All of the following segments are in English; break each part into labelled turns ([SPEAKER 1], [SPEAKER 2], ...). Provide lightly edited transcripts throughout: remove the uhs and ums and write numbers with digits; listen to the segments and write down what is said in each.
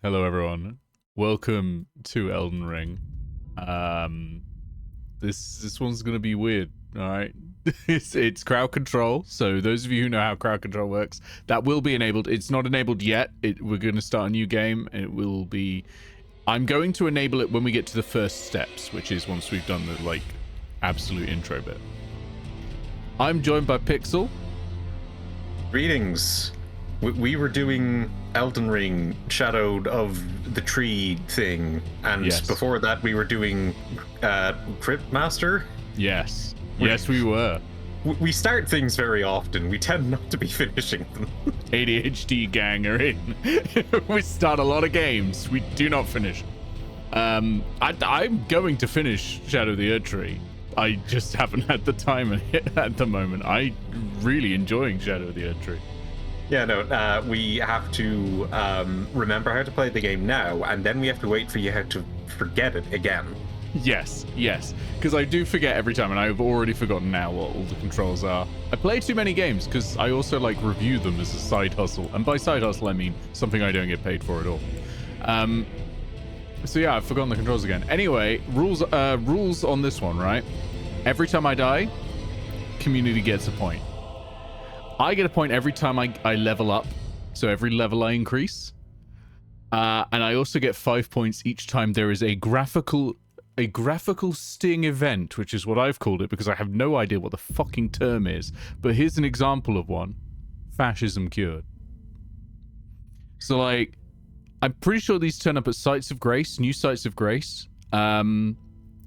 [SPEAKER 1] Hello, everyone. Welcome to Elden Ring. This one's gonna be weird. All right, it's crowd control. So those of you who know how crowd control works, that will be enabled. It's not enabled yet. We're gonna start a new game. It will be. I'm going to enable it when we get to the first steps, which is once we've done the absolute intro bit. I'm joined by Pixel.
[SPEAKER 2] Greetings. We were doing Elden Ring, Shadowed of the Tree thing, and
[SPEAKER 1] Yes.
[SPEAKER 2] before that we were doing Crypt Master.
[SPEAKER 1] Yes. Yes, we were.
[SPEAKER 2] We start things very often. We tend not to be finishing them.
[SPEAKER 1] ADHD gang are in. We start a lot of games. We do not finish. I'm going to finish Shadow of the Erdtree. I just haven't had the time at the moment. I'm really enjoying Shadow of the Erdtree.
[SPEAKER 2] Yeah, no, we have to remember how to play the game now, and then we have to wait for you to forget it again.
[SPEAKER 1] Yes, because I do forget every time, and I've already forgotten now what all the controls are. I play too many games because I also review them as a side hustle, and by side hustle I mean something I don't get paid for at all. So yeah, I've forgotten the controls again. Anyway, rules on this one, right? Every time I die, community gets a point. I get a point every time I level up, so every level I increase. And I also get 5 points each time there is a graphical sting event, which is what I've called it because I have no idea what the fucking term is. But here's an example of one. Fascism cured. So I'm pretty sure these turn up at sites of grace, new sites of grace.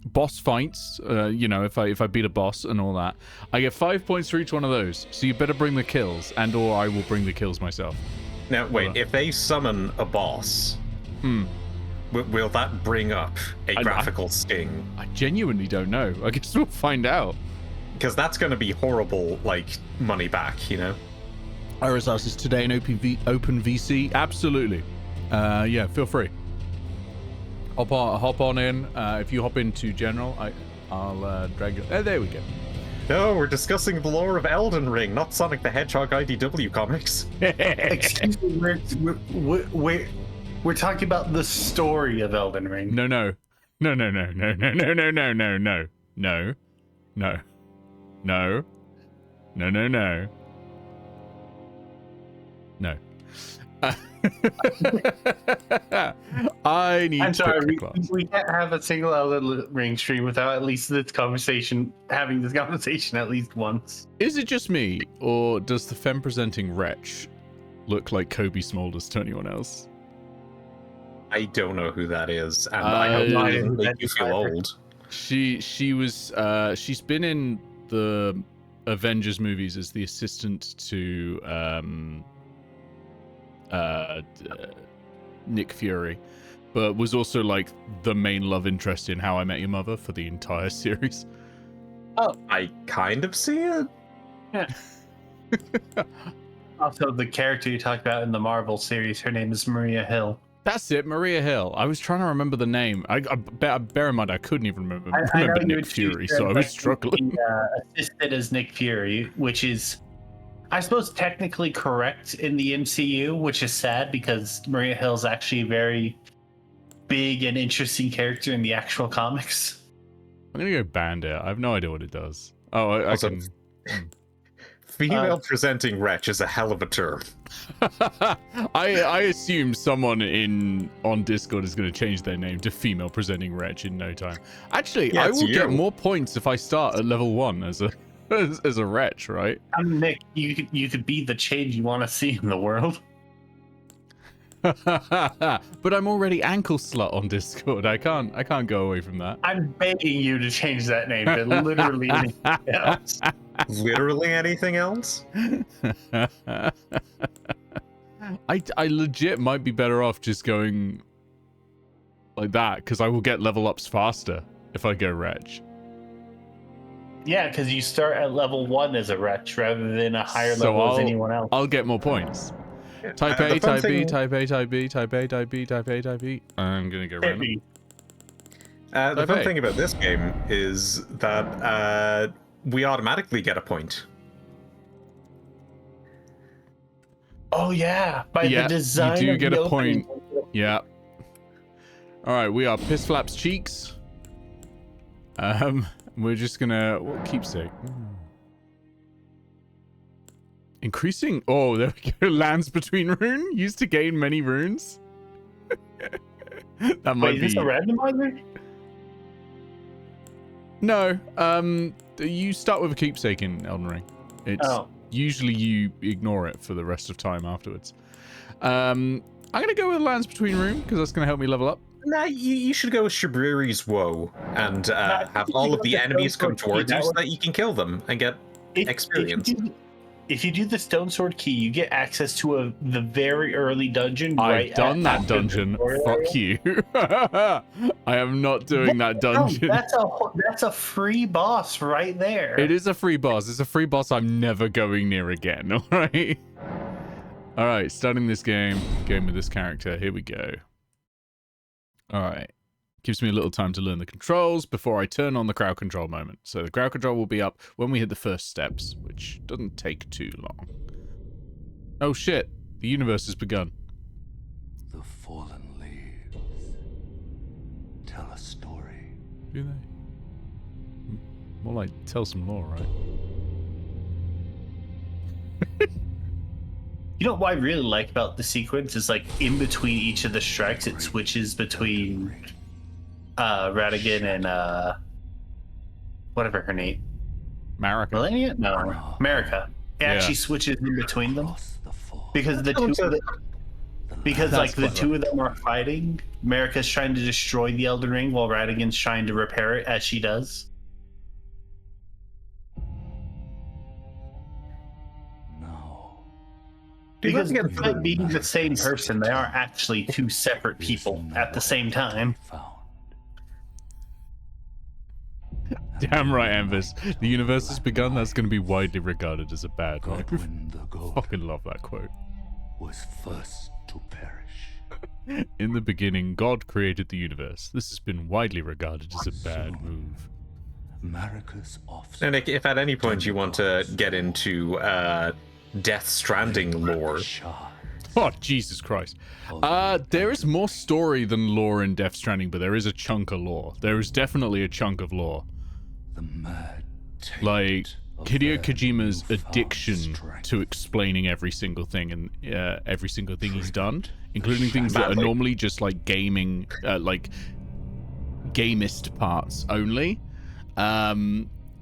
[SPEAKER 1] Boss fights, if I beat a boss and all that, I get 5 points for each one of those. So you better bring the kills, and or I will bring the kills myself.
[SPEAKER 2] Now wait, if they summon a boss, will that bring up a graphical sting?
[SPEAKER 1] I genuinely don't know. I guess we'll find out.
[SPEAKER 2] Because that's going to be horrible, money back, you know?
[SPEAKER 1] RSS is today in open VC. Absolutely. Yeah, feel free. Hop on in. If you hop into general, I'll drag you. There we go.
[SPEAKER 2] No, we're discussing the lore of Elden Ring, not Sonic the Hedgehog IDW comics.
[SPEAKER 3] Excuse me, we're talking about the story of Elden Ring.
[SPEAKER 1] No. No. I need
[SPEAKER 3] I'm sorry,
[SPEAKER 1] to
[SPEAKER 3] we can't have a single Elden Ring stream without at least having this conversation at least once.
[SPEAKER 1] Is it just me, or does the femme presenting wretch look like Kobe Smulders to anyone else?
[SPEAKER 2] I don't know who that is, and I hope I didn't make you feel old.
[SPEAKER 1] She's been in the Avengers movies as the assistant to Nick Fury, but was also the main love interest in How I Met Your Mother for the entire series.
[SPEAKER 3] Oh,
[SPEAKER 2] I kind of see it.
[SPEAKER 3] Yeah. Also, the character you talked about in the Marvel series, her name is Maria Hill.
[SPEAKER 1] That's it, Maria Hill. I was trying to remember the name. I bear in mind I couldn't even remember Nick Fury, so I was struggling.
[SPEAKER 3] Assisted as Nick Fury, which is, I suppose, technically correct in the MCU, which is sad because Maria Hill's actually a very big and interesting character in the actual comics.
[SPEAKER 1] I'm gonna go Bandit. I have no idea what it does. Oh, I
[SPEAKER 2] Also,
[SPEAKER 1] can.
[SPEAKER 2] Female presenting wretch is a hell of a term.
[SPEAKER 1] I assume someone on Discord is going to change their name to female presenting wretch in no time. Actually,
[SPEAKER 2] Yeah,
[SPEAKER 1] I
[SPEAKER 2] it's
[SPEAKER 1] will
[SPEAKER 2] you.
[SPEAKER 1] get more points if I start at level 1 as a wretch, right?
[SPEAKER 3] I'm Nick. You could be the change you want to see in the world.
[SPEAKER 1] But I'm already ankle slut on Discord. I can't go away from that.
[SPEAKER 3] I'm begging you to change that name to literally anything else.
[SPEAKER 2] Literally anything else?
[SPEAKER 1] I legit might be better off just going like that because I will get level ups faster if I go wretch.
[SPEAKER 3] Yeah, because you start at level 1 as a wretch rather than a higher level as anyone else.
[SPEAKER 1] I'll get more points. Type A, type B, type A, type B, type A, type B, type A, type B. I'm gonna go random.
[SPEAKER 2] The fun thing about this game is that we automatically get a point.
[SPEAKER 3] Oh yeah, by the design.
[SPEAKER 1] You do
[SPEAKER 3] of
[SPEAKER 1] get
[SPEAKER 3] the
[SPEAKER 1] a point.
[SPEAKER 3] opening,
[SPEAKER 1] Yeah. All right, we are piss flaps cheeks. We're just gonna keepsake. Increasing. Oh, there we go. Lands between rune used to gain many runes. That might
[SPEAKER 3] Wait, is
[SPEAKER 1] be.
[SPEAKER 3] this a randomizer?
[SPEAKER 1] No. You start with a keepsake in Elden Ring. It's usually you ignore it for the rest of time afterwards. I'm gonna go with lands between rune because that's gonna help me level up.
[SPEAKER 2] Nah, you should go with Shabriri's Woe and have all of the enemies come towards you so that you can kill them and get experience.
[SPEAKER 3] If you do the Stone Sword Key, you get access to the very early dungeon.
[SPEAKER 1] I've done that dungeon. Fuck you. I am not doing that dungeon.
[SPEAKER 3] That's a free boss right there.
[SPEAKER 1] It is a free boss. It's a free boss I'm never going near again. All right. All right. Starting this game with this character. Here we go. All right. Gives me a little time to learn the controls before I turn on the crowd control moment. So the crowd control will be up when we hit the first steps, which doesn't take too long. Oh shit, the universe has begun.
[SPEAKER 4] The fallen leaves tell a story.
[SPEAKER 1] Do they? More like tell some lore, right?
[SPEAKER 3] You know what I really like about the sequence is like in between each of the strikes, it switches between Radigan and whatever her name.
[SPEAKER 1] Marika.
[SPEAKER 3] Melania? No, Marika. It actually switches in between them because the two of them are fighting. Marika's trying to destroy the Elden Ring while Radigan's trying to repair it as she does. Because despite being the same person, they are actually two separate people at the same time.
[SPEAKER 1] Damn right, Ambers. The universe has begun. That's going to be widely regarded as a bad move. Fucking love that quote.
[SPEAKER 4] Was first to perish.
[SPEAKER 1] In the beginning, God created the universe. This has been widely regarded as a bad move.
[SPEAKER 4] Marika's offspring.
[SPEAKER 2] And if at any point you want to get into Death Stranding lore.
[SPEAKER 1] Oh, Jesus Christ. There is more story than lore in Death Stranding, but there is a chunk of lore. There is definitely a chunk of lore.
[SPEAKER 4] The mad
[SPEAKER 1] like Hideo Kojima's addiction to explaining every single thing and every single thing he's done, including things that are normally just like gaming, like gamist parts only,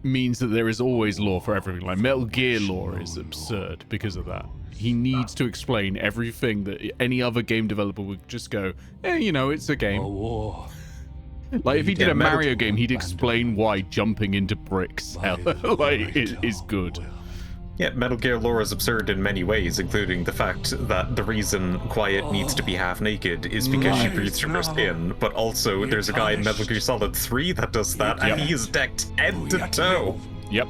[SPEAKER 1] means that there is always lore for everything. Like Metal Gear lore is absurd because of that. He needs to explain everything that any other game developer would just go, you know, it's a game. Like if he did a Mario game, he'd explain why jumping into bricks like is good.
[SPEAKER 2] Yeah, Metal Gear lore is absurd in many ways, including the fact that the reason Quiet needs to be half naked is because she breathes through her skin, but also there's a guy in Metal Gear Solid 3 that does that, and he is decked head to toe.
[SPEAKER 1] Yep.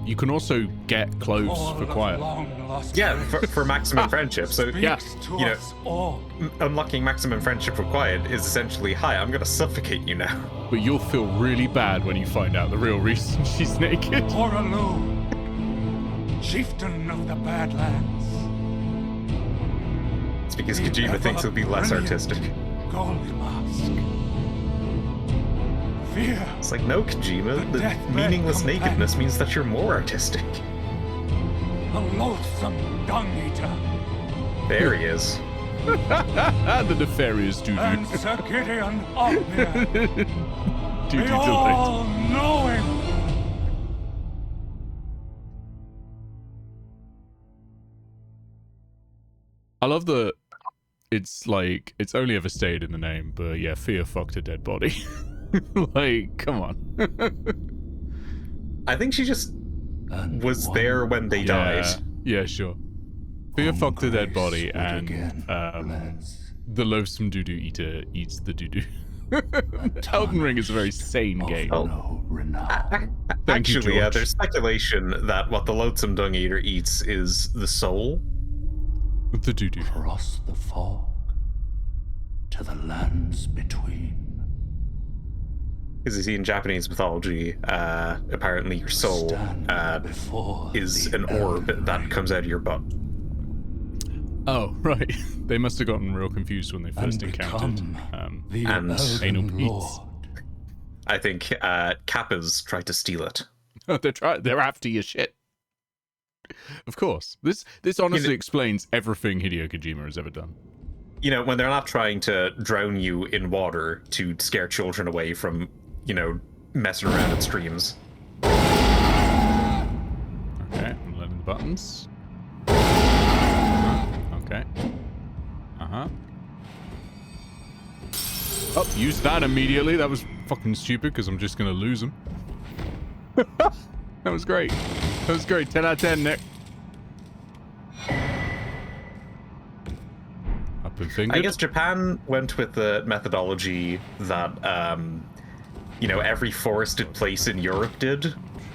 [SPEAKER 1] You can also get clothes for Quiet.
[SPEAKER 2] Yeah, for maximum friendship. So,
[SPEAKER 1] yeah,
[SPEAKER 2] you know, unlocking maximum friendship for Quiet is essentially, hi, I'm gonna suffocate you now.
[SPEAKER 1] But you'll feel really bad when you find out the real reason she's naked.
[SPEAKER 4] Oralu, chieftain of the Badlands.
[SPEAKER 2] It's because Kojima thinks he'll be less artistic.
[SPEAKER 4] Gold mask. Fear.
[SPEAKER 2] It's like, no, Kojima, the meaningless nakedness means that you're more artistic.
[SPEAKER 4] A loathsome dung eater.
[SPEAKER 2] There he is.
[SPEAKER 1] The nefarious doo-doo.
[SPEAKER 4] And Sir Gideon Ognier.
[SPEAKER 1] Doo-doo
[SPEAKER 4] the all-knowing.
[SPEAKER 1] I love the... It's like, it's only ever stayed in the name, but yeah, Fear fucked a dead body. Like, come on.
[SPEAKER 2] I think she just was there when they died.
[SPEAKER 1] Yeah, sure. Fear fucked a dead body, and the loathsome doo-doo eater eats the doo-doo. Elden Ring is a very sane game.
[SPEAKER 2] Actually, there's speculation that what the loathsome dung eater eats is the soul.
[SPEAKER 1] The doo-doo.
[SPEAKER 4] Across the fog to the lands between.
[SPEAKER 2] Because you see, in Japanese mythology, apparently your soul is an orb that comes out of your butt.
[SPEAKER 1] Oh, right. They must have gotten real confused when they first
[SPEAKER 4] and
[SPEAKER 1] encountered
[SPEAKER 4] become the
[SPEAKER 2] and
[SPEAKER 1] anal
[SPEAKER 4] Elden
[SPEAKER 1] beads.
[SPEAKER 4] Lord.
[SPEAKER 2] I think Kappas tried to steal it.
[SPEAKER 1] They're after your shit. Of course. This honestly explains everything Hideo Kojima has ever done.
[SPEAKER 2] You know, when they're not trying to drown you in water to scare children away from, you know, messing around in streams.
[SPEAKER 1] Okay, I'm learning the buttons. Okay. Oh, use that immediately. That was fucking stupid because I'm just going to lose them. That was great. That was great. 10 out of 10, Nick. Up and fingered.
[SPEAKER 2] I guess Japan went with the methodology that, you know, every forested place in Europe did,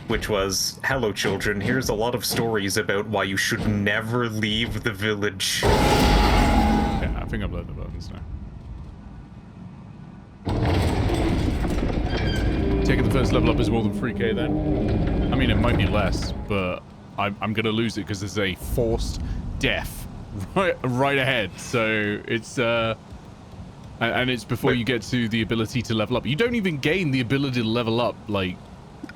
[SPEAKER 2] which was, hello children, here's a lot of stories about why you should never leave the village.
[SPEAKER 1] Okay, I think I've learned the buttons now. Taking the first level up is more than 3k then. I mean, it might be less, but I'm going to lose it because there's a forced death right ahead. So it's, and it's before you get to the ability to level up. You don't even gain the ability to level up, like,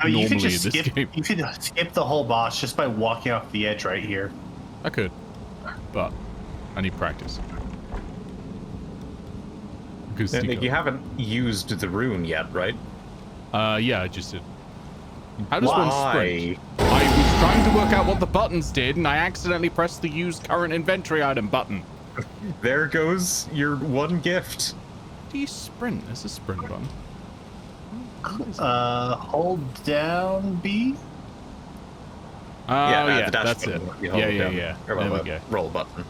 [SPEAKER 1] normally
[SPEAKER 3] you could just
[SPEAKER 1] in this game.
[SPEAKER 3] You could skip the whole boss just by walking off the edge right here.
[SPEAKER 1] I could, but I need practice.
[SPEAKER 2] Nick, you haven't used the rune yet, right?
[SPEAKER 1] Yeah, I just did. How does one sprint?
[SPEAKER 2] Why?
[SPEAKER 1] I was trying to work out what the buttons did, and I accidentally pressed the use current inventory item button.
[SPEAKER 2] There goes your one gift.
[SPEAKER 1] Do you sprint? There's a sprint button.
[SPEAKER 3] Hold down B.
[SPEAKER 1] Oh, yeah,
[SPEAKER 2] the dash
[SPEAKER 1] that's it.
[SPEAKER 2] button, you hold it down.
[SPEAKER 1] Yeah.
[SPEAKER 2] Or,
[SPEAKER 1] There
[SPEAKER 2] well,
[SPEAKER 1] we go.
[SPEAKER 2] roll button.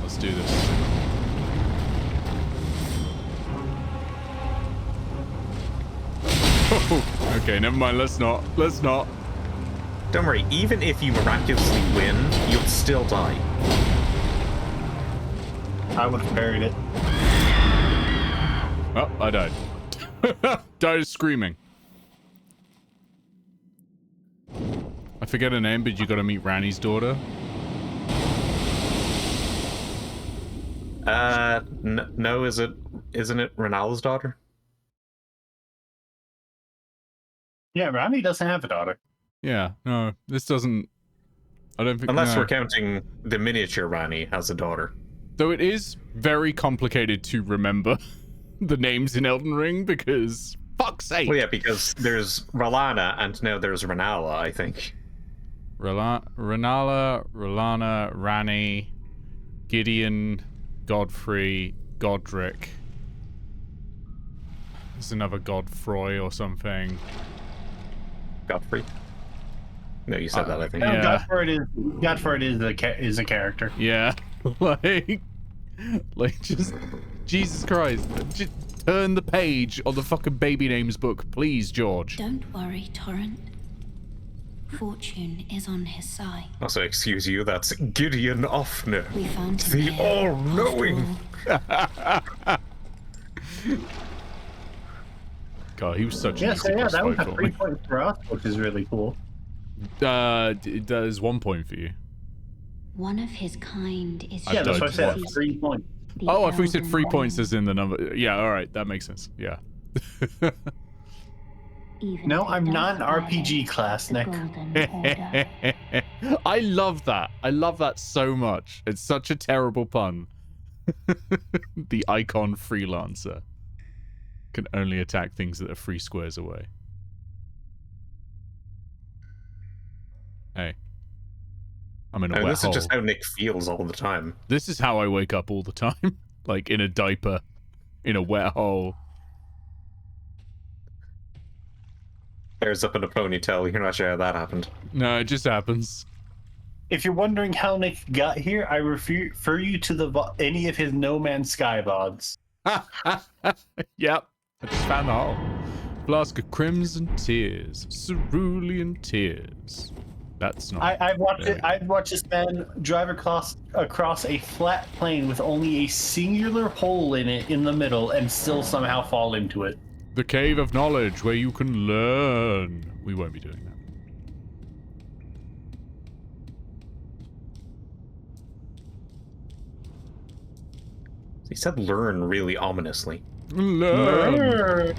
[SPEAKER 1] Let's do this. Oh, okay, never mind. Let's not. Let's not.
[SPEAKER 2] Don't worry, even if you miraculously win, you'll still die.
[SPEAKER 3] I would have buried it.
[SPEAKER 1] Oh, I died. Died screaming. I forget her name, but you gotta meet Rani's daughter.
[SPEAKER 2] No, isn't it Ronaldo's daughter?
[SPEAKER 3] Yeah, Rani doesn't have a daughter.
[SPEAKER 1] Yeah, no, this doesn't... I don't think...
[SPEAKER 2] Unless
[SPEAKER 1] no.
[SPEAKER 2] we're counting the miniature Rani as a daughter.
[SPEAKER 1] Though it is very complicated to remember the names in Elden Ring, because... Fuck's sake!
[SPEAKER 2] Well, yeah, because there's Ralana, and now there's Renala, I think.
[SPEAKER 1] Renala, Ralana, Rani, Gideon, Godfrey, Godric. There's another Godfroy or something.
[SPEAKER 2] Godfrey? No, you said that, I think.
[SPEAKER 3] No,
[SPEAKER 1] Yeah.
[SPEAKER 3] Godford is a character.
[SPEAKER 1] Yeah, like just Jesus Christ, just turn the page on the fucking baby names book, please, George.
[SPEAKER 5] Don't worry, Torrent. Fortune is on his side.
[SPEAKER 2] Also, excuse you, that's Gideon Offner.
[SPEAKER 5] We found him
[SPEAKER 2] The
[SPEAKER 5] here,
[SPEAKER 2] all-knowing.
[SPEAKER 5] after all.
[SPEAKER 1] God, he was such an
[SPEAKER 3] Yeah,
[SPEAKER 1] easy
[SPEAKER 3] so yeah,
[SPEAKER 1] boss
[SPEAKER 3] that was
[SPEAKER 1] fight
[SPEAKER 3] a
[SPEAKER 1] for
[SPEAKER 3] 3
[SPEAKER 1] me.
[SPEAKER 3] point for us, which is really cool.
[SPEAKER 1] It does 1 point for you.
[SPEAKER 5] One of his kind is
[SPEAKER 1] I
[SPEAKER 3] Yeah, that's what I said.
[SPEAKER 1] once.
[SPEAKER 3] 3 points.
[SPEAKER 5] the
[SPEAKER 1] Oh, I thought you said
[SPEAKER 5] Elden
[SPEAKER 1] 3
[SPEAKER 5] Lord.
[SPEAKER 1] points as in the number. Yeah, all right, that makes sense. Yeah.
[SPEAKER 5] Even
[SPEAKER 3] No,
[SPEAKER 5] if it
[SPEAKER 3] I'm
[SPEAKER 5] does
[SPEAKER 3] not an RPG
[SPEAKER 5] violate
[SPEAKER 3] class,
[SPEAKER 5] the
[SPEAKER 3] Nick.
[SPEAKER 5] Golden Order.
[SPEAKER 1] I love that. I love that so much. It's such a terrible pun. The icon freelancer can only attack things that are 3 squares away. Hey. I'm in a
[SPEAKER 2] And
[SPEAKER 1] wet
[SPEAKER 2] this
[SPEAKER 1] hole.
[SPEAKER 2] is just how Nick feels all the time.
[SPEAKER 1] This is how I wake up all the time. Like in a diaper. In a wet hole.
[SPEAKER 2] Hair's up in a ponytail, you're not sure how that happened.
[SPEAKER 1] No, it just happens.
[SPEAKER 3] If you're wondering how Nick got here, I refer you to any of his No Man's Sky VODs.
[SPEAKER 1] Yep. I just found the hole. Flask of crimson tears. Cerulean tears. That's not...
[SPEAKER 3] I've watched
[SPEAKER 1] there.
[SPEAKER 3] it. I've watched this man drive across a flat plane with only a singular hole in it in the middle and still somehow fall into it.
[SPEAKER 1] The Cave of Knowledge, where you can learn. We won't be doing
[SPEAKER 2] He said learn really ominously.
[SPEAKER 1] Learn.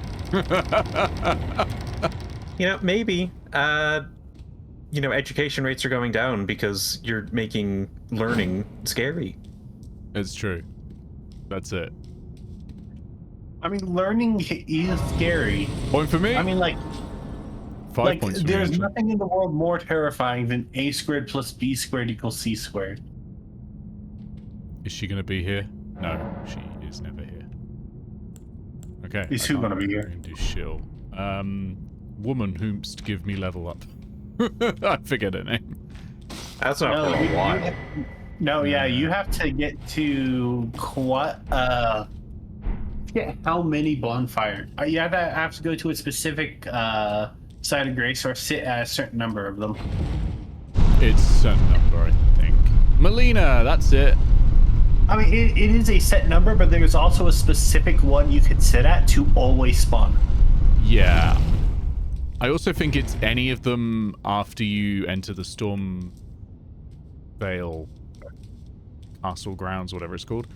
[SPEAKER 2] You know, maybe, education rates are going down because you're making learning scary.
[SPEAKER 1] It's true. That's it.
[SPEAKER 3] I mean, learning is scary.
[SPEAKER 1] Point for me.
[SPEAKER 3] I mean, like
[SPEAKER 1] 5 points for me,
[SPEAKER 3] there's
[SPEAKER 1] actually.
[SPEAKER 3] nothing in the world more terrifying than a squared plus b squared equals c squared.
[SPEAKER 1] Is she gonna be here? No, she is never here. Okay.
[SPEAKER 3] Is
[SPEAKER 1] I
[SPEAKER 3] who
[SPEAKER 1] can't
[SPEAKER 3] gonna be here?
[SPEAKER 1] Do shill. Woman whom's to give me level up. I forget her name.
[SPEAKER 2] That's not for a while.
[SPEAKER 3] You have to get to forget how many bonfires. You have to go to a specific site of grace or sit at a certain number of them.
[SPEAKER 1] It's a certain number, I think. Melina, that's it.
[SPEAKER 3] I mean, it is a set number, but there's also a specific one you could sit at to always spawn.
[SPEAKER 1] Yeah. I also think it's any of them after you enter the Storm Vale Castle Grounds, whatever it's called.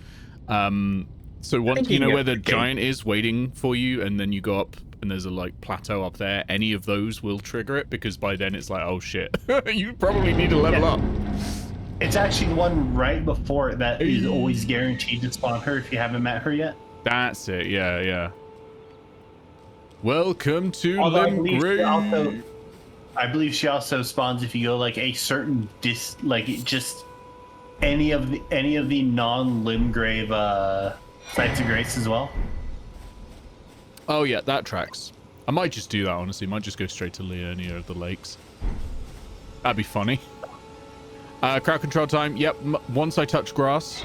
[SPEAKER 1] So once you know where the giant is waiting for you, and then you go up and there's a like plateau up there, any of those will trigger it, because by then it's like, oh shit, you probably need to level up.
[SPEAKER 3] It's actually the one right before it that is always guaranteed to spawn her if you haven't met her yet.
[SPEAKER 1] That's it, yeah. Welcome to
[SPEAKER 3] Although
[SPEAKER 1] Limgrave.
[SPEAKER 3] I believe she also spawns if you go like a certain just any of the non-Limgrave sites of grace as well.
[SPEAKER 1] Oh yeah, that tracks. I might just do that, honestly. Might just go straight to Liurnia of the Lakes. That'd be funny. Crowd control time. Yep, once I touch grass.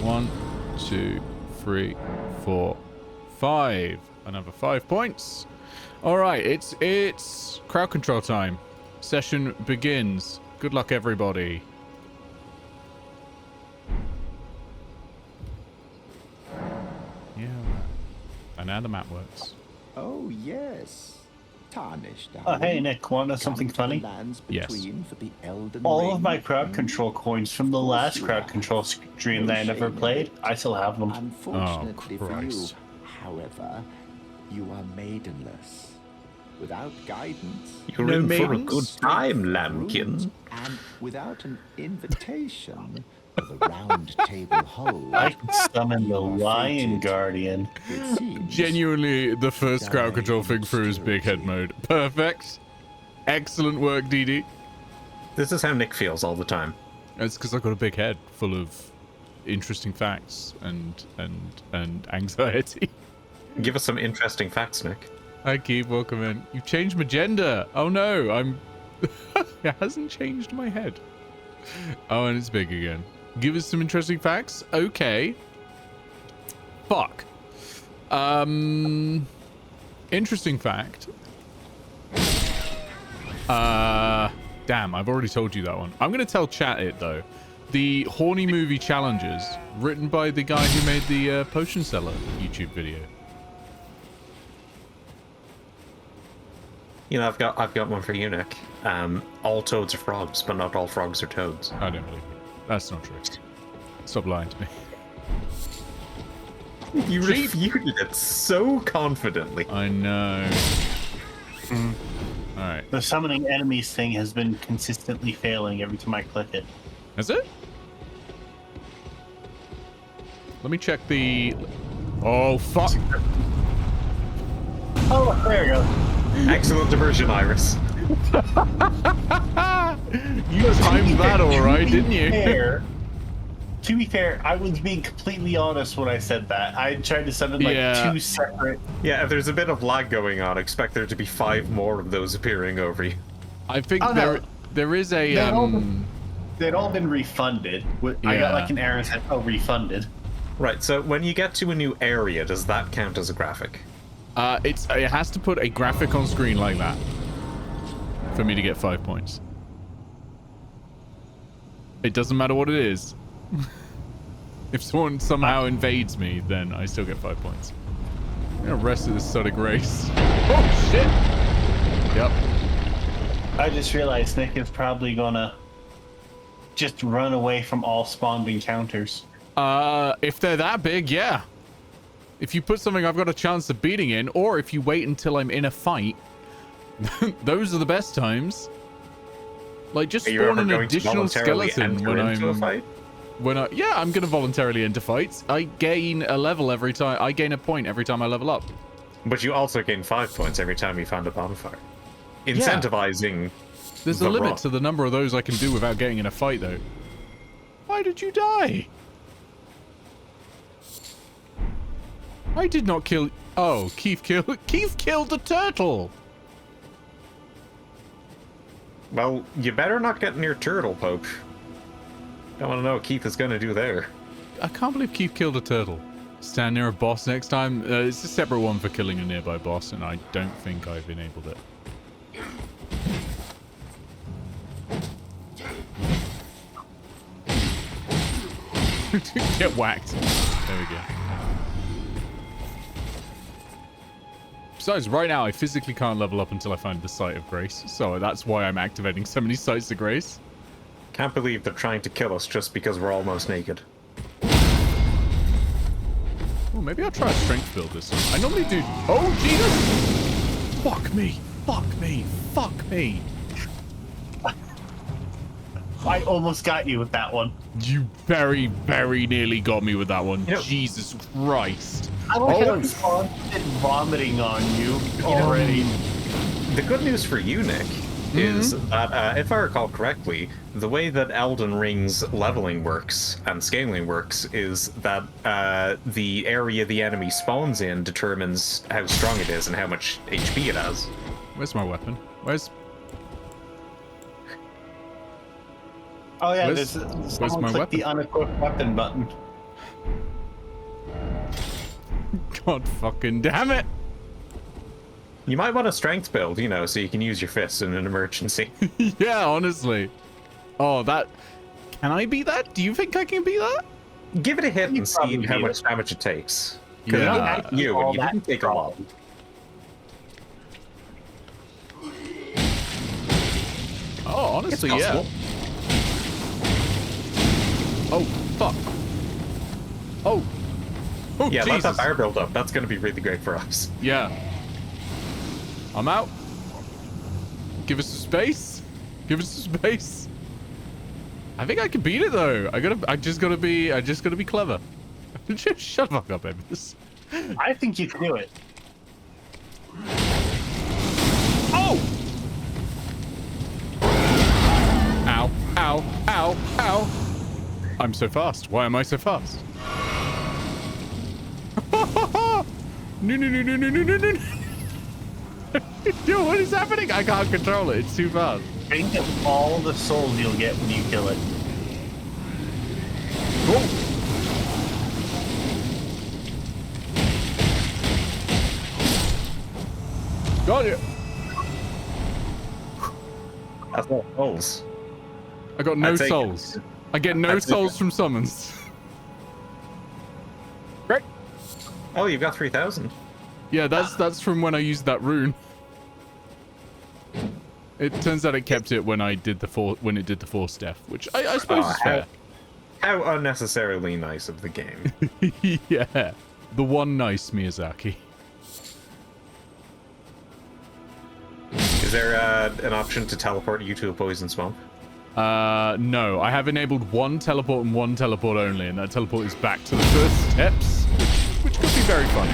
[SPEAKER 1] 1, 2, 3, 4, 5. Another 5 points. All right, it's crowd control time. Session begins. Good luck, everybody. Yeah. And now the map works.
[SPEAKER 4] Oh, yes. Tarnished.
[SPEAKER 3] Oh, hey, Nick, want to know something funny?
[SPEAKER 1] Yes.
[SPEAKER 4] For the Elden
[SPEAKER 3] All of my
[SPEAKER 4] Ring.
[SPEAKER 3] crowd control coins from the last crowd control stream that I never played, I still have them.
[SPEAKER 4] Unfortunately for you,
[SPEAKER 1] Christ.
[SPEAKER 4] however, you are maidenless. Without guidance.
[SPEAKER 2] You're in for a good time, lambkin.
[SPEAKER 4] And without an invitation for the round table hold.
[SPEAKER 3] I can summon the
[SPEAKER 4] you are
[SPEAKER 3] Lion
[SPEAKER 4] fated.
[SPEAKER 3] Guardian.
[SPEAKER 4] It seems
[SPEAKER 1] Genuinely, the first crowd control thing through is big head mode. Perfect. Excellent work, DD.
[SPEAKER 2] This is how Nick feels all the time.
[SPEAKER 1] It's because I've got a big head full of interesting facts and anxiety.
[SPEAKER 2] Give us some interesting facts, Nick.
[SPEAKER 1] Hi, Keith. Welcome in. You've changed my gender. Oh no, I'm. It hasn't changed my head. Oh, and it's big again. Give us some interesting facts. Okay. Fuck. Interesting fact. Damn, I've already told you that one. I'm gonna tell chat it though. The Horny Movie Challenges, written by the guy who made the Potion Seller YouTube video.
[SPEAKER 2] You know, I've got one for you, Nick. All toads are frogs, but not all frogs are toads.
[SPEAKER 1] I don't believe you. That's not true. Stop lying to me.
[SPEAKER 2] You refuted it so confidently.
[SPEAKER 1] I know. All right.
[SPEAKER 3] The summoning enemies thing has been consistently failing every time I click it.
[SPEAKER 1] Is it? Let me check the... Oh, fuck.
[SPEAKER 3] Oh, there we go.
[SPEAKER 2] Excellent diversion, Iris.
[SPEAKER 1] You timed that all right, didn't you?
[SPEAKER 3] To be fair, I was being completely honest when I said that. I tried to summon two separate...
[SPEAKER 2] Yeah, if there's a bit of lag going on, expect there to be 5 more of those appearing over you.
[SPEAKER 1] I think there is a...
[SPEAKER 3] They'd all been refunded. I got like an error that said, oh, refunded.
[SPEAKER 2] Right, so when you get to a new area, does that count as a graphic?
[SPEAKER 1] It has to put a graphic on screen like that for me to get 5 points. It doesn't matter what it is. If someone somehow invades me, then I still get 5 points. I'm gonna rest of this sort of grace. Oh shit! Yep.
[SPEAKER 3] I just realized Nick is probably gonna just run away from all spawned encounters.
[SPEAKER 1] If they're that big, yeah. If you put something I've got a chance of beating in, or if you wait until I'm in a fight, those are the best times. Like, just spawn an additional skeleton when yeah, I'm gonna voluntarily enter fights. I gain a level every time. I gain a point every time I level up.
[SPEAKER 2] But you also gain 5 points every time you find a bonfire. Incentivizing.
[SPEAKER 1] There's a limit to the number of those I can do without getting in a fight, though. Why did you die? I did not kill... Oh, Keith killed the turtle!
[SPEAKER 2] Well, you better not get near Turtle, Pope. Don't want to know what Keith is going to do there.
[SPEAKER 1] I can't believe Keith killed a turtle. Stand near a boss next time. It's a separate one for killing a nearby boss, and I don't think I've enabled it. Get whacked. There we go. Besides, right now I physically can't level up until I find the Site of Grace, so that's why I'm activating so many Sites of Grace.
[SPEAKER 2] Can't believe they're trying to kill us just because we're almost naked.
[SPEAKER 1] Well, maybe I'll try a strength build this time. I normally do... Oh, Jesus! Fuck me! Fuck me! Fuck me!
[SPEAKER 3] I almost got you with that one.
[SPEAKER 1] You very, very nearly got me with that one.
[SPEAKER 2] You know,
[SPEAKER 1] Jesus Christ.
[SPEAKER 3] I like how it's constant vomiting on you already.
[SPEAKER 2] The good news for you, Nick, is that, if I recall correctly, the way that Elden Ring's leveling works and scaling works is that the area the enemy spawns in determines how strong it is and how much HP it has.
[SPEAKER 1] Where's my weapon? Where's...
[SPEAKER 3] Oh yeah,
[SPEAKER 1] where's my
[SPEAKER 3] click
[SPEAKER 1] weapon?
[SPEAKER 3] the unequipped weapon button.
[SPEAKER 1] God fucking damn it!
[SPEAKER 2] You might want a strength build, you know, so you can use your fists in an emergency.
[SPEAKER 1] Yeah, honestly. Oh, that... Can I beat that? Do you think I can beat that?
[SPEAKER 2] Give it a hit and see how much damage it takes. Because you didn't take a lot.
[SPEAKER 1] Oh, honestly, yeah. Oh, fuck. Oh. Oh,
[SPEAKER 2] yeah,
[SPEAKER 1] Jesus.
[SPEAKER 2] let that bar build up. That's going to be really great for us.
[SPEAKER 1] Yeah. I'm out. Give us some space. Give us some space. I think I can beat it though. I just gotta be clever. Shut the fuck up, Evans.
[SPEAKER 3] I think you can do it.
[SPEAKER 1] Oh! Ow, ow, ow, ow. I'm so fast. Why am I so fast? No, no, no, no, no, no, no, no. Yo, what is happening? I can't control it. It's too fast.
[SPEAKER 3] Think of all the souls you'll get when you kill it.
[SPEAKER 1] Oh. Got it.
[SPEAKER 2] That's not souls.
[SPEAKER 1] I got no souls. I get no souls from summons. Great.
[SPEAKER 2] Oh, you've got 3,000.
[SPEAKER 1] Yeah, that's from when I used that rune. It turns out it kept it when I did the force death, which I suppose is fair.
[SPEAKER 2] How unnecessarily nice of the game.
[SPEAKER 1] Yeah, the one nice Miyazaki.
[SPEAKER 2] Is there an option to teleport you to a poison swamp?
[SPEAKER 1] No, I have enabled one teleport and one teleport only, and that teleport is back to the first steps, which could be very funny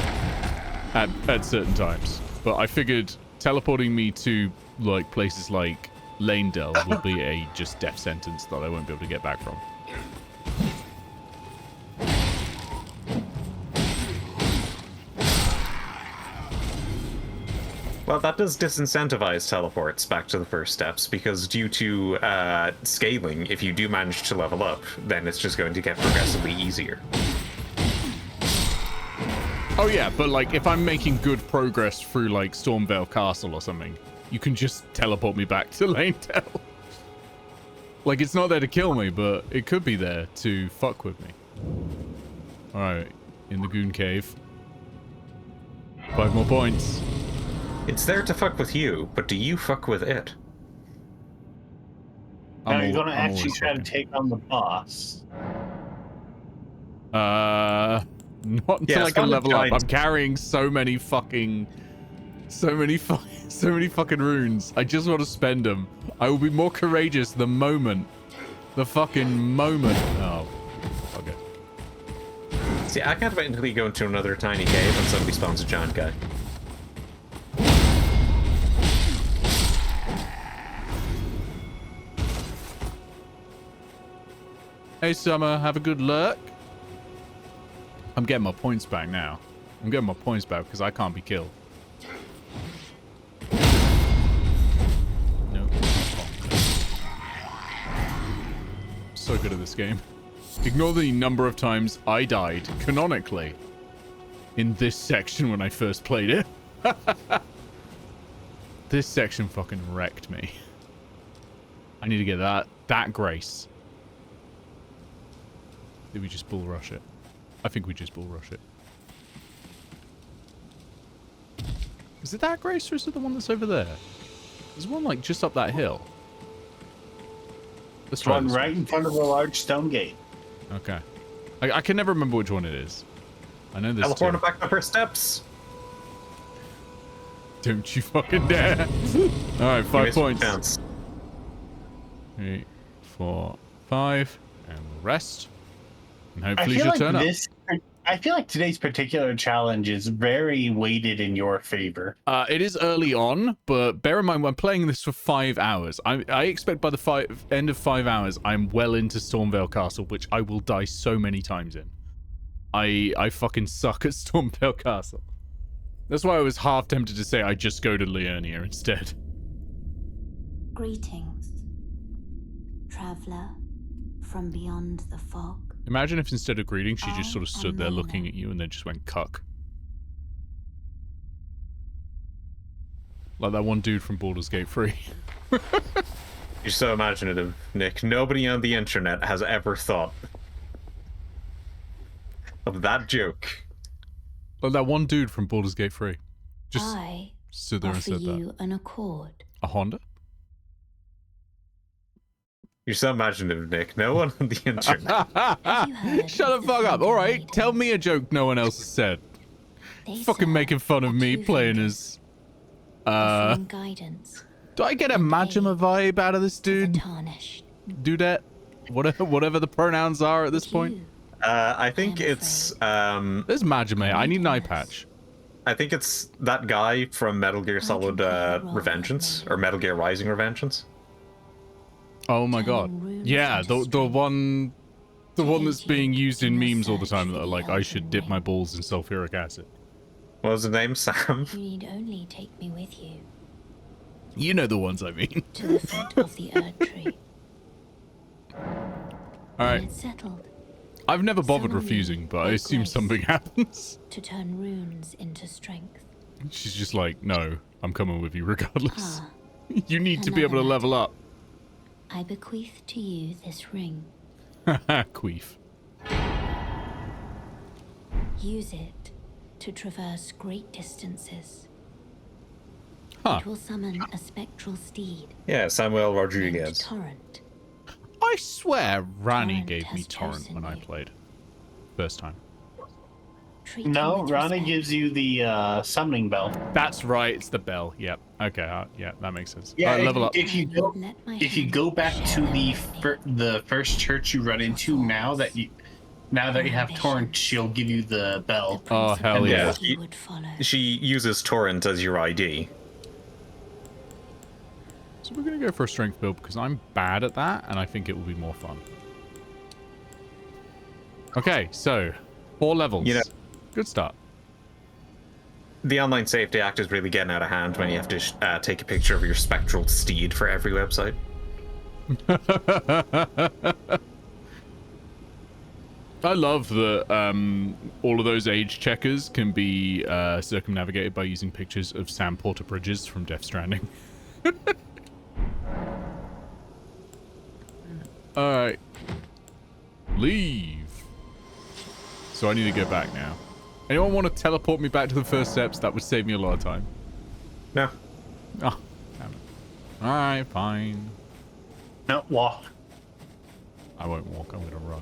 [SPEAKER 1] at certain times. But I figured teleporting me to like places like Lanedell will be a just death sentence that I won't be able to get back from.
[SPEAKER 2] Well, that does disincentivize teleports back to the first steps, because due to scaling, if you do manage to level up, then it's just going to get progressively easier.
[SPEAKER 1] Oh yeah, but like if I'm making good progress through like Stormvale Castle or something, you can just teleport me back to Lanedell. Like it's not there to kill me, but it could be there to fuck with me. Alright, in the Goon Cave. 5 more points.
[SPEAKER 2] It's there to fuck with you, but do you fuck with it?
[SPEAKER 3] Now you're going to actually try to take on the boss.
[SPEAKER 1] Not until I can level up. I'm carrying so many fucking runes. I just want to spend them. I will be more courageous the moment. The fucking moment. Oh, okay.
[SPEAKER 2] See, I can't wait until we go into another tiny cave and somebody spawns a giant guy.
[SPEAKER 1] Hey, Summer, have a good lurk. I'm getting my points back now. I'm getting my points back because I can't be killed. No. So good at this game. Ignore the number of times I died, canonically, in this section when I first played it. This section fucking wrecked me. I need to get that grace. Did we just bull rush it? I think we just bull rush it. Is it that grace or is it the one that's over there? There's one like just up that hill. Let's try
[SPEAKER 3] one
[SPEAKER 1] this
[SPEAKER 3] right in front of the large stone gate.
[SPEAKER 1] Okay. I can never remember which one it is. I know there's two.
[SPEAKER 2] Teleported back up her steps.
[SPEAKER 1] Don't you fucking dare. Alright, 5 points.
[SPEAKER 2] Chance.
[SPEAKER 1] 3, 4, 5. And we'll rest. And hopefully she'll turn up.
[SPEAKER 3] I feel like today's particular challenge is very weighted in your favor.
[SPEAKER 1] It is early on, but bear in mind, I'm playing this for 5 hours. I expect by the end of 5 hours, I'm well into Stormvale Castle, which I will die so many times in. I fucking suck at Stormvale Castle. That's why I was half tempted to say I just go to Liurnia instead.
[SPEAKER 5] Greetings, traveler from beyond the fog.
[SPEAKER 1] Imagine if instead of greeting, she just sort of stood there looking at you and then just went cuck. Like that one dude from Baldur's Gate 3.
[SPEAKER 2] You're so imaginative, Nick. Nobody on the internet has ever thought of that joke.
[SPEAKER 1] Like that one dude from Baldur's Gate 3. Just
[SPEAKER 5] I
[SPEAKER 1] stood there and
[SPEAKER 5] offer
[SPEAKER 1] said
[SPEAKER 5] you
[SPEAKER 1] that.
[SPEAKER 5] an accord.
[SPEAKER 1] A Honda?
[SPEAKER 2] You're so imaginative, Nick. No one on the internet.
[SPEAKER 1] Shut the fuck up. All right, tell me a joke no one else has said. Fucking making fun of me playing as...
[SPEAKER 5] guidance.
[SPEAKER 1] Do I get a Majima vibe out of this dude? Dudette? Whatever the pronouns are at this point.
[SPEAKER 2] I think it's...
[SPEAKER 1] There's Majima. I need an eye patch.
[SPEAKER 2] I think it's that guy from Metal Gear Solid Revengeance, or Metal Gear Rising Revengeance.
[SPEAKER 1] Oh my god. Yeah, the one that's being used in memes all the time that are like, I should dip my balls in sulfuric acid.
[SPEAKER 2] What was the name, Sam?
[SPEAKER 5] You need only take me with you.
[SPEAKER 1] You know the ones I mean.
[SPEAKER 5] To the foot of the Erd Tree.
[SPEAKER 1] Alright.
[SPEAKER 5] Settled.
[SPEAKER 1] I've never bothered refusing, but I assume something happens.
[SPEAKER 5] To turn runes into strength.
[SPEAKER 1] She's just like, no, I'm coming with you regardless. You need to be able to level up.
[SPEAKER 5] I bequeath to you this ring.
[SPEAKER 1] Queef.
[SPEAKER 5] Use it to traverse great distances.
[SPEAKER 1] Huh.
[SPEAKER 5] It will summon a spectral steed.
[SPEAKER 2] Yeah, Samuel Rodriguez.
[SPEAKER 5] Torrent.
[SPEAKER 1] I swear Rani gave me Torrent when I played. First time.
[SPEAKER 3] No, Rani gives you the summoning bell.
[SPEAKER 1] That's right, it's the bell. Yep. Okay, yeah, that makes sense.
[SPEAKER 3] Yeah,
[SPEAKER 1] level up.
[SPEAKER 3] If you go back to the first church you run into now that you have Torrent, she'll give you the bell.
[SPEAKER 1] Oh hell yeah.
[SPEAKER 2] She uses Torrent as your ID.
[SPEAKER 1] So we're gonna go for a strength build because I'm bad at that and I think it will be more fun. Okay, so 4 levels. You know, good start.
[SPEAKER 2] The online safety act is really getting out of hand when you have to take a picture of your spectral steed for every website.
[SPEAKER 1] I love that all of those age checkers can be circumnavigated by using pictures of Sam Porter Bridges from Death Stranding. Alright. Leave. So I need to go back now. Anyone want to teleport me back to the first steps? That would save me a lot of time.
[SPEAKER 2] No.
[SPEAKER 1] Oh, damn it. Alright, fine.
[SPEAKER 3] No, walk.
[SPEAKER 1] I won't walk, I'm gonna run.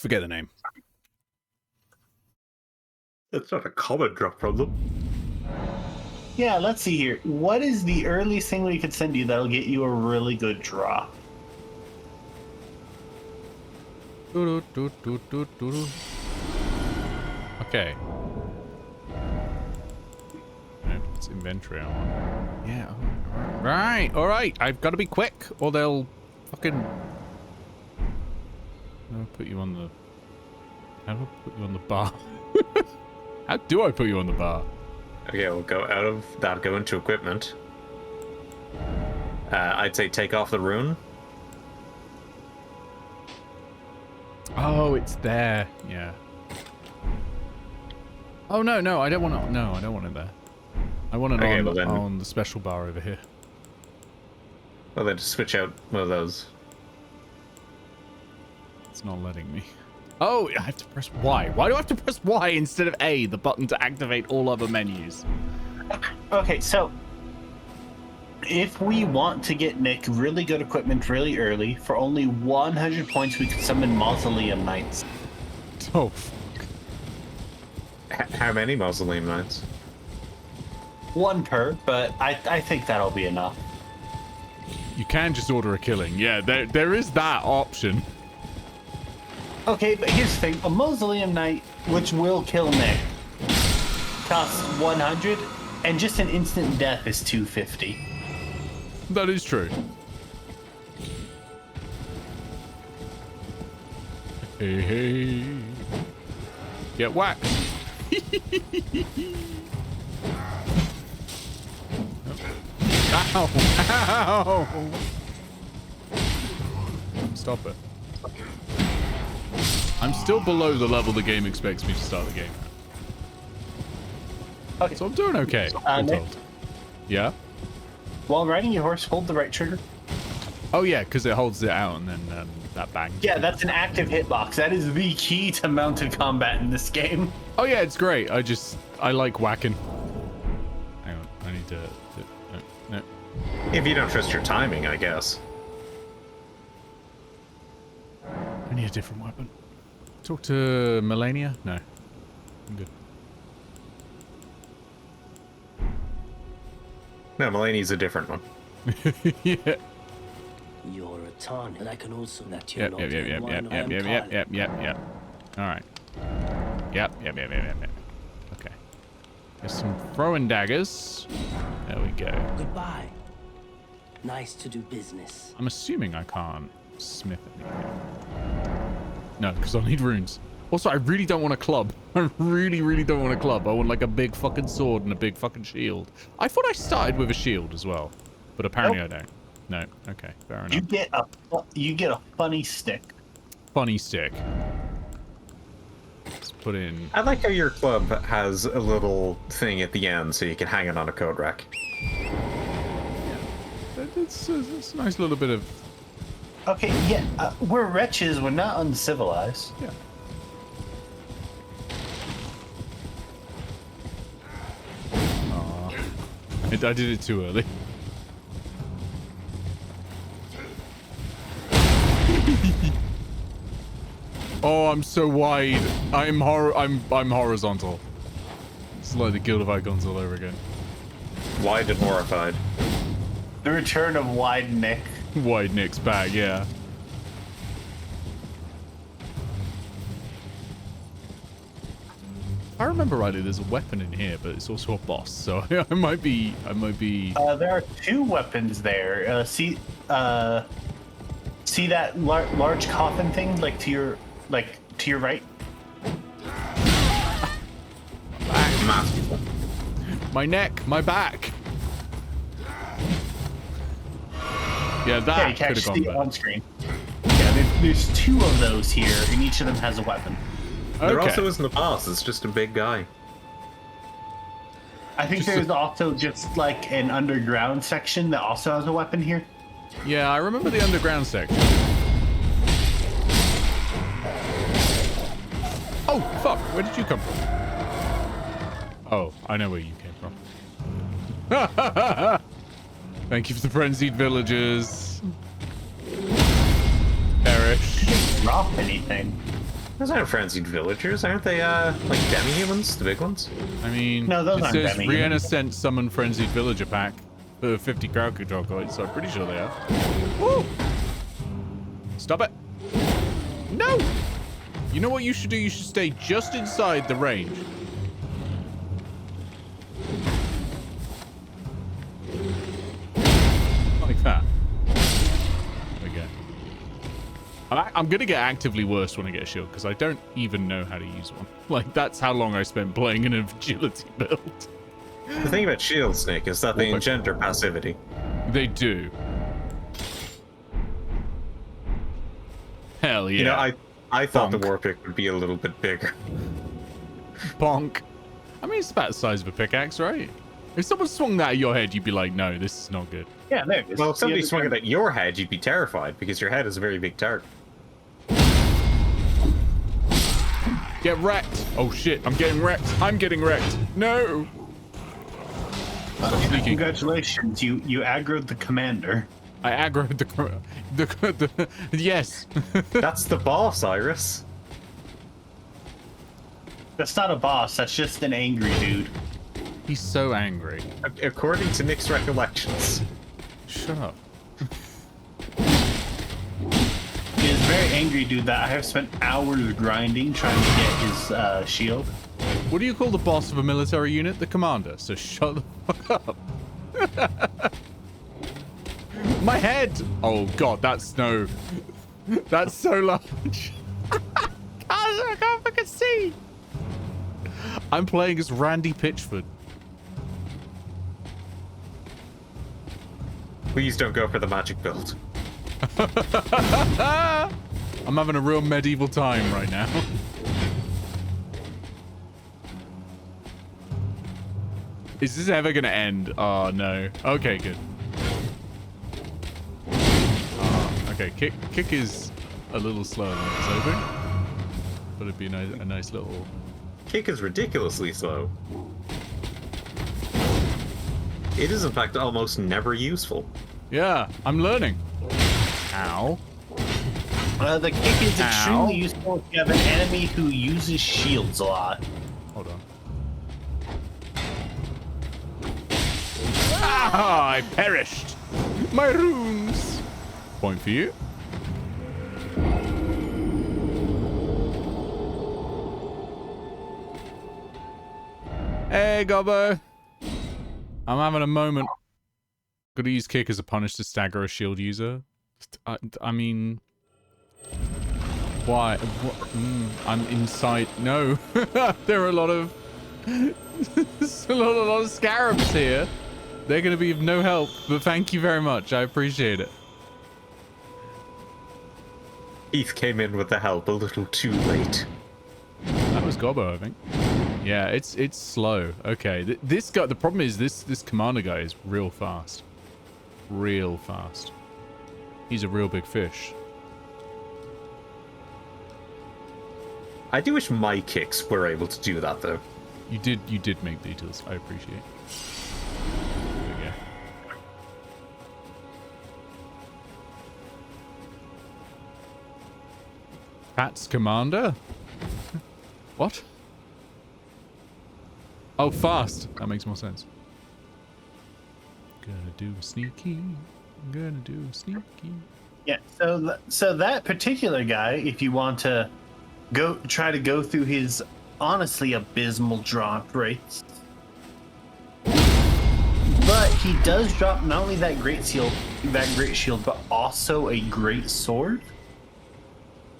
[SPEAKER 1] Forget the name.
[SPEAKER 2] It's not a common drop problem.
[SPEAKER 3] Yeah, let's see here. What is the earliest thing we could send you that'll get you a really good draw?
[SPEAKER 1] Okay. Nope, it's inventory. I want. Yeah. Right. All right. I've got to be quick, or they'll fucking. I'll put you on the. How do I put you on the bar? How do I put you on the bar?
[SPEAKER 2] Okay, we'll go out of that, go into equipment. I'd say take off the rune.
[SPEAKER 1] Oh, it's there. Yeah. Oh no, no, I don't want it. No, I don't want it there. I want it on the special bar over here.
[SPEAKER 2] Well, then just switch out one of those.
[SPEAKER 1] It's not letting me. Oh, I have to press Y. Why do I have to press Y instead of A, the button to activate all other menus?
[SPEAKER 3] Okay, so if we want to get Nick really good equipment really early, for only 100 points, we could summon Mausoleum Knights.
[SPEAKER 1] Oh, fuck.
[SPEAKER 2] How many Mausoleum Knights?
[SPEAKER 3] 1 per, but I think that'll be enough.
[SPEAKER 1] You can just order a killing. Yeah, there is that option.
[SPEAKER 3] Okay, but here's the thing. A Mausoleum Knight, which will kill Nick, costs 100, and just an instant death is 250.
[SPEAKER 1] That is true. Hey, hey. Get whacked. Ow! Ow! Stop it. I'm still below the level the game expects me to start the game at.
[SPEAKER 3] Okay.
[SPEAKER 1] So I'm doing okay. I'm
[SPEAKER 3] Nick,
[SPEAKER 1] told. Yeah?
[SPEAKER 3] while riding your horse, hold the right trigger.
[SPEAKER 1] Oh yeah, because it holds it out and then that bang.
[SPEAKER 3] Yeah, that's an active hitbox. That is the key to mounted combat in this game.
[SPEAKER 1] Oh yeah, it's great. I like whacking. Hang on, I need to no.
[SPEAKER 2] If you don't trust your timing, I guess.
[SPEAKER 1] I need a different weapon. Talk to Melania? No. I'm good.
[SPEAKER 2] No, Mulaney's a different one.
[SPEAKER 1] Yeah.
[SPEAKER 6] You're a Tarn, and I can also let you
[SPEAKER 1] Yep.
[SPEAKER 6] know.
[SPEAKER 1] All right. Yep. Okay. There's some throwing daggers. There we go.
[SPEAKER 6] Goodbye. Nice to do business.
[SPEAKER 1] I'm assuming I can't smith anything. No, because I'll need runes. Also, I really don't want a club. I really don't want a club. I want like a big fucking sword and a big fucking shield. I thought I started with a shield as well, but apparently
[SPEAKER 3] Nope.
[SPEAKER 1] I don't. No. Okay, fair enough.
[SPEAKER 3] You get a funny stick.
[SPEAKER 1] Funny stick. Let's put in.
[SPEAKER 2] I like how your club has a little thing at the end so you can hang it on a code rack.
[SPEAKER 1] It's a nice little bit of.
[SPEAKER 3] Okay, yeah, we're wretches. We're not uncivilized.
[SPEAKER 1] Yeah. Aw. I did it too early. Oh, I'm so wide. I'm horizontal. It's like the Guild of Icons all over again.
[SPEAKER 2] Wide and horrified.
[SPEAKER 3] The return of Wide Nick.
[SPEAKER 1] Wide Nick's back, yeah. I remember rightly, there's a weapon in here, but it's also a boss, so I might be.
[SPEAKER 3] There are 2 weapons there. See that large coffin thing, like to your right?
[SPEAKER 2] Masterful.
[SPEAKER 1] My neck, my back. Yeah, that
[SPEAKER 3] Yeah, you
[SPEAKER 1] could
[SPEAKER 3] can
[SPEAKER 1] have gone
[SPEAKER 3] see it
[SPEAKER 1] better.
[SPEAKER 3] on screen. Yeah, there's 2 of those here, and each of them has a weapon.
[SPEAKER 2] There
[SPEAKER 1] Okay.
[SPEAKER 2] also isn't a boss, it's just a big guy.
[SPEAKER 3] I think
[SPEAKER 1] Just
[SPEAKER 3] there's also just like an underground section that also has a weapon here.
[SPEAKER 1] Yeah, I remember the underground section. Oh, fuck. Where did you come from? Oh, I know where you came from. Thank you for the frenzied villagers. Perish.
[SPEAKER 3] Drop anything.
[SPEAKER 2] Those aren't frenzied villagers, aren't they? Like demi-humans, the big ones.
[SPEAKER 1] I mean,
[SPEAKER 3] No, those
[SPEAKER 1] it
[SPEAKER 3] aren't
[SPEAKER 1] says
[SPEAKER 3] demi-humans.
[SPEAKER 1] Rihanna sent summon frenzied villager pack for 50 crowd control coins, so I'm pretty sure they are. Woo! Stop it! No! You know what you should do? You should stay just inside the range. Like that. There we go. I'm gonna get actively worse when I get a shield because I don't even know how to use one. Like, that's how long I spent playing an agility build.
[SPEAKER 2] The thing about shields, Nick, is that they engender passivity.
[SPEAKER 1] They do. Hell yeah.
[SPEAKER 2] You know, I thought
[SPEAKER 1] Bonk.
[SPEAKER 2] the war pick would be a little bit bigger.
[SPEAKER 1] Bonk. I mean, it's about the size of a pickaxe, right? If someone swung that at your head, you'd be like, no, this is not good.
[SPEAKER 3] Yeah, there it is.
[SPEAKER 2] Well, if somebody
[SPEAKER 3] Yeah,
[SPEAKER 2] swung it at your head, you'd be terrified because your head is a very big target.
[SPEAKER 1] Get wrecked. Oh shit, I'm getting wrecked. I'm getting wrecked. No. Stop sneaking.
[SPEAKER 3] Congratulations, you aggroed the commander.
[SPEAKER 1] I aggroed the yes.
[SPEAKER 2] That's the boss, Iris.
[SPEAKER 3] That's not a boss, that's just an angry dude.
[SPEAKER 1] He's so angry.
[SPEAKER 2] According to Nick's recollections.
[SPEAKER 1] Shut up.
[SPEAKER 3] He is a very angry dude that I have spent hours grinding trying to get his shield.
[SPEAKER 1] What do you call the boss of a military unit? The commander. So shut the fuck up. My head! Oh god, that's no. That's so large. I can't fucking see. I'm playing as Randy Pitchford.
[SPEAKER 2] Please don't go for the magic build.
[SPEAKER 1] I'm having a real medieval time right now. Is this ever gonna end? Oh no. Okay, good. Okay, kick is a little slower than it's hoping, but it'd be a nice little.
[SPEAKER 2] Kick is ridiculously slow. It is in fact almost never useful.
[SPEAKER 1] Yeah, I'm learning. Ow.
[SPEAKER 3] The kick is
[SPEAKER 1] Ow.
[SPEAKER 3] extremely useful if you have an enemy who uses shields a lot.
[SPEAKER 1] Hold on. Ah, I perished. My runes. Point for you. Hey, Gobbo. I'm having a moment. Gonna use kick as a punish to stagger a shield user. I mean, why? I'm inside. No, there are a lot of there's a lot of scarabs here. They're gonna be of no help. But thank you very much. I appreciate it.
[SPEAKER 2] Heath came in with the help a little too late.
[SPEAKER 1] That was Gobbo, I think. Yeah, it's slow. Okay, this guy. The problem is this commander guy is real fast. Real fast. He's a real big fish.
[SPEAKER 2] I do wish my kicks were able to do that though.
[SPEAKER 1] You did make details. I appreciate. There we go. Pat's commander? What? Oh, fast. That makes more sense. Gonna do a sneaky. Gonna do a sneaky.
[SPEAKER 3] Yeah, so that particular guy, if you want to try to go through his honestly abysmal drop rates, but he does drop not only that great shield, but also a great sword.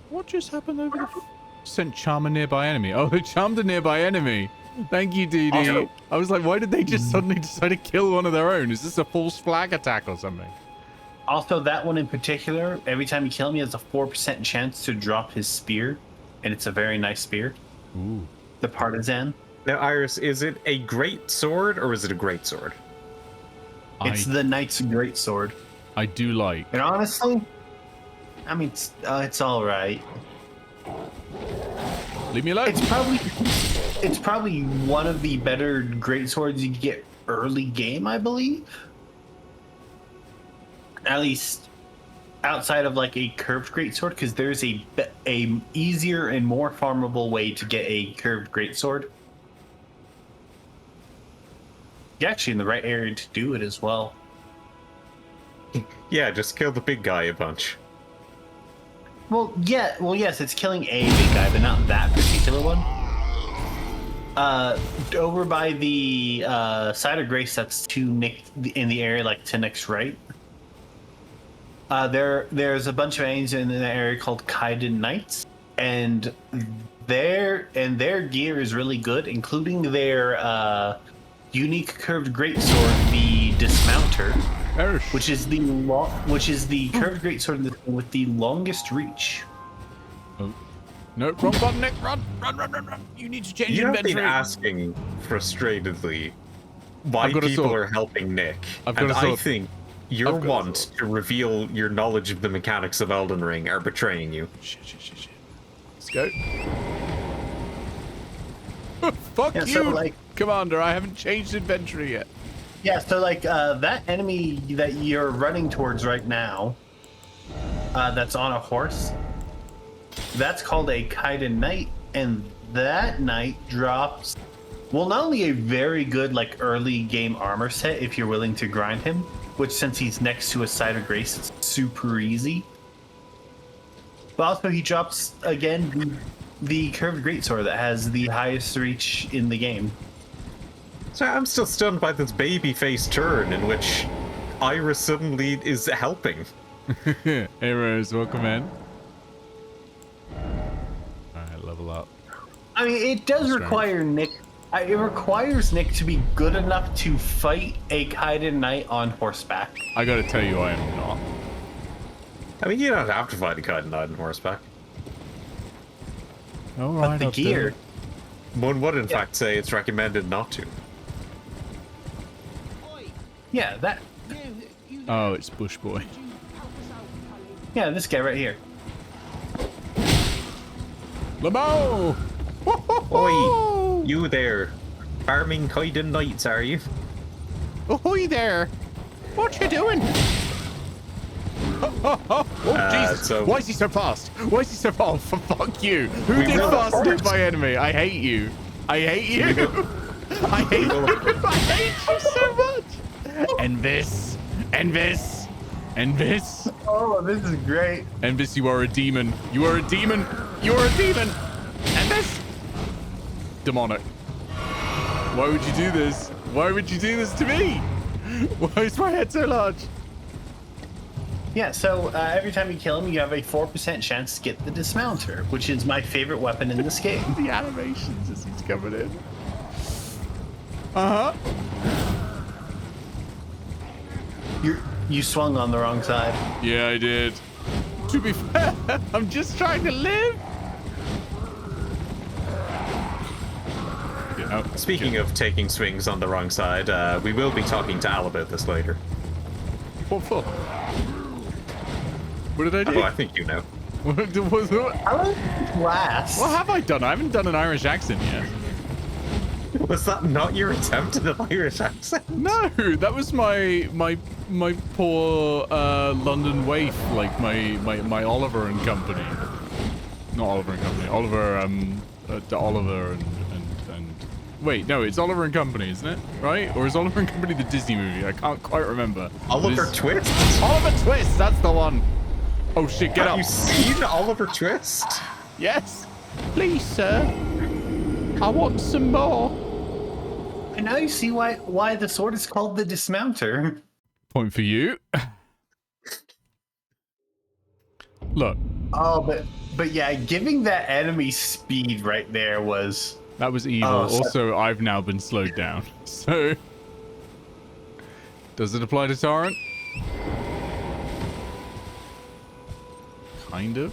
[SPEAKER 1] What just happened over the... Sent charm a nearby enemy. Oh, they charmed a nearby enemy. Thank you, DD.
[SPEAKER 3] Also-
[SPEAKER 1] I was like, why did they just suddenly decide to kill one of their own? Is this a false flag attack or something?
[SPEAKER 3] Also, that one in particular, every time you kill him, he has a 4% chance to drop his spear, and it's a very nice spear.
[SPEAKER 1] Ooh.
[SPEAKER 3] The partisan.
[SPEAKER 2] Now, Iris, is it a great sword or is it a great sword?
[SPEAKER 3] It's the knight's great sword.
[SPEAKER 1] I do like.
[SPEAKER 3] And honestly, I mean, it's all right.
[SPEAKER 1] Leave me alone.
[SPEAKER 3] It's probably one of the better great swords you can get early game, I believe. At least outside of like a curved greatsword, because there's a easier and more farmable way to get a curved greatsword. You're actually in the right area to do it as well.
[SPEAKER 2] Yeah, just kill the big guy a bunch.
[SPEAKER 3] Well, yeah. Well, yes, it's killing a big guy, but not that particular one. Over by the side of Grace, that's to Nick in the area, like to Nick's right. There's a bunch of enemies in the area called Kaiden Knights, and their gear is really good, including their unique curved greatsword, the Dismounter, which is the curved greatsword with the longest reach.
[SPEAKER 1] Oh. No, wrong button, Nick. Run. You need to change
[SPEAKER 2] You have
[SPEAKER 1] inventory.
[SPEAKER 2] been asking frustratedly why people are helping Nick, and I think your want to reveal your knowledge of the mechanics of Elden Ring are betraying you.
[SPEAKER 1] Shit. Let's go. Fuck you,
[SPEAKER 3] so, like,
[SPEAKER 1] Commander. I haven't changed inventory yet.
[SPEAKER 3] Yeah, so like that enemy that you're running towards right now, that's on a horse, that's called a Kaiden Knight, and that knight drops, well, not only a very good like early game armor set if you're willing to grind him, which since he's next to a Side of Grace, it's super easy. But also he drops again the curved greatsword that has the highest reach in the game.
[SPEAKER 2] So I'm still stunned by this babyface turn in which Iris suddenly is helping.
[SPEAKER 1] Hey Rose, welcome in. Alright, level up.
[SPEAKER 3] I mean, it does require Nick. It requires Nick to be good enough to fight a Kaiden Knight on horseback.
[SPEAKER 1] I gotta tell you, I am not.
[SPEAKER 2] I mean, you don't have to fight a Kaiden Knight on horseback.
[SPEAKER 1] Alright,
[SPEAKER 3] But the gear.
[SPEAKER 2] One would in fact say it's recommended not to.
[SPEAKER 3] Yeah, that.
[SPEAKER 1] Oh, it's Bush Boy.
[SPEAKER 3] Yeah, this guy right here.
[SPEAKER 1] Lamo!
[SPEAKER 2] Oi, you there. Farming Kaiden Knights, are you?
[SPEAKER 1] Ahoy there! What you doing? Oh, Jesus!
[SPEAKER 2] So-
[SPEAKER 1] Why is he so fast? Why is he so fast? Fuck you! Who
[SPEAKER 2] We
[SPEAKER 1] did
[SPEAKER 2] will
[SPEAKER 1] fast
[SPEAKER 2] first.
[SPEAKER 1] my enemy? I hate you! I hate you! I hate you! I hate you so much! And this! And this! And this!
[SPEAKER 3] Oh, this is great.
[SPEAKER 1] Envis, you are a demon. You are a demon. You are a demon. Envis! Demonic. Why would you do this? Why would you do this to me? Why is my head so large?
[SPEAKER 3] Yeah, so every time you kill him, you have a 4% chance to get the Dismounter, which is my favorite weapon in this game.
[SPEAKER 1] The animations as he's coming in. Uh-huh.
[SPEAKER 3] You swung on the wrong side.
[SPEAKER 1] Yeah, I did. To be fair, I'm just trying to live. Yeah, oh,
[SPEAKER 2] Speaking of taking swings on the wrong side, we will be talking to Al about this later.
[SPEAKER 1] What for? What did I do?
[SPEAKER 2] Oh, I think you know.
[SPEAKER 1] What
[SPEAKER 3] How was last?
[SPEAKER 1] have I done? I haven't done an Irish accent yet.
[SPEAKER 2] Was that not your attempt at an Irish accent?
[SPEAKER 1] No, that was my poor London waif, like my Oliver and Company. Not Oliver and Company. Oliver and wait, no, it's Oliver and Company, isn't it? Right? Or is Oliver and Company the Disney movie? I can't quite remember.
[SPEAKER 2] Oliver
[SPEAKER 1] It is-
[SPEAKER 2] Twist?
[SPEAKER 1] Oliver Twist, that's the one. Oh shit, get
[SPEAKER 2] Have
[SPEAKER 1] up.
[SPEAKER 2] you seen Oliver Twist?
[SPEAKER 1] Yes. Please, sir. I want some more.
[SPEAKER 3] And now you see why the sword is called the Dismounter.
[SPEAKER 1] Point for you. Look,
[SPEAKER 3] Oh, but yeah, giving that enemy speed right there was.
[SPEAKER 1] that was evil.
[SPEAKER 3] Oh, so-
[SPEAKER 1] Also, I've now been slowed down. So, does it apply to Torrent? Kind of.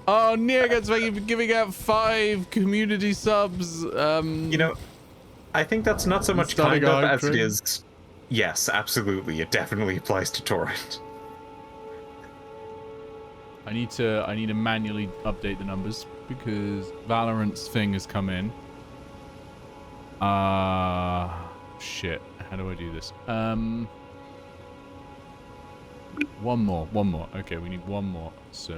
[SPEAKER 1] Oh, Nirgats, thank you for giving out 5 community subs.
[SPEAKER 2] You know, I think that's not so much
[SPEAKER 1] Starting
[SPEAKER 2] kind of
[SPEAKER 1] a
[SPEAKER 2] as it
[SPEAKER 1] trend.
[SPEAKER 2] is. Yes, absolutely. It definitely applies to Torrent.
[SPEAKER 1] I need to manually update the numbers because Valorant's thing has come in. Shit. How do I do this? One more. Okay, we need one more. So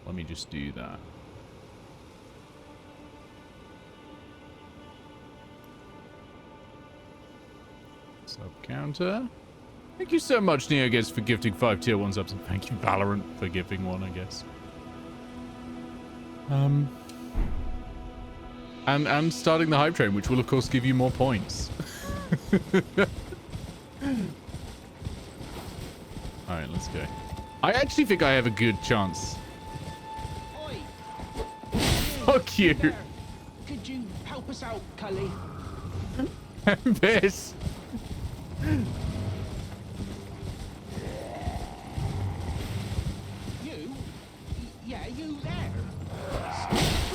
[SPEAKER 1] let me just do that. Sub counter. Thank you so much, NeoGez, for gifting 5 tier 1 subs, and thank you, Valorant, for giving one, I guess. And starting the hype train, which will of course give you more points. Alright, let's go. I actually think I have a good chance.
[SPEAKER 7] Oi.
[SPEAKER 1] Fuck you.
[SPEAKER 7] Could you help us out, Cully?
[SPEAKER 1] Piss.
[SPEAKER 7] You? Yeah, you there? Stop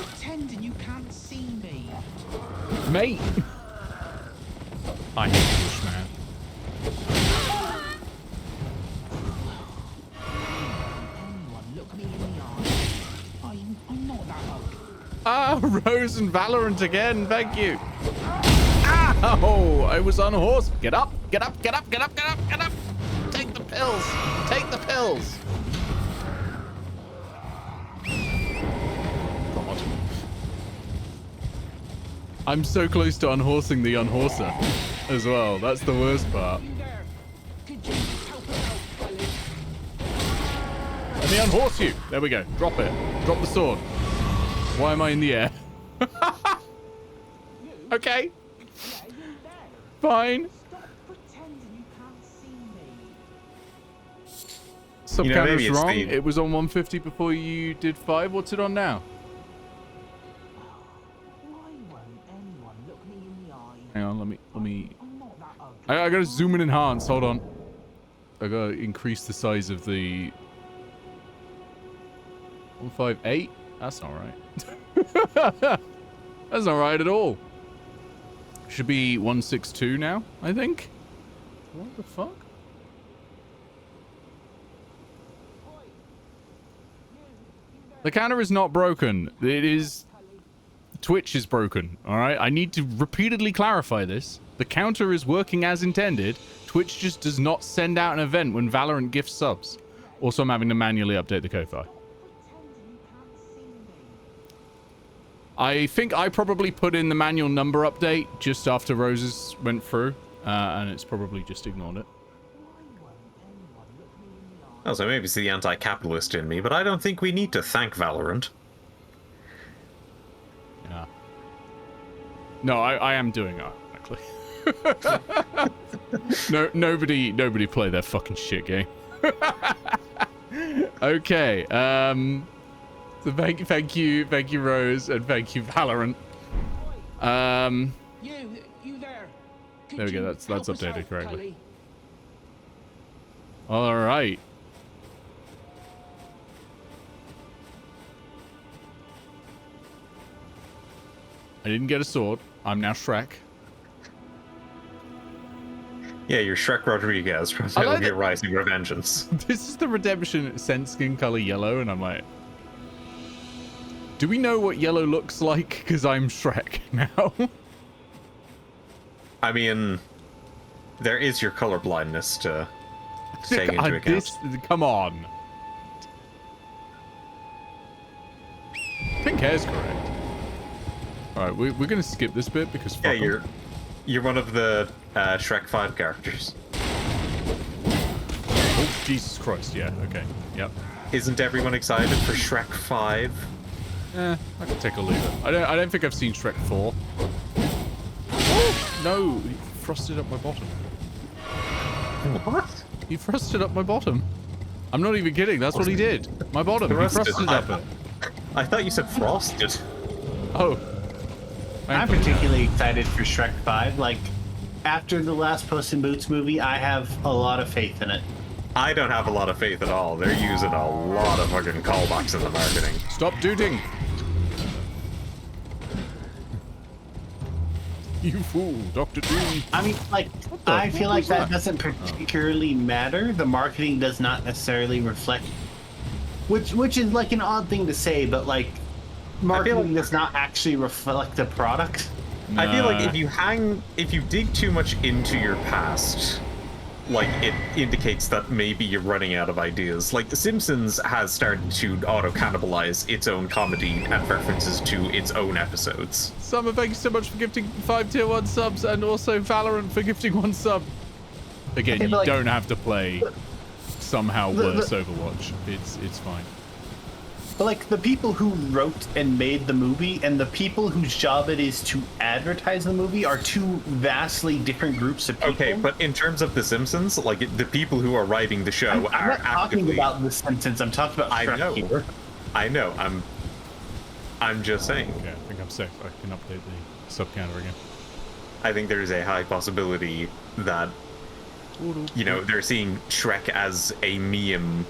[SPEAKER 7] pretending you can't see me.
[SPEAKER 1] Mate. I hate this man.
[SPEAKER 7] Anyone look me in the eye. I'm not that ugly.
[SPEAKER 1] Ah, Rose and Valorant again. Thank you. Ow! I was on a horse. Get up. Get up. Get up. Get up. Get up. Get up. Take the pills. Take the pills. God. I'm so close to unhorsing the unhorser as well. That's the worst part.
[SPEAKER 7] You there? Could you help us out, Cully?
[SPEAKER 1] Let me unhorse you. There we go. Drop it. Drop the sword. Why am I in the air? Okay.
[SPEAKER 7] Yeah, you there?
[SPEAKER 1] Fine.
[SPEAKER 7] Stop pretending you can't see me.
[SPEAKER 1] Sub
[SPEAKER 2] You know,
[SPEAKER 1] counter's
[SPEAKER 2] maybe it's
[SPEAKER 1] wrong.
[SPEAKER 2] the-
[SPEAKER 1] It was on 150 before you did 5. What's it on now?
[SPEAKER 7] Why won't anyone look me in the eye?
[SPEAKER 1] Hang on, let me
[SPEAKER 7] I'm not that ugly.
[SPEAKER 1] I gotta zoom and enhance. Hold on. I gotta increase the size of the 158. That's not right. That's not right at all. Should be 162 now, I think. What the fuck? The counter is not broken. It is... Twitch is broken, alright? I need to repeatedly clarify this. The counter is working as intended. Twitch just does not send out an event when Valorant gifts subs. Also, I'm having to manually update the Ko-Fi. I think I probably put in the manual number update just after Roses went through, and it's probably just ignored it.
[SPEAKER 2] Also, maybe it's the anti-capitalist in me, but I don't think we need to thank Valorant.
[SPEAKER 1] Yeah. No, I am doing it, actually. No, nobody play their fucking shit game. Okay. So thank you, Rose, and thank you, Valorant.
[SPEAKER 7] You there? Could
[SPEAKER 1] There we go.
[SPEAKER 7] you
[SPEAKER 1] That's
[SPEAKER 7] help us
[SPEAKER 1] updated
[SPEAKER 7] out,
[SPEAKER 1] correctly.
[SPEAKER 7] Cully?
[SPEAKER 1] All right. I didn't get a sword. I'm now Shrek.
[SPEAKER 2] Yeah, you're Shrek Rodriguez from
[SPEAKER 1] I
[SPEAKER 2] Metal
[SPEAKER 1] like
[SPEAKER 2] Gear
[SPEAKER 1] that-
[SPEAKER 2] Rising Revengeance.
[SPEAKER 1] This is the redemption scent skin color yellow, and I'm like, do we know what yellow looks like? Because I'm Shrek now.
[SPEAKER 2] I mean, there is your color blindness to take into account.
[SPEAKER 1] Come on. Pink hair's correct. All right, we're gonna skip this bit because fuck 'em.
[SPEAKER 2] You're one of the Shrek 5 characters.
[SPEAKER 1] Oh, Jesus Christ! Yeah. Okay. Yep.
[SPEAKER 2] Isn't everyone excited for Shrek 5?
[SPEAKER 1] I can take a leave it. I don't think I've seen Shrek 4. Oh, no, he frosted up my bottom.
[SPEAKER 2] What?
[SPEAKER 1] He frosted up my bottom. I'm not even kidding. That's what he did. My bottom. He
[SPEAKER 2] Frosted.
[SPEAKER 1] frosted up it.
[SPEAKER 2] I thought you said frosted.
[SPEAKER 1] Oh.
[SPEAKER 3] I'm particularly excited for Shrek 5. Like, after the last Puss in Boots movie, I have a lot of faith in it.
[SPEAKER 2] I don't have a lot of faith at all. They're using a lot of fucking callbacks in the marketing.
[SPEAKER 1] Stop dooting. You fool, Dr. Doom.
[SPEAKER 3] I mean, like,
[SPEAKER 1] the-
[SPEAKER 3] I feel
[SPEAKER 1] what
[SPEAKER 3] like
[SPEAKER 1] was
[SPEAKER 3] that
[SPEAKER 1] that?
[SPEAKER 3] doesn't particularly matter. The marketing does not necessarily reflect, which is like an odd thing to say, but like, marketing does not actually reflect the product.
[SPEAKER 2] I feel like
[SPEAKER 1] Nah.
[SPEAKER 2] if you dig too much into your past, like it indicates that maybe you're running out of ideas. Like The Simpsons has started to auto-cannibalize its own comedy and references to its own episodes.
[SPEAKER 1] Summer, thank you so much for gifting 5 tier 1 subs, and also Valorant for gifting 1 sub. Again,
[SPEAKER 3] Okay,
[SPEAKER 1] you
[SPEAKER 3] but, like,
[SPEAKER 1] don't have to play somehow worse Overwatch. It's fine.
[SPEAKER 3] But like the people who wrote and made the movie and the people whose job it is to advertise the movie are two vastly different groups of people.
[SPEAKER 2] Okay, but in terms of The Simpsons, like the people who are writing the show
[SPEAKER 3] I'm
[SPEAKER 2] are
[SPEAKER 3] not talking
[SPEAKER 2] actively.
[SPEAKER 3] about The Simpsons. I'm talking about
[SPEAKER 2] I
[SPEAKER 3] Shrek
[SPEAKER 2] know.
[SPEAKER 3] here.
[SPEAKER 2] I know. I'm just saying.
[SPEAKER 1] Okay, I think I'm safe. I can update the sub counter again.
[SPEAKER 2] I think there's a high possibility that they're seeing Shrek as a meme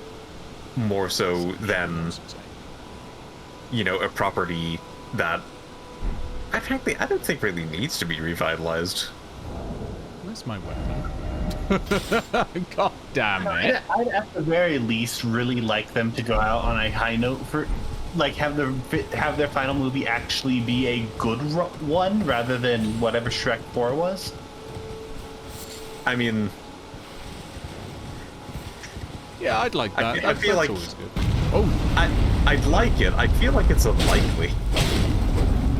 [SPEAKER 2] more so than a property that I don't think really needs to be revitalized.
[SPEAKER 1] Where's my weapon? God damn it.
[SPEAKER 3] I'd at the very least really like them to go out on a high note for, like, have their final movie actually be a good one rather than whatever Shrek 4 was.
[SPEAKER 2] I mean,
[SPEAKER 1] Yeah, I'd like that.
[SPEAKER 2] I feel
[SPEAKER 1] That's
[SPEAKER 2] like
[SPEAKER 1] always good. Oh,
[SPEAKER 2] I'd like it. I feel like it's unlikely.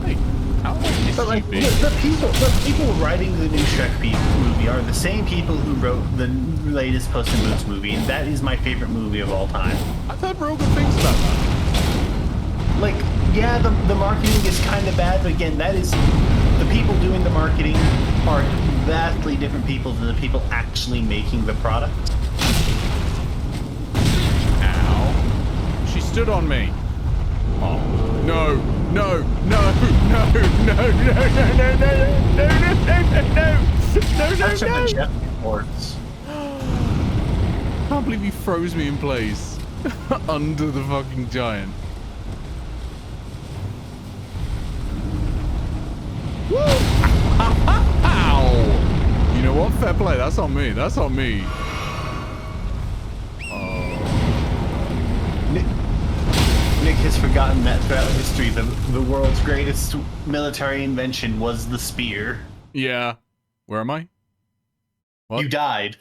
[SPEAKER 1] hey, how is
[SPEAKER 3] But like
[SPEAKER 1] he
[SPEAKER 3] the people writing the new Shrek movie are the same people who wrote the latest Puss in Boots movie, and that is my favorite movie of all time.
[SPEAKER 1] I've heard real good things about that.
[SPEAKER 3] Like, yeah, the marketing is kind of bad, but again, that is the people doing the marketing are vastly different people than the people actually making the product.
[SPEAKER 1] Ow. She stood on me. Oh. No, no, no, no, no, no, no, no, no, no, no, no,
[SPEAKER 3] Such
[SPEAKER 1] no,
[SPEAKER 3] are
[SPEAKER 1] no,
[SPEAKER 3] the Jeff reports.
[SPEAKER 1] I can't believe he froze me in place under the fucking giant. Woo! Ow! You know what? Fair play. That's on me. That's on me.
[SPEAKER 3] Nick has forgotten that throughout history, the world's greatest military invention was the spear.
[SPEAKER 1] Yeah. Where am I? What?
[SPEAKER 3] You died.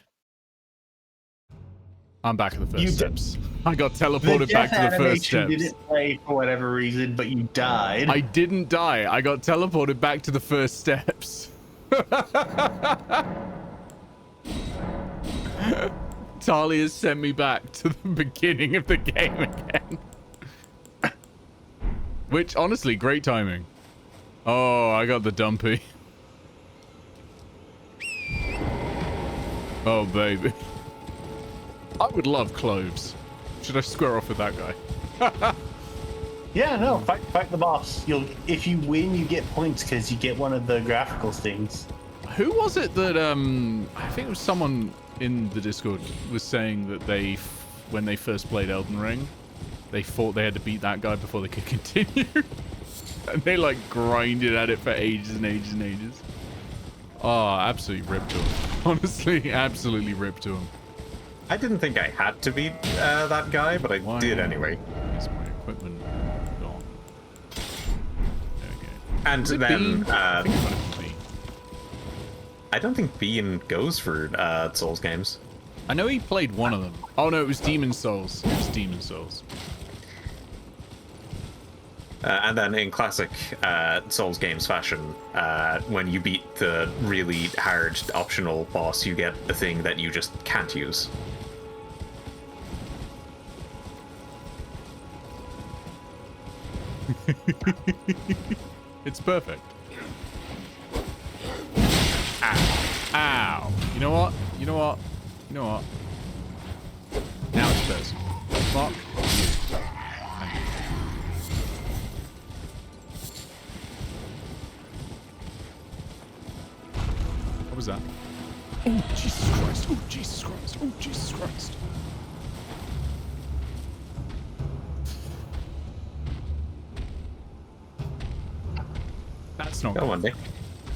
[SPEAKER 1] I'm back at the
[SPEAKER 3] You
[SPEAKER 1] first
[SPEAKER 3] di-
[SPEAKER 1] steps. I got
[SPEAKER 3] The
[SPEAKER 1] teleported back
[SPEAKER 3] death
[SPEAKER 1] to the first
[SPEAKER 3] animation
[SPEAKER 1] steps.
[SPEAKER 3] didn't play for whatever reason, but you died.
[SPEAKER 1] I didn't die. I got teleported back to the first steps. Talia sent me back to the beginning of the game again. Which, honestly, great timing. Oh, I got the dumpy. Oh, baby. I would love cloves. Should I square off with that guy?
[SPEAKER 3] Yeah, no, fight the boss. If you win, you get points because you get one of the graphical things.
[SPEAKER 1] Who was it that, I think it was someone in the Discord was saying that when they first played Elden Ring, they thought they had to beat that guy before they could continue. And they, like, grinded at it for ages and ages and ages. Oh, absolutely ripped to him. Honestly, absolutely ripped to him.
[SPEAKER 2] I didn't think I had to beat that guy, but I did anyway.
[SPEAKER 1] Is my equipment gone? There we go.
[SPEAKER 2] And
[SPEAKER 1] Is it
[SPEAKER 2] then
[SPEAKER 1] Bean? I think it might have been Bean.
[SPEAKER 2] I don't think Bean goes for Souls games.
[SPEAKER 1] I know he played one of them. Oh no, it was Demon Souls. It was Demon Souls.
[SPEAKER 2] And then in classic Souls games fashion, when you beat the really hard optional boss, you get a thing that you just can't use.
[SPEAKER 1] It's perfect. Ow. Ow. You know what? You know what? You know what? Now it's personal. Fuck you. Thank you. What was that? Oh, Jesus Christ. Oh, Jesus Christ. Oh, Jesus Christ. That's not
[SPEAKER 2] Go
[SPEAKER 1] good.
[SPEAKER 2] on, Nick.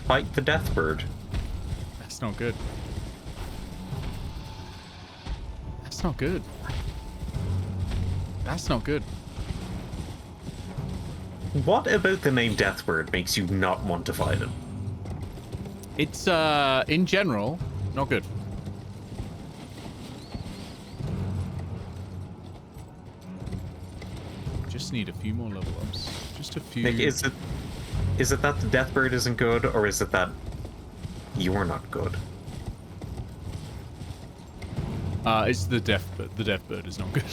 [SPEAKER 2] Fight the death bird.
[SPEAKER 1] That's not good. That's not good. That's not good.
[SPEAKER 2] What about the name Deathbird makes you not want to fight it?
[SPEAKER 1] It's, in general, not good. Just need a few more level ups. Just a few.
[SPEAKER 2] Nick, is it that the Deathbird isn't good, or is it that you're not good?
[SPEAKER 1] It's the Deathbird. The Deathbird is not good.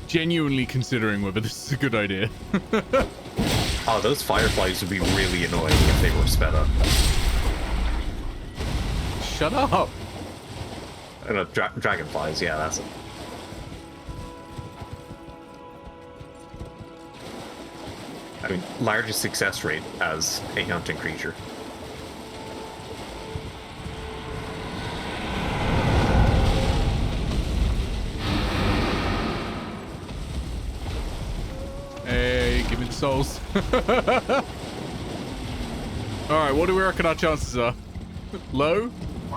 [SPEAKER 1] Genuinely considering whether this is a good idea.
[SPEAKER 2] Oh, those fireflies would be really annoying if they were sped up.
[SPEAKER 1] Shut up.
[SPEAKER 2] No, dragonflies, yeah, that's it. I mean, largest success rate as a hunting creature.
[SPEAKER 1] Hey, give me the souls. Alright, what do we reckon our chances are? Low?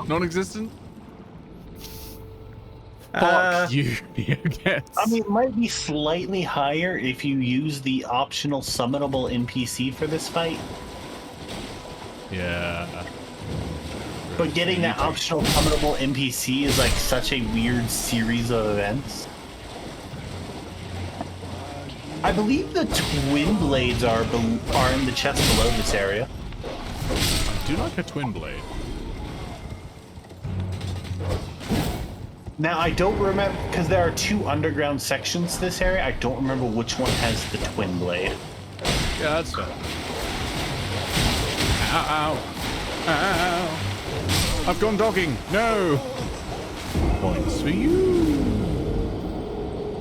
[SPEAKER 1] Non-existent? Fuck you, I guess.
[SPEAKER 3] I mean, it might be slightly higher if you use the optional summonable NPC for this fight.
[SPEAKER 1] Yeah.
[SPEAKER 3] But getting that optional summonable NPC is like such a weird series of events. I believe the twin blades are in the chest below this area.
[SPEAKER 1] I do like a twin blade.
[SPEAKER 3] Now, I don't remember, because there are two underground sections to this area. I don't remember which one has the twin blade.
[SPEAKER 1] Yeah, that's fair. Ow, ow, ow. I've gone dogging. No. Points for you.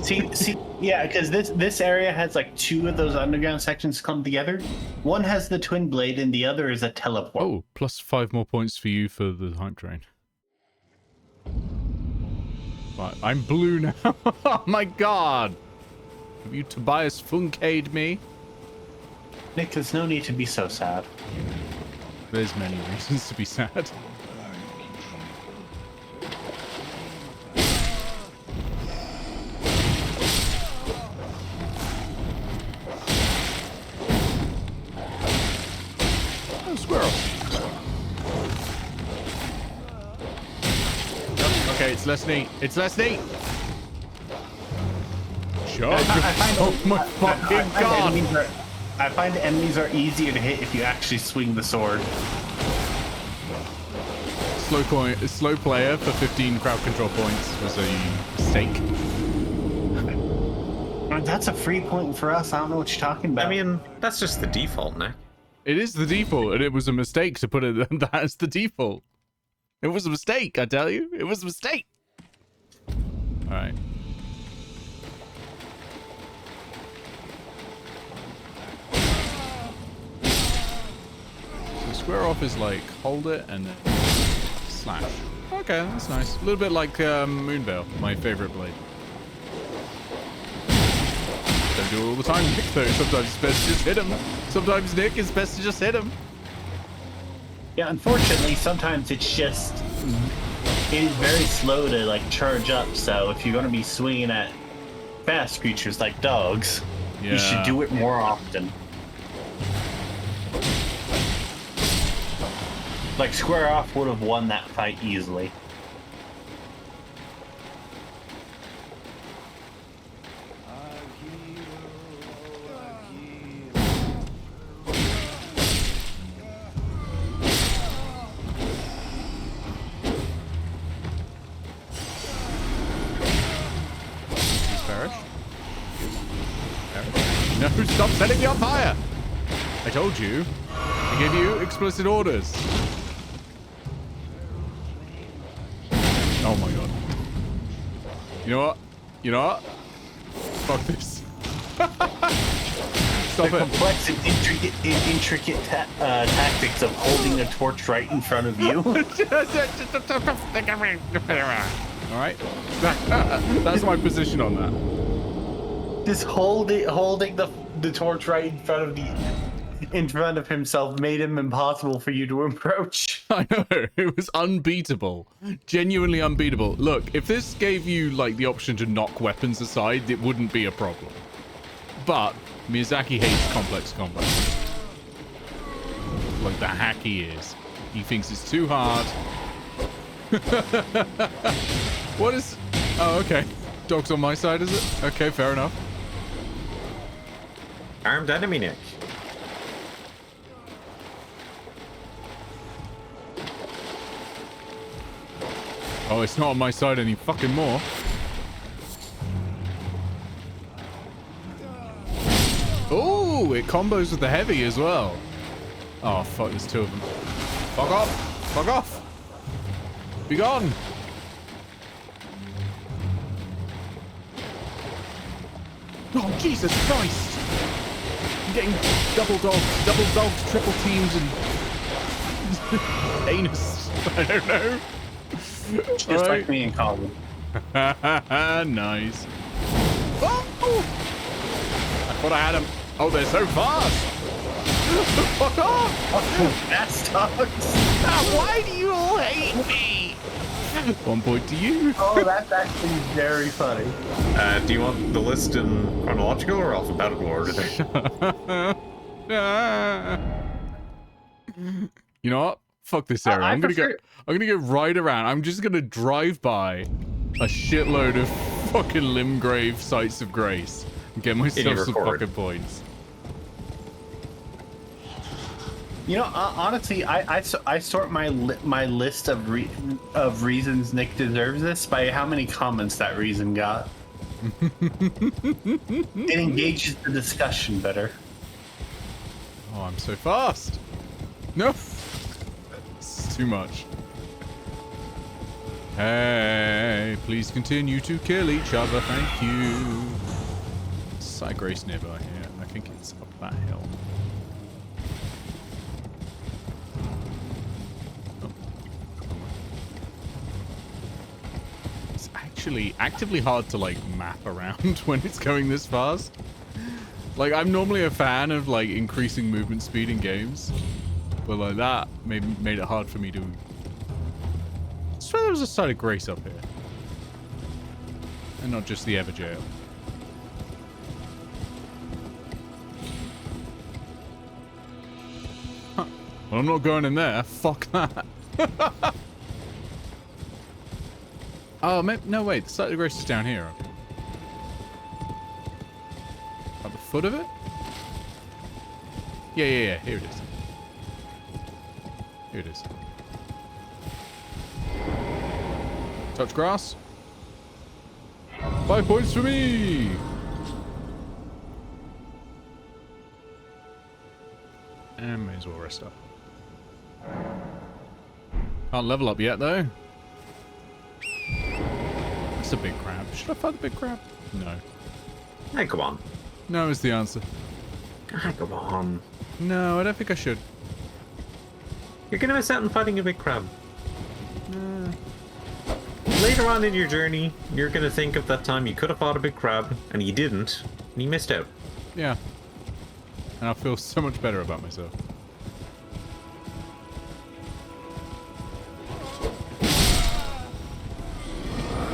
[SPEAKER 3] See, yeah, because this area has like two of those underground sections come together. One has the twin blade, and the other is a teleport.
[SPEAKER 1] Oh, plus 5 more points for you for the hype train. Right, I'm blue now. Oh my god! Have you Tobias Funkade me?
[SPEAKER 3] Nick, there's no need to be so sad.
[SPEAKER 1] There's many reasons to be sad. Oh, squirrel. Okay, it's less neat. It's less neat. Chug. Oh my fucking god.
[SPEAKER 3] I find enemies are easier to hit if you actually swing the sword.
[SPEAKER 1] Slow player for 15 crowd control points was a mistake.
[SPEAKER 3] That's a free point for us. I don't know what you're talking about.
[SPEAKER 2] I mean, that's just the default, Nick.
[SPEAKER 1] It is the default, and it was a mistake to put it that as the default. It was a mistake, I tell you. It was a mistake. All right. So square off is like hold it and then slash. Okay, that's nice. A little bit like Moonveil, my favorite blade. Don't do it all the time, Nick, though. Sometimes it's best to just hit him. Sometimes, Nick, it's best to just hit him.
[SPEAKER 3] Yeah, unfortunately, sometimes it is very slow to like charge up. So if you're going to be swinging at fast creatures like dogs, you should do it more often. Like Square Off would have won that fight easily. No, stop setting me on fire! I told you. I gave you explicit orders. Oh my god. You know what? You know what? Fuck this. Stop the
[SPEAKER 1] it.
[SPEAKER 3] complex and intricate tactics of holding a torch right in front of you.
[SPEAKER 1] Alright. That's my position on that.
[SPEAKER 3] Just holding the torch right in front of himself made him impossible for you to approach.
[SPEAKER 1] I know, it was unbeatable. Genuinely unbeatable. Look, if this gave you like the option to knock weapons aside, it wouldn't be a problem. But Miyazaki hates complex combat. Like the hack he is. He thinks it's too hard. What is... Oh, okay. Dog's on my side, is it? Okay, fair enough.
[SPEAKER 2] Armed enemy, Nick.
[SPEAKER 1] Oh, it's not on my side any fucking more. Oh, it combos with the heavy as well. Oh, fuck, there's two of them. Fuck off! Fuck off! Be gone! Oh, Jesus Christ! I'm getting double dogs, triple teams, and... anus. I don't know.
[SPEAKER 3] Just like me and Colin.
[SPEAKER 1] Nice. Oh! I thought I had him. Oh, they're so fast! Fuck off!
[SPEAKER 3] Oh, fast dogs.
[SPEAKER 1] Why do you all hate me? 1 point to you.
[SPEAKER 3] Oh, that's actually very funny.
[SPEAKER 2] Do you want the list in chronological or alphabetical order?
[SPEAKER 1] You know what? Fuck this area. I'm gonna go right around. I'm just gonna drive by a shitload of fucking Limgrave sites of grace and get myself some fucking points.
[SPEAKER 3] You know, honestly, I sort my list of reasons Nick deserves this by how many comments that reason got. It engages the discussion better.
[SPEAKER 1] Oh, I'm so fast. No. It's too much. Hey, please continue to kill each other. Thank you. Site grace nearby here. I think it's up that hill. Actually actively hard to like map around when it's going this fast. Like, I'm normally a fan of like increasing movement speed in games, but like that made it hard for me to... I swear there was a site of grace up here and not just the Everjail. Huh. Well, I'm not going in there. Fuck that. Oh, no, wait. The site of grace is down here. At the foot of it? Yeah. Here it is. Here it is. Touch grass. 5 points for me! And may as well rest up. Can't level up yet, though. It's a big crab. Should I fight the big crab? No.
[SPEAKER 2] Hey, come on.
[SPEAKER 1] No is the answer.
[SPEAKER 2] Hey, come on.
[SPEAKER 1] No, I don't think I should.
[SPEAKER 2] You're gonna miss out on fighting a big crab. Later on in your journey, you're gonna think of that time you could have fought a big crab, and you didn't, and you missed out.
[SPEAKER 1] Yeah. And I feel so much better about myself.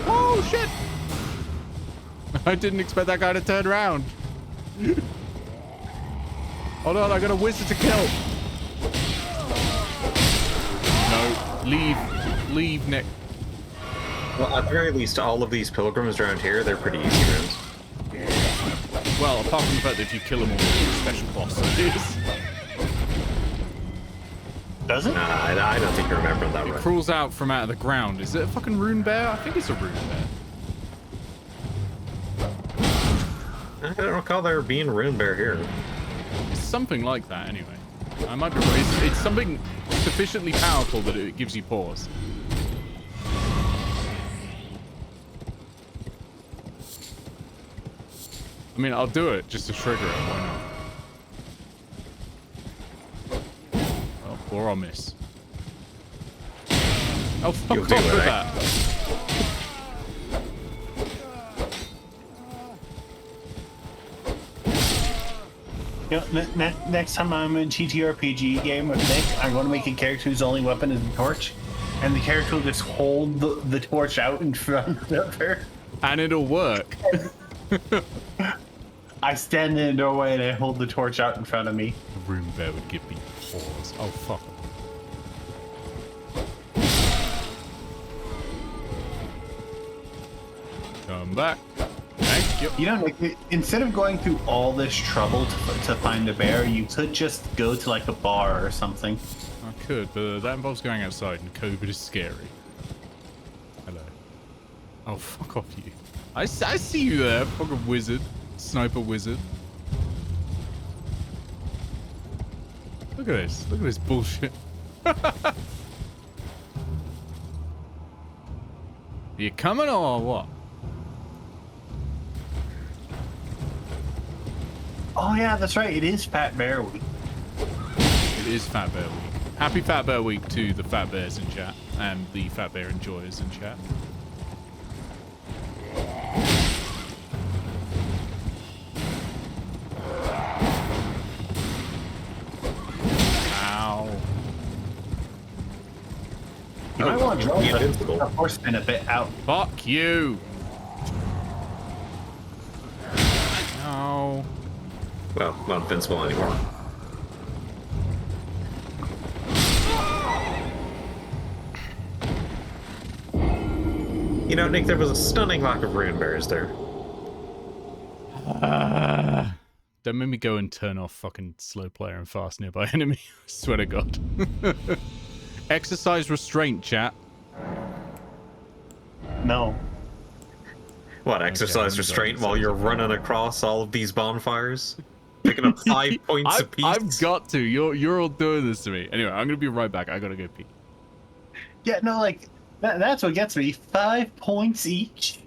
[SPEAKER 1] Oh, shit! I didn't expect that guy to turn around. Hold on, I got a wizard to kill. No, leave, Nick.
[SPEAKER 2] Well, at the very least, all of these pilgrims around here, they're pretty easy runes.
[SPEAKER 1] Well, apart from the fact that if you kill them all, it's a special boss, it is.
[SPEAKER 3] Does it?
[SPEAKER 2] Nah, I don't think you remember that
[SPEAKER 1] It
[SPEAKER 2] rune.
[SPEAKER 1] crawls out from out of the ground. Is it a fucking rune bear? I think it's a rune bear.
[SPEAKER 2] I don't recall there being a rune bear here.
[SPEAKER 1] It's something like that, anyway. I might be wrong. It's something sufficiently powerful that it gives you pause. I mean, I'll do it just to trigger it. Why not? Oh, or I'll miss. Oh, fuck
[SPEAKER 2] You'll
[SPEAKER 1] off
[SPEAKER 2] do
[SPEAKER 1] with
[SPEAKER 2] it, eh?
[SPEAKER 1] that.
[SPEAKER 3] You know, next time I'm in TTRPG game with Nick, I'm going to make a character whose only weapon is the torch, and the character will just hold the torch out in front of her.
[SPEAKER 1] And it'll work.
[SPEAKER 3] I stand in the doorway and I hold the torch out in front of me.
[SPEAKER 1] The room bear would give me pause. Oh, fuck. Come back. Thank you.
[SPEAKER 3] You know, Nick, instead of going through all this trouble to find a bear, you could just go to like a bar or something.
[SPEAKER 1] I could, but that involves going outside, and COVID is scary. Hello. Oh, fuck off you. I see you there, fucking wizard. Sniper wizard. Look at this. Look at this bullshit. Are you coming or what?
[SPEAKER 3] Oh yeah, that's right. It is Fat Bear Week.
[SPEAKER 1] It is Fat Bear Week. Happy Fat Bear Week to the Fat Bears in chat and the Fat Bear Enjoyers in chat. Ow.
[SPEAKER 3] You might want to draw the horseman a bit out.
[SPEAKER 1] Fuck you. No.
[SPEAKER 2] Well, not invincible anymore. You know, Nick, there was a stunning lack of rune bears there.
[SPEAKER 1] Don't make me go and turn off fucking slow player and fast nearby enemy. I swear to God. Exercise restraint, chat.
[SPEAKER 3] No.
[SPEAKER 2] What, exercise restraint while you're running across all of these bonfires? Picking up 5 points apiece?
[SPEAKER 1] I've got to. You're all doing this to me. Anyway, I'm gonna be right back. I gotta go pee.
[SPEAKER 3] Yeah, no, like that's what gets me. 5 points each.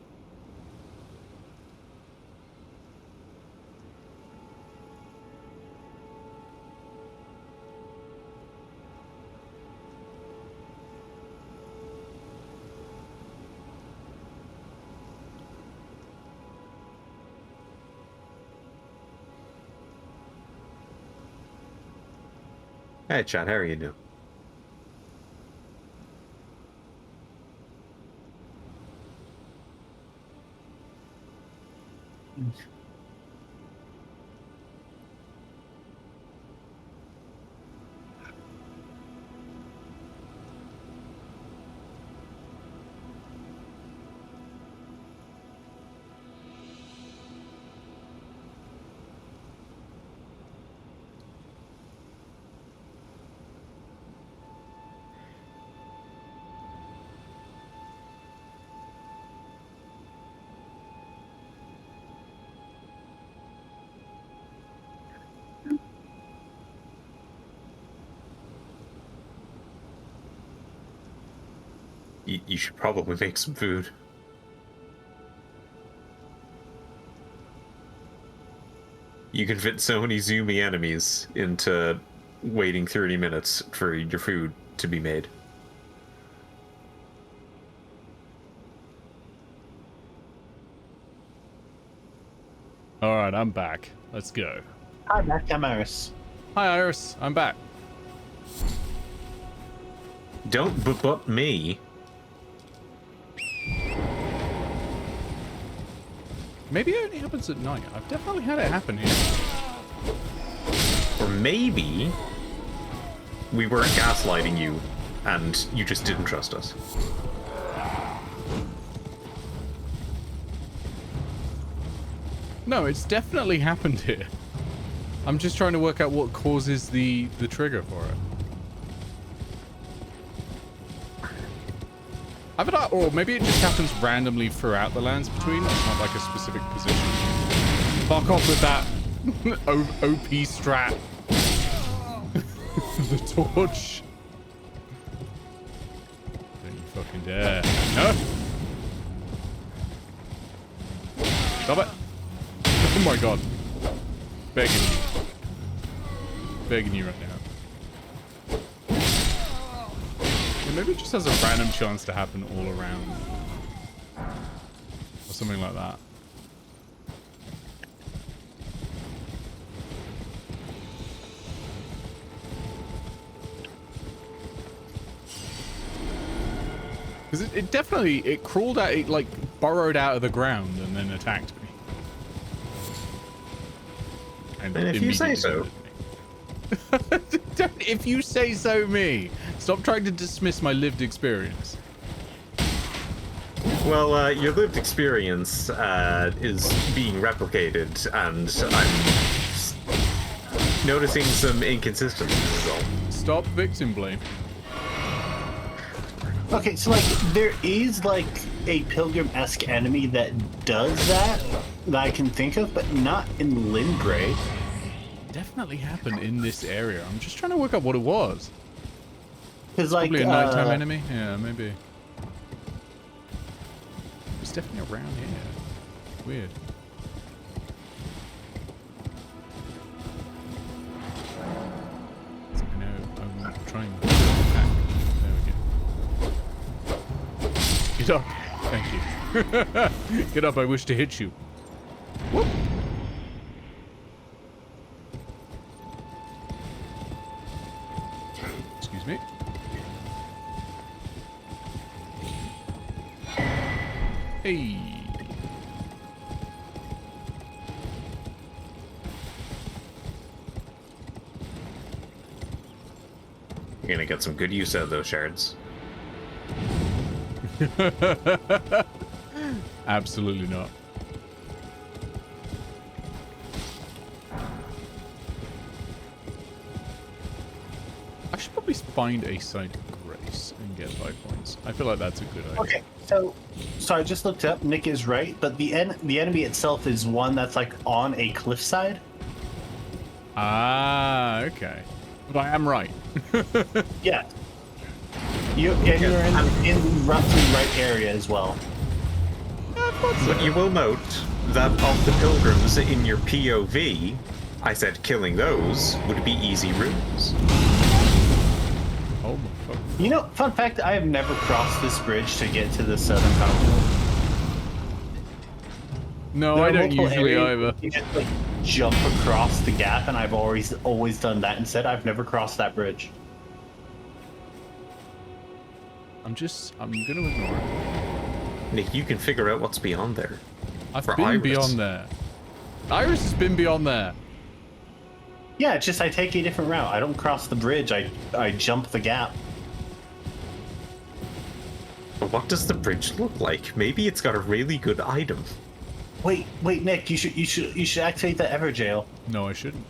[SPEAKER 2] Hey, Chad, how are you doing? You should probably make some food. You can fit so many zoomy enemies into waiting 30 minutes for your food to be made.
[SPEAKER 1] Alright, I'm back. Let's go.
[SPEAKER 3] Hi, back. I'm Iris.
[SPEAKER 1] Hi, Iris. I'm back.
[SPEAKER 2] Don't but me.
[SPEAKER 1] Maybe it only happens at night. I've definitely had it happen here.
[SPEAKER 2] Or maybe we weren't gaslighting you and you just didn't trust us.
[SPEAKER 1] No, it's definitely happened here. I'm just trying to work out what causes the trigger for it. Or maybe it just happens randomly throughout the lands between. It's not like a specific position. Fuck off with that OP strat. The torch. Don't you fucking dare. No! Stop it. Oh my god. Begging you. Begging you right now. Maybe it just has a random chance to happen all around. Or something like that. Because it definitely, it crawled out, it like burrowed out of the ground and then attacked me.
[SPEAKER 2] And if you say so.
[SPEAKER 1] Don't, if you say so, me. Stop trying to dismiss my lived experience.
[SPEAKER 2] Well, your lived experience is being replicated, and I'm noticing some inconsistencies.
[SPEAKER 1] Stop victim blame.
[SPEAKER 3] Okay, so like there is like a pilgrim-esque enemy that does that I can think of, but not in Limgrave.
[SPEAKER 1] Definitely happened in this area. I'm just trying to work out what it was.
[SPEAKER 3] Because like
[SPEAKER 1] Probably a nighttime enemy. Yeah, maybe. It's definitely around here. Weird. I know. I'm trying to attack. There we go. Get up. Thank you. Get up. I wish to hit you. Whoop. Excuse me. Hey.
[SPEAKER 2] You're gonna get some good use out of those shards.
[SPEAKER 1] Absolutely not. I should probably find a site of grace and get 5 points. I feel like that's a good idea.
[SPEAKER 3] Okay, so I just looked up. Nick is right, but the enemy itself is one that's like on a cliffside.
[SPEAKER 1] Ah, okay. But I am right.
[SPEAKER 3] Yeah. You're in roughly right area as well.
[SPEAKER 2] But you will note that of the pilgrims in your POV, I said killing those would be easy runes.
[SPEAKER 1] Oh my god.
[SPEAKER 3] You know, fun fact, I have never crossed this bridge to get to the southern continent.
[SPEAKER 1] No,
[SPEAKER 3] There
[SPEAKER 1] I
[SPEAKER 3] are
[SPEAKER 1] don't
[SPEAKER 3] multiple
[SPEAKER 1] usually
[SPEAKER 3] areas
[SPEAKER 1] either.
[SPEAKER 3] You just like jump across the gap, and I've always done that instead. I've never crossed that bridge.
[SPEAKER 1] I'm gonna ignore it.
[SPEAKER 2] Nick, you can figure out what's beyond there.
[SPEAKER 1] I've
[SPEAKER 2] For
[SPEAKER 1] been
[SPEAKER 2] Iris.
[SPEAKER 1] beyond there. Iris has been beyond there.
[SPEAKER 3] Yeah, it's just I take a different route. I don't cross the bridge. I jump the gap.
[SPEAKER 2] But what does the bridge look like? Maybe it's got a really good item.
[SPEAKER 3] Wait, Nick, you should activate the Ever Jail.
[SPEAKER 1] No, I shouldn't.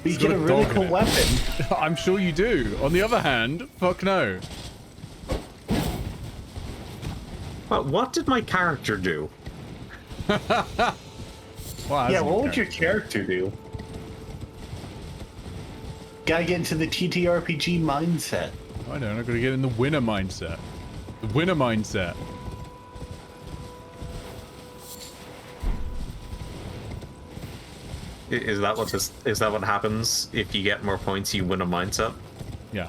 [SPEAKER 3] You
[SPEAKER 1] It's
[SPEAKER 3] get
[SPEAKER 1] got
[SPEAKER 3] a
[SPEAKER 1] a
[SPEAKER 3] really
[SPEAKER 1] dog in
[SPEAKER 3] cool
[SPEAKER 1] it.
[SPEAKER 3] weapon.
[SPEAKER 1] I'm sure you do. On the other hand, fuck no.
[SPEAKER 2] Well, what did my character do?
[SPEAKER 1] Well,
[SPEAKER 3] Yeah, what would your character do? Gotta get into the TTRPG mindset.
[SPEAKER 1] I don't know. I've got to get in the winner mindset. The winner mindset.
[SPEAKER 2] Is that what happens if you get more points? You win a mindset.
[SPEAKER 1] Yeah.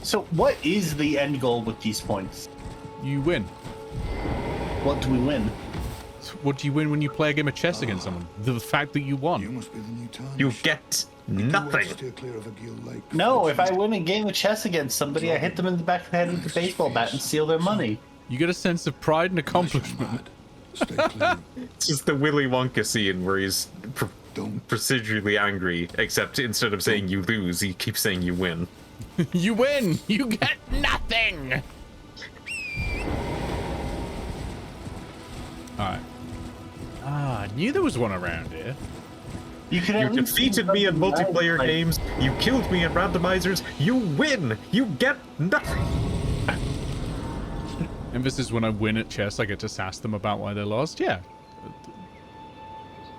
[SPEAKER 3] So, what is the end goal with these points?
[SPEAKER 1] You win.
[SPEAKER 3] What do we win?
[SPEAKER 1] What do you win when you play a game of chess against someone? The fact that you
[SPEAKER 4] You
[SPEAKER 1] won.
[SPEAKER 4] must be the new tarnish.
[SPEAKER 2] You get nothing.
[SPEAKER 4] Steer clear of a guild like
[SPEAKER 3] No, if I
[SPEAKER 4] Fletcher's.
[SPEAKER 3] win a game of chess against somebody, I hit them in the back of the head with a baseball bat and steal their money.
[SPEAKER 1] You get a sense of pride and accomplishment.
[SPEAKER 4] Mad. Stay clear.
[SPEAKER 2] It's just the Willy Wonka scene where he's
[SPEAKER 4] Don't.
[SPEAKER 2] procedurally angry, except instead of saying you lose, he keeps saying you win.
[SPEAKER 1] You win. You get nothing. All right. Ah, I knew there was one around here.
[SPEAKER 3] You could
[SPEAKER 2] You
[SPEAKER 3] at least
[SPEAKER 2] defeated me in
[SPEAKER 3] something
[SPEAKER 2] multiplayer
[SPEAKER 3] like-
[SPEAKER 2] games. You killed me in randomizers. You win. You get nothing.
[SPEAKER 1] Emphasis when I win at chess, I get to sass them about why they lost. Yeah.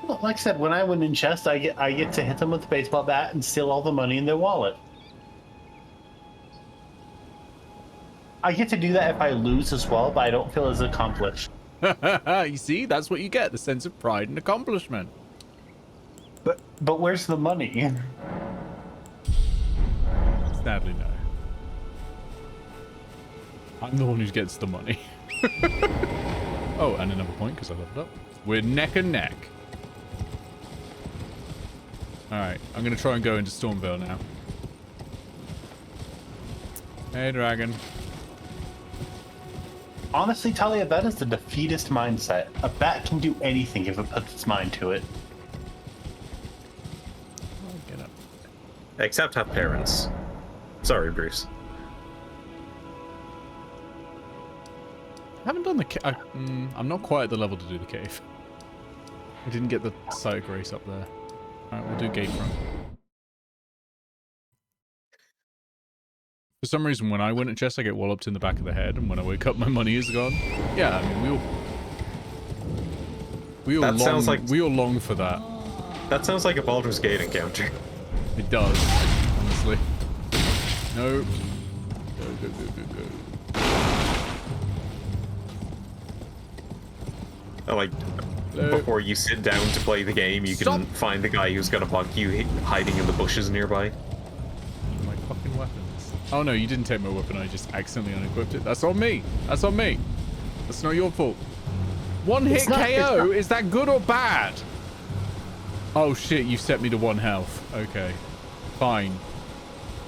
[SPEAKER 3] Well, like I said, when I win in chess, I get to hit them with a baseball bat and steal all the money in their wallet. I get to do that if I lose as well, but I don't feel as accomplished.
[SPEAKER 1] You see, that's what you get, the sense of pride and accomplishment.
[SPEAKER 3] But where's the money?
[SPEAKER 1] Sadly, no. I'm the one who gets the money. Oh, and another point because I leveled up. We're neck and neck. Alright, I'm going to try and go into Stormvale now. Hey, dragon.
[SPEAKER 3] Honestly, Talia, that is the defeatist mindset. A bat can do anything if it puts its mind to it.
[SPEAKER 2] Except have parents. Sorry, Bruce.
[SPEAKER 1] I haven't done the I'm not quite at the level to do the cave. I didn't get the Sight of Grace up there. Alright, we'll do Gatefront. For some reason, when I win at chess, I get walloped in the back of the head, and when I wake up, my money is gone. Yeah, I mean, we all long for that.
[SPEAKER 2] That sounds like a Baldur's Gate encounter.
[SPEAKER 1] It does, honestly. No. Go.
[SPEAKER 2] Like, before you sit down to play the game, you can find the guy who's gonna bug you hiding in the bushes nearby.
[SPEAKER 1] My fucking weapons. Oh no, you didn't take my weapon, I just accidentally unequipped it. That's on me. That's on me. That's not your fault. One hit KO? Is that good or bad? Oh shit, you set me to 1 health. Okay. Fine.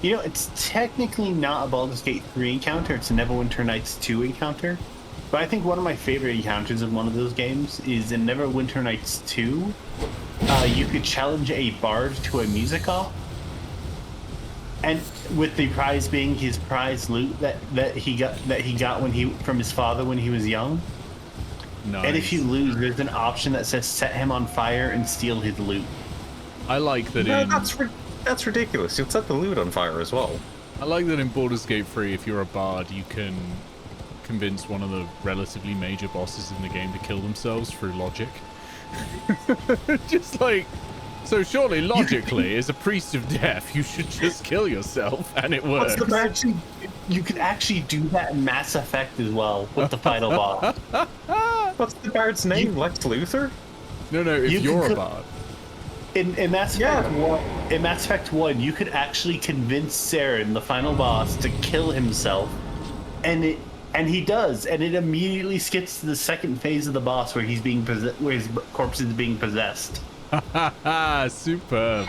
[SPEAKER 3] You know, it's technically not a Baldur's Gate 3 encounter, it's a Neverwinter Nights 2 encounter. But I think one of my favorite encounters in one of those games is in Neverwinter Nights 2. You could challenge a bard to a music off. And with the prize being his prize loot that he got when he from his father when he was young.
[SPEAKER 1] Nice.
[SPEAKER 3] And if you lose, there's an option that says set him on fire and steal his loot.
[SPEAKER 1] I like that
[SPEAKER 2] No, that's ridiculous. You'll set the loot on fire as well.
[SPEAKER 1] I like that in Baldur's Gate 3, if you're a bard, you can convince one of the relatively major bosses in the game to kill themselves through logic. Just like, so surely logically, as a priest of death, you should just kill yourself, and it works.
[SPEAKER 3] You could actually do that in Mass Effect as well with the final boss.
[SPEAKER 2] What's the bard's name? Lex Luthor?
[SPEAKER 1] No, if you're a bard.
[SPEAKER 3] In Mass Effect 1, you could actually convince Saren, the final boss, to kill himself, and he does, and it immediately skips to the second phase of the boss where where his corpse is being possessed.
[SPEAKER 1] Superb.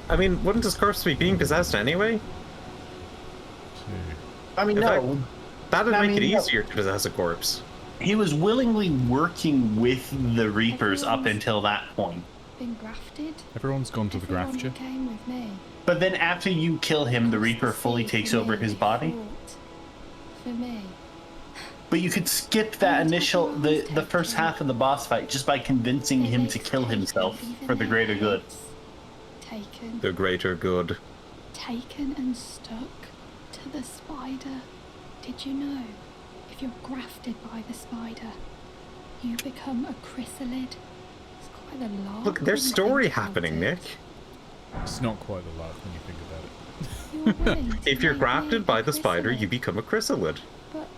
[SPEAKER 2] I mean, wouldn't his corpse be being possessed anyway?
[SPEAKER 3] I mean, no.
[SPEAKER 2] That'd make it easier to possess a corpse.
[SPEAKER 3] He was willingly working with the Reapers up until that point.
[SPEAKER 5] Been grafted.
[SPEAKER 1] Everyone's gone to the grafture.
[SPEAKER 5] Came with me.
[SPEAKER 3] But then after you kill him, the Reaper fully takes over his body.
[SPEAKER 5] For me.
[SPEAKER 3] But you could skip that initial, the first half of the boss fight just by convincing him to kill himself for the greater good.
[SPEAKER 5] Taken.
[SPEAKER 2] The greater good.
[SPEAKER 5] Taken and stuck to the spider. Did you know? If you're grafted by the spider, you become a chrysalid. It's quite a lot.
[SPEAKER 2] Look, there's story happening, Nick.
[SPEAKER 1] It's not quite a lot when you think about it.
[SPEAKER 2] If you're grafted by the spider, you become a chrysalid.
[SPEAKER 5] But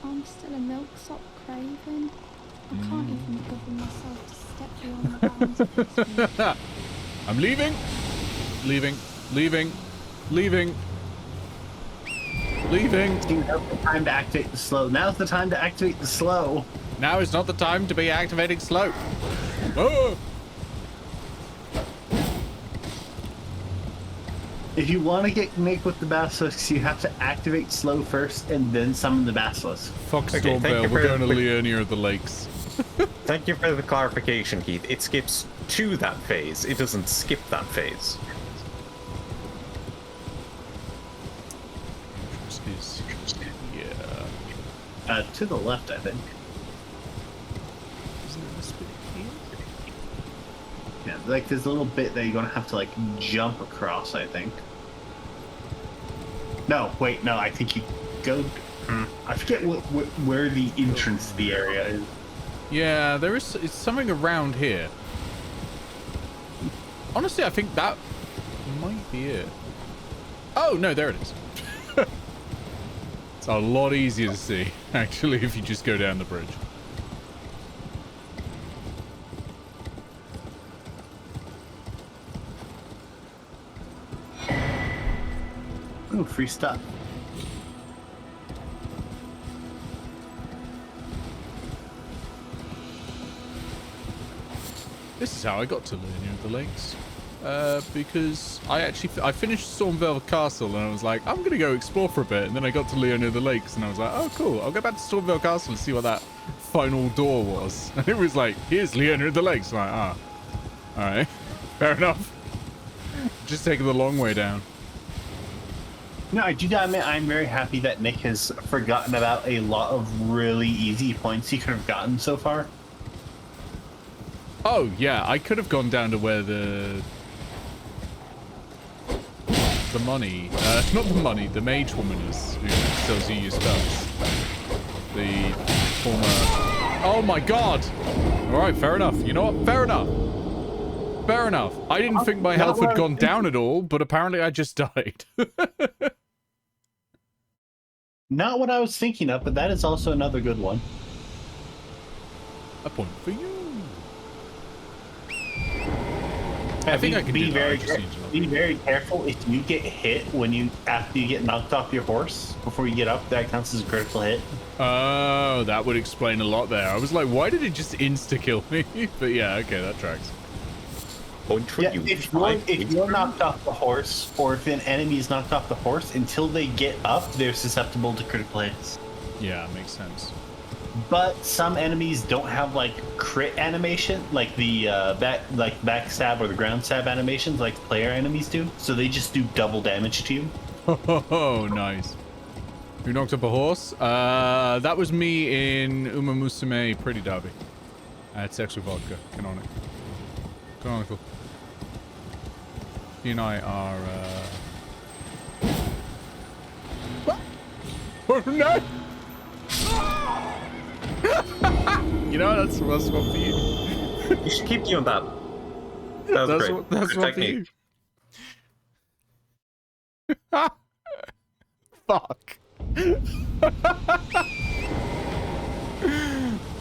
[SPEAKER 5] I'm still a milksop craven. I can't even govern myself to step beyond the bounds of this.
[SPEAKER 1] I'm leaving. Leaving.
[SPEAKER 3] Now's the time to activate the slow. Now's the time to activate the slow.
[SPEAKER 1] Now is not the time to be activating slow. Oh!
[SPEAKER 3] If you want to get Nick with the basilisks, you have to activate slow first and then summon the basilisks.
[SPEAKER 1] Fuck Stormvale, we're going to Leonia of the Lakes.
[SPEAKER 2] Thank you for the clarification, Keith. It skips to that phase. It doesn't skip that phase.
[SPEAKER 1] Yeah.
[SPEAKER 3] To the left, I think.
[SPEAKER 1] Isn't it this bit here?
[SPEAKER 3] Yeah, like there's a little bit that you're gonna have to like jump across, I think. No, wait, no, I think you go. I forget where the entrance to the area is.
[SPEAKER 1] Yeah, there is. It's something around here. Honestly, I think that might be it. Oh no, there it is. It's a lot easier to see, actually, if you just go down the bridge.
[SPEAKER 3] Ooh, free stuff.
[SPEAKER 1] This is how I got to Leonia of the Lakes. Because I finished Stormvale Castle and I was like, I'm gonna go explore for a bit, and then I got to Leonia of the Lakes and I was like, oh cool, I'll go back to Stormvale Castle and see what that final door was. And it was like, here's Leonia of the Lakes. I'm like, alright, fair enough. Just taking the long way down.
[SPEAKER 3] No, I do gotta admit, I'm very happy that Nick has forgotten about a lot of really easy points he could have gotten so far.
[SPEAKER 1] Oh, yeah, I could have gone down to where the money, not the money, the mage woman is, who sells you your spells. The former... Oh my god! Alright, fair enough. You know what? Fair enough. Fair enough. I didn't think my health had gone down at all, but apparently I just died.
[SPEAKER 3] Not what I was thinking of, but that is also another good one.
[SPEAKER 1] A point for you. I think I can do that.
[SPEAKER 3] Be very careful if you get hit after you get knocked off your horse before you get up. That counts as a critical hit.
[SPEAKER 1] Oh, that would explain a lot there. I was like, why did it just insta-kill me? But yeah, okay, that tracks.
[SPEAKER 3] Yeah, if you're knocked off the horse, or if an enemy is knocked off the horse, until they get up, they're susceptible to critical hits.
[SPEAKER 1] Yeah, makes sense.
[SPEAKER 3] But some enemies don't have like crit animation, like the backstab or the ground stab animations, like player enemies do. So they just do double damage to you.
[SPEAKER 1] Oh, nice. Who knocked up a horse? That was me in Uma Musume Pretty Derby. I had sex with vodka. Canonical. Canonical. He and I are, What? Oh, no! You know, that's one for you.
[SPEAKER 2] You should keep doing that. That was great.
[SPEAKER 1] That's one for you. Fuck.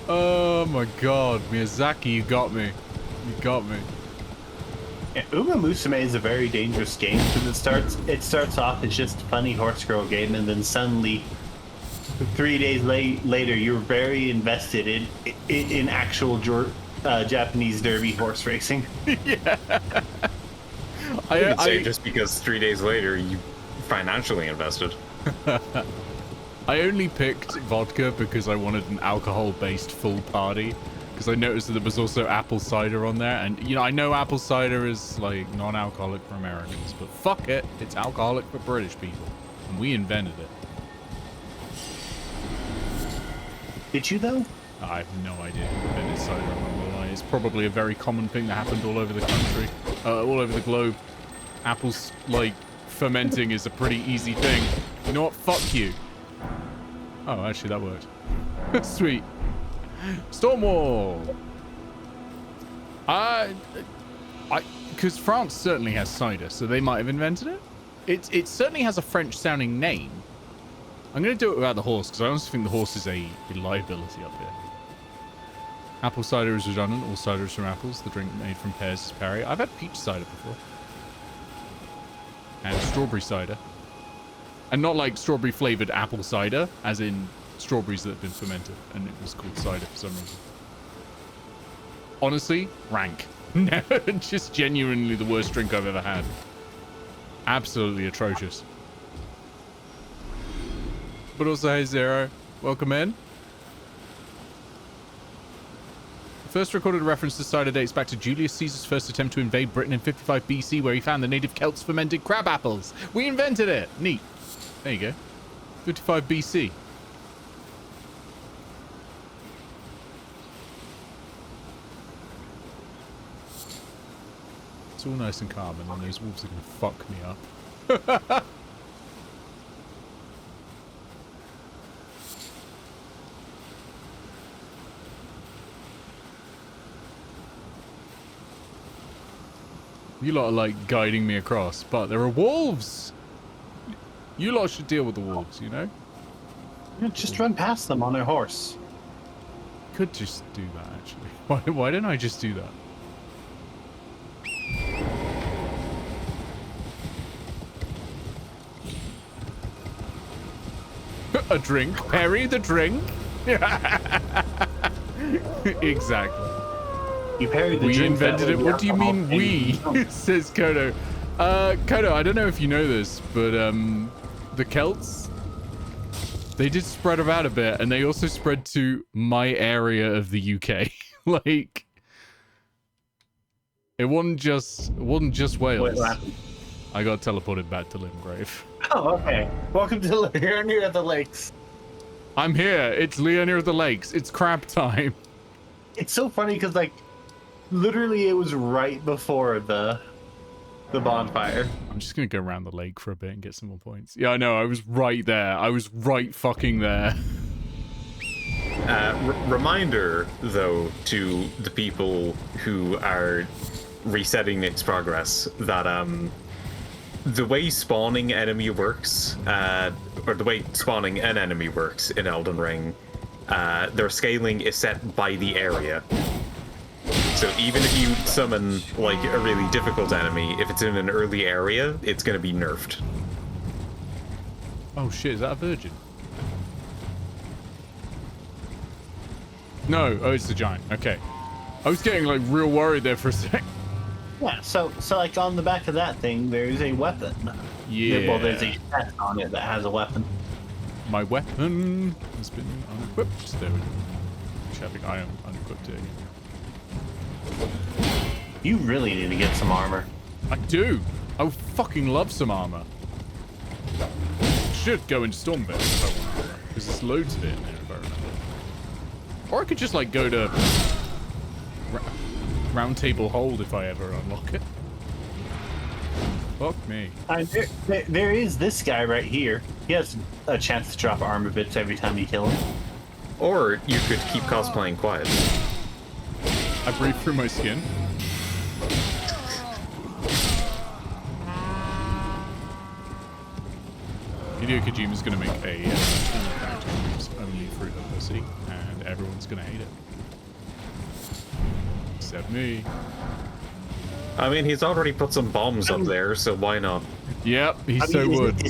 [SPEAKER 1] Oh my god, Miyazaki, you got me. You got me.
[SPEAKER 3] Yeah, Uma Musume is a very dangerous game because it starts off as just a funny horse girl game, and then suddenly 3 days later you're very invested in actual Japanese derby horse racing.
[SPEAKER 1] Yeah.
[SPEAKER 2] I would say just because 3 days later you financially invested.
[SPEAKER 1] I only picked vodka because I wanted an alcohol-based full party. Because I noticed that there was also apple cider on there. And, you know, I know apple cider is, like, non-alcoholic for Americans. But fuck it. It's alcoholic for British people. And we invented it.
[SPEAKER 3] Did you, though?
[SPEAKER 1] I have no idea who invented cider, I'm not gonna lie. It's probably a very common thing that happened all over the country. All over the globe. Apples, like, fermenting is a pretty easy thing. You know what? Fuck you. Oh, actually, that worked. Sweet. Stonewall. Because France certainly has cider, so they might have invented it. It certainly has a French-sounding name. I'm going to do it without the horse, because I honestly think the horse is a liability up here. Apple cider is redundant. All cider is from apples. The drink made from pears is Perrier. I've had peach cider before. And strawberry cider. And not like strawberry-flavored apple cider, as in strawberries that have been fermented, and it was called cider for some reason. Honestly, rank. No, just genuinely the worst drink I've ever had. Absolutely atrocious. But also, hey Zero, welcome in. The first recorded reference to cider dates back to Julius Caesar's first attempt to invade Britain in 55 BC, where he found the native Celts fermented crab apples. We invented it! Neat. There you go. 55 BC. It's all nice and calm, and then those wolves are going to fuck me up. You lot are like guiding me across, but there are wolves! You lot should deal with the wolves, you know?
[SPEAKER 3] Yeah, just run past them on their horse.
[SPEAKER 1] Could just do that, actually. Why didn't I just do that? A drink, Perry, the drink. Exactly.
[SPEAKER 3] You parry the
[SPEAKER 1] we
[SPEAKER 3] drink.
[SPEAKER 1] Invented it. What do you mean we? Says Kodo. Kodo, I don't know if you know this, but the Celts, they did spread about a bit, and they also spread to my area of the UK. Like, it wasn't just Wales.
[SPEAKER 3] Wait,
[SPEAKER 1] I got teleported back to Limgrave.
[SPEAKER 3] Oh, okay. Welcome to Leoneer of the Lakes.
[SPEAKER 1] I'm here. It's Leoneer of the Lakes. It's crab time.
[SPEAKER 3] It's so funny because, like, literally it was right before the bonfire.
[SPEAKER 1] I'm just gonna go around the lake for a bit and get some more points. Yeah, I know. I was right there. I was right fucking there.
[SPEAKER 2] Reminder, though, to the people who are resetting its progress that the way spawning enemy works, or the way spawning an enemy works in Elden Ring, their scaling is set by the area. So even if you summon like a really difficult enemy, if it's in an early area, it's going to be nerfed.
[SPEAKER 1] Oh shit! Is that a virgin? No. Oh, it's the giant. Okay. I was getting like real worried there for a sec.
[SPEAKER 3] Yeah, so like on the back of that thing, there's a weapon.
[SPEAKER 1] Yeah.
[SPEAKER 3] Well, there's a set on it that has a weapon.
[SPEAKER 1] My weapon has been unequipped. There we go. Actually, I think I am unequipped it.
[SPEAKER 3] You really need to get some armor.
[SPEAKER 1] I do. I would fucking love some armor. Should go into Stormbear if I want armor, because there's loads of it in there if I remember. Or I could just like go to Round Table Hold if I ever unlock it. Fuck me.
[SPEAKER 3] There is this guy right here. He has a chance to drop armor bits every time you kill him.
[SPEAKER 2] Or you could keep cosplaying quiet.
[SPEAKER 1] I breathe through my skin. Hideo Kojima's gonna make a character who's only through her pussy, and everyone's gonna hate it. Except me.
[SPEAKER 2] I mean, he's already put some bombs up there, so why not?
[SPEAKER 1] Yep, he
[SPEAKER 3] I mean,
[SPEAKER 1] would.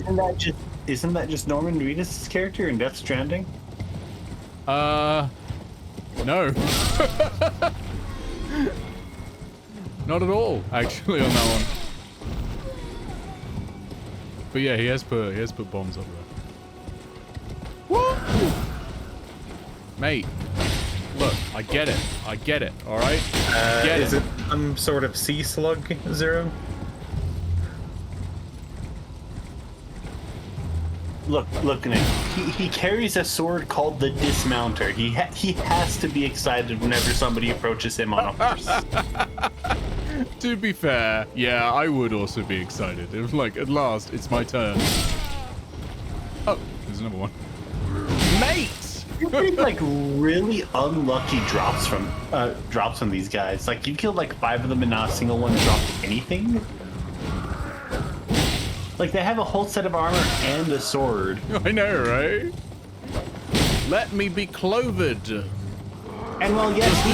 [SPEAKER 3] Isn't that just Norman Reedus' character in Death Stranding?
[SPEAKER 1] No. Not at all, actually, on that one. But yeah, he has put bombs up there. Woo! Mate, look, I get it, alright?
[SPEAKER 2] Is it some sort of sea slug, Zero?
[SPEAKER 3] Look, Nick. He carries a sword called the Dismounter. He has to be excited whenever somebody approaches him on a horse.
[SPEAKER 1] To be fair, yeah, I would also be excited. It was like, at last, it's my turn. Oh, there's another one. Mate!
[SPEAKER 3] You're getting like really unlucky drops from these guys. Like you killed like 5 of them and not a single one dropped anything. Like they have a whole set of armor and a sword.
[SPEAKER 1] I know, right? Let me be clovered.
[SPEAKER 3] And while yes,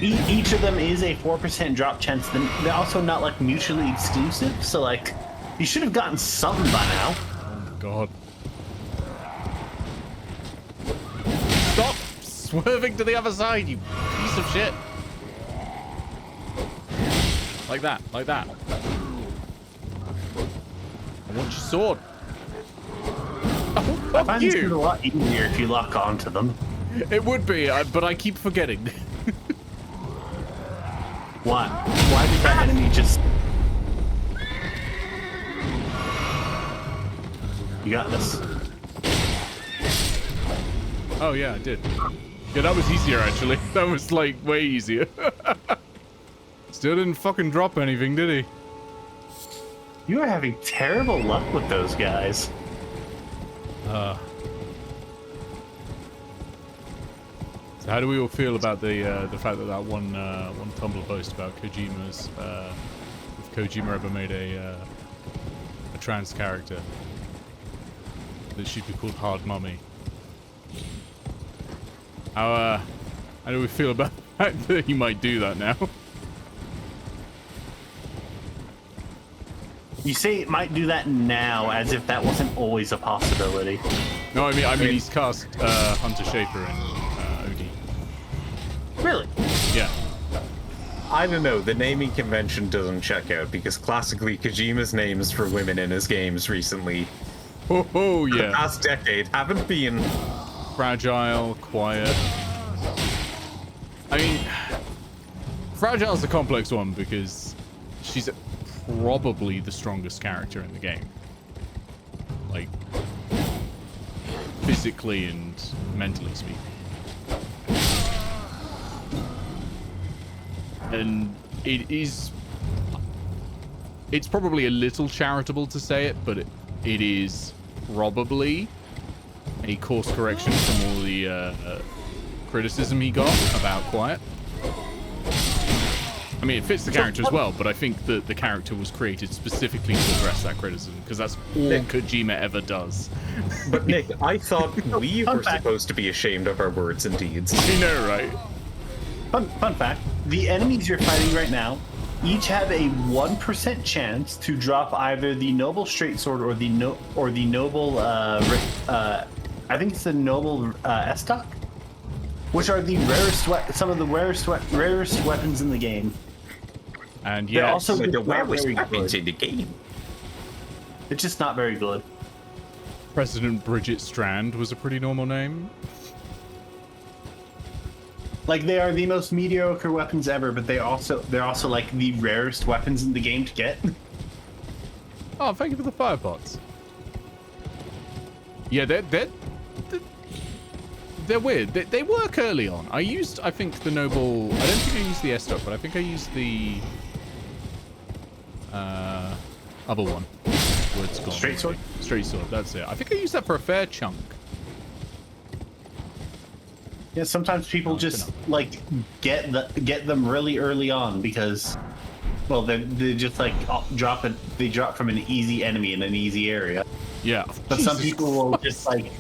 [SPEAKER 3] each of them is a 4% drop chance, then they're also not like mutually exclusive. So like, you should have gotten something by now.
[SPEAKER 1] Oh God. Stop swerving to the other side, you piece of shit. Like that, like that. I want your sword. Oh,
[SPEAKER 3] I find
[SPEAKER 1] you.
[SPEAKER 3] it's a lot easier if you lock onto them.
[SPEAKER 1] It would be, but I keep forgetting.
[SPEAKER 3] Why? Why did that enemy just... You got this.
[SPEAKER 1] Oh yeah, I did. Yeah, that was easier actually. That was like way easier. Still didn't fucking drop anything, did he?
[SPEAKER 3] You are having terrible luck with those guys.
[SPEAKER 1] So how do we all feel about the fact that one Tumblr post about Kojima's if Kojima ever made a trans character that should be called Hard Mummy? How do we feel about the fact that he might do that now?
[SPEAKER 3] You say it might do that now, as if that wasn't always a possibility.
[SPEAKER 1] No, I mean he's cast Hunter Schafer and OD.
[SPEAKER 3] Really?
[SPEAKER 1] Yeah.
[SPEAKER 2] I don't know, the naming convention doesn't check out, because classically Kojima's names for women in his games recently,
[SPEAKER 1] Oh
[SPEAKER 2] the
[SPEAKER 1] yeah.
[SPEAKER 2] past decade, haven't been...
[SPEAKER 1] Fragile, quiet. I mean, Fragile's a complex one because she's probably the strongest character in the game. Like, physically and mentally speaking. And it's probably a little charitable to say it, but it is probably a course correction from all the criticism he got about Quiet. I mean, it fits the character as well, but I think that the character was created specifically to address that criticism, because that's all Kojima ever does.
[SPEAKER 2] But Nick, I thought we were supposed to be ashamed of our words and deeds.
[SPEAKER 1] You know, right?
[SPEAKER 3] Fun fact, the enemies you're fighting right now each have a 1% chance to drop either the Noble Straight Sword or the Noble, I think it's the Noble Estoc, which are the rarest, some of the rarest weapons in the game.
[SPEAKER 1] And yeah,
[SPEAKER 3] they're also
[SPEAKER 2] the
[SPEAKER 3] not
[SPEAKER 2] rarest
[SPEAKER 3] very
[SPEAKER 2] weapons
[SPEAKER 3] good.
[SPEAKER 2] in the game.
[SPEAKER 3] It's just not very good.
[SPEAKER 1] President Bridget Strand was a pretty normal name.
[SPEAKER 3] Like, they are the most mediocre weapons ever, but they're also like the rarest weapons in the game to get.
[SPEAKER 1] Oh, thank you for the fire pots. Yeah, they're weird. They work early on. I think, the Noble... I don't think I used the Estoc, but I think I used the... other one. Where it's gone.
[SPEAKER 3] Straight Sword?
[SPEAKER 1] Straight Sword, that's it. I think I used that for a fair chunk.
[SPEAKER 3] Yeah, sometimes people just like get them really early on because, well, they just like drop it. They drop from an easy enemy in an easy area.
[SPEAKER 1] Yeah.
[SPEAKER 3] But some people will just like.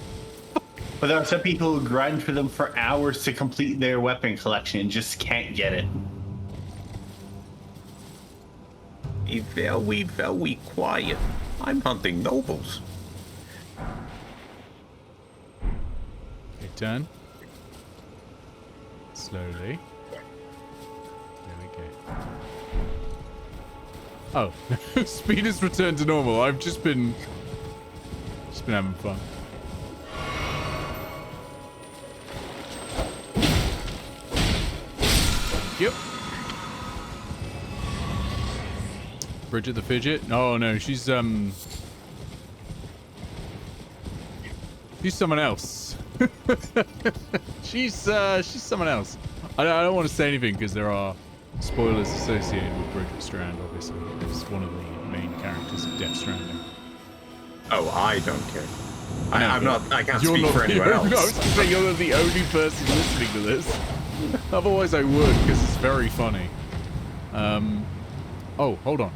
[SPEAKER 3] But there are some people who grind for them for hours to complete their weapon collection and just can't get it.
[SPEAKER 2] Be very, very quiet. I'm hunting nobles.
[SPEAKER 1] Okay, turn. Slowly. There we go. Oh, speed has returned to normal. I've just been having fun. Yep. Bridget the Fidget? Oh no, she's someone else. she's someone else. I don't want to say anything because there are spoilers associated with Bridget Strand, obviously. It's one of the main characters of Death Stranding.
[SPEAKER 2] Oh, I don't care. I can't
[SPEAKER 1] You're
[SPEAKER 2] speak
[SPEAKER 1] not
[SPEAKER 2] for anyone else.
[SPEAKER 1] I was going to say you're not the only person listening to this. Otherwise I would, because it's very funny. Oh, hold on.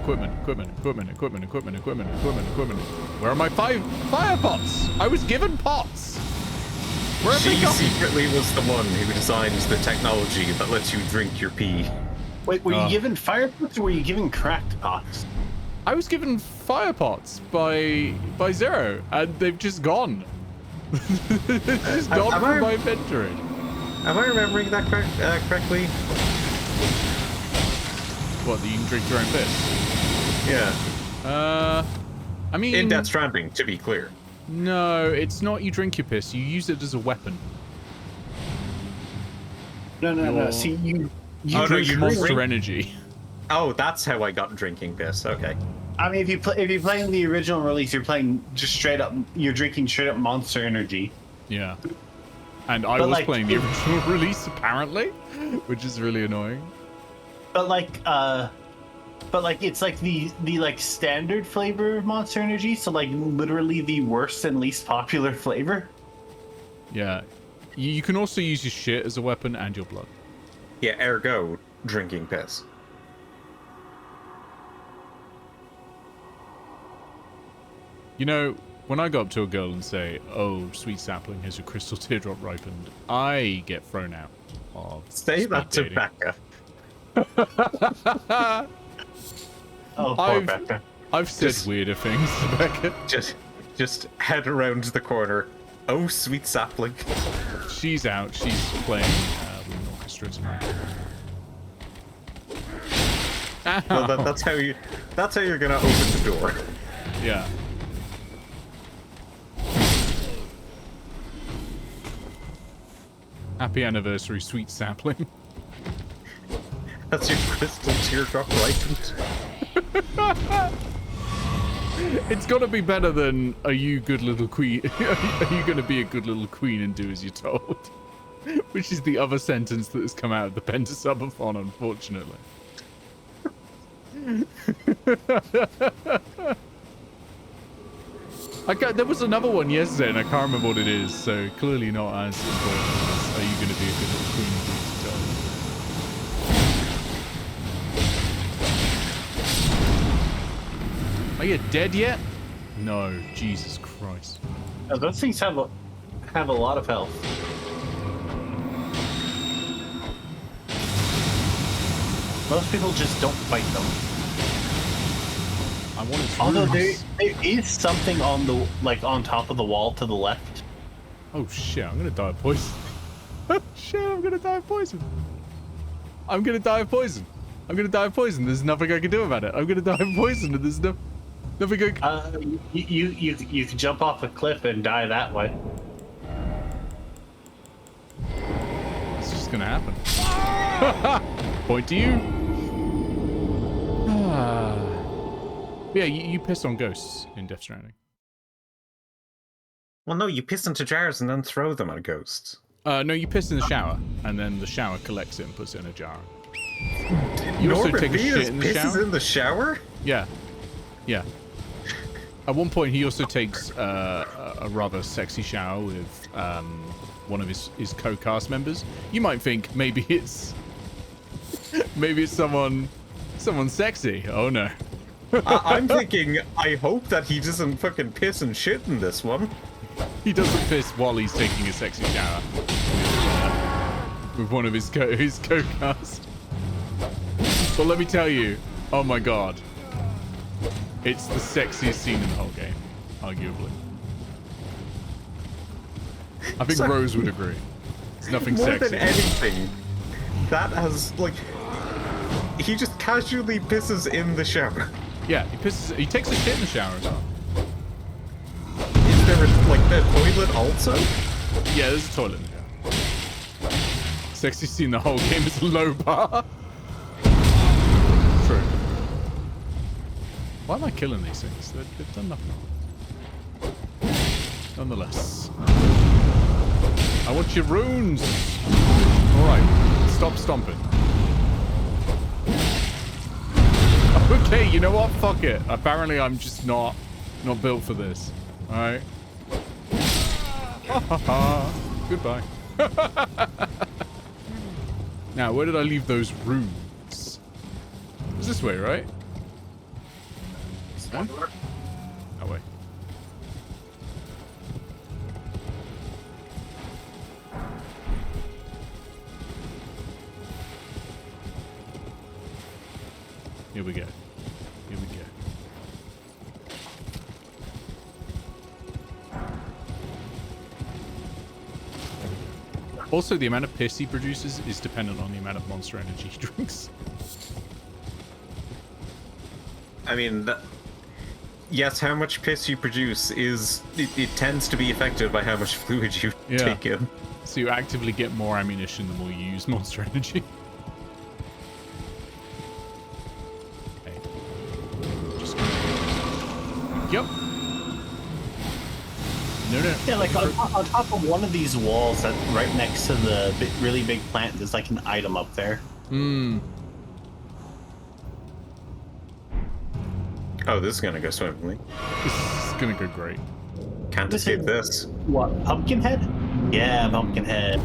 [SPEAKER 1] Equipment. Where are my fire pots? I was given pots. Where have they
[SPEAKER 2] She
[SPEAKER 1] gone?
[SPEAKER 2] secretly was the one who designed the technology that lets you drink your pee.
[SPEAKER 3] Wait, were you given fire pots or were you given cracked pots?
[SPEAKER 1] I was given fire pots by Zero, and they've just gone. They've just gone from my inventory.
[SPEAKER 2] Am I remembering that correctly?
[SPEAKER 1] What, that you can drink your own piss?
[SPEAKER 2] Yeah.
[SPEAKER 1] I mean...
[SPEAKER 2] In Death Stranding, to be clear.
[SPEAKER 1] No, it's not you drink your piss. You use it as a weapon.
[SPEAKER 3] No. See, you
[SPEAKER 1] drink Monster Energy.
[SPEAKER 2] Oh, that's how I got drinking piss. Okay.
[SPEAKER 3] I mean, if you play in the original release, you're playing just straight up. You're drinking straight up Monster Energy.
[SPEAKER 1] Yeah. And I was playing the original release, apparently, which is really annoying.
[SPEAKER 3] But it's like the like standard flavor of Monster Energy, so like literally the worst and least popular flavor.
[SPEAKER 1] Yeah. You can also use your shit as a weapon and your blood.
[SPEAKER 2] Yeah, ergo, drinking piss.
[SPEAKER 1] You know, when I go up to a girl and say, "Oh, sweet sapling, has your crystal teardrop ripened?" I get thrown out of
[SPEAKER 2] Say that to
[SPEAKER 1] dating.
[SPEAKER 2] Becca.
[SPEAKER 3] Oh, poor Becca.
[SPEAKER 1] I've said weirder things to Becca.
[SPEAKER 2] Just head around the corner. Oh, sweet sapling.
[SPEAKER 1] She's out. She's playing with an orchestra tonight.
[SPEAKER 2] Well, that's how you're gonna open the door.
[SPEAKER 1] Yeah. Happy anniversary, sweet sapling.
[SPEAKER 2] That's your crystal teardrop ripened.
[SPEAKER 1] It's got to be better than, are you good little queen? Are you going to be a good little queen and do as you're told? Which is the other sentence that has come out of the PENTASUBATHON, unfortunately. There was another one yesterday, and I can't remember what it is, so clearly not as important as, are you going to be a good little queen and do as you're told? Are you dead yet? No, Jesus Christ.
[SPEAKER 3] Oh, those things have a lot of health. Most people just don't fight them.
[SPEAKER 1] I want to.
[SPEAKER 3] Although there is something on the on top of the wall to the left.
[SPEAKER 1] Oh shit! I'm gonna die of poison. Oh shit! I'm gonna die of poison. I'm gonna die of poison. I'm gonna die of poison. There's nothing I can do about it. I'm gonna die of poison, and there's nothing I can...
[SPEAKER 3] You can jump off a cliff and die that way.
[SPEAKER 1] It's just gonna happen. Point to you. Yeah, you piss on ghosts in Death Stranding.
[SPEAKER 2] Well, no, you piss into jars and then throw them at ghosts.
[SPEAKER 1] No, you piss in the shower, and then the shower collects it and puts it in a jar. You also
[SPEAKER 2] Norbert
[SPEAKER 1] take a shit in the
[SPEAKER 2] pisses
[SPEAKER 1] shower?
[SPEAKER 2] in the shower?
[SPEAKER 1] Yeah. Yeah. At one point, he also takes a rather sexy shower with one of his co-cast members. You might think maybe it's someone sexy. Oh no.
[SPEAKER 2] I'm thinking, I hope that he doesn't fucking piss and shit in this one.
[SPEAKER 1] He doesn't piss while he's taking a sexy shower with one of his co-cast. But let me tell you, oh my god, it's the sexiest scene in the whole game, arguably. I think Rose would agree. It's nothing
[SPEAKER 2] More
[SPEAKER 1] sexy.
[SPEAKER 2] than anything, that has, he just casually pisses in the shower.
[SPEAKER 1] Yeah, he takes a shit in the shower as well.
[SPEAKER 2] Is there, a toilet also?
[SPEAKER 1] Yeah, there's a toilet in there. Sexy scene in the whole game is a low bar. True. Why am I killing these things? They've done nothing. Nonetheless. I want your runes! Alright, stop stomping. Okay, you know what? Fuck it. Apparently I'm just not built for this. Alright. Goodbye. Now, where did I leave those runes? It's this way, right? Huh? That way. Here we go. Here we go. Also, the amount of piss he produces is dependent on the amount of Monster Energy he drinks.
[SPEAKER 2] I mean, yes, how much piss you produce it tends to be affected by how much fluid you take in.
[SPEAKER 1] So you actively get more ammunition the more you use Monster Energy. Okay. Just... Yep. No.
[SPEAKER 3] Yeah, on top of one of these walls, that right next to the really big plant, there's an item up there.
[SPEAKER 1] Hmm.
[SPEAKER 2] Oh, this is gonna go swimmingly.
[SPEAKER 1] This is gonna go great.
[SPEAKER 2] Can't escape this.
[SPEAKER 3] What, Pumpkinhead? Yeah, Pumpkinhead.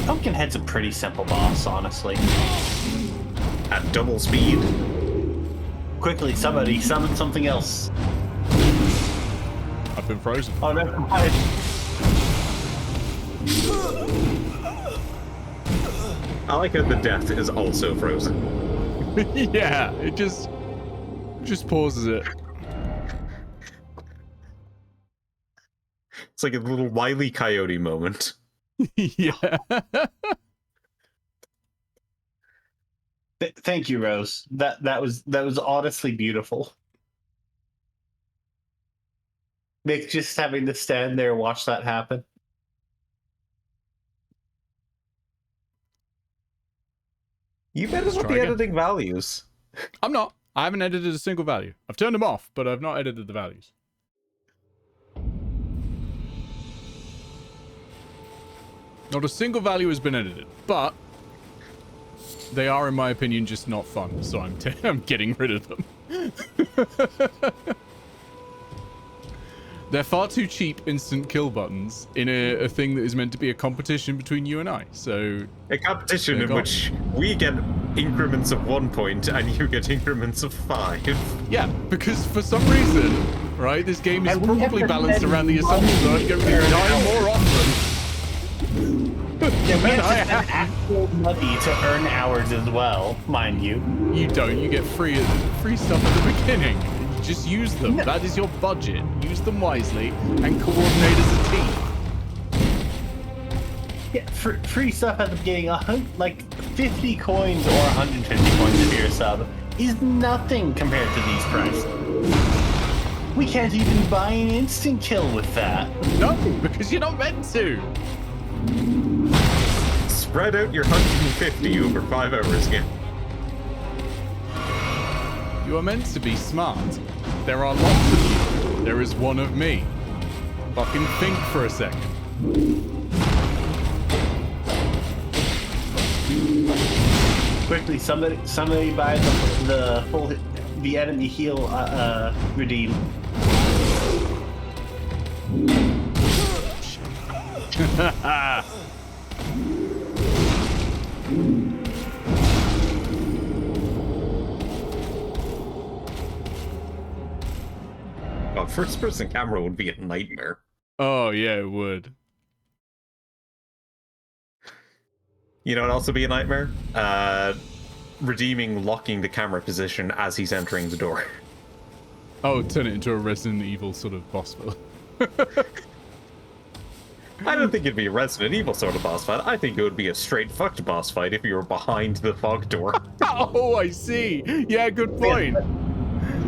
[SPEAKER 3] Pumpkinhead's a pretty simple boss, honestly.
[SPEAKER 2] At double speed.
[SPEAKER 3] Quickly, somebody summon something else.
[SPEAKER 1] I've been frozen.
[SPEAKER 3] Oh, no.
[SPEAKER 2] I like how the death is also frozen.
[SPEAKER 1] Yeah, it just pauses it.
[SPEAKER 2] It's like a little Wile E. Coyote moment.
[SPEAKER 1] Yeah.
[SPEAKER 3] Thank you, Rose. That was honestly beautiful. Nick just having to stand there and watch that happen.
[SPEAKER 2] You better
[SPEAKER 1] Let's
[SPEAKER 2] not
[SPEAKER 1] try
[SPEAKER 2] be
[SPEAKER 1] again.
[SPEAKER 2] editing values.
[SPEAKER 1] I'm not. I haven't edited a single value. I've turned them off, but I've not edited the values. Not a single value has been edited, but they are, in my opinion, just not fun. So I'm getting rid of them. They're far too cheap instant kill buttons in a thing that is meant to be a competition between you and I. So
[SPEAKER 2] A competition
[SPEAKER 1] They're
[SPEAKER 2] in
[SPEAKER 1] gone.
[SPEAKER 2] which we get increments of 1 point and you get increments of 5.
[SPEAKER 1] yeah, because for some reason, right, this game is
[SPEAKER 3] And we have
[SPEAKER 1] probably
[SPEAKER 3] to
[SPEAKER 1] balanced
[SPEAKER 3] spend
[SPEAKER 1] around the assumption that I'm going to die more often.
[SPEAKER 3] Yeah, we
[SPEAKER 1] than
[SPEAKER 3] have
[SPEAKER 1] I
[SPEAKER 3] to spend actual money to earn hours as well, mind you.
[SPEAKER 1] You don't. You get free stuff at the beginning. Just use them.
[SPEAKER 3] No.
[SPEAKER 1] That is your budget. Use them wisely and coordinate as a team.
[SPEAKER 3] Yeah, free stuff at the beginning, like 50 coins or 150 coins if you're a sub, is nothing compared to these prices. We can't even buy an instant kill with that.
[SPEAKER 1] No, because you're not meant to.
[SPEAKER 2] Spread out your 150 over 5 hours again.
[SPEAKER 1] You are meant to be smart. There are lots of you. There is one of me. Fucking think for a second.
[SPEAKER 3] Quickly, somebody buy the enemy heal redeem.
[SPEAKER 2] Oh, first-person camera would be a nightmare.
[SPEAKER 1] Oh, yeah, it would.
[SPEAKER 2] You know, it'd also be a nightmare. Redeeming, locking the camera position as he's entering the door.
[SPEAKER 1] Oh, turn it into a Resident Evil sort of boss fight.
[SPEAKER 2] I don't think it'd be a Resident Evil sort of boss fight. I think it would be a straight fucked boss fight if you were behind the fog door.
[SPEAKER 1] Oh, I see. Yeah, good point.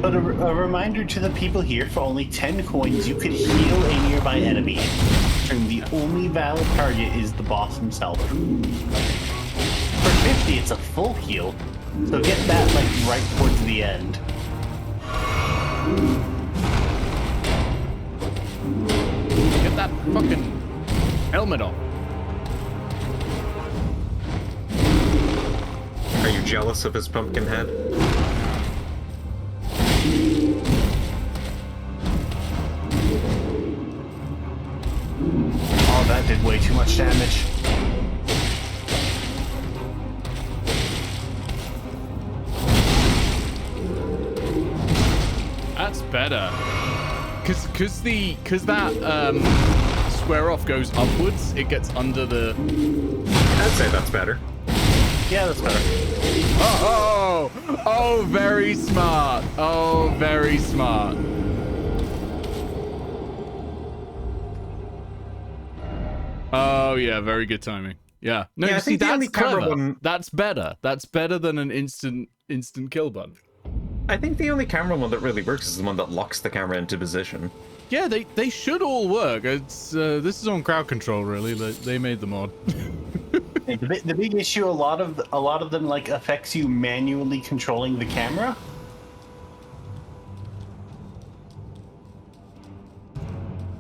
[SPEAKER 3] But a reminder to the people here, for only 10 coins, you could heal a nearby enemy. And the only valid target is the boss himself. For 50, it's a full heal. So get that, like, right towards the end.
[SPEAKER 1] Get that fucking helmet on.
[SPEAKER 2] Are you jealous of his pumpkin head?
[SPEAKER 3] Oh, that did way too much damage.
[SPEAKER 1] That's better. Cause that square off goes upwards, it gets under the.
[SPEAKER 2] I'd say that's better.
[SPEAKER 3] Yeah, that's better.
[SPEAKER 1] Oh, very smart. Oh, very smart. Oh yeah, very good timing. Yeah. No,
[SPEAKER 2] Yeah, I
[SPEAKER 1] you see,
[SPEAKER 2] think the only
[SPEAKER 1] that's
[SPEAKER 2] camera
[SPEAKER 1] clever.
[SPEAKER 2] one-
[SPEAKER 1] That's better. That's better than an instant kill button.
[SPEAKER 2] I think the only camera one that really works is the one that locks the camera into position.
[SPEAKER 1] Yeah, they should all work. It's this is on crowd control, really. They made the mod.
[SPEAKER 3] The big issue, a lot of them like affects you manually controlling the camera.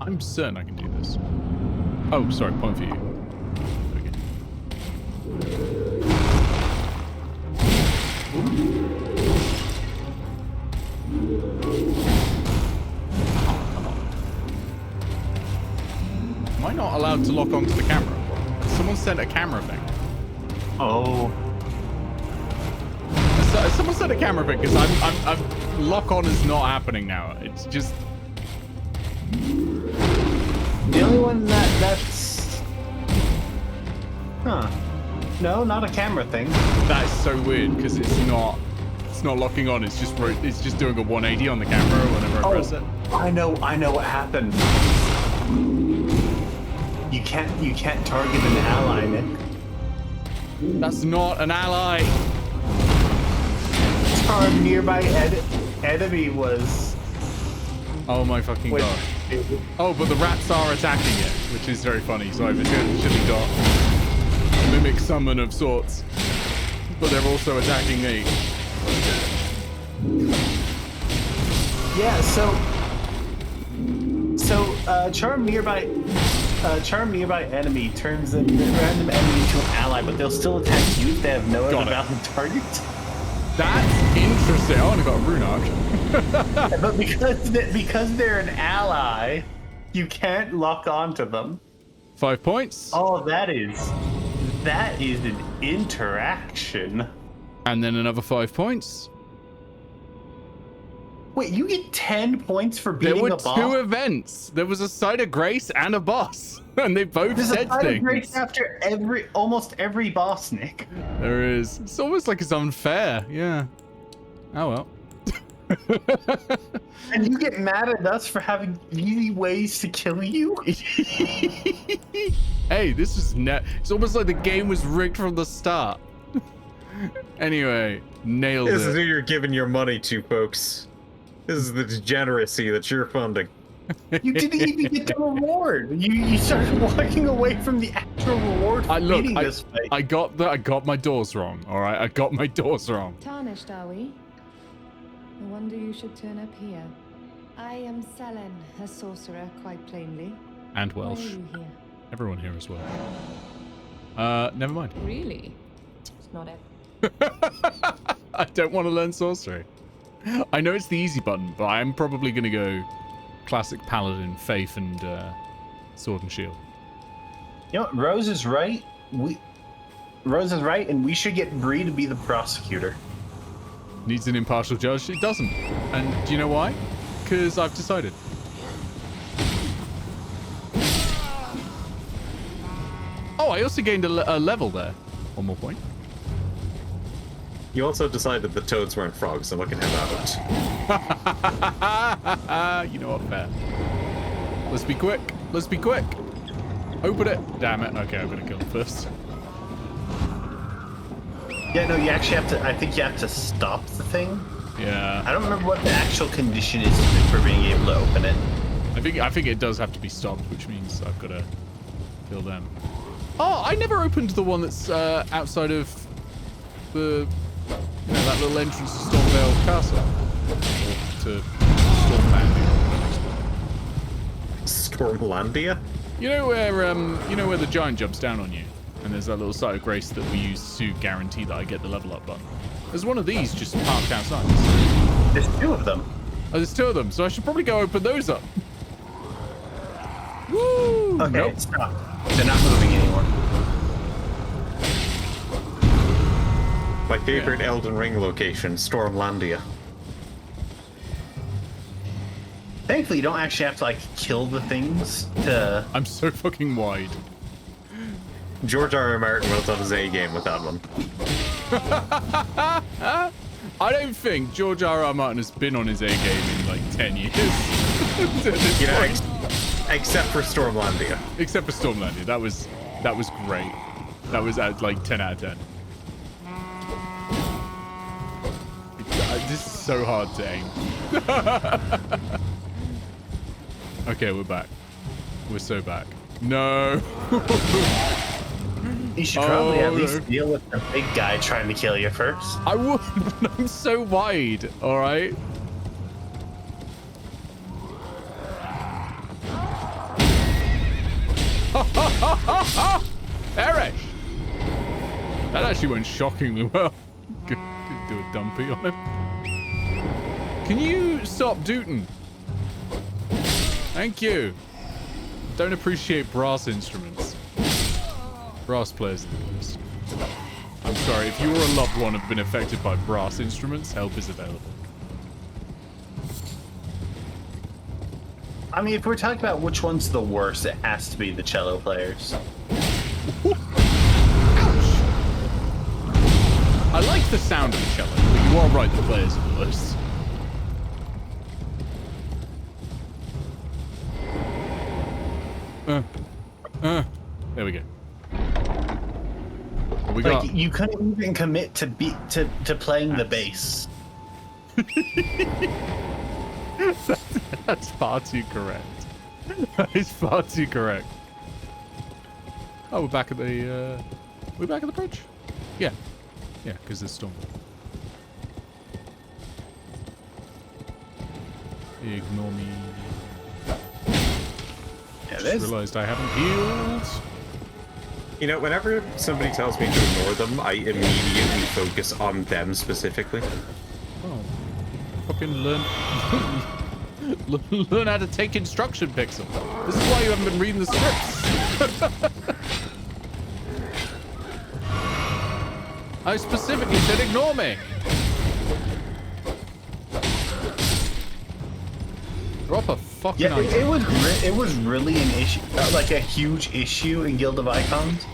[SPEAKER 1] I'm certain I can do this. Oh, sorry, point for you. Okay. Am I not allowed to lock onto the camera? Someone sent a camera thing.
[SPEAKER 3] Oh.
[SPEAKER 1] Someone sent a camera thing because I'm lock on is not happening now. It's just.
[SPEAKER 3] The only one that's... Huh. No, not a camera thing.
[SPEAKER 1] That is so weird because it's not locking on. It's just doing a 180 on the camera whenever I press it.
[SPEAKER 3] I know what happened. You can't target an ally, Nick.
[SPEAKER 1] That's not an ally.
[SPEAKER 3] Our nearby enemy was...
[SPEAKER 1] Oh my fucking
[SPEAKER 3] Wait.
[SPEAKER 1] god. Oh, but the rats are attacking it, which is very funny. So I've essentially got a mimic summon of sorts. but they're also attacking me.
[SPEAKER 3] Yeah, so charm nearby enemy turns a random enemy into an ally, but they'll still attack you if they have no other valid target.
[SPEAKER 1] That's interesting. I only got a rune arc.
[SPEAKER 3] But because they're an ally, you can't lock onto them.
[SPEAKER 1] 5 points.
[SPEAKER 3] Oh, that is an interaction.
[SPEAKER 1] And then another 5 points.
[SPEAKER 3] Wait, you get 10 points for
[SPEAKER 1] There
[SPEAKER 3] beating
[SPEAKER 1] were
[SPEAKER 3] a boss?
[SPEAKER 1] two events. There was a side of grace and a boss. And they both
[SPEAKER 3] There's
[SPEAKER 1] said
[SPEAKER 3] a side of grace
[SPEAKER 1] things.
[SPEAKER 3] after almost every boss, Nick.
[SPEAKER 1] There is. It's almost like it's unfair. Yeah. Oh well.
[SPEAKER 3] And you get mad at us for having easy ways to kill you?
[SPEAKER 1] Hey, this is it's almost like the game was rigged from the start. Anyway, nailed
[SPEAKER 2] This is who
[SPEAKER 1] it.
[SPEAKER 2] you're giving your money to, folks. This is the degeneracy that you're funding.
[SPEAKER 3] You didn't even get the reward. You started walking away from the actual reward for beating this fight.
[SPEAKER 1] I got my doors wrong. All right, I got my doors wrong.
[SPEAKER 8] Tarnished, are we? No wonder you should turn up here. I am Selen, a sorcerer, quite plainly.
[SPEAKER 1] And
[SPEAKER 8] Why are
[SPEAKER 1] Welsh.
[SPEAKER 8] you here?
[SPEAKER 1] Everyone here as well. Never mind.
[SPEAKER 8] Really? It's not it.
[SPEAKER 1] I don't want to learn sorcery. I know it's the easy button, but I'm probably going to go classic paladin, faith, and sword and shield.
[SPEAKER 3] You know what? Rose is right. Rose is right, and we should get Bree to be the prosecutor.
[SPEAKER 1] Needs an impartial judge. It doesn't. And do you know why? Because I've decided. Oh, I also gained a level there. One more point.
[SPEAKER 2] You also decided that toads weren't frogs, and look at how that went.
[SPEAKER 1] You know what, fair. Let's be quick. Let's be quick. Open it. Damn it. Okay, I'm gonna kill him first.
[SPEAKER 3] Yeah, no, you actually have to. I think you have to stop the thing.
[SPEAKER 1] Yeah.
[SPEAKER 3] I don't remember what the actual condition is for being able to open it.
[SPEAKER 1] I think it does have to be stopped, which means I've got to kill them. Oh, I never opened the one that's outside of the that little entrance to Stormvale Castle. Or to
[SPEAKER 2] Stormlandia?
[SPEAKER 1] You know where the giant jumps down on you, and there's that little site of grace that we use to guarantee that I get the level up button. There's one of these just parked outside.
[SPEAKER 3] There's two of them.
[SPEAKER 1] Oh, there's two of them, so I should probably go open those up. Woo!
[SPEAKER 3] Okay,
[SPEAKER 1] Nope.
[SPEAKER 3] stop. They're not moving anymore.
[SPEAKER 2] My favorite Elden Ring location, Stormlandia.
[SPEAKER 3] Thankfully, you don't actually have to like kill the things to.
[SPEAKER 1] I'm so fucking wide.
[SPEAKER 2] George R. R. Martin was on his A game with that one.
[SPEAKER 1] I don't think George R. R. Martin has been on his A game in like 10 years. To this
[SPEAKER 2] You know,
[SPEAKER 1] point.
[SPEAKER 2] except for Stormlandia.
[SPEAKER 1] Except for Stormlandia. That was great. That was at like 10 out of 10. This is so hard to aim. Okay, we're back. We're so back. No.
[SPEAKER 3] You should probably at least
[SPEAKER 1] no.
[SPEAKER 3] deal with the big guy trying to kill you first.
[SPEAKER 1] I would, but I'm so wide. All right. Eric! That actually went shockingly well. Could do a dumpy on him. Can you stop dooting? Thank you. Don't appreciate brass instruments. Brass players are the worst. I'm sorry, if you or a loved one have been affected by brass instruments, help is available.
[SPEAKER 3] I mean, if we're talking about which one's the worst, it has to be the cello players.
[SPEAKER 1] I like the sound of the cello, but you are right, the players are the worst. There we go. What we
[SPEAKER 3] Like
[SPEAKER 1] got?
[SPEAKER 3] you couldn't even commit to playing the bass.
[SPEAKER 1] That's far too correct. That is far too correct. Oh, we're back at the bridge? Yeah. Yeah, because there's storm. Ignore me.
[SPEAKER 3] Yeah,
[SPEAKER 1] Just realized I haven't healed.
[SPEAKER 2] You know, whenever somebody tells me to ignore them, I immediately focus on them specifically.
[SPEAKER 1] Oh. Fucking learn... learn how to take instruction, Pixel. This is why you haven't been reading the scripts. I specifically said ignore me. Drop a fucking
[SPEAKER 3] Yeah,
[SPEAKER 1] item.
[SPEAKER 3] it was really an issue, like a huge issue in Guild of Icons,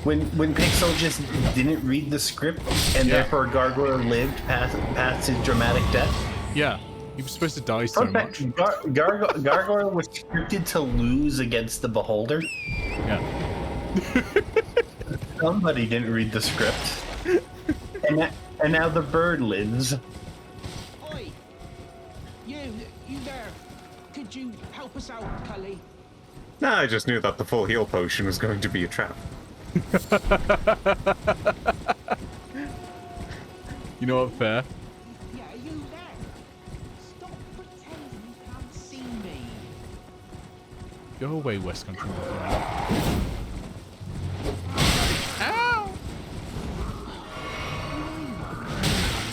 [SPEAKER 3] when Pixel just didn't read the script and therefore Gargoyle lived past his dramatic death.
[SPEAKER 1] Yeah, he was supposed to die so much.
[SPEAKER 3] Gargoyle was scripted to lose against the Beholder.
[SPEAKER 1] Yeah.
[SPEAKER 3] Somebody didn't read the script, and now the bird lives.
[SPEAKER 7] Oi! You there? Could you help us out, Cully?
[SPEAKER 2] Nah, I just knew that the full heal potion was going to be a trap.
[SPEAKER 1] You know what, fair?
[SPEAKER 7] Yeah, are you there? Stop pretending you can't see me.
[SPEAKER 1] Go away, West Country.
[SPEAKER 7] Ow!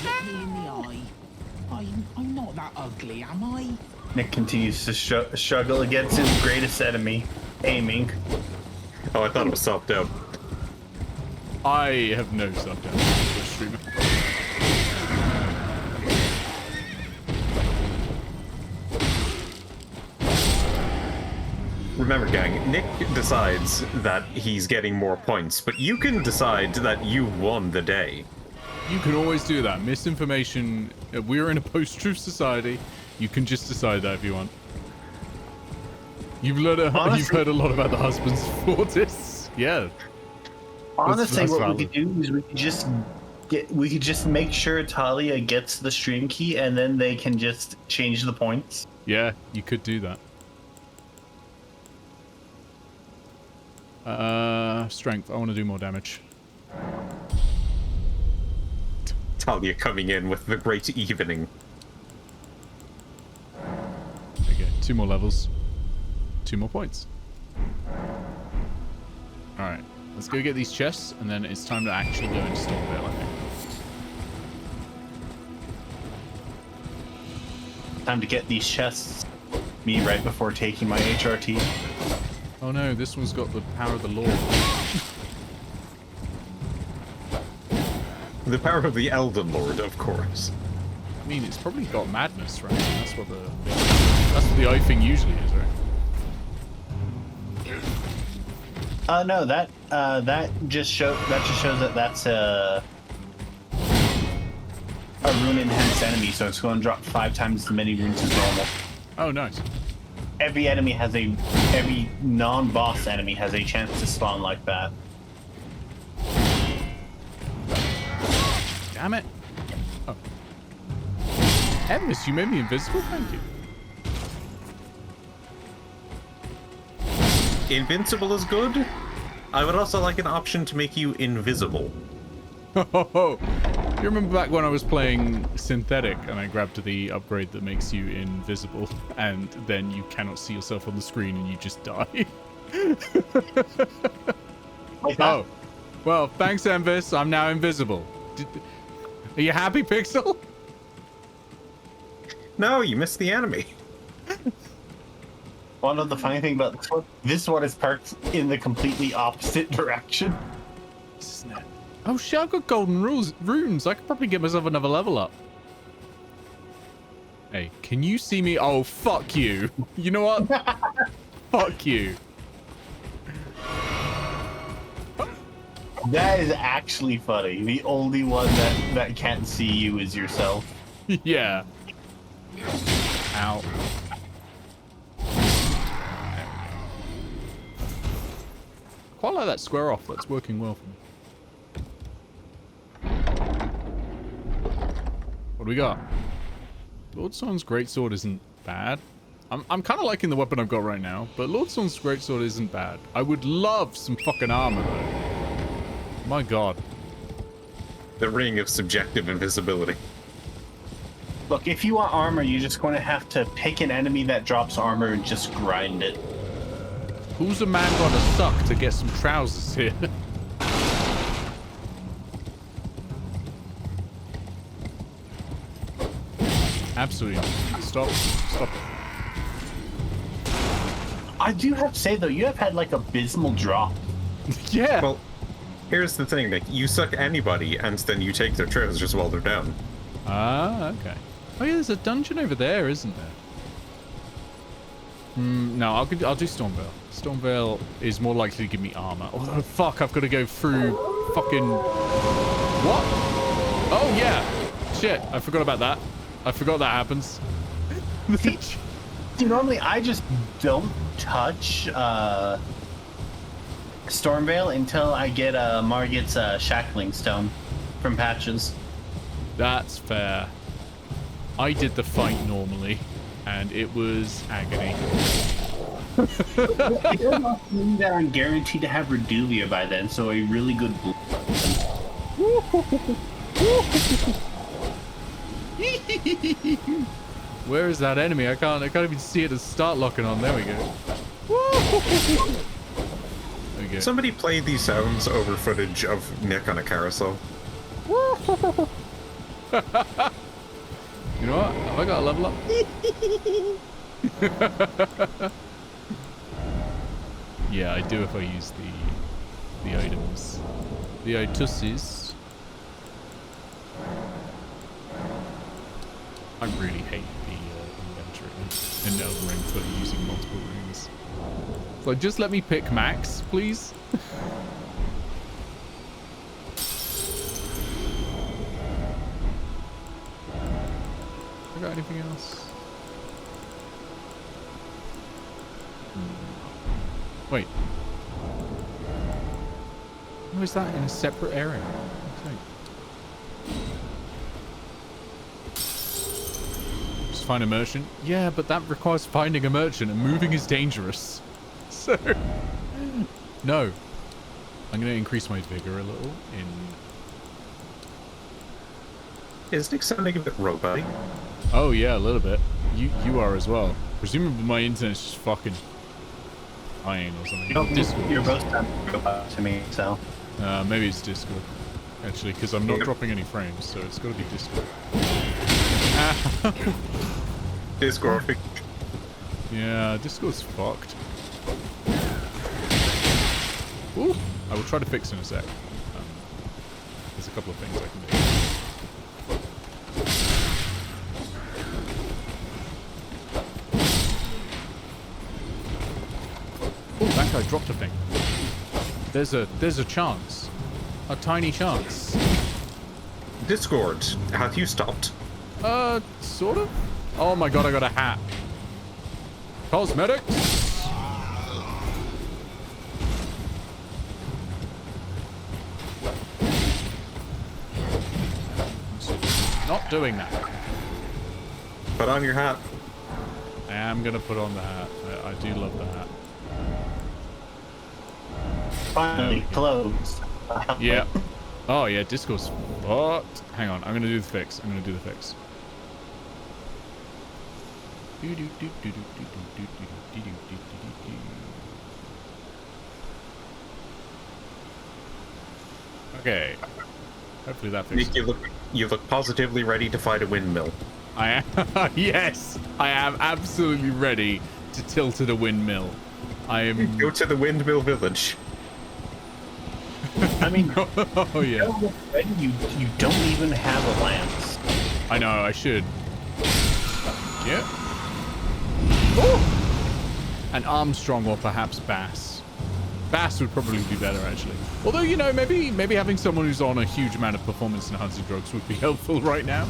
[SPEAKER 7] Look me in the eye. I'm not that ugly, am I?
[SPEAKER 3] Nick continues to struggle against his greatest enemy, aiming.
[SPEAKER 2] Oh, I thought it was self-doubt.
[SPEAKER 1] I have no self-doubt.
[SPEAKER 2] Remember, gang, Nick decides that he's getting more points, but you can decide that you won the day.
[SPEAKER 1] You can always do that. Misinformation. We're in a post-truth society. You can just decide that if you want. You've heard a lot about the husbands of Fortis. Yeah.
[SPEAKER 3] Honestly,
[SPEAKER 1] that's
[SPEAKER 3] what
[SPEAKER 1] valid.
[SPEAKER 3] we could do is we could just make sure Talia gets the stream key, and then they can just change the points.
[SPEAKER 1] Yeah, you could do that. Strength. I want to do more damage.
[SPEAKER 2] Talia coming in with the great evening.
[SPEAKER 1] Okay, 2 more levels. 2 more points. Alright, let's go get these chests, and then it's time to actually go into Stormvale, I think.
[SPEAKER 3] Time to get these chests. Me right before taking my HRT.
[SPEAKER 1] Oh no, this one's got the power of the Lord.
[SPEAKER 2] The power of the Elden Lord, of course.
[SPEAKER 1] I mean, it's probably got madness, right? That's what the eye thing usually is, right?
[SPEAKER 3] No, that just shows that that's a rune enhanced enemy, so it's going to drop 5 times as many runes as normal.
[SPEAKER 1] Oh, nice.
[SPEAKER 3] Every non-boss enemy has a chance to spawn like that.
[SPEAKER 1] Damn it. Oh. Emmis, you made me invisible? Thank you.
[SPEAKER 2] Invincible is good. I would also like an option to make you invisible.
[SPEAKER 1] Oh, you remember back when I was playing Synthetic and I grabbed the upgrade that makes you invisible and then you cannot see yourself on the screen and you just die? Oh, well, thanks, Envis. I'm now invisible. Are you happy, Pixel?
[SPEAKER 2] No, you missed the enemy.
[SPEAKER 3] One of the funny thing about this one is parked in the completely opposite direction.
[SPEAKER 1] Snap. Oh shit, I've got golden runes. I could probably get myself another level up. Hey, can you see me? Oh, fuck you. You know what? Fuck you.
[SPEAKER 3] That is actually funny. The only one that can't see you is yourself.
[SPEAKER 1] Yeah. Ow. Quite like that square off. That's working well for me. What do we got? Lord Sorn's greatsword isn't bad. I'm kind of liking the weapon I've got right now, but Lord Sorn's greatsword isn't bad. I would love some fucking armor though. My god.
[SPEAKER 2] The ring of subjective invisibility.
[SPEAKER 3] Look, if you want armor, you're just going to have to pick an enemy that drops armor and just grind it.
[SPEAKER 1] Who's a man gotta suck to get some trousers here? Absolutely not. Stop. Stop it.
[SPEAKER 3] I do have to say, though, you have had, like, abysmal drop.
[SPEAKER 1] Yeah.
[SPEAKER 2] Well, here's the thing, Nick. You suck anybody, and then you take their trousers while they're down.
[SPEAKER 1] Ah, okay. Oh yeah, there's a dungeon over there, isn't there? No, I'll do Stormveil. Stormveil is more likely to give me armor. Oh, fuck, I've got to go through fucking... What? Oh, yeah. Shit, I forgot about that. I forgot that happens.
[SPEAKER 3] See, normally I just don't touch Stormveil until I get Margit's Shackling Stone from Patches.
[SPEAKER 1] That's fair. I did the fight normally, and it was agony.
[SPEAKER 3] It does not mean that I'm guaranteed to have Redulia by then, so a really good blue.
[SPEAKER 1] Where is that enemy? I can't even see it to start locking on. There we go. There we go.
[SPEAKER 2] Somebody played these sounds over footage of Nick on a carousel.
[SPEAKER 1] You know what? Have I got a level up? Yeah, I do if I use the items. The ituses. I really hate the inventory in Elden Ring for using multiple rooms. So just let me pick Max, please. I got anything else? Wait. How is that in a separate area? Okay. Just find a merchant? Yeah, but that requires finding a merchant, and moving is dangerous. So, no. I'm going to increase my vigor a little in...
[SPEAKER 2] Is Nick sounding a bit robot-y?
[SPEAKER 1] Oh yeah, a little bit. You are as well. Presumably my internet's just fucking dying or something. Discord.
[SPEAKER 3] You're both robot to me, so.
[SPEAKER 1] Maybe it's Discord, actually, because I'm not dropping any frames, so it's got to be Discord.
[SPEAKER 2] Discord.
[SPEAKER 1] Yeah, Discord's fucked. Ooh, I will try to fix in a sec. There's a couple of things I can do. Oh, that guy dropped a thing. There's a chance. A tiny chance.
[SPEAKER 2] Discord, have you stopped?
[SPEAKER 1] Sort of? Oh my god, I got a hat. Cosmetics! Not doing that.
[SPEAKER 2] Put on your hat.
[SPEAKER 1] I am gonna put on the hat. I do love the hat.
[SPEAKER 3] Finally closed.
[SPEAKER 1] Yeah. Oh yeah, Discord's fucked. Hang on, I'm gonna do the fix. Okay. Hopefully that fixes
[SPEAKER 2] Nick, you look positively ready to fight a windmill.
[SPEAKER 1] I am. Yes, I am absolutely ready to tilt at a windmill. I am.
[SPEAKER 2] Go to the windmill village.
[SPEAKER 3] I mean,
[SPEAKER 1] oh yeah.
[SPEAKER 3] You don't even have a lance.
[SPEAKER 1] I know. I should. Yeah. Ooh! An Armstrong or perhaps Bass. Bass would probably be better actually. Although you know, maybe having someone who's on a huge amount of performance enhancing drugs would be helpful right now.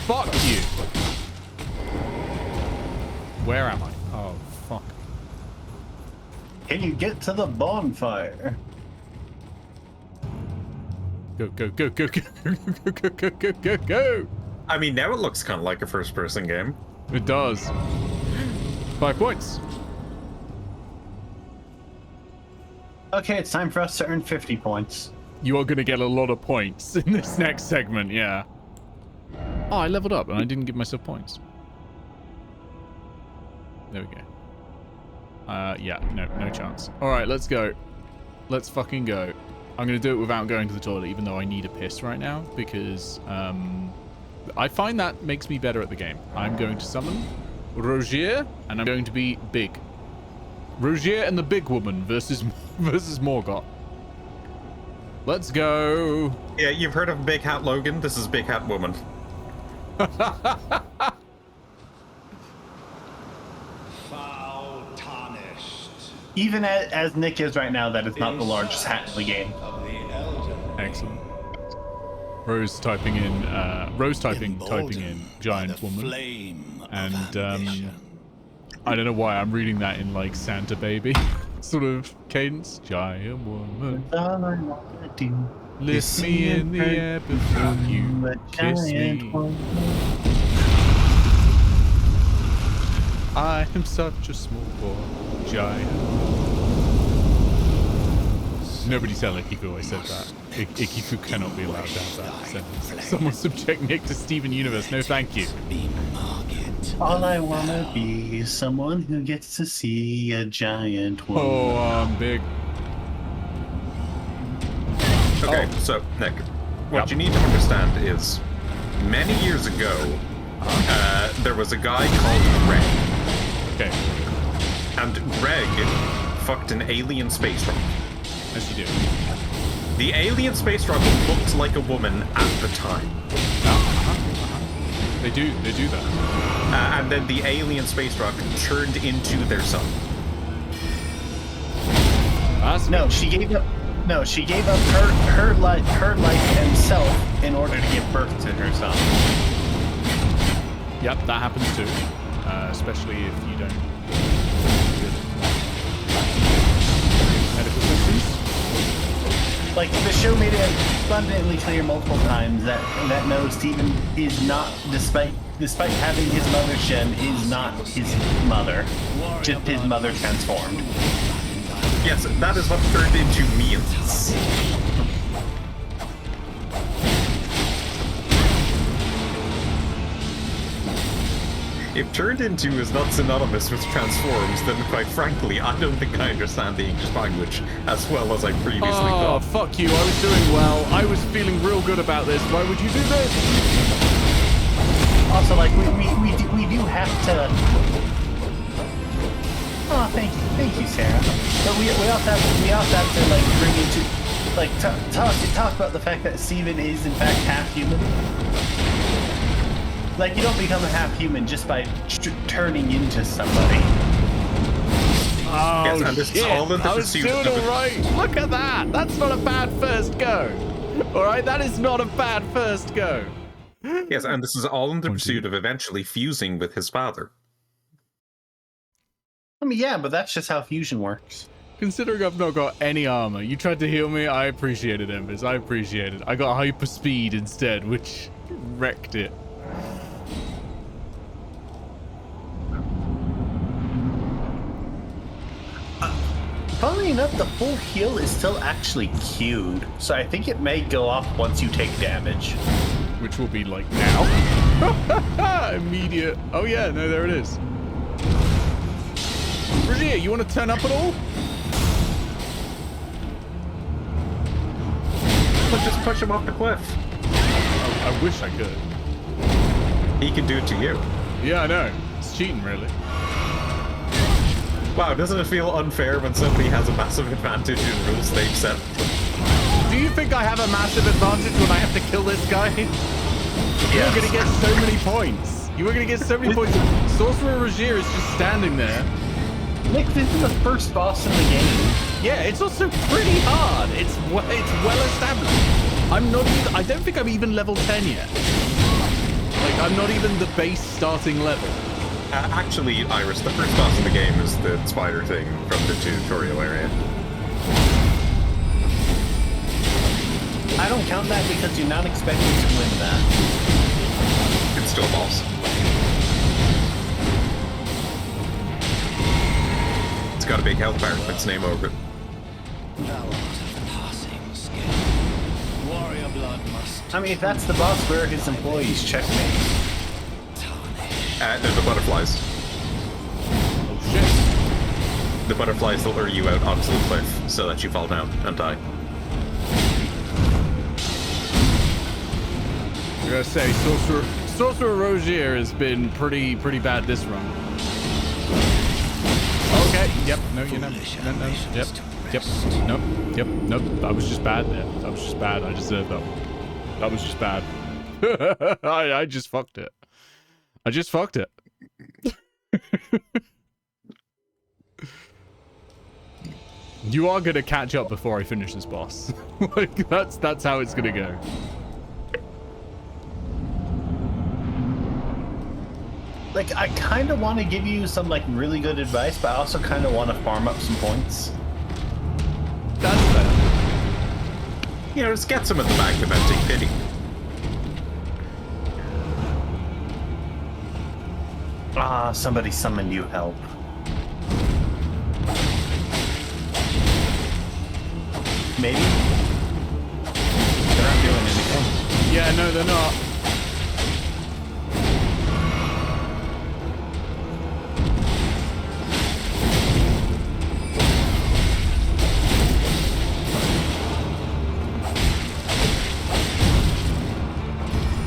[SPEAKER 1] Fuck you! Where am I? Oh, fuck.
[SPEAKER 3] Can you get to the bonfire?
[SPEAKER 1] Go, go, go, go, go, go, go, go, go, go, go!
[SPEAKER 2] I mean, now it looks kind of like a first-person game.
[SPEAKER 1] It does. 5 points.
[SPEAKER 3] Okay, it's time for us to earn 50 points.
[SPEAKER 1] You are going to get a lot of points in this next segment, yeah. Oh, I leveled up and I didn't give myself points. There we go. Yeah, no chance. All right, let's go. Let's fucking go. I'm going to do it without going to the toilet, even though I need a piss right now, because I find that makes me better at the game. I'm going to summon Rogier, and I'm going to be big. Rogier and the big woman versus Morgoth. Let's go.
[SPEAKER 2] Yeah, you've heard of Big Hat Logan? This is Big Hat Woman.
[SPEAKER 4] Foul tarnished.
[SPEAKER 3] Even as Nick is right now, that is not the largest hat in the game.
[SPEAKER 4] Of the Elden.
[SPEAKER 1] Excellent. Rose typing in giant woman,
[SPEAKER 4] Flame
[SPEAKER 1] and I don't know why I'm reading that in like Santa Baby sort of cadence. Giant woman,
[SPEAKER 3] All I wanna do
[SPEAKER 1] lift me in the air before you kiss me. I am such a small boy, giant. Nobody tell Ikifu I said that. Ikifu cannot be allowed to have that sentence. Someone subject Nick to Steven Universe. No, thank you.
[SPEAKER 3] All I wanna be is someone who gets to see a giant woman.
[SPEAKER 1] Oh, I'm big.
[SPEAKER 2] Okay, so, Nick, what you need to understand is, many years ago, there was a guy called Greg.
[SPEAKER 1] Okay,
[SPEAKER 2] And Greg fucked an alien space rock.
[SPEAKER 1] as you do.
[SPEAKER 2] The alien space rock looked like a woman at the time.
[SPEAKER 1] They do that.
[SPEAKER 2] And then the alien space rock turned into their son.
[SPEAKER 1] That's
[SPEAKER 3] No, she gave up. No, she gave up her life and self in order to give birth to her son.
[SPEAKER 1] Yep, that happens too. Especially if you don't get medical systems.
[SPEAKER 3] Like, the show made it abundantly clear multiple times that no, Steven is not, despite having his mother's gen, is not his mother. Just his mother transformed.
[SPEAKER 2] Yes, that is what turned into meals. If turned into is not synonymous with transforms, then quite frankly, I don't think I understand the English language as well as I previously
[SPEAKER 1] Oh,
[SPEAKER 2] thought.
[SPEAKER 1] fuck you. I was doing well. I was feeling real good about this. Why would you do this?
[SPEAKER 3] Also, like, we do have to. Oh, thank you, Sarah. But we also have to like bring into like talk about the fact that Steven is in fact half human. Like, you don't become a half human just by turning into somebody.
[SPEAKER 1] Oh,
[SPEAKER 2] Yes, and this is
[SPEAKER 1] shit.
[SPEAKER 2] all in the
[SPEAKER 1] I was
[SPEAKER 2] pursuit
[SPEAKER 1] doing
[SPEAKER 2] of
[SPEAKER 1] all right. Look at that. That's not a bad first go. All right, that is not a bad first go.
[SPEAKER 2] Yes, and this is all in the pursuit of eventually fusing with his father.
[SPEAKER 3] I mean, yeah, but that's just how fusion works.
[SPEAKER 1] Considering I've not got any armor, you tried to heal me. I appreciate it, Embers. I appreciate it. I got hyper speed instead, which wrecked it.
[SPEAKER 3] Funnily enough, the full heal is still actually queued, so I think it may go off once you take damage.
[SPEAKER 1] Which will be like now. Immediate. Oh yeah, no, there it is. Rogier, you want to turn up at all?
[SPEAKER 2] Just push him off the cliff.
[SPEAKER 1] I wish I could.
[SPEAKER 2] He can do it to you.
[SPEAKER 1] Yeah, I know. It's cheating, really.
[SPEAKER 2] Wow, doesn't it feel unfair when somebody has a massive advantage in rules they've set?
[SPEAKER 1] Do you think I have a massive advantage when I have to kill this guy? You're going to get so many points. You are going to get so many points. Sorcerer Rogier is just standing there.
[SPEAKER 3] Nick, this is the first boss in the game.
[SPEAKER 1] Yeah, it's also pretty hard. It's well established. I'm not even. I don't think I'm even level 10 yet. Like, I'm not even the base starting level.
[SPEAKER 2] Actually, Iris, the first boss in the game is the spider thing from the tutorial area.
[SPEAKER 3] I don't count that because you're not expected to win that.
[SPEAKER 2] It's still a boss. got a big health bar with its name over it.
[SPEAKER 6] Thou art of passing skill. Warrior blood must.
[SPEAKER 3] I mean, if that's the boss, where are his employees? Checkmate.
[SPEAKER 2] They're the butterflies.
[SPEAKER 1] Oh shit.
[SPEAKER 2] The butterflies that lure you out onto the cliff so that you fall down and die.
[SPEAKER 1] I gotta say, Sorcerer Rogier has been pretty bad this run. Okay, yep, no, you know, no, yep, nope, yep, nope, that was just bad there. That was just bad, I deserved that one. That was just bad. I just fucked it. I just fucked it. You are gonna catch up before I finish this boss. Like, that's how it's gonna go.
[SPEAKER 3] Like, I kind of want to give you some, like, really good advice, but I also kind of want to farm up some points.
[SPEAKER 1] That's better.
[SPEAKER 2] You know, just get some at the back of that, take pity.
[SPEAKER 3] Ah, somebody summoned you help. Maybe? They're not doing anything.
[SPEAKER 1] Yeah, no, they're not.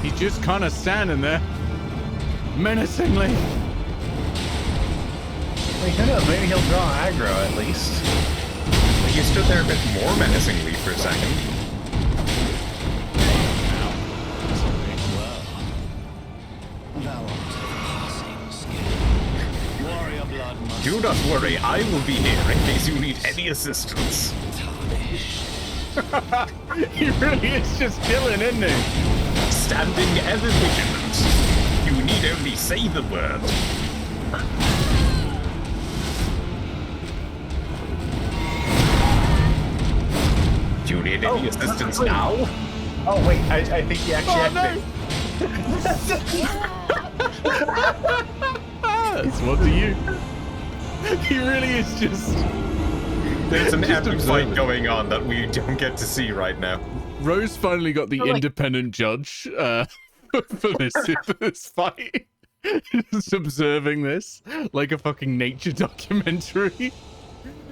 [SPEAKER 1] He's just kind of standing there, menacingly.
[SPEAKER 3] Like, who knows? Maybe he'll draw aggro at least.
[SPEAKER 2] You stood there a bit more menacingly for a second.
[SPEAKER 6] Thou art of passing skill. Warrior blood must.
[SPEAKER 2] Do not worry, I will be here in case you need any assistance.
[SPEAKER 1] He really is just chilling, isn't he?
[SPEAKER 2] Standing ever vigilant. You need only say the word. Do you need any assistance now?
[SPEAKER 3] Oh, wait, I think he actually
[SPEAKER 1] That's what do you? He really is just.
[SPEAKER 2] There's an
[SPEAKER 1] just
[SPEAKER 2] epic fight going on that we don't get to see right now.
[SPEAKER 1] Rose finally got the independent judge for this fight. Just observing this like a fucking nature documentary.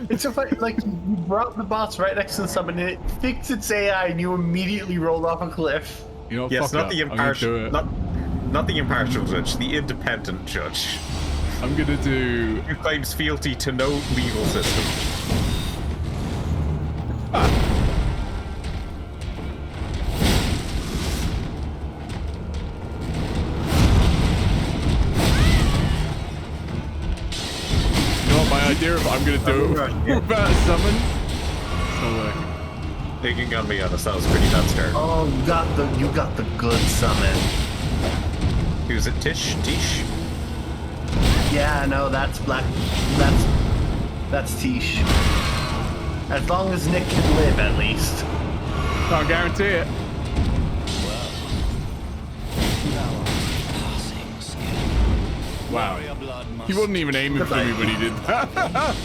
[SPEAKER 3] It's so funny, like, you brought the boss right next to the summon and it fixed its AI and you immediately rolled off a cliff.
[SPEAKER 1] You know,
[SPEAKER 2] Yes,
[SPEAKER 1] fuck
[SPEAKER 2] not
[SPEAKER 1] up.
[SPEAKER 2] the
[SPEAKER 1] I'm gonna do
[SPEAKER 2] impartial,
[SPEAKER 1] it.
[SPEAKER 2] not the impartial judge, the independent judge,
[SPEAKER 1] I'm gonna do.
[SPEAKER 2] who claims fealty to no legal system.
[SPEAKER 1] My idea of I'm gonna do it without a summon. It's not working.
[SPEAKER 2] Taking on me on us, that was a pretty bad start.
[SPEAKER 3] Oh, you got the good summon.
[SPEAKER 2] Who's it? Tish?
[SPEAKER 3] Yeah, no, that's black. That's Tish. As long as Nick can live, at least.
[SPEAKER 1] Can't guarantee it. Wow. He wasn't even aiming for me when he did that.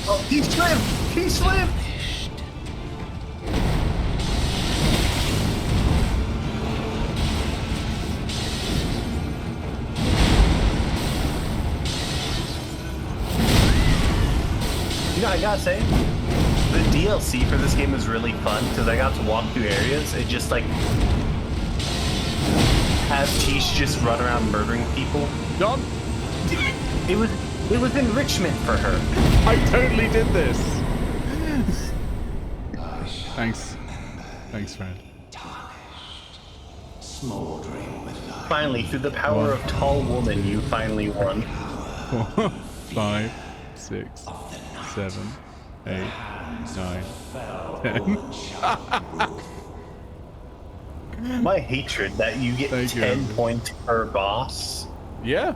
[SPEAKER 3] Oh, he slipped! He slipped! You know, I gotta say, the DLC for this game is really fun because I got to walk through areas and just like have Tish just run around murdering people.
[SPEAKER 1] Done.
[SPEAKER 3] It was enrichment for her.
[SPEAKER 1] I totally did this. Thanks, friend.
[SPEAKER 3] Finally, through the power of tall woman, you finally won.
[SPEAKER 1] 4, 5, 6, 7, 8, 9, 10.
[SPEAKER 3] My hatred that you get
[SPEAKER 1] Thank
[SPEAKER 3] 10
[SPEAKER 1] you.
[SPEAKER 3] points per boss.
[SPEAKER 1] Yeah.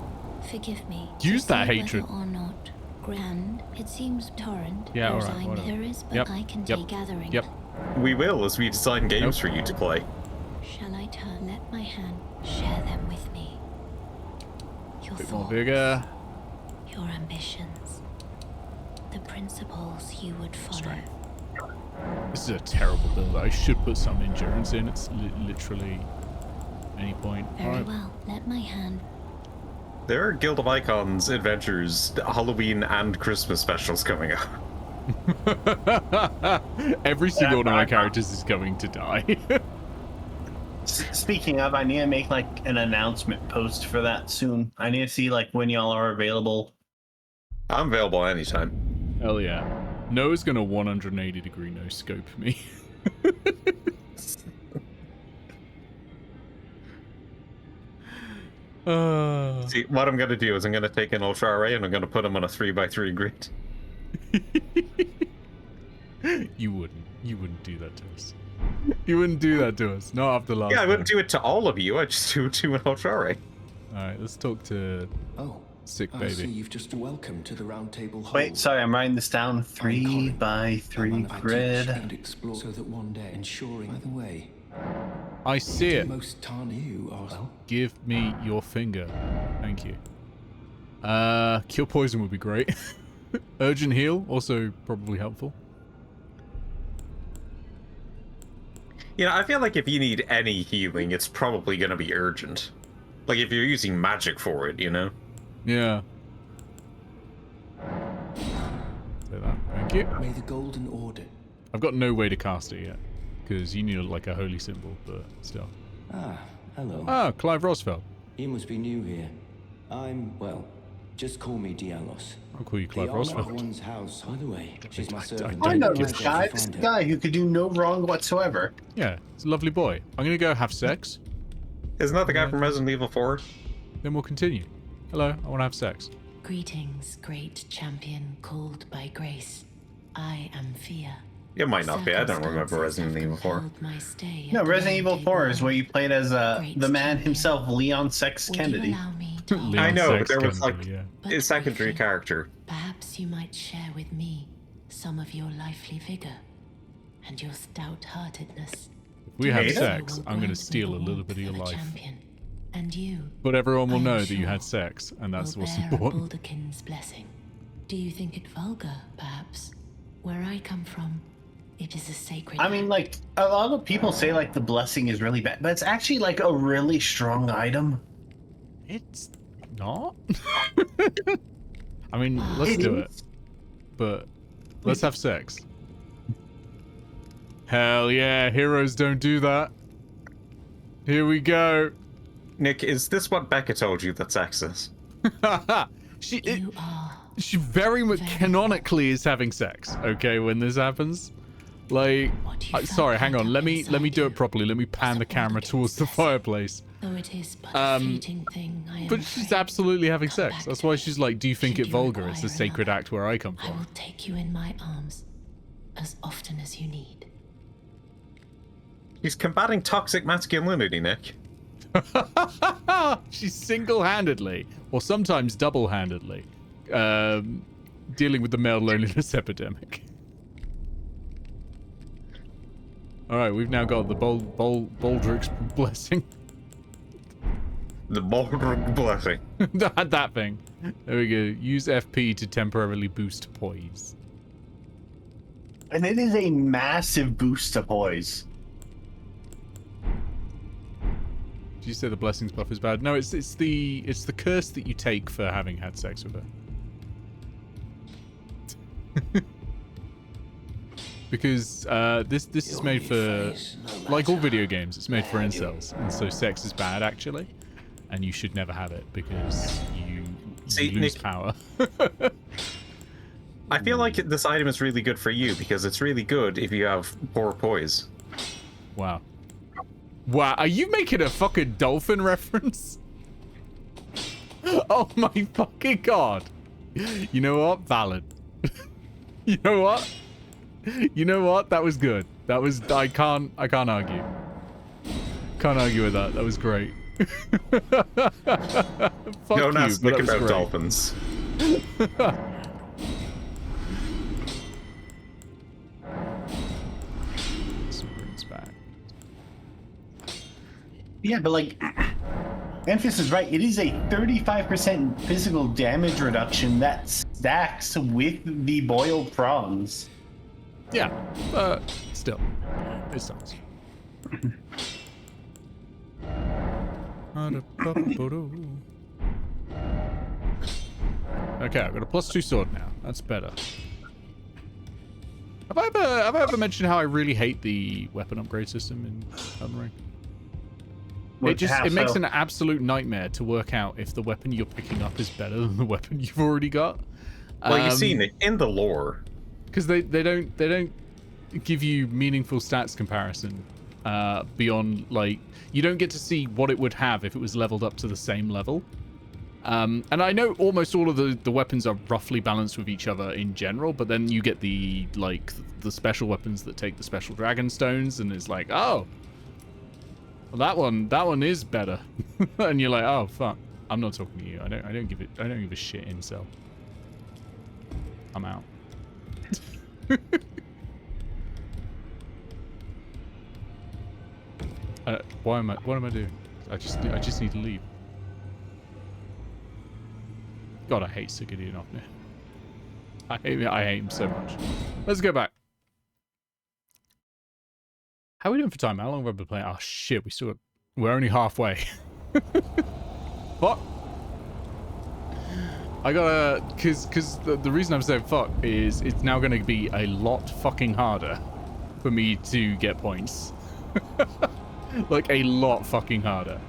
[SPEAKER 5] Forgive me.
[SPEAKER 1] Use
[SPEAKER 5] to
[SPEAKER 1] that
[SPEAKER 5] say
[SPEAKER 1] hatred.
[SPEAKER 5] Whether or not grand, it seems torrent.
[SPEAKER 1] Yeah, all right,
[SPEAKER 5] Rosine
[SPEAKER 1] whatever.
[SPEAKER 5] there is, but
[SPEAKER 1] Yep,
[SPEAKER 5] I can
[SPEAKER 1] yep,
[SPEAKER 5] take gathering.
[SPEAKER 1] Yep.
[SPEAKER 2] We will, as we design games for you to play.
[SPEAKER 5] Shall I turn? Let my hand share them with me. Your
[SPEAKER 1] Bit more
[SPEAKER 5] thoughts,
[SPEAKER 1] vigor.
[SPEAKER 5] your ambitions,
[SPEAKER 9] the principles you would follow.
[SPEAKER 1] Strength. This is a terrible build. I should put some endurance in. It's literally any point.
[SPEAKER 9] Very well. Let my hand.
[SPEAKER 2] There are Guild of Icons adventures, Halloween and Christmas specials coming up.
[SPEAKER 1] Every single one of my characters is going to die.
[SPEAKER 3] Speaking of, I need to make like an announcement post for that soon. I need to see like when y'all are available.
[SPEAKER 2] I'm available anytime.
[SPEAKER 1] Hell yeah. Noah's gonna 180-degree no scope me.
[SPEAKER 2] See, what I'm gonna do is I'm gonna take an Ultra Array and I'm gonna put them on a 3x3 grid.
[SPEAKER 1] You wouldn't do that to us. You wouldn't do that to us. Not after last.
[SPEAKER 2] Yeah, I wouldn't do it to all of you. I just do it to an Ultra Array.
[SPEAKER 1] Alright, let's talk to Sick Baby.
[SPEAKER 4] I see you've just welcome to the round table hall.
[SPEAKER 3] Wait, sorry, I'm writing this down. 3x3 grid.
[SPEAKER 4] And explore so that one day ensuring. By the way,
[SPEAKER 1] I see it.
[SPEAKER 4] most tarn you are. Well,
[SPEAKER 1] Give me your finger. Thank you. Cure poison would be great. Urgent heal, also probably helpful.
[SPEAKER 2] You know, I feel like if you need any healing, it's probably gonna be urgent. Like if you're using magic for it, you know?
[SPEAKER 1] Yeah. Say that. Thank you.
[SPEAKER 4] may the golden order.
[SPEAKER 1] I've got no way to cast it yet. Because you need like a holy symbol, but still.
[SPEAKER 4] Ah, hello.
[SPEAKER 1] Ah, Clive Rosfeld.
[SPEAKER 4] You must be new here. Well, just call me Dialos.
[SPEAKER 1] I'll call you Clive
[SPEAKER 4] The owner of
[SPEAKER 1] Rosfeld.
[SPEAKER 4] one's house. By the way, she's my servant.
[SPEAKER 3] I know
[SPEAKER 1] give
[SPEAKER 3] this
[SPEAKER 1] a
[SPEAKER 3] guy. This guy who could do no wrong whatsoever.
[SPEAKER 1] Yeah, it's a lovely boy. I'm gonna go have sex.
[SPEAKER 2] Isn't that the guy from Resident Evil 4?
[SPEAKER 1] Then we'll continue. Hello, I want to have sex.
[SPEAKER 9] Greetings, great champion called by grace. I am Fia.
[SPEAKER 2] It might not be. I don't remember Resident Evil 4.
[SPEAKER 3] No, Resident Evil 4 is where you played as the man himself, Leon Sex Kennedy.
[SPEAKER 2] I know,
[SPEAKER 1] Sex
[SPEAKER 2] there was like
[SPEAKER 1] Kennedy, yeah.
[SPEAKER 2] a secondary character.
[SPEAKER 9] Perhaps you might share with me some of your lively vigor and your stout-heartedness.
[SPEAKER 1] If we have
[SPEAKER 3] Ada?
[SPEAKER 1] sex, I'm gonna steal a little bit of your life.
[SPEAKER 9] Champion. And you,
[SPEAKER 1] But everyone will
[SPEAKER 9] I am
[SPEAKER 1] know that you
[SPEAKER 9] sure,
[SPEAKER 1] had sex, and that's
[SPEAKER 9] will
[SPEAKER 1] what's
[SPEAKER 9] bear a
[SPEAKER 1] important.
[SPEAKER 9] Baldakin's blessing. Do you think it vulgar, perhaps? Where I come from, it is a sacred.
[SPEAKER 3] I mean, like, a lot of people say, like, the blessing is really bad, but it's actually, like, a really strong item.
[SPEAKER 1] It's not. I mean, let's do it. But let's have sex. Hell yeah, heroes don't do that. Here we go.
[SPEAKER 2] Nick, is this what Becca told you that sex is?
[SPEAKER 1] She very much canonically is having sex, okay, when this happens. Like, sorry, hang on. Let me do it properly. Let me pan the camera towards the fireplace.
[SPEAKER 9] Though it is but a fleeting thing, I am
[SPEAKER 1] But she's absolutely having sex. That's why she's like, do you think it vulgar? It's a
[SPEAKER 9] require
[SPEAKER 1] sacred act where I come
[SPEAKER 9] I
[SPEAKER 1] from.
[SPEAKER 9] will take you in my arms as often as you need.
[SPEAKER 2] He's combating toxic masculinity, Nick.
[SPEAKER 1] She's single-handedly, or sometimes double-handedly, dealing with the male loneliness epidemic. All right, we've now got the Baldrick's blessing.
[SPEAKER 2] The Baldrick blessing.
[SPEAKER 1] that thing. There we go. Use FP to temporarily boost poise.
[SPEAKER 3] And it is a massive boost to poise.
[SPEAKER 1] Did you say the blessings buff is bad? No, it's the curse that you take for having had sex with her. Because this is made for, like all video games, it's made for incels, and so sex is bad actually, and you should never have it because you lose
[SPEAKER 2] Nick,
[SPEAKER 1] power.
[SPEAKER 2] I feel like this item is really good for you because it's really good if you have poor poise.
[SPEAKER 1] Wow. Wow, are you making a fucking dolphin reference? Oh my fucking god. You know what? Valid. You know what? You know what? That was good. That was I can't argue. Can't argue with that. That was great. Fuck
[SPEAKER 2] Don't
[SPEAKER 1] you,
[SPEAKER 2] ask
[SPEAKER 1] but
[SPEAKER 2] Nick
[SPEAKER 1] that was
[SPEAKER 2] about
[SPEAKER 1] great.
[SPEAKER 2] dolphins.
[SPEAKER 1] Superman's back.
[SPEAKER 3] Yeah, but like, Memphis is right. It is a 35% physical damage reduction that stacks with the boiled prawns.
[SPEAKER 1] Yeah, but still, it sucks. Okay, I've got a +2 sword now. That's better. Have I ever mentioned how I really hate the weapon upgrade system in Elden Ring? It makes an absolute nightmare to work out if the weapon you're picking up is better than the weapon you've already got.
[SPEAKER 2] Well, you've seen it in the lore.
[SPEAKER 1] Because they don't give you meaningful stats comparison beyond, like, you don't get to see what it would have if it was leveled up to the same level. And I know almost all of the weapons are roughly balanced with each other in general, but then you get the special weapons that take the special dragon stones, and it's like, oh, well, that one is better. And you're like, oh fuck, I'm not talking to you. I don't give a shit, incel. I'm out. What am I doing? I just need to leave. God, I hate Sigideon Ofnir. I hate him so much. Let's go back. How are we doing for time? How long have I been playing? Oh shit, we're only halfway. Fuck. I gotta, cause the reason I'm saying fuck is it's now gonna be a lot fucking harder for me to get points. Like a lot fucking harder.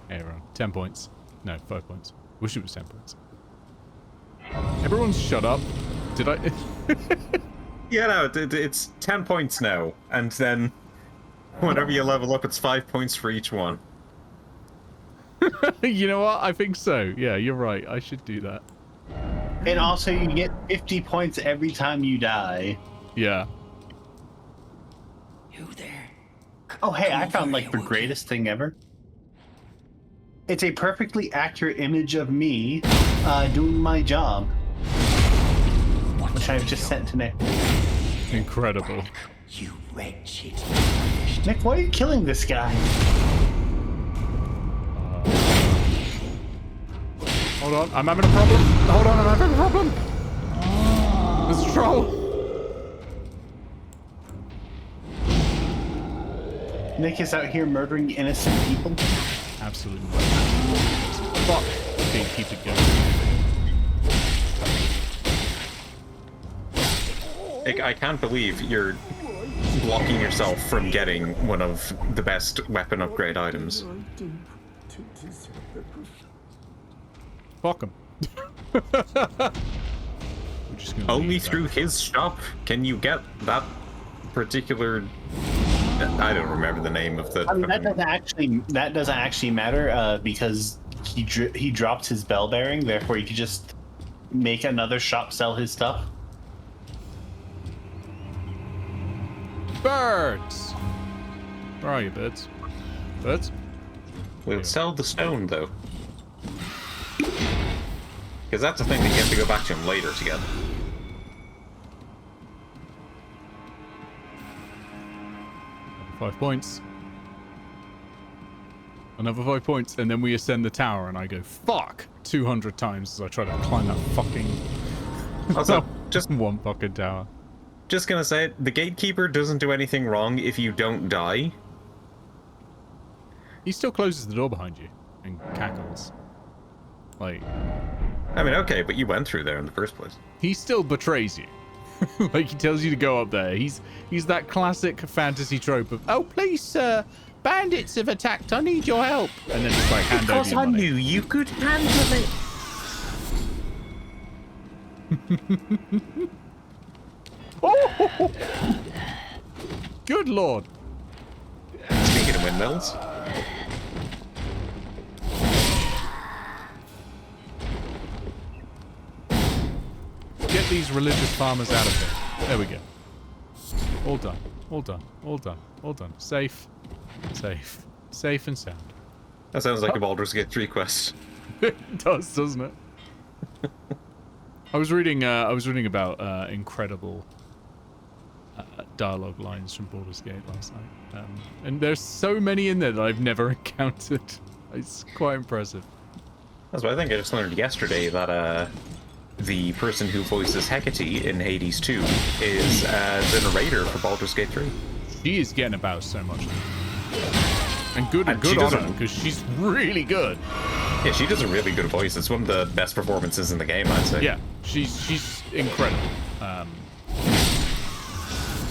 [SPEAKER 1] Hey everyone, 10 points. No, 5 points. Wish it was 10 points. Everyone shut up. Did I?
[SPEAKER 2] Yeah, no, it's 10 points now. And then whenever you level up, it's 5 points for each one.
[SPEAKER 1] You know what? I think so. Yeah, you're right. I should do that.
[SPEAKER 3] And also, you get 50 points every time you die.
[SPEAKER 1] Yeah.
[SPEAKER 6] You there?
[SPEAKER 3] Oh, hey, I found, like, the greatest thing ever. It's a perfectly accurate image of me doing my job. Which I've just sent to Nick.
[SPEAKER 1] Incredible.
[SPEAKER 6] You wretched.
[SPEAKER 3] Nick, why are you killing this guy?
[SPEAKER 1] Hold on, I'm having a problem. Hold on, I'm having a problem. There's a troll.
[SPEAKER 3] Nick is out here murdering innocent people.
[SPEAKER 1] Absolutely. Fuck. Okay, keep it going.
[SPEAKER 2] I can't believe you're blocking yourself from getting one of the best weapon upgrade items.
[SPEAKER 1] Fuck him.
[SPEAKER 2] Only through his shop can you get that particular... I don't remember the name of the...
[SPEAKER 3] I mean, that doesn't actually matter because he dropped his bell bearing, therefore you could just make another shop sell his stuff.
[SPEAKER 1] Birds! Where are you, birds? Birds?
[SPEAKER 2] We'll sell the stone, though. Because that's the thing that you have to go back to him later to get.
[SPEAKER 1] 5 points. Another 5 points, and then we ascend the tower, and I go, fuck! 200 times as I try to climb that fucking...
[SPEAKER 2] Also, just
[SPEAKER 1] one fucking tower.
[SPEAKER 2] Just gonna say, the gatekeeper doesn't do anything wrong if you don't die.
[SPEAKER 1] He still closes the door behind you and cackles. Like...
[SPEAKER 2] I mean, okay, but you went through there in the first place.
[SPEAKER 1] He still betrays you. Like, he tells you to go up there. He's that classic fantasy trope of, oh, please, sir, bandits have attacked. I need your help. And then it's like, hand over your money.
[SPEAKER 2] Because I knew you could handle it.
[SPEAKER 1] Oh! Good lord.
[SPEAKER 2] Speaking of windmills.
[SPEAKER 1] Get these religious farmers out of here. There we go. All done. All done. All done. All done. Safe. Safe. Safe and sound.
[SPEAKER 2] That sounds like a Baldur's Gate 3 quest.
[SPEAKER 1] It does, doesn't it? I was reading about incredible dialogue lines from Baldur's Gate last night. And there's so many in there that I've never encountered. It's quite impressive.
[SPEAKER 2] That's what I think. I just learned yesterday that the person who voices Hecate in Hades 2 is the narrator for Baldur's Gate 3.
[SPEAKER 1] She is getting about so much. And good on her, because she's really good.
[SPEAKER 2] Yeah, she does a really good voice. It's one of the best performances in the game, I'd say.
[SPEAKER 1] Yeah, she's incredible.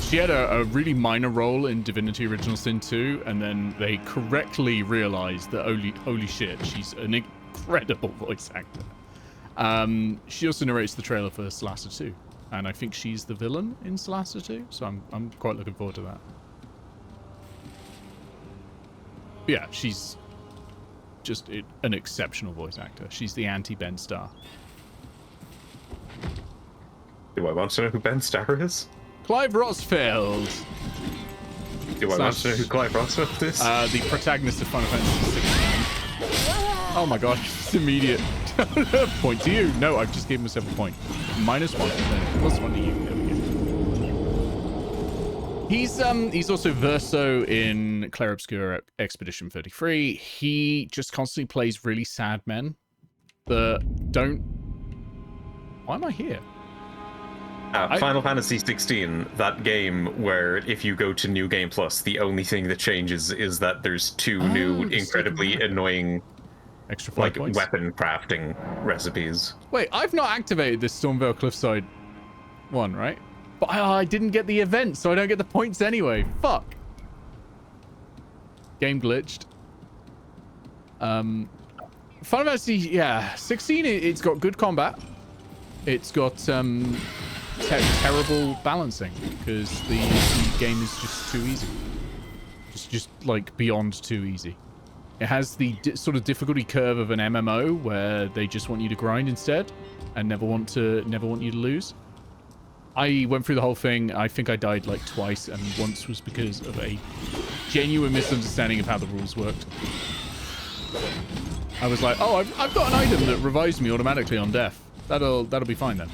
[SPEAKER 1] She had a really minor role in Divinity Original Sin 2, and then they correctly realized that holy shit, she's an incredible voice actor. She also narrates the trailer for Solasta 2, and I think she's the villain in Solasta 2, so I'm quite looking forward to that. Yeah, she's just an exceptional voice actor. She's the anti-Ben Starr.
[SPEAKER 2] Do I want to know who Ben Starr is?
[SPEAKER 1] Clive Rosfield.
[SPEAKER 2] Do I want to know who Clive Rosfield is?
[SPEAKER 1] The protagonist of Final Fantasy 16. Oh my god, it's immediate. Point to you. No, I've just given myself a point. -1, +1 to you. There we go. He's also Verso in Clair Obscur Expedition 33. He just constantly plays really sad men that don't... Why am I here?
[SPEAKER 2] Final Fantasy 16, that game where if you go to New Game Plus, the only thing that changes is that there's 2 new incredibly annoying
[SPEAKER 1] extra
[SPEAKER 2] weapon crafting recipes.
[SPEAKER 1] Wait, I've not activated this Stormvale Cliffside one, right? But I didn't get the event, so I don't get the points anyway. Fuck. Game glitched. Final Fantasy, yeah, 16. It's got good combat. It's got terrible balancing because the game is just too easy. Just like beyond too easy. It has the sort of difficulty curve of an MMO where they just want you to grind instead and never want you to lose. I went through the whole thing. I think I died like twice, and once was because of a genuine misunderstanding of how the rules worked. I was like, oh, I've got an item that revives me automatically on death. That'll be fine then.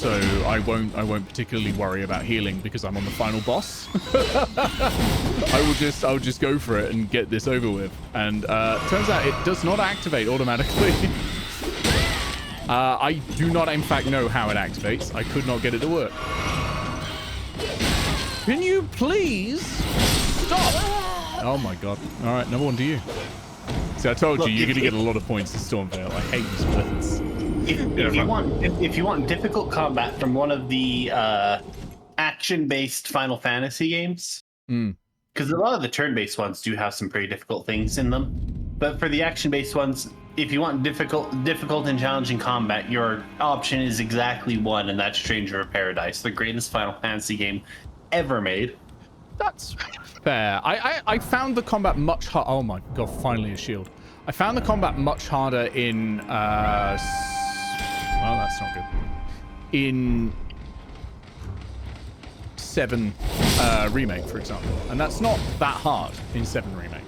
[SPEAKER 1] So I won't particularly worry about healing because I'm on the final boss. I'll just go for it and get this over with. And turns out it does not activate automatically. I do not in fact know how it activates. I could not get it to work. Can you please stop? Oh my god. All right, number 1 to you. See, I told you, you're going to get a lot of points in Stormvale. I hate these bullets.
[SPEAKER 3] If you want difficult combat from one of the action-based Final Fantasy games, because a lot of the turn-based ones do have some pretty difficult things in them, but for the action-based ones, if you want difficult and challenging combat, your option is exactly one, and that's Stranger of Paradise, the greatest Final Fantasy game ever made.
[SPEAKER 1] That's fair. I found the combat much harder. Oh my god, finally a shield. I found the combat much harder in well, that's not good. In 7 Remake, for example. And that's not that hard in 7 Remake.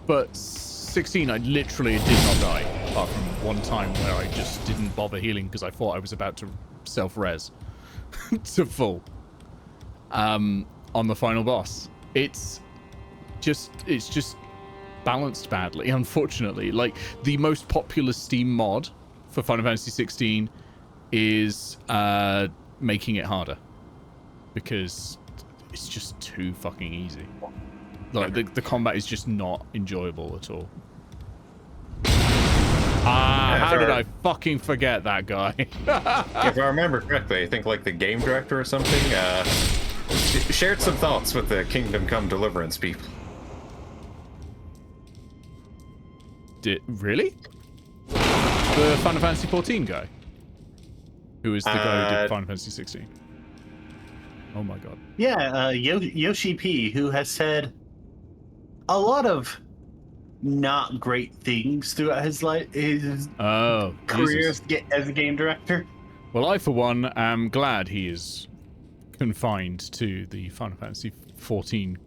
[SPEAKER 1] But 16, I literally did not die, apart from one time where I just didn't bother healing because I thought I was about to self-res to full. On the final boss. It's just balanced badly, unfortunately. Like, the most popular Steam mod for Final Fantasy 16 is making it harder because it's just too fucking easy. Like, the combat is just not enjoyable at all. How did I fucking forget that guy?
[SPEAKER 2] If I remember correctly, I think like the game director or something shared some thoughts with the Kingdom Come Deliverance people.
[SPEAKER 1] Really? The Final Fantasy 14 guy? Who is the guy who did Final Fantasy 16? Oh my god.
[SPEAKER 3] Yeah, Yoshi P, who has said a lot not great things throughout his life, his career as a game director.
[SPEAKER 1] Well, I, for one, am glad he is confined to the Final Fantasy 14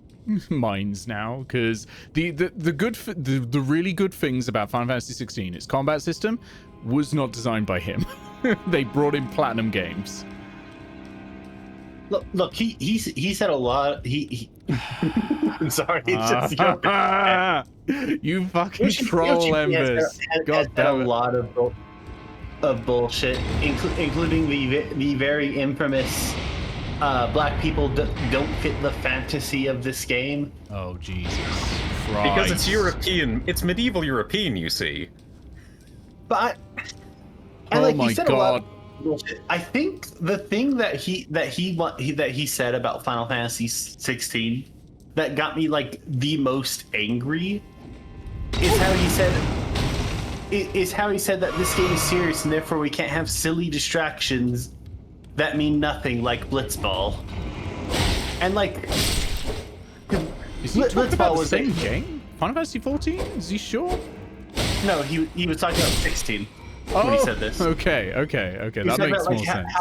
[SPEAKER 1] mines now, because the really good things about Final Fantasy 16, its combat system, was not designed by him. They brought in Platinum Games.
[SPEAKER 3] Look, he said a lot. I'm sorry, it's just
[SPEAKER 1] you fucking
[SPEAKER 3] Yoshi
[SPEAKER 1] troll,
[SPEAKER 3] P has
[SPEAKER 1] Embers.
[SPEAKER 3] said
[SPEAKER 1] God
[SPEAKER 3] a
[SPEAKER 1] damn it.
[SPEAKER 3] lot of bullshit, including the very infamous black people don't fit the fantasy of this game.
[SPEAKER 1] Oh, Jesus Christ.
[SPEAKER 2] Because it's European, it's medieval European, you see.
[SPEAKER 3] But
[SPEAKER 1] Oh my
[SPEAKER 3] he said
[SPEAKER 1] God.
[SPEAKER 3] a lot of bullshit. I think the thing that he said about Final Fantasy 16 that got me like the most angry is how he said that this game is serious and therefore we can't have silly distractions that mean nothing like Blitzball. And like,
[SPEAKER 1] Is he talking about the
[SPEAKER 3] was
[SPEAKER 1] same game? Final Fantasy 14? Is he sure?
[SPEAKER 3] No, he was talking about 16 when he said this.
[SPEAKER 1] Okay.
[SPEAKER 3] He
[SPEAKER 1] That
[SPEAKER 3] said
[SPEAKER 1] makes
[SPEAKER 3] about,
[SPEAKER 1] more
[SPEAKER 3] like,
[SPEAKER 1] sense.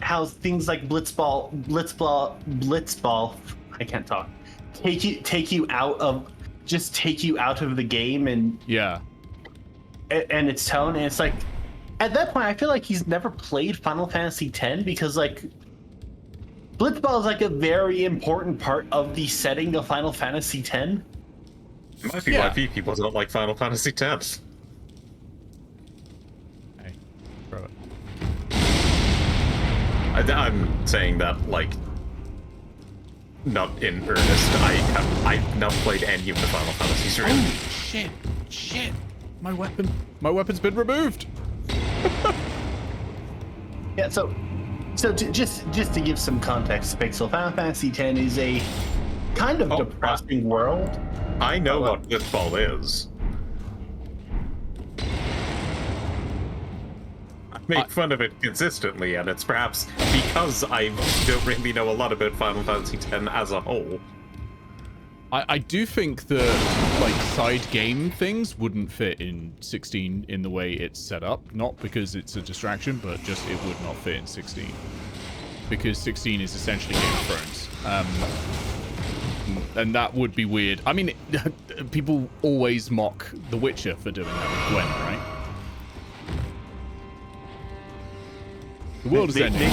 [SPEAKER 3] how things like Blitzball, I can't talk. Take you out of the game and
[SPEAKER 1] Yeah.
[SPEAKER 3] its tone, and it's like at that point I feel like he's never played Final Fantasy X because like Blitzball is like a very important part of the setting of Final Fantasy X.
[SPEAKER 2] It might be why people don't like Final Fantasy X.
[SPEAKER 1] Hey, throw it.
[SPEAKER 2] I'm saying that, like, not in earnest. I've not played any of the Final Fantasies, really.
[SPEAKER 1] Oh, shit. My weapon's been removed.
[SPEAKER 3] Yeah, so just to give some context, Pixel, Final Fantasy X is a kind of depressing world.
[SPEAKER 2] I know what Blitzball is. I make fun of it consistently, and it's perhaps because I don't really know a lot about Final Fantasy X as a whole.
[SPEAKER 1] I do think that like side game things wouldn't fit in 16 in the way it's set up. Not because it's a distraction, but just it would not fit in 16. Because 16 is essentially Game of Thrones. And that would be weird. I mean, people always mock The Witcher for doing that with Gwen, right? The world is ending.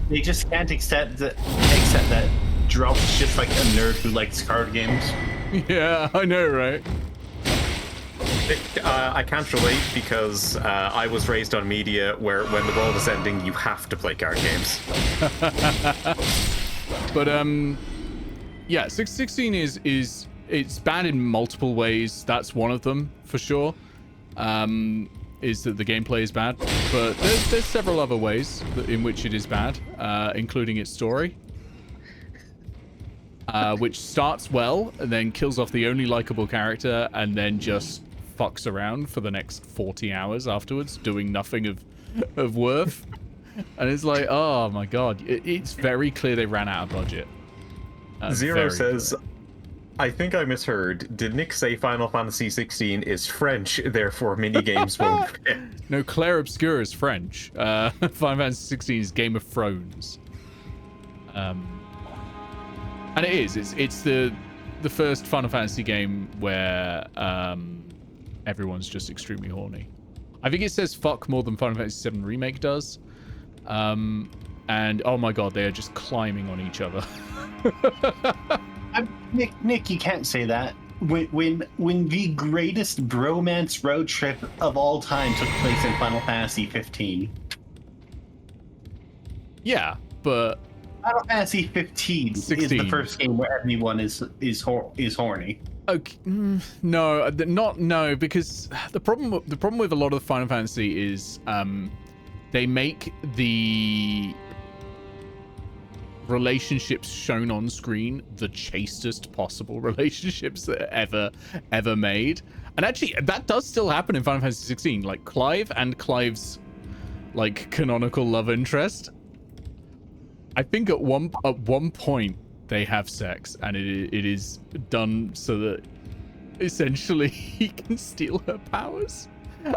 [SPEAKER 3] They just can't accept that Drops just like a nerd who likes card games.
[SPEAKER 1] Yeah, I know, right?
[SPEAKER 2] I can't relate because I was raised on media where when the world is ending, you have to play card games.
[SPEAKER 1] But yeah, 16 is it's bad in multiple ways. That's one of them for sure. Is that the gameplay is bad, but there's several other ways in which it is bad, including its story. Which starts well and then kills off the only likable character and then just fucks around for the next 40 hours afterwards, doing nothing of worth. And it's like, oh my god, it's very clear they ran out of budget.
[SPEAKER 2] Zero says, I think I misheard. Did Nick say Final Fantasy 16 is French, therefore minigames won't fit?
[SPEAKER 1] No, Claire Obscure is French. Final Fantasy 16 is Game of Thrones. And it is. It's the first Final Fantasy game where everyone's just extremely horny. I think it says fuck more than Final Fantasy 7 Remake does. And oh my god, they are just climbing on each other.
[SPEAKER 3] Nick, you can't say that. When the greatest bromance road trip of all time took place in Final Fantasy 15.
[SPEAKER 1] Yeah, but
[SPEAKER 3] Final Fantasy 15 is the first game where everyone is horny.
[SPEAKER 1] Okay, no, because the problem with a lot of Final Fantasy is they make the relationships shown on screen the chastest possible relationships that are ever made. And actually, that does still happen in Final Fantasy 16. Like Clive and Clive's like canonical love interest. I think at one point they have sex, and it is done so that essentially he can steal her powers,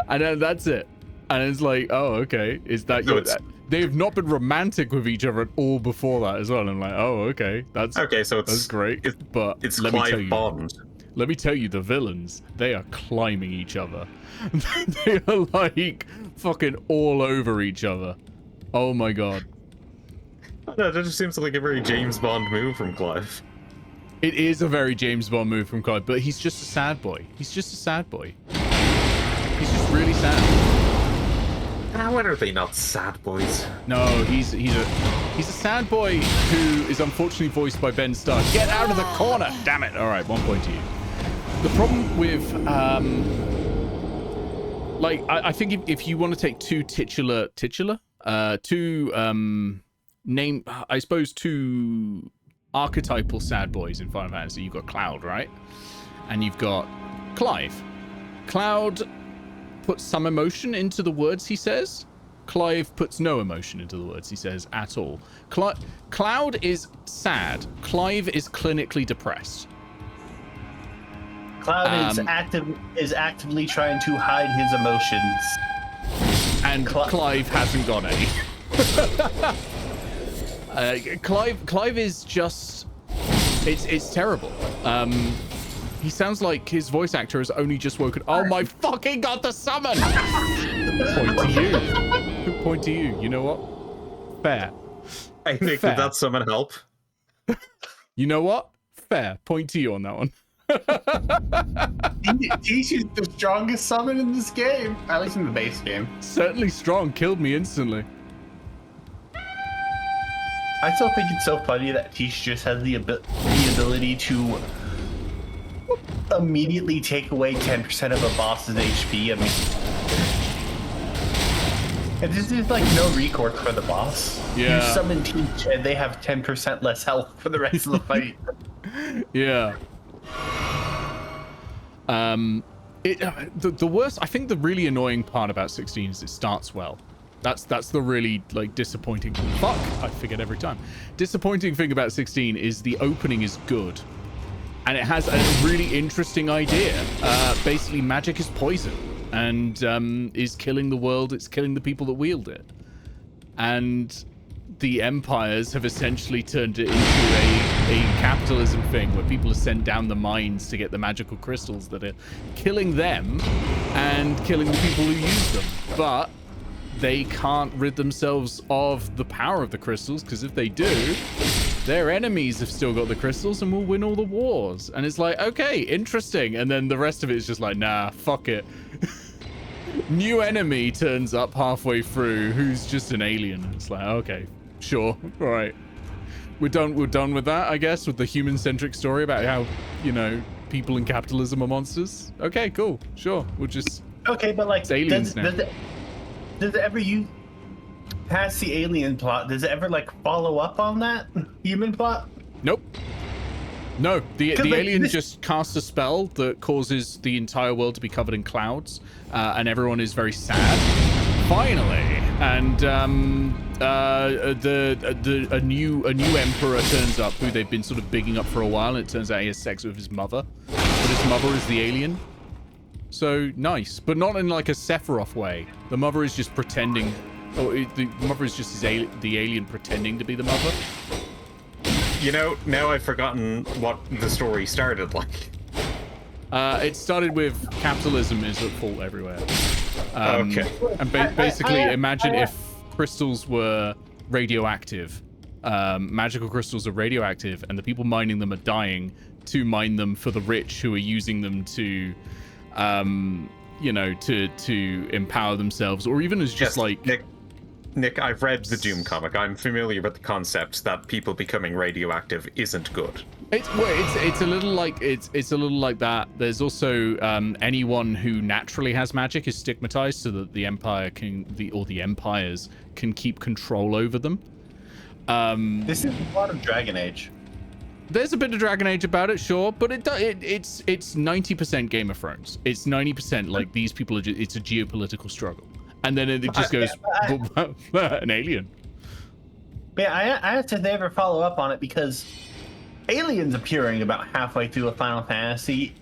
[SPEAKER 1] and then that's it. And it's like, oh, okay, is that
[SPEAKER 2] so
[SPEAKER 1] they've not been romantic with each other at all before that as well. And I'm like, oh, okay, that's great. But
[SPEAKER 2] it's
[SPEAKER 1] let
[SPEAKER 2] Clive
[SPEAKER 1] me tell you,
[SPEAKER 2] Bond.
[SPEAKER 1] Let me tell you, the villains, they are climbing each other. They are like fucking all over each other. Oh my god.
[SPEAKER 2] No, that just seems like a very James Bond move from Clive.
[SPEAKER 1] It is a very James Bond move from Clive, but he's just a sad boy. He's just a sad boy. He's just really sad.
[SPEAKER 2] When are they not sad boys?
[SPEAKER 1] No, he's a sad boy who is unfortunately voiced by Ben Starr. Get out of the corner! Damn it! All right, 1 point to you. The problem with I think if you want to take two two archetypal sad boys in Final Fantasy, you've got Cloud, right? And you've got Clive. Cloud puts some emotion into the words he says. Clive puts no emotion into the words he says at all. Cloud is sad. Clive is clinically depressed.
[SPEAKER 3] Cloud is actively trying to hide his emotions.
[SPEAKER 1] And Clive hasn't got any. Clive is just... It's terrible. He sounds like his voice actor has only just woken... Oh my fucking god, the summon! Point to you. Good point to you. You know what? Fair.
[SPEAKER 2] I think
[SPEAKER 1] Fair.
[SPEAKER 2] that summon help.
[SPEAKER 1] You know what? Fair. Point to you on that one.
[SPEAKER 3] Tish is the strongest summon in this game. At least in the base game.
[SPEAKER 1] Certainly strong. Killed me instantly.
[SPEAKER 3] I still think it's so funny that Tish just has the ability to immediately take away 10% of a boss's HP. I mean, and this is like no recourse for the boss.
[SPEAKER 1] Yeah.
[SPEAKER 3] You summon Tish and they have 10% less health for the rest of the fight.
[SPEAKER 1] Yeah. The worst, I think the really annoying part about 16 is it starts well. That's the really like disappointing. Fuck, I forget every time. Disappointing thing about 16 is the opening is good, and it has a really interesting idea. Basically, magic is poison, and is killing the world. It's killing the people that wield it, and the empires have essentially turned it into a capitalism thing where people are sent down the mines to get the magical crystals that are killing them and killing the people who use them. But they can't rid themselves of the power of the crystals, because if they do, their enemies have still got the crystals and will win all the wars. And it's like, okay, interesting. And then the rest of it is just like, nah, fuck it. New enemy turns up halfway through who's just an alien. It's like, okay, sure, all right. We're done with that, I guess, with the human-centric story about how, you know, people in capitalism are monsters. Okay, cool, sure. We'll just...
[SPEAKER 3] Okay, but like,
[SPEAKER 1] it's aliens now.
[SPEAKER 3] Does it ever you past the alien plot? Does it ever like follow up on that human plot?
[SPEAKER 1] Nope. No, the
[SPEAKER 3] like,
[SPEAKER 1] alien just casts a spell that causes the entire world to be covered in clouds, and everyone is very sad. Finally, and a new emperor turns up who they've been sort of bigging up for a while, and it turns out he has sex with his mother, but his mother is the alien. So nice, but not in like a Sephiroth way. The mother is just pretending. Oh, the mother is just the alien pretending to be the mother.
[SPEAKER 2] You know, now I've forgotten what the story started like.
[SPEAKER 1] It started with capitalism is at fault everywhere.
[SPEAKER 2] Okay.
[SPEAKER 1] And basically, imagine if crystals were radioactive. Magical crystals are radioactive, and the people mining them are dying to mine them for the rich who are using them to, you know, to empower themselves, or even as just like...
[SPEAKER 2] Nick, I've read the Doom comic. I'm familiar with the concept that people becoming radioactive isn't good.
[SPEAKER 1] It's a little like it's a little like that. There's also anyone who naturally has magic is stigmatized, so that the empire the empires can keep control over them.
[SPEAKER 3] This is a lot of Dragon Age.
[SPEAKER 1] There's a bit of Dragon Age about it, sure, but it's 90% Game of Thrones. It's 90% like these people are. It's a geopolitical struggle. And then it just goes, an alien.
[SPEAKER 3] Yeah, I have to never follow up on it because aliens appearing about halfway through the Final Fantasy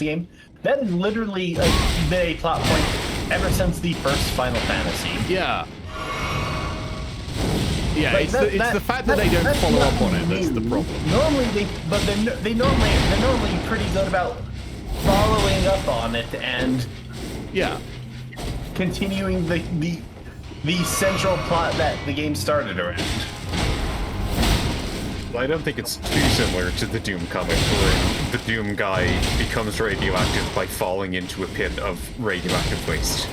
[SPEAKER 3] game, that is literally been a plot point ever since the first Final Fantasy.
[SPEAKER 1] Yeah. Yeah, like it's the fact that they don't follow up on it that's the problem.
[SPEAKER 3] Normally, they're normally pretty good about following up on it and
[SPEAKER 1] yeah,
[SPEAKER 3] continuing the central plot that the game started around.
[SPEAKER 2] I don't think it's too similar to the Doom comic, where the Doom guy becomes radioactive by falling into a pit of radioactive waste.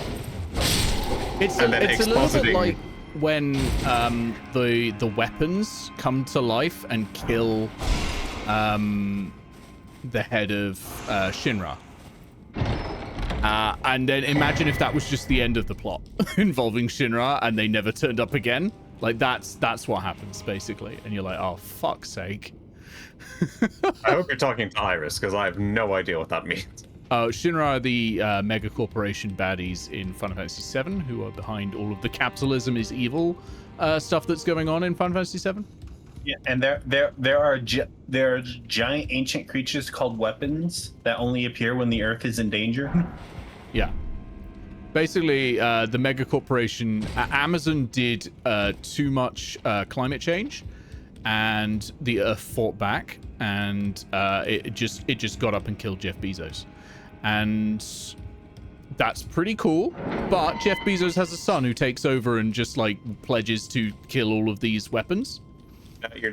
[SPEAKER 1] It's a little bit like when the weapons come to life and kill the head of Shinra. And then imagine if that was just the end of the plot involving Shinra and they never turned up again. Like that's what happens basically, and you're like, oh fuck's sake.
[SPEAKER 2] I hope you're talking to Iris, because I have no idea what that means.
[SPEAKER 1] Shinra are the mega corporation baddies in Final Fantasy VII, who are behind all of the capitalism is evil stuff that's going on in Final Fantasy VII.
[SPEAKER 3] Yeah, and there are giant ancient creatures called weapons that only appear when the Earth is in danger.
[SPEAKER 1] Yeah. Basically, the mega corporation Amazon did too much climate change, and the Earth fought back, and it just got up and killed Jeff Bezos, and that's pretty cool. But Jeff Bezos has a son who takes over and just like pledges to kill all of these weapons.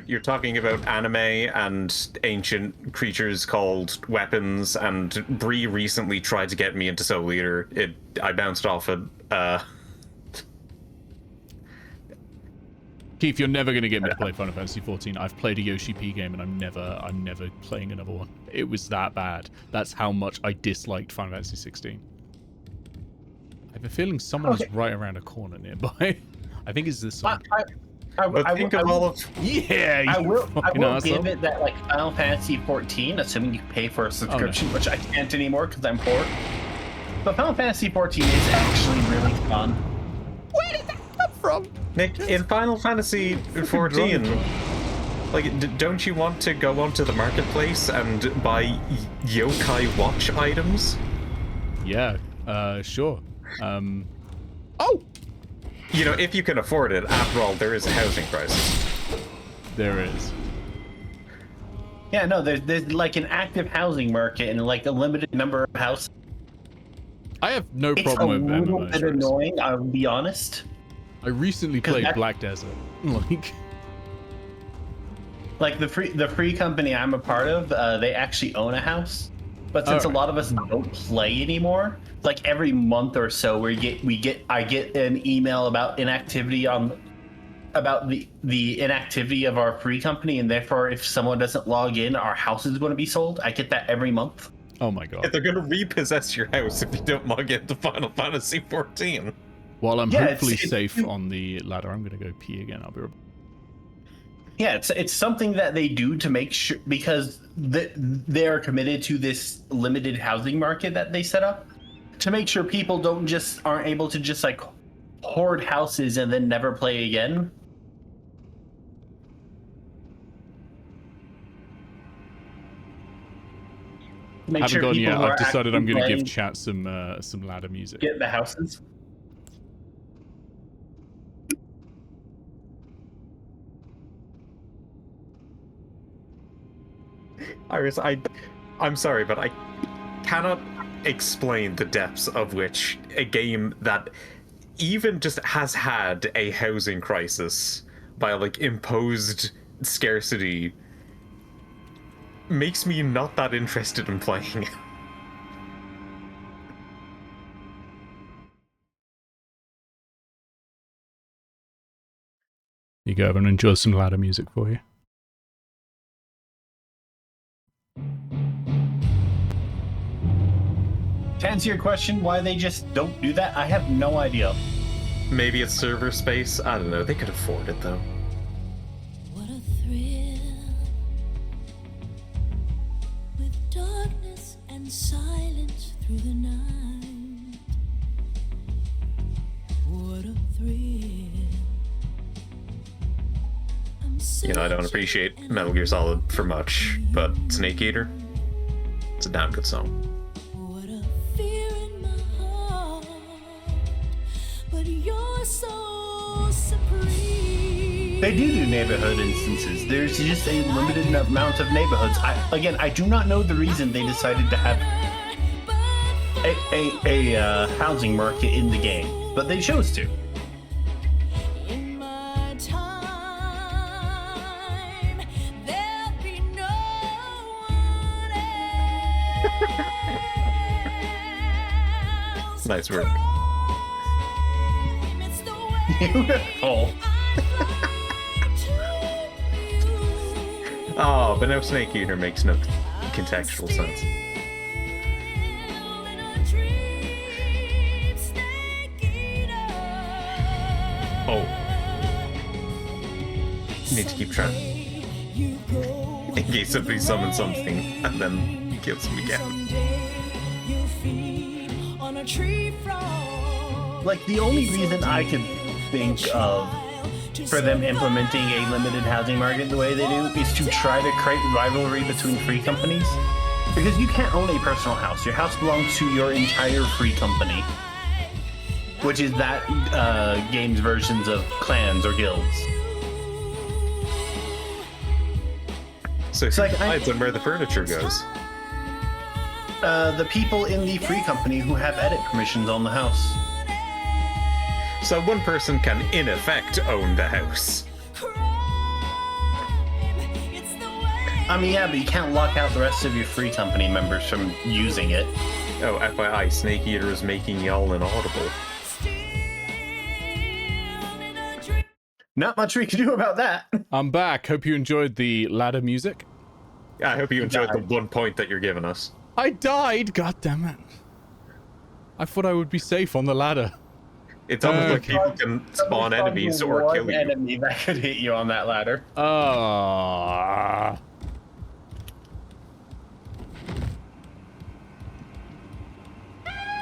[SPEAKER 2] You're talking about anime and ancient creatures called weapons, and Bree recently tried to get me into Soul Eater. I bounced off it.
[SPEAKER 1] Keith, you're never going to get me to play Final Fantasy 14. I've played a Yoshi P game and I'm never playing another one. It was that bad. That's how much I disliked Final Fantasy 16. I have a feeling someone is right around a corner nearby. I think it's this one.
[SPEAKER 3] I will give it that, like, Final Fantasy 14, assuming you pay for a subscription, which I can't anymore because I'm poor. But Final Fantasy 14 is actually really fun.
[SPEAKER 1] Where did that come from?
[SPEAKER 2] Nick, in Final Fantasy 14, like, don't you want to go onto the marketplace and buy yokai watch items?
[SPEAKER 1] Yeah, sure. Oh!
[SPEAKER 2] You know, if you can afford it, after all, there is a housing crisis.
[SPEAKER 1] There is.
[SPEAKER 3] Yeah, no, there's like an active housing market and like a limited number of houses.
[SPEAKER 1] I have no problem with MMOs.
[SPEAKER 3] It's a little bit annoying, I'll be honest.
[SPEAKER 1] I recently played Black Desert.
[SPEAKER 3] Like the free company I'm a part of, they actually own a house. But since a lot of us don't play anymore, like every month or so, I get an email about inactivity about the inactivity of our free company, and therefore, if someone doesn't log in, our house is going to be sold. I get that every month.
[SPEAKER 1] Oh my god!
[SPEAKER 2] They're going to repossess your house if you don't log into Final Fantasy 14.
[SPEAKER 1] While I'm hopefully safe on the ladder, I'm going to go pee again. I'll be right back.
[SPEAKER 3] Yeah, it's something that they do to make sure, because they are committed to this limited housing market that they set up, to make sure people aren't able to just like hoard houses and then never play again.
[SPEAKER 1] I haven't gone yet. I've decided I'm going to give chat some ladder music.
[SPEAKER 3] Get the houses.
[SPEAKER 2] Iris, I'm sorry, but I cannot explain the depths of which a game that even just has had a housing crisis by like imposed scarcity makes me not that interested in playing it.
[SPEAKER 1] You go and enjoy some ladder music for you.
[SPEAKER 3] To answer your question, why they just don't do that, I have no idea.
[SPEAKER 2] Maybe it's server space. I don't know. They could afford it though.
[SPEAKER 9] What a thrill, with darkness and silence through the night. What a thrill.
[SPEAKER 2] You know, I don't appreciate Metal Gear Solid for much, but Snake Eater, it's a damn good song.
[SPEAKER 9] So supreme.
[SPEAKER 3] They do neighborhood instances. There's just a limited amount of neighborhoods. I do not know the reason they decided to have a housing market in the game, but they chose to.
[SPEAKER 9] In my time,
[SPEAKER 2] Nice work.
[SPEAKER 3] Beautiful.
[SPEAKER 2] Oh, but no Snake Eater makes no contextual sense. Oh. Need to keep track. In case somebody summons something and then kills him again.
[SPEAKER 3] Like, the only reason I could think of for them implementing a limited housing market the way they do is to try to create rivalry between free companies. Because you can't own a personal house. Your house belongs to your entire free company. Which is that game's versions of clans or guilds.
[SPEAKER 2] So who decides on where the furniture goes?
[SPEAKER 3] The people in the free company who have edit permissions on the house.
[SPEAKER 2] So one person can, in effect, own the house.
[SPEAKER 3] I mean, yeah, but you can't lock out the rest of your free company members from using it.
[SPEAKER 2] Oh, FYI, Snake Eater is making y'all inaudible.
[SPEAKER 3] Not much we can do about that.
[SPEAKER 1] I'm back. Hope you enjoyed the ladder music.
[SPEAKER 2] Yeah, I hope you enjoyed the 1 point that you're giving us.
[SPEAKER 1] I died! God damn it. I thought I would be safe on the ladder.
[SPEAKER 2] It's almost like people can spawn enemies or kill you.
[SPEAKER 3] Enemy that could hit you on that ladder.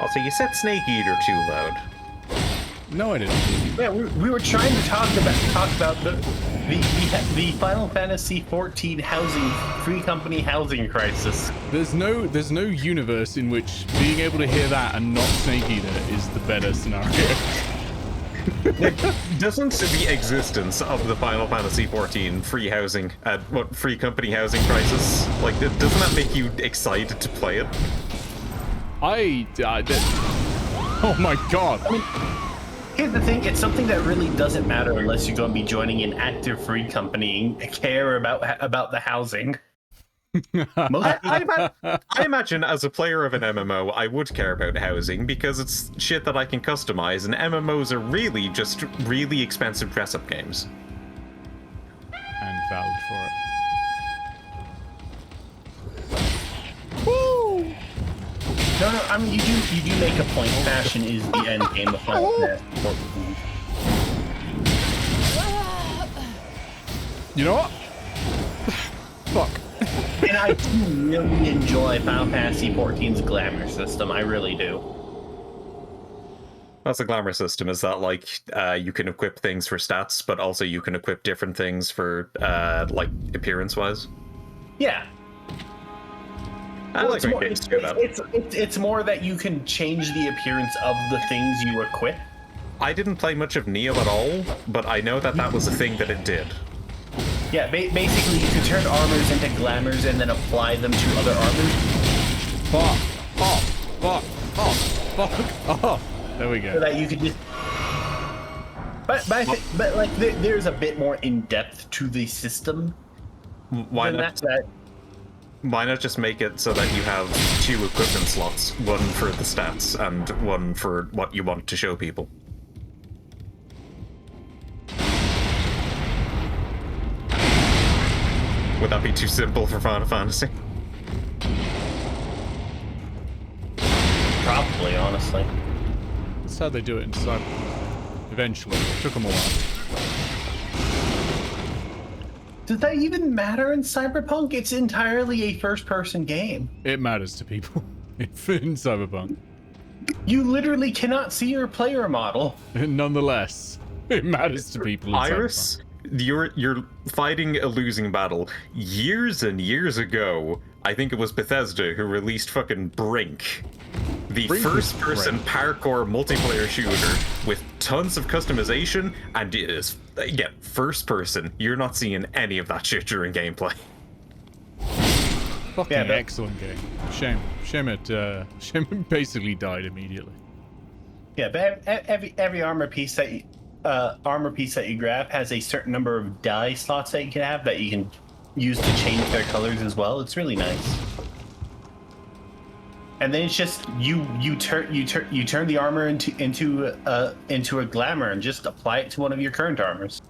[SPEAKER 2] Also, you said Snake Eater too loud.
[SPEAKER 1] No, I didn't.
[SPEAKER 3] Yeah, we were trying to talk about the Final Fantasy XIV housing free company housing crisis.
[SPEAKER 1] There's no universe in which being able to hear that and not Snake Eater is the better scenario.
[SPEAKER 2] Doesn't the existence of the Final Fantasy XIV free housing, free company housing crisis, like, doesn't that make you excited to play it?
[SPEAKER 1] Oh my god.
[SPEAKER 3] I mean, here's the thing, it's something that really doesn't matter unless you're going to be joining an active free company and care about the housing.
[SPEAKER 2] I imagine as a player of an MMO, I would care about housing because it's shit that I can customize, and MMOs are really just really expensive dress-up games.
[SPEAKER 1] And valid for it. Woo!
[SPEAKER 3] No, I mean, you do make a point. Fashion is the end game of Final Fantasy.
[SPEAKER 1] You know what? Fuck.
[SPEAKER 3] And I do really enjoy Final Fantasy XIV's glamour system. I really do.
[SPEAKER 2] What's the glamour system? Is that like you can equip things for stats, but also you can equip different things for like appearance-wise?
[SPEAKER 3] Yeah. It's more that you can change the appearance of the things you equip.
[SPEAKER 2] I didn't play much of Neo at all, but I know that was a thing that it did.
[SPEAKER 3] Yeah, basically you can turn armors into glamours and then apply them to other armors.
[SPEAKER 1] Fuck. Oh, there we go.
[SPEAKER 3] So that you could just... But like, there's a bit more in-depth to the system.
[SPEAKER 2] Why not just make it so that you have 2 equipment slots, one for the stats and one for what you want to show people? Would that be too simple for Final Fantasy?
[SPEAKER 3] Probably, honestly.
[SPEAKER 1] That's how they do it in Cyberpunk. Eventually. It took them a while.
[SPEAKER 3] Does that even matter in Cyberpunk? It's entirely a first-person game.
[SPEAKER 1] It matters to people in Cyberpunk.
[SPEAKER 3] You literally cannot see your player model.
[SPEAKER 1] Nonetheless, it matters to people in
[SPEAKER 2] Iris, you're fighting a losing battle. Years and years ago, I think it was Bethesda who released fucking Brink. The first-person parkour multiplayer shooter with tons of customization, and it is, again, first-person. You're not seeing any of that shit during gameplay.
[SPEAKER 1] Fucking excellent game. Shame it basically died immediately.
[SPEAKER 3] Yeah, but every armor piece that you grab has a certain number of dye slots that you can have that you can use to change their colors as well. It's really nice. And then it's just you turn the armor into a glamour and just apply it to one of your current armors.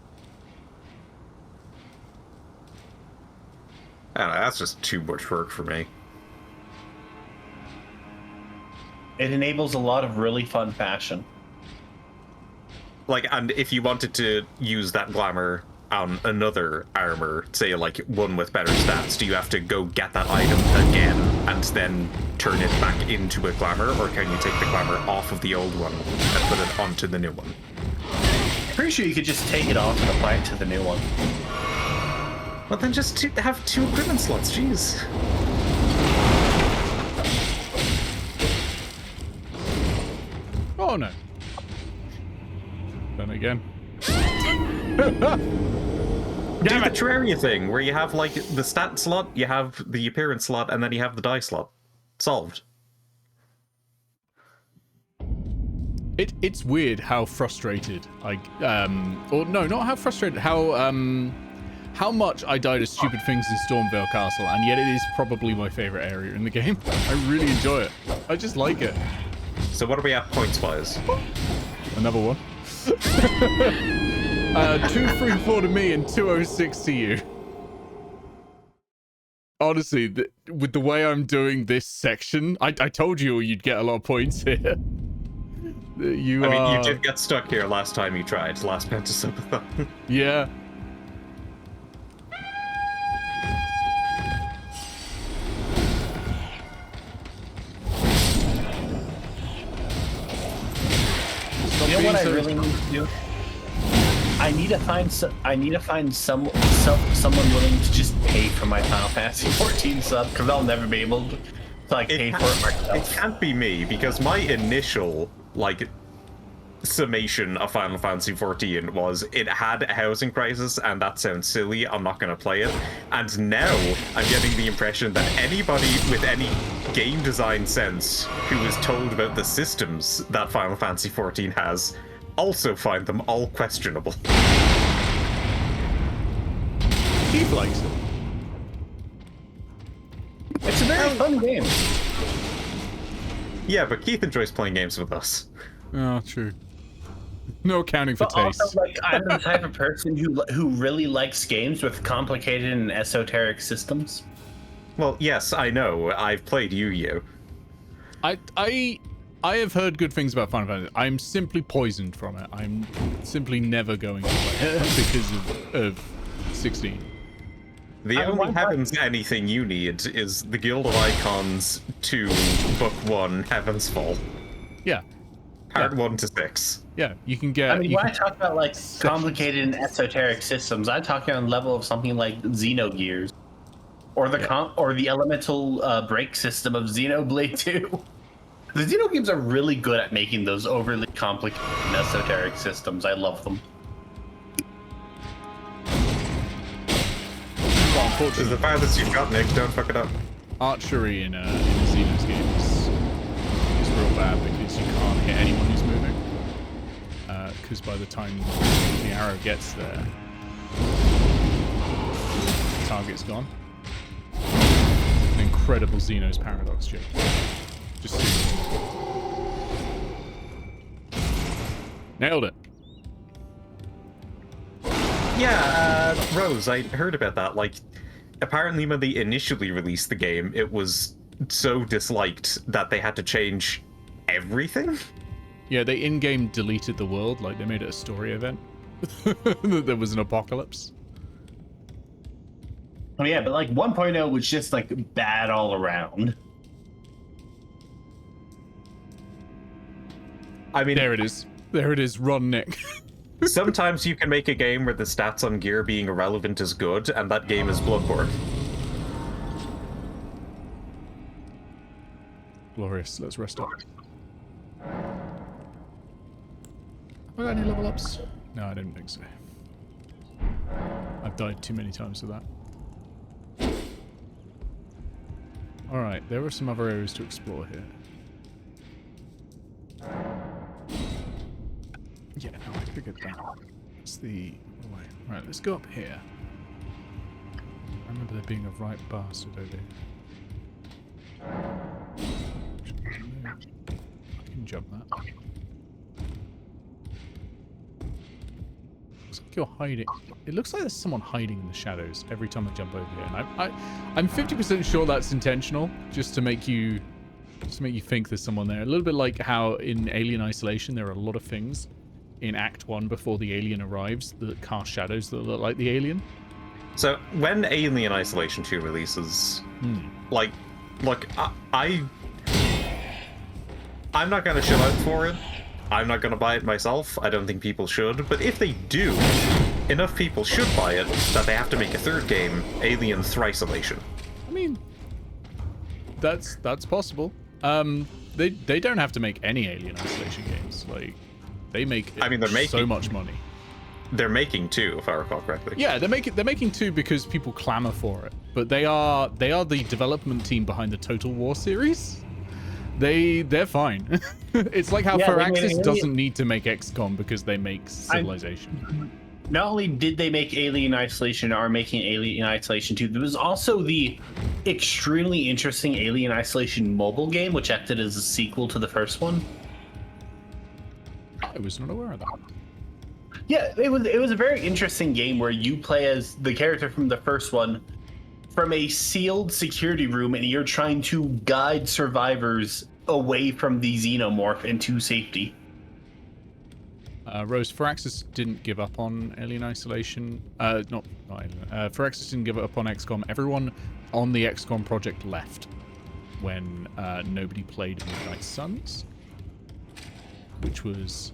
[SPEAKER 2] I don't know, that's just too much work for me.
[SPEAKER 3] It enables a lot of really fun fashion.
[SPEAKER 2] Like, and if you wanted to use that glamour on another armor, say like one with better stats, do you have to go get that item again and then turn it back into a glamour, or can you take the glamour off of the old one and put it onto the new one?
[SPEAKER 3] Pretty sure you could just take it off and apply it to the new one.
[SPEAKER 2] Well, then just have 2 equipment slots, jeez.
[SPEAKER 1] Oh no. Then again.
[SPEAKER 2] Do the Terraria thing, where you have like the stat slot, you have the appearance slot, and then you have the die slot. Solved.
[SPEAKER 1] It's weird how frustrated or no, not how frustrated, how much I died of stupid things in Stormvale Castle, and yet it is probably my favorite area in the game. I really enjoy it. I just like it.
[SPEAKER 2] So what are we at points-wise?
[SPEAKER 1] Another one. 234 to me and 206 to you. Honestly, with the way I'm doing this section, I told you you'd get a lot of points here.
[SPEAKER 2] I mean, you did get stuck here last time you tried, last Pentasubathon.
[SPEAKER 1] Yeah.
[SPEAKER 3] You know what I really need to do? I need to find someone willing to just pay for my Final Fantasy 14 sub, because I'll never be able to like pay for it myself.
[SPEAKER 2] It can't be me, because my initial like summation of Final Fantasy 14 was it had a housing crisis, and that sounds silly, I'm not going to play it. And now I'm getting the impression that anybody with any game design sense who is told about the systems that Final Fantasy 14 has also find them all questionable.
[SPEAKER 1] Keith likes it.
[SPEAKER 3] It's a very fun game.
[SPEAKER 2] Yeah, but Keith enjoys playing games with us.
[SPEAKER 1] Oh, true. No accounting for
[SPEAKER 3] But
[SPEAKER 1] taste.
[SPEAKER 3] also, like, I'm the type of person who really likes games with complicated and esoteric systems.
[SPEAKER 2] Well, yes, I know. I've played Yu-Gi-Oh!
[SPEAKER 1] I have heard good things about Final Fantasy. I'm simply poisoned from it. I'm simply never going to play it because of 16.
[SPEAKER 2] The only Heavens anything you need is the Guild of Icons 2, Book 1, Heaven's Fall.
[SPEAKER 1] Yeah.
[SPEAKER 2] Part 1 to 6.
[SPEAKER 1] Yeah, you can get...
[SPEAKER 3] I mean, when I talk about, like, complicated and esoteric systems, I'm talking on the level of something like Xenogears. Or the elemental break system of Xenoblade 2. The Xeno games are really good at making those overly complicated and esoteric systems. I love them.
[SPEAKER 2] This is the farthest you've got, Nick. Don't fuck it up.
[SPEAKER 1] Archery in Xeno's games is real bad because you can't hit anyone who's moving. Because by the time the arrow gets there, the target's gone. An incredible Xeno's paradox joke. Just nailed it.
[SPEAKER 2] Yeah, Rose, I heard about that. Like, apparently when they initially released the game, it was so disliked that they had to change everything?
[SPEAKER 1] Yeah, they in-game deleted the world, like they made it a story event. There was an apocalypse.
[SPEAKER 3] Oh yeah, but like 1.0 was just like bad all around.
[SPEAKER 2] I mean,
[SPEAKER 1] there it is. There it is. Run, Nick.
[SPEAKER 2] Sometimes you can make a game where the stats on gear being irrelevant is good, and that game is Bloodborne.
[SPEAKER 1] Glorious. Let's rest up. Have I got any level ups? No, I didn't think so. I've died too many times for that. Alright, there are some other areas to explore here. Yeah, no, I figured that. It's the... Right, let's go up here. I remember there being a right bastard over here. jump that. Looks like you're hiding. It looks like there's someone hiding in the shadows every time I jump over here. And I'm 50% sure that's intentional, just to make you think there's someone there. A little bit like how in Alien Isolation there are a lot of things in Act 1 before the alien arrives that cast shadows that look like the alien.
[SPEAKER 2] So when Alien Isolation 2 releases, like, look, I'm not gonna chill out for it. I'm not gonna buy it myself. I don't think people should. But if they do, enough people should buy it that they have to make a third game, Alien Thrisolation.
[SPEAKER 1] I mean, that's possible. They don't have to make any Alien Isolation games. Like, they make
[SPEAKER 2] they're making
[SPEAKER 1] so much money.
[SPEAKER 2] They're making 2, if I recall correctly.
[SPEAKER 1] Yeah, they're making 2 because people clamor for it. But they are the development team behind the Total War series. They're fine. It's like how Firaxis doesn't need to make XCOM because they make Civilization.
[SPEAKER 3] Not only did they make Alien Isolation, are making Alien Isolation 2, there was also the extremely interesting Alien Isolation mobile game, which acted as a sequel to the first one.
[SPEAKER 1] I was not aware of that.
[SPEAKER 3] Yeah, it was a very interesting game where you play as the character from the first one from a sealed security room, and you're trying to guide survivors away from the xenomorph into safety.
[SPEAKER 1] Rose, Firaxis didn't give up on Alien Isolation. Not Alien. Firaxis didn't give up on XCOM. Everyone on the XCOM project left when nobody played Midnight Suns, which was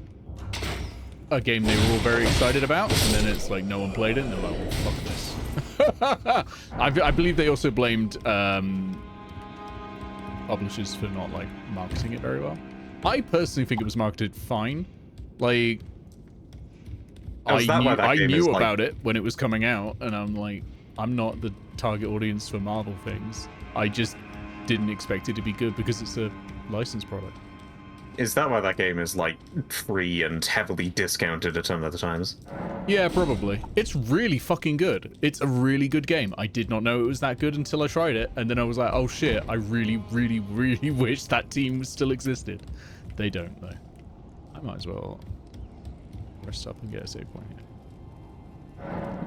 [SPEAKER 1] a game they were all very excited about, and then it's like no one played it, and they're like, well, fuck this. I believe they also blamed publishers for not like marketing it very well. I personally think it was marketed fine. Like, I knew about it when it was coming out, and I'm like, I'm not the target audience for Marvel things. I just didn't expect it to be good because it's a licensed product.
[SPEAKER 2] Is that why that game is, like, free and heavily discounted a ton of the times?
[SPEAKER 1] Yeah, probably. It's really fucking good. It's a really good game. I did not know it was that good until I tried it, and then I was like, oh shit, I really, really, really wish that team still existed. They don't, though. I might as well rest up and get a save point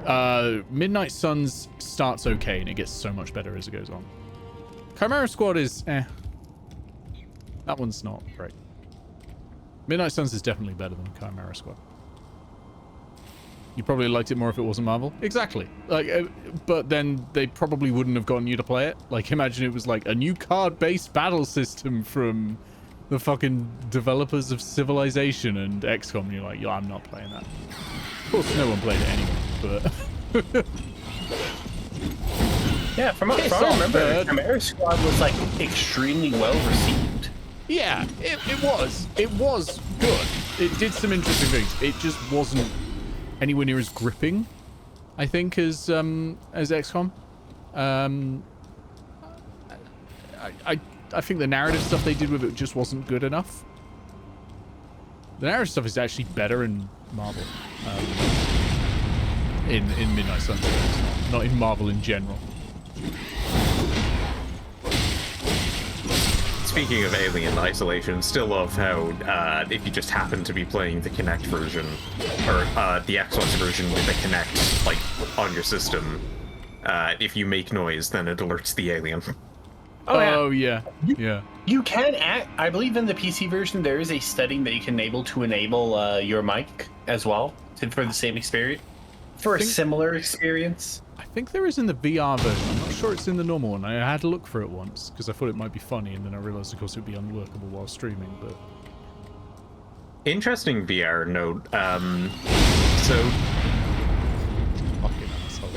[SPEAKER 1] here. Midnight Suns starts okay, and it gets so much better as it goes on. Chimera Squad is, eh. That one's not great. Midnight Suns is definitely better than Chimera Squad. You probably liked it more if it wasn't Marvel. Exactly. Like, but then they probably wouldn't have gotten you to play it. Like, imagine it was like a new card-based battle system from the fucking developers of Civilization and XCOM, and you're like, yo, I'm not playing that. Of course, no one played it anyway, but...
[SPEAKER 3] Yeah, from what I remember, Chimera Squad was, like, extremely well-received.
[SPEAKER 1] Yeah, it was. It was good. It did some interesting things. It just wasn't anywhere near as gripping, I think, as XCOM. I think the narrative stuff they did with it just wasn't good enough. The narrative stuff is actually better in Marvel. In Midnight Suns, not in Marvel in general.
[SPEAKER 2] Speaking of Alien Isolation, still love how if you just happen to be playing the Kinect version, or the Xbox version with the Kinect, like, on your system, if you make noise, then it alerts the alien.
[SPEAKER 1] Oh yeah. Yeah.
[SPEAKER 3] You can I believe in the PC version there is a setting that you can enable your mic as well for the same experience, for a similar experience.
[SPEAKER 1] I think there is in the VR version. I'm not sure it's in the normal one. I had to look for it once because I thought it might be funny, and then I realized, of course, it would be unworkable while streaming. But
[SPEAKER 2] interesting VR note.
[SPEAKER 1] fucking asshole.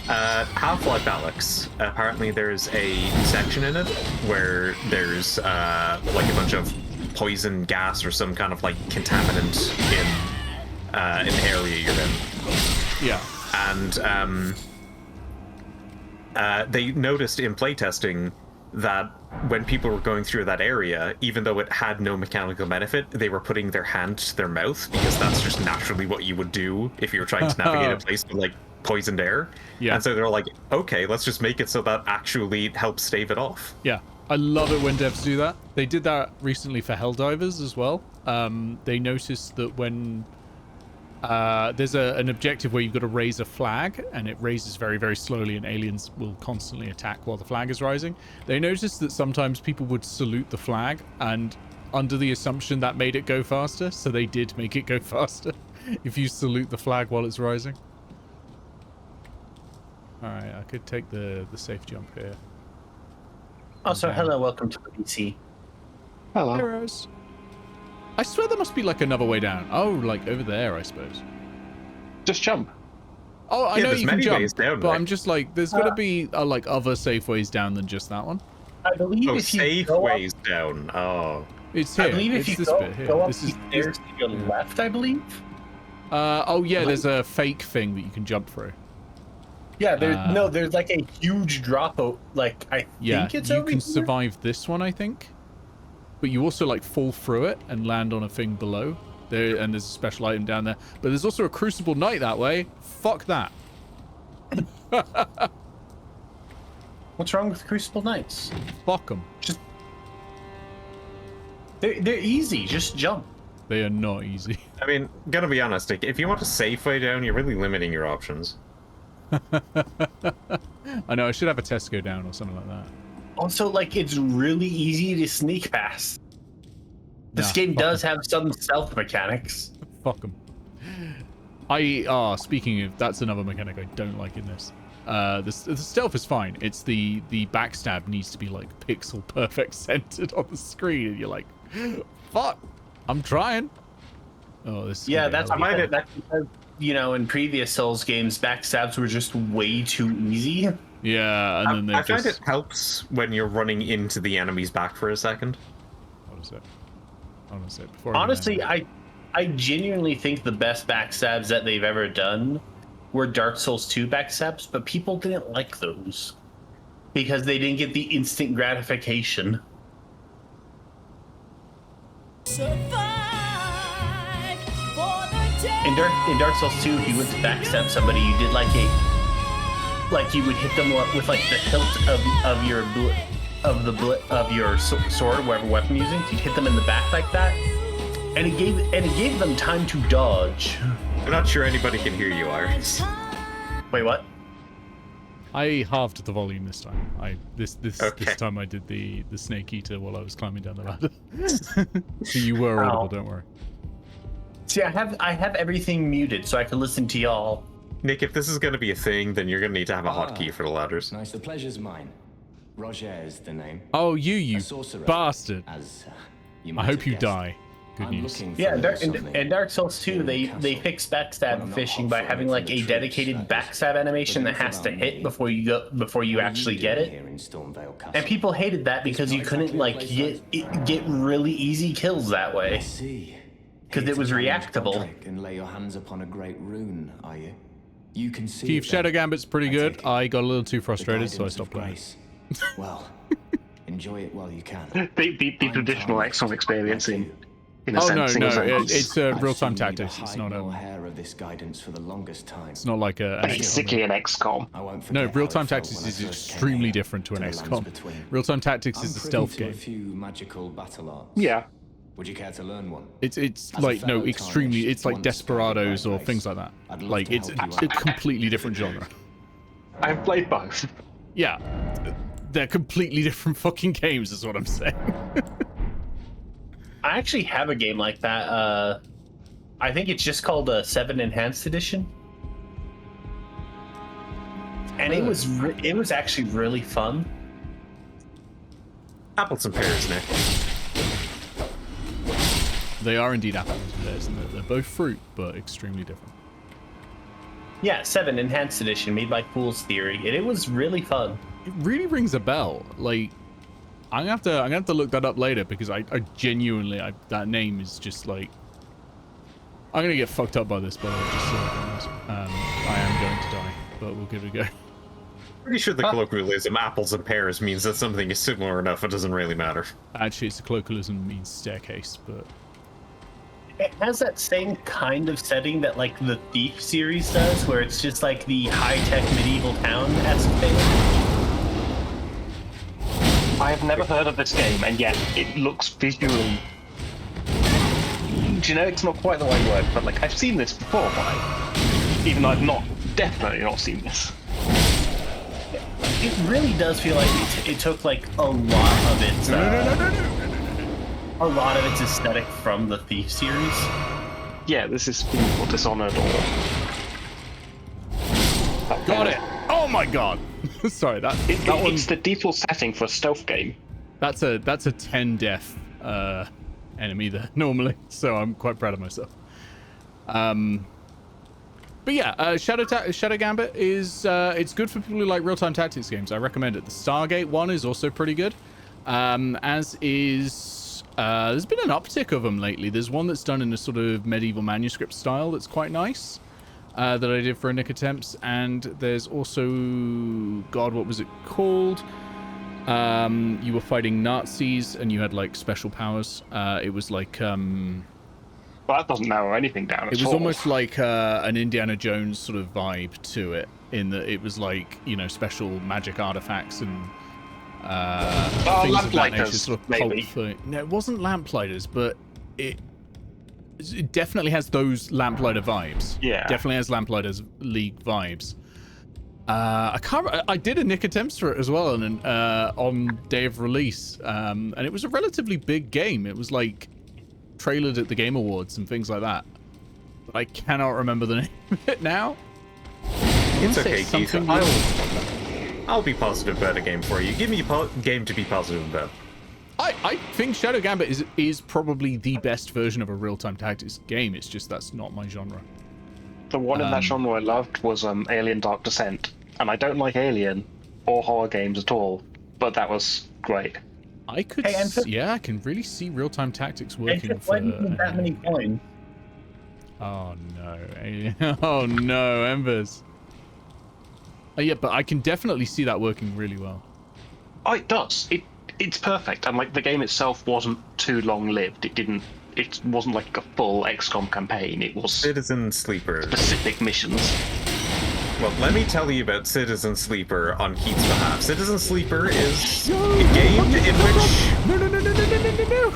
[SPEAKER 2] Half-Life Alyx. Apparently, there's a section in it where there's like a bunch of poison gas or some kind of like contaminant in an area you're in.
[SPEAKER 1] Yeah.
[SPEAKER 2] And they noticed in playtesting that when people were going through that area, even though it had no mechanical benefit, they were putting their hand to their mouth because that's just naturally what you would do if you were trying to navigate a place with like poisoned air.
[SPEAKER 1] Yeah.
[SPEAKER 2] And so they're like, okay, let's just make it so that actually helps stave it off.
[SPEAKER 1] Yeah. I love it when devs do that. They did that recently for Helldivers as well. They noticed that when there's an objective where you've got to raise a flag, and it raises very, very slowly, and aliens will constantly attack while the flag is rising. They noticed that sometimes people would salute the flag, and under the assumption that made it go faster, so they did make it go faster if you salute the flag while it's rising. Alright, I could take the safe jump here.
[SPEAKER 3] Also, hello, welcome to the PC.
[SPEAKER 10] Hello.
[SPEAKER 1] Heroes. I swear there must be like another way down. Oh, like over there, I suppose.
[SPEAKER 10] Just jump.
[SPEAKER 1] Oh, I
[SPEAKER 2] Yeah,
[SPEAKER 1] know
[SPEAKER 2] there's
[SPEAKER 1] you can
[SPEAKER 2] many
[SPEAKER 1] jump,
[SPEAKER 2] ways down,
[SPEAKER 1] but
[SPEAKER 2] right?
[SPEAKER 1] I'm just like, there's got to be like other safe ways down than just that one.
[SPEAKER 3] I believe
[SPEAKER 2] Oh,
[SPEAKER 3] if you
[SPEAKER 2] safe
[SPEAKER 3] go
[SPEAKER 2] ways down. Oh.
[SPEAKER 1] It's here.
[SPEAKER 3] I believe if
[SPEAKER 1] it's
[SPEAKER 3] you
[SPEAKER 1] this
[SPEAKER 3] go,
[SPEAKER 1] bit here.
[SPEAKER 3] go up
[SPEAKER 1] This
[SPEAKER 3] the
[SPEAKER 1] is
[SPEAKER 3] stairs to your left, I believe.
[SPEAKER 1] oh yeah, there's a fake thing that you can jump through.
[SPEAKER 3] Yeah, there's like a huge drop out. Like I
[SPEAKER 1] Yeah,
[SPEAKER 3] think it's
[SPEAKER 1] you
[SPEAKER 3] over
[SPEAKER 1] can
[SPEAKER 3] here.
[SPEAKER 1] survive this one, I think. But you also like fall through it and land on a thing below. There, and there's a special item down there. But there's also a Crucible Knight that way. Fuck that.
[SPEAKER 3] What's wrong with Crucible Knights?
[SPEAKER 1] Fuck them.
[SPEAKER 3] Just they're easy. Just jump.
[SPEAKER 1] They are not easy.
[SPEAKER 2] I mean, gotta be honest, like, if you want a safe way down, you're really limiting your options.
[SPEAKER 1] I know, I should have a Tesco down or something like that.
[SPEAKER 3] Also, like, it's really easy to sneak past. This
[SPEAKER 1] Nah,
[SPEAKER 3] game
[SPEAKER 1] fuck
[SPEAKER 3] does have some stealth mechanics.
[SPEAKER 1] Fuck them. Speaking of, that's another mechanic I don't like in this. The stealth is fine. It's the backstab needs to be like pixel perfect centered on the screen, and you're like, fuck, I'm trying. Oh, this. Is
[SPEAKER 3] Yeah, that's
[SPEAKER 1] gonna
[SPEAKER 3] because, you know, in previous Souls games, backstabs were just way too easy.
[SPEAKER 1] Yeah, and then they
[SPEAKER 2] I find it helps when you're running into the enemy's back for a second.
[SPEAKER 1] What is it? Hold on a sec, before
[SPEAKER 3] Honestly, I genuinely think the best backstabs that they've ever done were Dark Souls 2 backstabs, but people didn't like those because they didn't get the instant gratification. In Dark Souls 2, if you went to backstab somebody, you did like you would hit them with like the hilt of your sword, whatever weapon you're using. You'd hit them in the back like that, and it gave them time to dodge.
[SPEAKER 2] I'm not sure anybody can hear you, Irons.
[SPEAKER 3] Wait, what?
[SPEAKER 1] I halved the volume this time. This
[SPEAKER 2] Okay.
[SPEAKER 1] time I did the snake eater while I was climbing down the ladder. So you were audible, don't worry.
[SPEAKER 3] See, I have everything muted so I can listen to y'all.
[SPEAKER 2] Nick, if this is going to be a thing, then you're going to need to have a hotkey for the ladders.
[SPEAKER 6] Nice, the pleasure's mine. Roger is the name.
[SPEAKER 1] Oh, you
[SPEAKER 6] A sorcerer,
[SPEAKER 1] bastard!
[SPEAKER 6] As
[SPEAKER 1] I
[SPEAKER 6] you might
[SPEAKER 1] hope
[SPEAKER 6] have
[SPEAKER 1] you
[SPEAKER 6] guessed.
[SPEAKER 1] die. Good
[SPEAKER 6] I'm
[SPEAKER 1] news.
[SPEAKER 6] looking for
[SPEAKER 3] Yeah,
[SPEAKER 6] a little something
[SPEAKER 3] in Dark Souls 2,
[SPEAKER 6] in the
[SPEAKER 3] they
[SPEAKER 6] castle.
[SPEAKER 3] fix
[SPEAKER 6] But
[SPEAKER 3] backstab
[SPEAKER 6] I'm not
[SPEAKER 3] fishing
[SPEAKER 6] hot
[SPEAKER 3] by
[SPEAKER 6] for
[SPEAKER 3] having
[SPEAKER 6] it
[SPEAKER 3] like
[SPEAKER 6] from
[SPEAKER 3] a
[SPEAKER 6] the troops,
[SPEAKER 3] dedicated
[SPEAKER 6] that is.
[SPEAKER 3] backstab animation
[SPEAKER 6] But
[SPEAKER 3] that has to
[SPEAKER 6] enough
[SPEAKER 3] hit
[SPEAKER 6] about
[SPEAKER 3] before you
[SPEAKER 6] What are
[SPEAKER 3] actually
[SPEAKER 6] you
[SPEAKER 3] get
[SPEAKER 6] doing
[SPEAKER 3] it.
[SPEAKER 6] here in Stormvale Castle?
[SPEAKER 3] And people hated that because you couldn't like get really easy kills that
[SPEAKER 6] I
[SPEAKER 3] way.
[SPEAKER 6] see.
[SPEAKER 3] 'Cause
[SPEAKER 6] Here
[SPEAKER 3] it
[SPEAKER 6] to
[SPEAKER 3] was
[SPEAKER 6] challenge
[SPEAKER 3] reactable.
[SPEAKER 6] Godric and lay your hands upon a great rune, are you? You can see
[SPEAKER 1] Keith
[SPEAKER 6] it
[SPEAKER 1] Shadow
[SPEAKER 6] then.
[SPEAKER 1] Gambit's pretty
[SPEAKER 6] I
[SPEAKER 1] good.
[SPEAKER 6] take it.
[SPEAKER 1] I got a little too
[SPEAKER 6] The
[SPEAKER 1] frustrated, so I
[SPEAKER 6] guidance
[SPEAKER 1] stopped
[SPEAKER 6] of
[SPEAKER 1] playing.
[SPEAKER 6] grace. Well, enjoy it while you can.
[SPEAKER 10] The traditional XCOM experience in a
[SPEAKER 1] Oh,
[SPEAKER 10] sense.
[SPEAKER 1] no,
[SPEAKER 10] isn't it?
[SPEAKER 1] it's
[SPEAKER 6] I've
[SPEAKER 1] real-time
[SPEAKER 6] seen neither
[SPEAKER 1] tactics. It's
[SPEAKER 6] hide
[SPEAKER 1] not
[SPEAKER 6] nor hair of this guidance for the longest time.
[SPEAKER 1] It's not like a.
[SPEAKER 10] Basically an XCOM.
[SPEAKER 6] I won't
[SPEAKER 1] No,
[SPEAKER 6] forget
[SPEAKER 1] real-time
[SPEAKER 6] how it felt
[SPEAKER 1] tactics
[SPEAKER 6] when I
[SPEAKER 1] is
[SPEAKER 6] first came
[SPEAKER 1] extremely
[SPEAKER 6] here
[SPEAKER 1] different to an
[SPEAKER 6] the lands
[SPEAKER 1] XCOM.
[SPEAKER 6] between.
[SPEAKER 1] Real-time tactics
[SPEAKER 6] I'm
[SPEAKER 1] is the
[SPEAKER 6] privy
[SPEAKER 1] stealth
[SPEAKER 6] to a
[SPEAKER 1] game.
[SPEAKER 6] few magical battle arts.
[SPEAKER 10] Yeah.
[SPEAKER 6] Would you care to learn one?
[SPEAKER 1] It's
[SPEAKER 6] As a
[SPEAKER 1] like no,
[SPEAKER 6] fellow
[SPEAKER 1] extremely.
[SPEAKER 6] tarnished,
[SPEAKER 1] It's like
[SPEAKER 6] once
[SPEAKER 1] Desperados
[SPEAKER 6] guided by
[SPEAKER 1] or things
[SPEAKER 6] grace,
[SPEAKER 1] like that.
[SPEAKER 6] I'd love
[SPEAKER 1] Like
[SPEAKER 6] to
[SPEAKER 1] it's
[SPEAKER 6] help you
[SPEAKER 1] a
[SPEAKER 6] out.
[SPEAKER 1] completely different genre.
[SPEAKER 10] I've played both.
[SPEAKER 1] Yeah, they're completely different fucking games. Is what I'm saying.
[SPEAKER 3] I actually have a game like that. I think it's just called a 7 Enhanced Edition. And it was actually really fun.
[SPEAKER 2] Apples and pears, Nick.
[SPEAKER 1] They are indeed apples and pears, and they're both fruit, but extremely different.
[SPEAKER 3] Yeah, 7 Enhanced Edition made by Fool's Theory, and it was really fun.
[SPEAKER 1] It really rings a bell. Like, I'm gonna have to look that up later because I genuinely that name is just like. I'm gonna get fucked up by this, by the way. Just so I am going to die, but we'll give it a go.
[SPEAKER 2] Pretty sure the colloquialism apples and pears means that something is similar enough it doesn't really matter.
[SPEAKER 1] Actually, it's a colloquialism means staircase, but
[SPEAKER 3] It has that same kind of setting that like the Thief series does, where it's just like the high-tech medieval town-esque thing.
[SPEAKER 10] I have never heard of this game, and yet it looks visually... Generic's not quite the right word, but like I've seen this before, even though I've definitely not seen this.
[SPEAKER 3] It really does feel like it took like a lot of its a lot of its aesthetic from the Thief series.
[SPEAKER 10] Yeah, this is being Dishonored or...
[SPEAKER 1] Got it! Oh my god! Sorry,
[SPEAKER 10] it's the default setting for a stealth game.
[SPEAKER 1] That's a 10 death enemy there normally, so I'm quite proud of myself. But yeah, Shadow Gambit is it's good for people who like real-time tactics games. I recommend it. The Stargate one is also pretty good, as is there's been an uptick of them lately. There's one that's done in a sort of medieval manuscript style that's quite nice, that I did for a Nick Attempts, and there's also, God, what was it called? You were fighting Nazis and you had like special powers. It was like
[SPEAKER 10] Well, that doesn't narrow anything down at all.
[SPEAKER 1] It was almost like an Indiana Jones sort of vibe to it, in that it was like, you know, special magic artifacts and things of that nature, sort of
[SPEAKER 10] maybe.
[SPEAKER 1] pulp. No, it wasn't Lamplighters, but it definitely has those Lamplighter vibes.
[SPEAKER 10] Yeah,
[SPEAKER 1] definitely has Lamplighters League vibes. I did a Nick Attempts for it as well, and on day of release, and it was a relatively big game. It was like trailered at the Game Awards and things like that. But I cannot remember the name of it now.
[SPEAKER 2] It's okay, Keith. I'll be positive about a game for you. Give me a game to be positive about.
[SPEAKER 1] I think Shadow Gambit is probably the best version of a real-time tactics game. It's just that's not my genre.
[SPEAKER 10] The one in that genre I loved was Alien Dark Descent, and I don't like Alien or horror games at all, but that was great.
[SPEAKER 1] I could, yeah, I can really see real-time tactics working for
[SPEAKER 3] that many coins.
[SPEAKER 1] Oh no, oh no, Embers. Yeah, but I can definitely see that working really well.
[SPEAKER 10] Oh, it does. It's perfect, and like the game itself wasn't too long-lived. It wasn't like a full XCOM campaign. It was
[SPEAKER 2] Citizen Sleeper.
[SPEAKER 10] Specific missions.
[SPEAKER 2] Well, let me tell you about Citizen Sleeper on Keith's behalf. Citizen Sleeper is a game in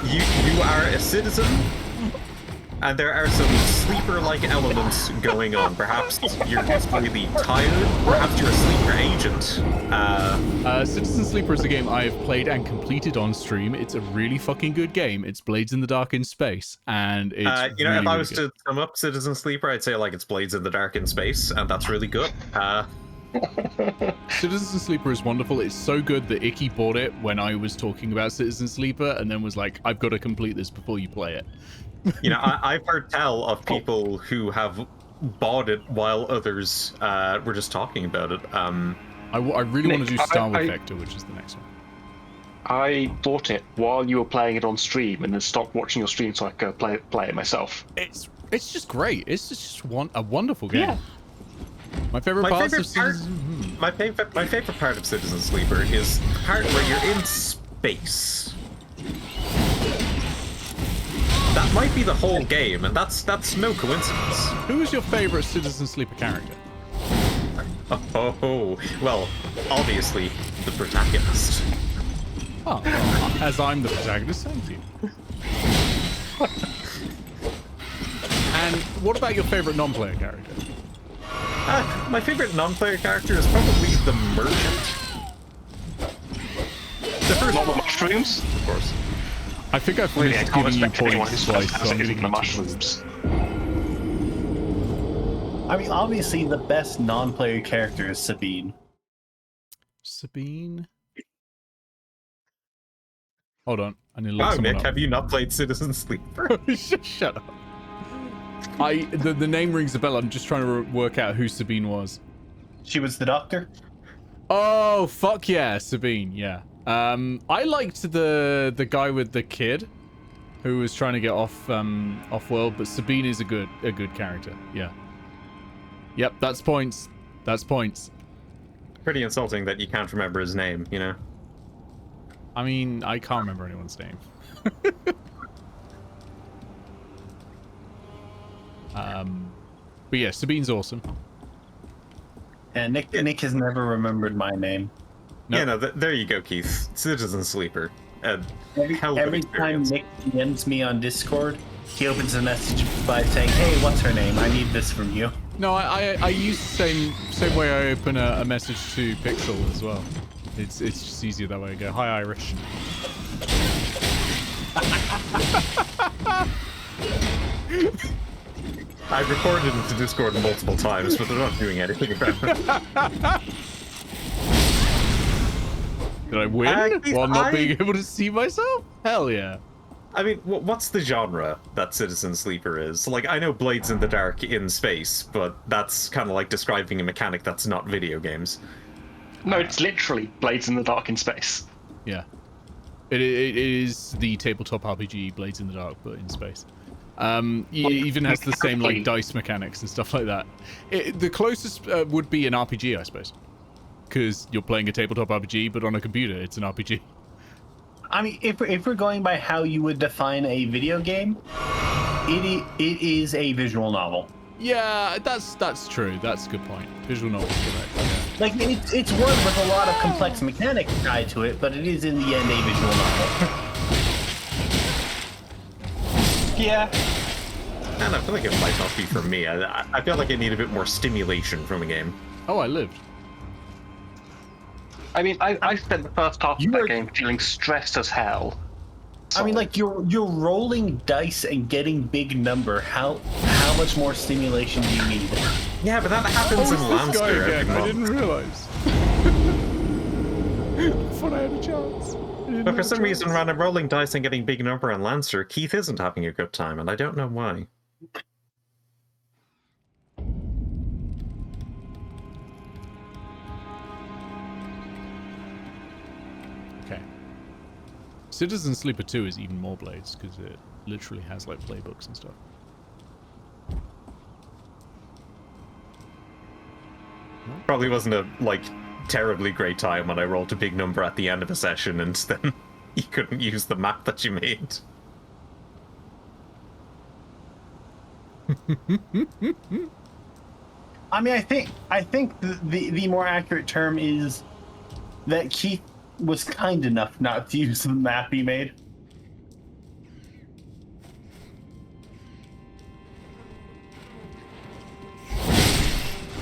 [SPEAKER 2] which you are a citizen, and there are some sleeper-like elements going on. Perhaps you're just really tired. Perhaps you're a sleeper agent.
[SPEAKER 1] Citizen Sleeper is a game I have played and completed on stream. It's a really fucking good game. It's Blades in the Dark in space, and it's
[SPEAKER 2] you know,
[SPEAKER 1] really,
[SPEAKER 2] if I was
[SPEAKER 1] really
[SPEAKER 2] to sum up Citizen Sleeper, I'd say like it's Blades in the Dark in space, and that's really good.
[SPEAKER 1] Citizen Sleeper is wonderful. It's so good that Icky bought it when I was talking about Citizen Sleeper, and then was like, "I've got to complete this before you play it."
[SPEAKER 2] You know, I've heard tell of people who have bought it while others were just talking about it.
[SPEAKER 1] I really want to do Star Wars Vector, which is the next one.
[SPEAKER 10] I bought it while you were playing it on stream, and then stopped watching your stream so I could play it myself.
[SPEAKER 1] It's just great. It's just a wonderful game. Yeah. My favorite part of
[SPEAKER 2] Citizen Sleeper is the part where you're in space. That might be the whole game, and that's no coincidence.
[SPEAKER 1] Who is your favorite Citizen Sleeper character?
[SPEAKER 2] Oh, well, obviously the protagonist.
[SPEAKER 1] Oh, well, as I'm the protagonist, thank you. And what about your favorite non-player character?
[SPEAKER 2] My favorite non-player character is probably the Merchant.
[SPEAKER 10] The first one, the mushrooms, of course.
[SPEAKER 1] I think I've finished giving you points twice on
[SPEAKER 10] the mushrooms.
[SPEAKER 3] I mean, obviously the best non-player character is Sabine.
[SPEAKER 1] Sabine? Hold on, I need to look
[SPEAKER 2] Wow,
[SPEAKER 1] someone
[SPEAKER 2] Nick,
[SPEAKER 1] up.
[SPEAKER 2] have you not played Citizen Sleeper?
[SPEAKER 1] Shut up. The name rings a bell. I'm just trying to work out who Sabine was.
[SPEAKER 3] She was the doctor?
[SPEAKER 1] Oh, fuck yeah, Sabine, yeah. I liked the guy with the kid who was trying to get off world, but Sabine is a good character. Yeah. Yep, that's points. That's points.
[SPEAKER 2] Pretty insulting that you can't remember his name, you know?
[SPEAKER 1] I mean, I can't remember anyone's name. But yeah, Sabine's awesome.
[SPEAKER 3] And Nick has never remembered my name.
[SPEAKER 1] No.
[SPEAKER 2] Yeah, no, there you go, Keith. Citizen Sleeper.
[SPEAKER 3] Every time Nick DMs me on Discord, he opens a message by saying, "Hey, what's her name? I need this from you."
[SPEAKER 1] No, I use the same way I open a message to Pixel as well. It's just easier that way. I go, "Hi, Irish."
[SPEAKER 2] I've recorded into Discord multiple times, but they're not doing anything about it.
[SPEAKER 1] Did I win while not being able to see myself? Hell yeah.
[SPEAKER 2] I mean, what's the genre that Citizen Sleeper is? Like, I know Blades in the Dark in space, but that's kind of like describing a mechanic that's not video games.
[SPEAKER 10] No, it's literally Blades in the Dark in space.
[SPEAKER 1] Yeah. It is the tabletop RPG Blades in the Dark, but in space. It even has the same like dice mechanics and stuff like that. The closest would be an RPG, I suppose. Because you're playing a tabletop RPG, but on a computer, it's an RPG.
[SPEAKER 3] I mean, if we're going by how you would define a video game, it is a visual novel.
[SPEAKER 1] Yeah, that's true. That's a good point. Visual novel is correct. Yeah.
[SPEAKER 3] Like, it's one with a lot of complex mechanics tied to it, but it is in the end a visual novel.
[SPEAKER 10] Yeah.
[SPEAKER 2] And I feel like it might not be for me. I feel like I need a bit more stimulation from a game.
[SPEAKER 1] Oh, I lived.
[SPEAKER 10] I mean, I spent the first half of that game feeling stressed as hell.
[SPEAKER 3] I mean, like, you're rolling dice and getting big number. How much more stimulation do you need?
[SPEAKER 2] Yeah, but that happens in Lancer every month.
[SPEAKER 1] I didn't realize. I thought I had a chance.
[SPEAKER 2] But for some reason, when I'm rolling dice and getting big number on Lancer, Keith isn't having a good time, and I don't know why.
[SPEAKER 1] Okay. Citizen Sleeper 2 is even more Blades, because it literally has, like, playbooks and stuff.
[SPEAKER 2] Probably wasn't a, like, terribly great time when I rolled a big number at the end of a session and then you couldn't use the map that you made.
[SPEAKER 3] I mean, I think the more accurate term is that Keith was kind enough not to use the map he made.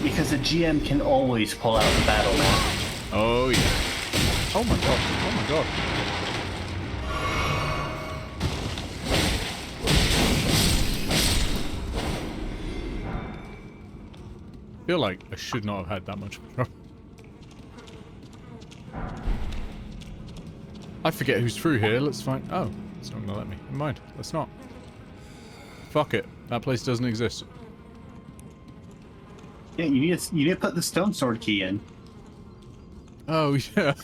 [SPEAKER 3] Because a GM can always pull out the battle map.
[SPEAKER 1] Oh, yeah. Oh my god. Oh my god. I feel like I should not have had that much trouble. I forget who's through here. Let's find... Oh, it's not gonna let me. Never mind. Let's not. Fuck it. That place doesn't exist.
[SPEAKER 3] Yeah, you need to put the stone sword key in.
[SPEAKER 1] Oh, yeah.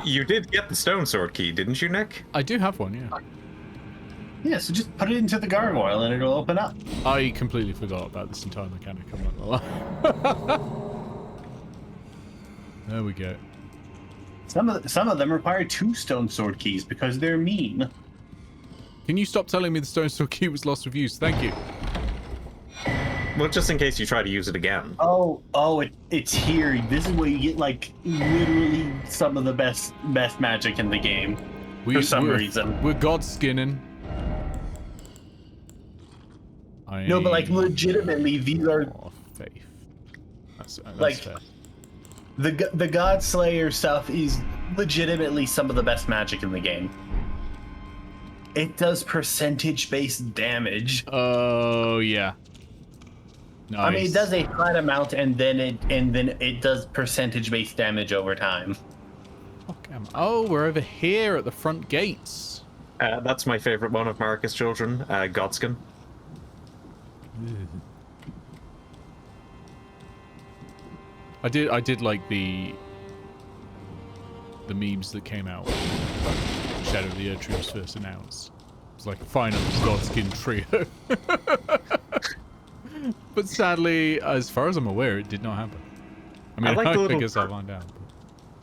[SPEAKER 2] You did get the stone sword key, didn't you, Nick?
[SPEAKER 1] I do have one, yeah.
[SPEAKER 3] Yeah, so just put it into the gargoyle and it'll open up.
[SPEAKER 1] I completely forgot about this entire mechanic, I'm not gonna lie. There we go.
[SPEAKER 3] Some of them require 2 stone sword keys because they're mean.
[SPEAKER 1] Can you stop telling me the stone sword key was lost with use? Thank you.
[SPEAKER 2] Well, just in case you try to use it again.
[SPEAKER 3] It's here. This is where you get, like, literally some of the best magic in the game. For some reason.
[SPEAKER 1] We're god skinning.
[SPEAKER 3] No, but, like, legitimately, these are...
[SPEAKER 1] faith. That's
[SPEAKER 3] like,
[SPEAKER 1] fair.
[SPEAKER 3] The Godslayer stuff is legitimately some of the best magic in the game. It does percentage-based damage.
[SPEAKER 1] Oh, yeah. Nice.
[SPEAKER 3] I mean, it does a flat amount, and then it does percentage-based damage over time.
[SPEAKER 1] Oh, we're over here at the front gates.
[SPEAKER 2] That's my favorite one of Marcus' children, Godskin.
[SPEAKER 1] I did like the memes that came out when Shadow of the Erdtree was first announced. It's like, finally, Godskin trio. But sadly, as far as I'm aware, it did not happen. I mean, I guess I'll find out.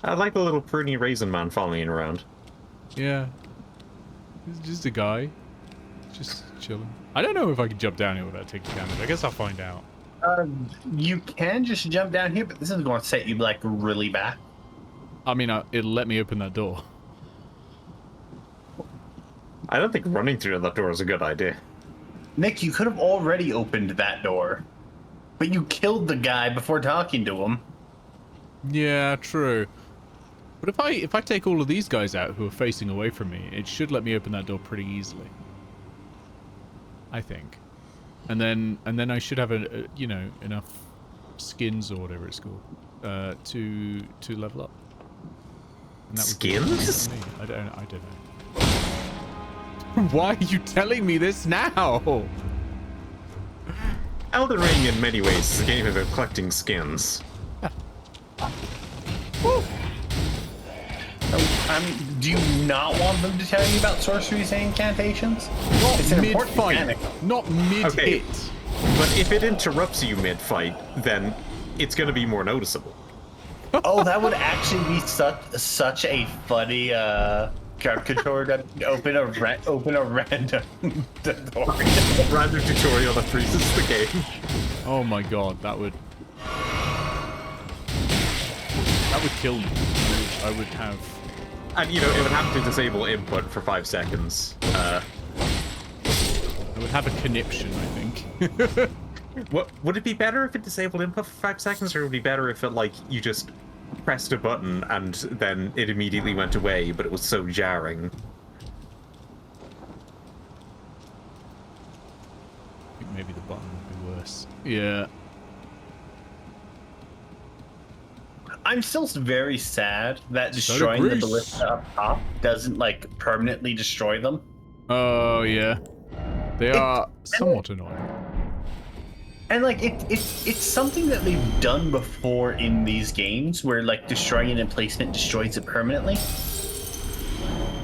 [SPEAKER 2] I like the little pruny raisin man following around.
[SPEAKER 1] Yeah. He's just a guy. Just chilling. I don't know if I can jump down here without taking damage. I guess I'll find out.
[SPEAKER 3] You can just jump down here, but this is going to set you, like, really back.
[SPEAKER 1] I mean, it'll let me open that door.
[SPEAKER 2] I don't think running through that door is a good idea.
[SPEAKER 3] Nick, you could have already opened that door, but you killed the guy before talking to him.
[SPEAKER 1] Yeah, true. But if I take all of these guys out who are facing away from me, it should let me open that door pretty easily. I think. And then I should have you know, enough skins or whatever it's called to level up. And that
[SPEAKER 2] Skins?
[SPEAKER 1] I don't know. Why are you telling me this now?
[SPEAKER 2] Elden Ring, in many ways, is a game about collecting skins.
[SPEAKER 3] Do you not want them to tell you about sorceries and incantations?
[SPEAKER 1] Not mid-fight, not mid-hit.
[SPEAKER 2] Okay. But if it interrupts you mid-fight, then it's going to be more noticeable.
[SPEAKER 3] Oh, that would actually be such a funny caricature to open a random tutorial.
[SPEAKER 2] Random tutorial that freezes the game.
[SPEAKER 1] Oh my god, that would kill you. I would have.
[SPEAKER 2] And you know, it would have to disable input for 5 seconds.
[SPEAKER 1] I would have a conniption, I think.
[SPEAKER 2] What would it be better if it disabled input for 5 seconds, or would it be better if it like you just pressed a button and then it immediately went away, but it was so jarring?
[SPEAKER 1] I think maybe the button would be worse. Yeah.
[SPEAKER 3] I'm still very sad that destroying the ballista up top doesn't like permanently destroy them.
[SPEAKER 1] Oh yeah, they are somewhat annoying.
[SPEAKER 3] And like it's something that they've done before in these games, where like destroying an emplacement destroys it permanently.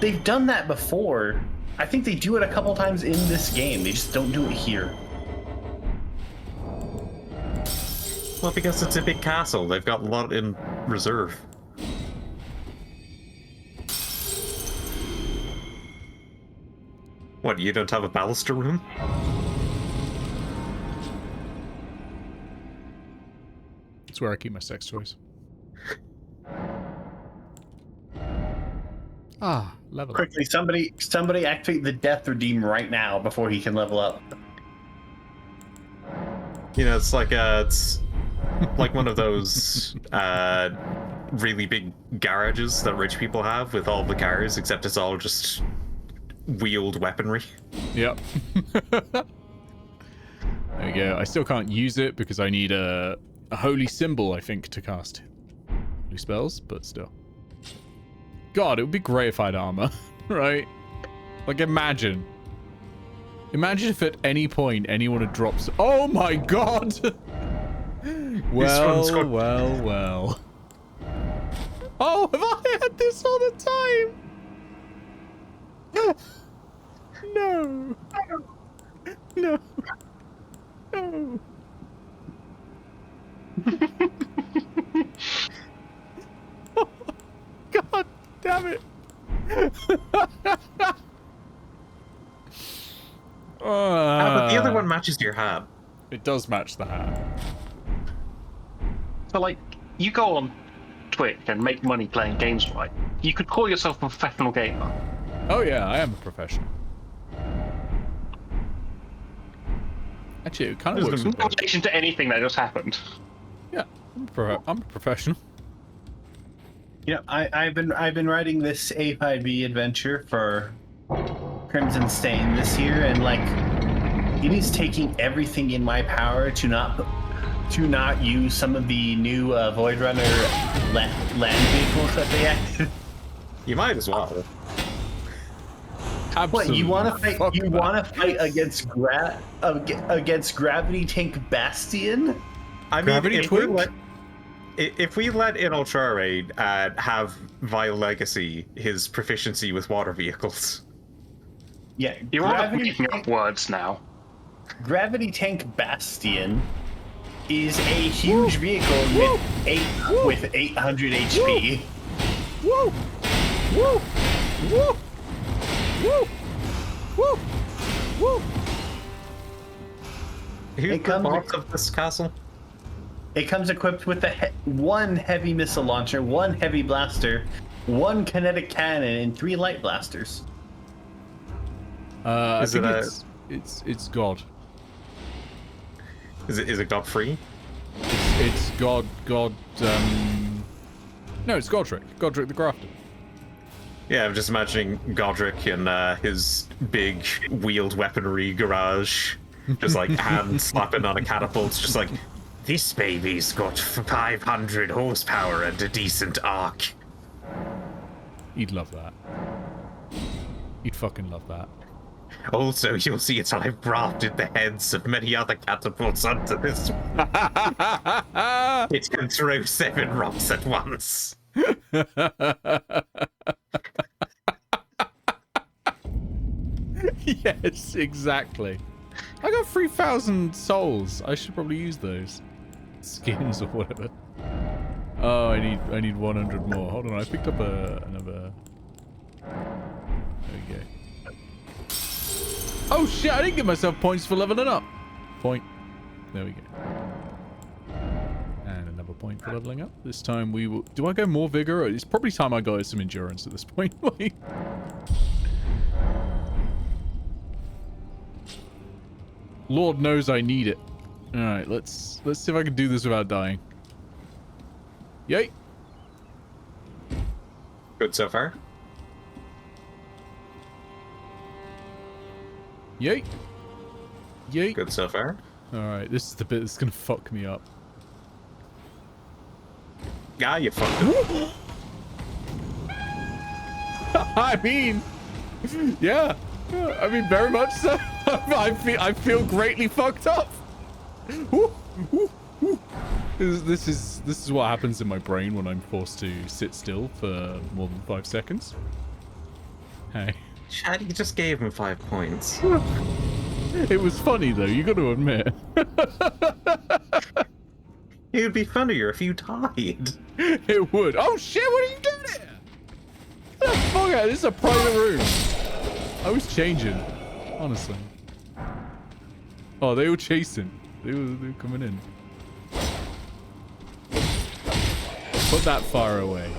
[SPEAKER 3] They've done that before. I think they do it a couple times in this game. They just don't do it here.
[SPEAKER 2] Well, because it's a big castle, they've got a lot in reserve. What, you don't have a baluster room?
[SPEAKER 1] That's where I keep my sex toys. Level
[SPEAKER 3] Quickly, somebody activate the death redeem right now before he can level up.
[SPEAKER 2] You know, it's like one of those really big garages that rich people have with all the cars, except it's all just wheeled weaponry.
[SPEAKER 1] Yep. There we go. I still can't use it because I need a holy symbol, I think, to cast holy spells, but still. God, it would be great if I had armor, right? Like, imagine if at any point anyone had dropped... Oh my god! Well. Oh, have I had this all the time? No. Oh, god damn it.
[SPEAKER 2] But the other one matches your hat.
[SPEAKER 1] It does match the hat.
[SPEAKER 10] But like, you go on Twitch and make money playing games, right? You could call yourself a professional gamer.
[SPEAKER 1] Oh yeah, I am a professional. Actually, it kind of works.
[SPEAKER 10] In relation to anything that just happened.
[SPEAKER 1] Yeah, I'm a professional.
[SPEAKER 3] Yeah, I've been writing this A5B adventure for Crimson Stain this year, and like, it is taking everything in my power to not use some of the new Void Runner land vehicles that they added.
[SPEAKER 2] You might as well.
[SPEAKER 1] Absolutely.
[SPEAKER 3] What, you want to fight? You want to fight against Gravity Tank Bastion?
[SPEAKER 2] I mean, if we let Inultrare have via legacy his proficiency with water vehicles.
[SPEAKER 3] Yeah,
[SPEAKER 10] you're all making up words now.
[SPEAKER 3] Gravity Tank Bastion is a huge vehicle with 800 HP.
[SPEAKER 1] Woo! Woo! Woo! Woo! Woo! Woo!
[SPEAKER 2] Who's the boss of this castle?
[SPEAKER 3] It comes equipped with one heavy missile launcher, one heavy blaster, one kinetic cannon, and 3 light blasters.
[SPEAKER 1] I think it's God.
[SPEAKER 2] Is it God free?
[SPEAKER 1] It's God. No, it's Godric. Godric the Grafted.
[SPEAKER 2] Yeah, I'm just imagining Godric in his big wheeled weaponry garage, just like hand slapping on a catapult, just like, this baby's got 500 horsepower and a decent arc.
[SPEAKER 1] He'd love that. He'd fucking love that.
[SPEAKER 2] Also, you'll see it's I've grafted the heads of many other catapults onto this one. It can throw 7 rocks at once.
[SPEAKER 1] Yes, exactly. I got 3,000 souls. I should probably use those. Skins or whatever. Oh, I need 100 more. Hold on, I picked up another... There we go. Oh shit, I didn't give myself points for leveling up. Point. There we go. And another point for leveling up. This time we will... Do I go more vigor? It's probably time I go some endurance at this point. Lord knows I need it. Alright, let's see if I can do this without dying. Yay!
[SPEAKER 2] Good so far.
[SPEAKER 1] Yay! Yay!
[SPEAKER 2] Good so far.
[SPEAKER 1] Alright, this is the bit that's gonna fuck me up.
[SPEAKER 2] Yeah, you fucked it.
[SPEAKER 1] I mean, yeah. I mean, very much so. I feel greatly fucked up. This is what happens in my brain when I'm forced to sit still for more than 5 seconds. Hey.
[SPEAKER 2] Chad, you just gave him 5 points.
[SPEAKER 1] It was funny though, you got to admit.
[SPEAKER 2] It would be funnier if you died.
[SPEAKER 1] It would. Oh shit, what are you doing here? Get the fuck out, this is a private room. I was changing, honestly. Oh, they were chasing. They were coming in. Put that far away.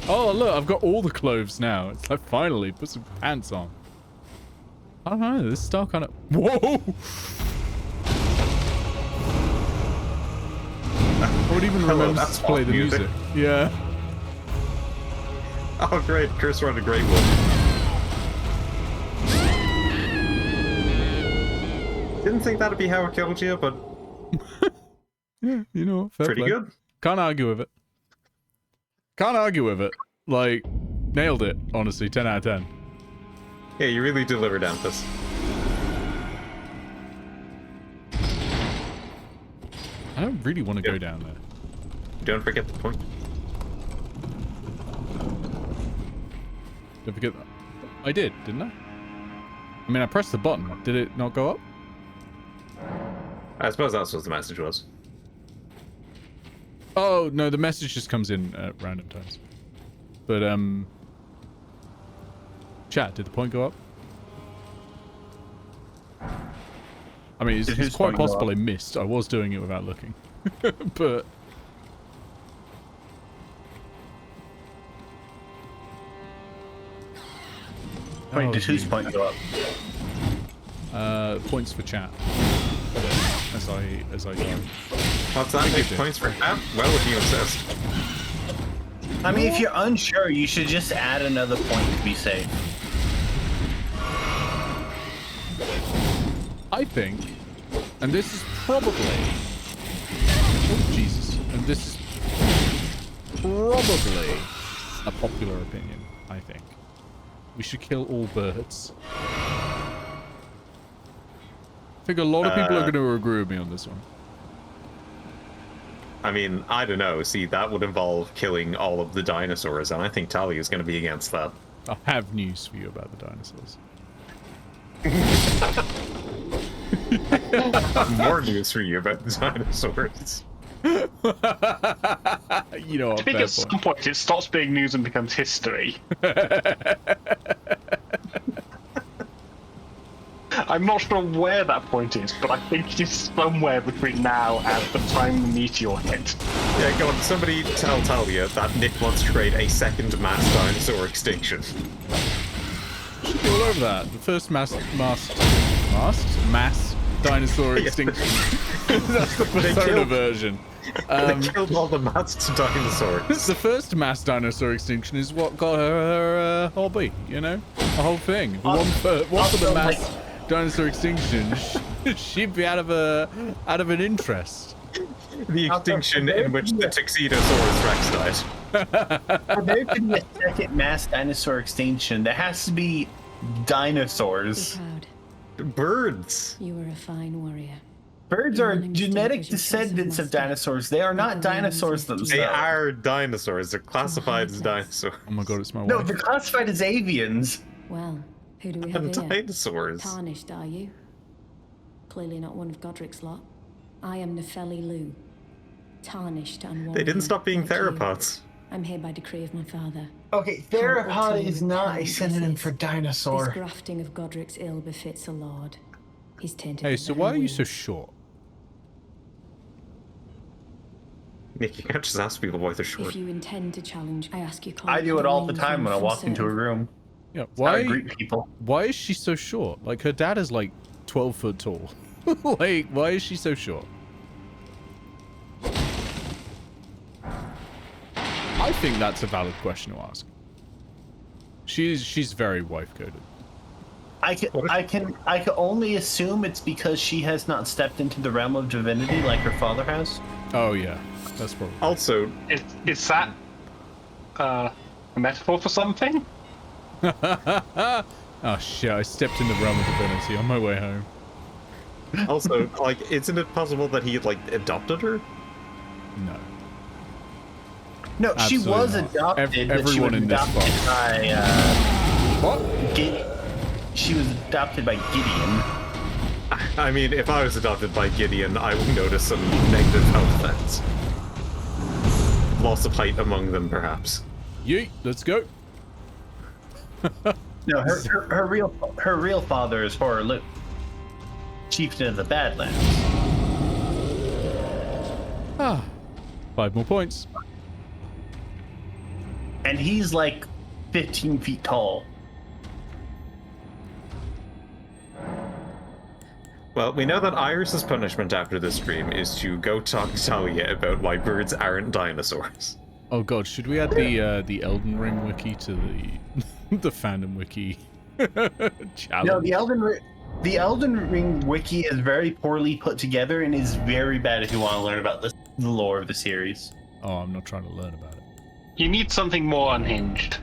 [SPEAKER 1] Oh, look, I've got all the clothes now. It's like, finally, put some pants on. I don't know, this style kind of... Whoa! I would even remember to play the music. Yeah.
[SPEAKER 2] Oh, great. Cursor on a great one. Didn't think that'd be how it killed you, but...
[SPEAKER 1] Yeah, you know, fair
[SPEAKER 2] pretty
[SPEAKER 1] play.
[SPEAKER 2] good.
[SPEAKER 1] Can't argue with it. Can't argue with it. Like, nailed it, honestly. 10 out of 10.
[SPEAKER 2] Yeah, you really delivered, Anthus.
[SPEAKER 1] I don't really want to go down there.
[SPEAKER 2] Don't forget the point.
[SPEAKER 1] Don't forget that. I did, didn't I? I mean, I pressed the button. Did it not go up?
[SPEAKER 2] I suppose that's what the message was.
[SPEAKER 1] Oh, no, the message just comes in at random times. But, chat, did the point go up? I mean, it's quite possible I missed. I was doing it without looking. But...
[SPEAKER 3] Wait, did whose point go up?
[SPEAKER 1] Points for chat. As I go.
[SPEAKER 2] What's that? Make points for chat? Well, if you insist.
[SPEAKER 3] I mean, if you're unsure, you should just add another point to be safe.
[SPEAKER 1] I think, and this is probably... Oh, Jesus. And this is probably a popular opinion, I think. We should kill all birds. I think a lot of people are going to agree with me on this one.
[SPEAKER 2] I mean, I don't know. See, that would involve killing all of the dinosaurs, and I think Talia is going to be against that.
[SPEAKER 1] I have news for you about the dinosaurs.
[SPEAKER 2] More news for you about the dinosaurs.
[SPEAKER 1] You know what?
[SPEAKER 10] I think at some point it stops being news and becomes I'm not sure where that point is, but I think it is somewhere between now and the time the meteor hit.
[SPEAKER 2] Yeah, go on. Somebody tell Talia that Nick wants to create a second mass dinosaur extinction.
[SPEAKER 1] Should be all over that. The first mass dinosaur extinction. That's the Persona version.
[SPEAKER 2] They killed all the masked dinosaurs.
[SPEAKER 1] The first mass dinosaur extinction is what got her hobby, you know? The whole thing. One for the mass dinosaur extinction, she'd be out of an interest.
[SPEAKER 2] The extinction in which the Tuxedosaurus Rex died.
[SPEAKER 3] For there to be a second mass dinosaur extinction, there has to be dinosaurs.
[SPEAKER 2] Birds.
[SPEAKER 9] You were a fine warrior.
[SPEAKER 3] Birds are genetic descendants of dinosaurs. They are not dinosaurs themselves.
[SPEAKER 2] They are dinosaurs. They're classified as dinosaurs.
[SPEAKER 1] Oh my god, it's my wife.
[SPEAKER 3] No, they're classified as avians.
[SPEAKER 9] Well, who do we have
[SPEAKER 2] And
[SPEAKER 9] here?
[SPEAKER 2] dinosaurs.
[SPEAKER 9] Tarnished, are you? Clearly not one of Godric's lot. I am Nefeli Lu. Tarnished and
[SPEAKER 2] They didn't stop being
[SPEAKER 9] like you.
[SPEAKER 2] theropods.
[SPEAKER 9] I'm here by decree of my father.
[SPEAKER 3] Okay,
[SPEAKER 9] Can't
[SPEAKER 3] theropod
[SPEAKER 9] alter
[SPEAKER 3] is
[SPEAKER 9] with
[SPEAKER 3] not
[SPEAKER 9] time
[SPEAKER 3] a synonym for
[SPEAKER 9] This
[SPEAKER 3] dinosaur.
[SPEAKER 9] grafting of Godric's ill befits a lord. He's tainted
[SPEAKER 1] Hey,
[SPEAKER 9] with
[SPEAKER 1] so
[SPEAKER 9] the
[SPEAKER 1] why are you
[SPEAKER 9] wound.
[SPEAKER 1] so short?
[SPEAKER 2] Nick, you can't just ask people why they're short.
[SPEAKER 9] If you intend to challenge, I ask you.
[SPEAKER 3] I do it all the
[SPEAKER 9] calmly,
[SPEAKER 3] time when I
[SPEAKER 9] from
[SPEAKER 3] walk into a
[SPEAKER 9] certain-
[SPEAKER 3] room.
[SPEAKER 1] Yeah,
[SPEAKER 3] How I greet people.
[SPEAKER 1] why is she so short? Like, her dad is like 12 foot tall. Like, why is she so short? I think that's a valid question to ask. She's very wife coded.
[SPEAKER 3] I can only assume it's because she has not stepped into the realm of divinity like her father has.
[SPEAKER 1] Oh yeah, that's probably.
[SPEAKER 2] Also,
[SPEAKER 10] Is that a metaphor for something?
[SPEAKER 1] Oh shit! I stepped in the realm of divinity on my way home.
[SPEAKER 2] also, like, isn't it possible that he like adopted her?
[SPEAKER 1] No.
[SPEAKER 3] No, she
[SPEAKER 1] Absolutely
[SPEAKER 3] was
[SPEAKER 1] not.
[SPEAKER 3] adopted. but she
[SPEAKER 1] Everyone
[SPEAKER 3] was
[SPEAKER 1] in this
[SPEAKER 3] adopted
[SPEAKER 1] box.
[SPEAKER 3] by
[SPEAKER 1] What?
[SPEAKER 3] she was adopted by Gideon.
[SPEAKER 2] I mean, if I was adopted by Gideon, I would notice some negative health effects. Loss of height among them, perhaps.
[SPEAKER 1] Yeet, let's go.
[SPEAKER 3] No, her real father is Horror chieftain of the Badlands.
[SPEAKER 1] Ah, 5 more points.
[SPEAKER 3] And he's like 15 feet tall.
[SPEAKER 2] Well, we know that Iris's punishment after this stream is to go talk to Talia about why birds aren't dinosaurs.
[SPEAKER 1] Oh god, should we add the Elden Ring wiki to the fandom wiki challenge?
[SPEAKER 3] No, the Elden Ring wiki is very poorly put together and is very bad if you want to learn about the lore of the series.
[SPEAKER 1] Oh, I'm not trying to learn about it.
[SPEAKER 10] You need something more unhinged.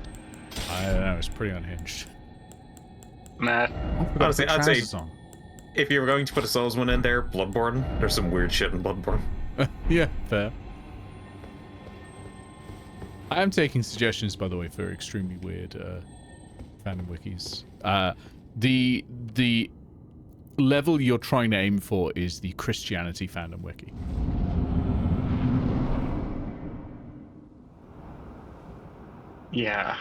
[SPEAKER 1] I don't know, it's pretty unhinged.
[SPEAKER 10] Nah.
[SPEAKER 2] Honestly, I'd say
[SPEAKER 1] Song.
[SPEAKER 2] if you were going to put a Souls one in there, Bloodborne. There's some weird shit in Bloodborne.
[SPEAKER 1] Yeah, fair. I am taking suggestions, by the way, for extremely weird fandom wikis. The level you're trying to aim for is the Christianity fandom wiki.
[SPEAKER 10] Yeah.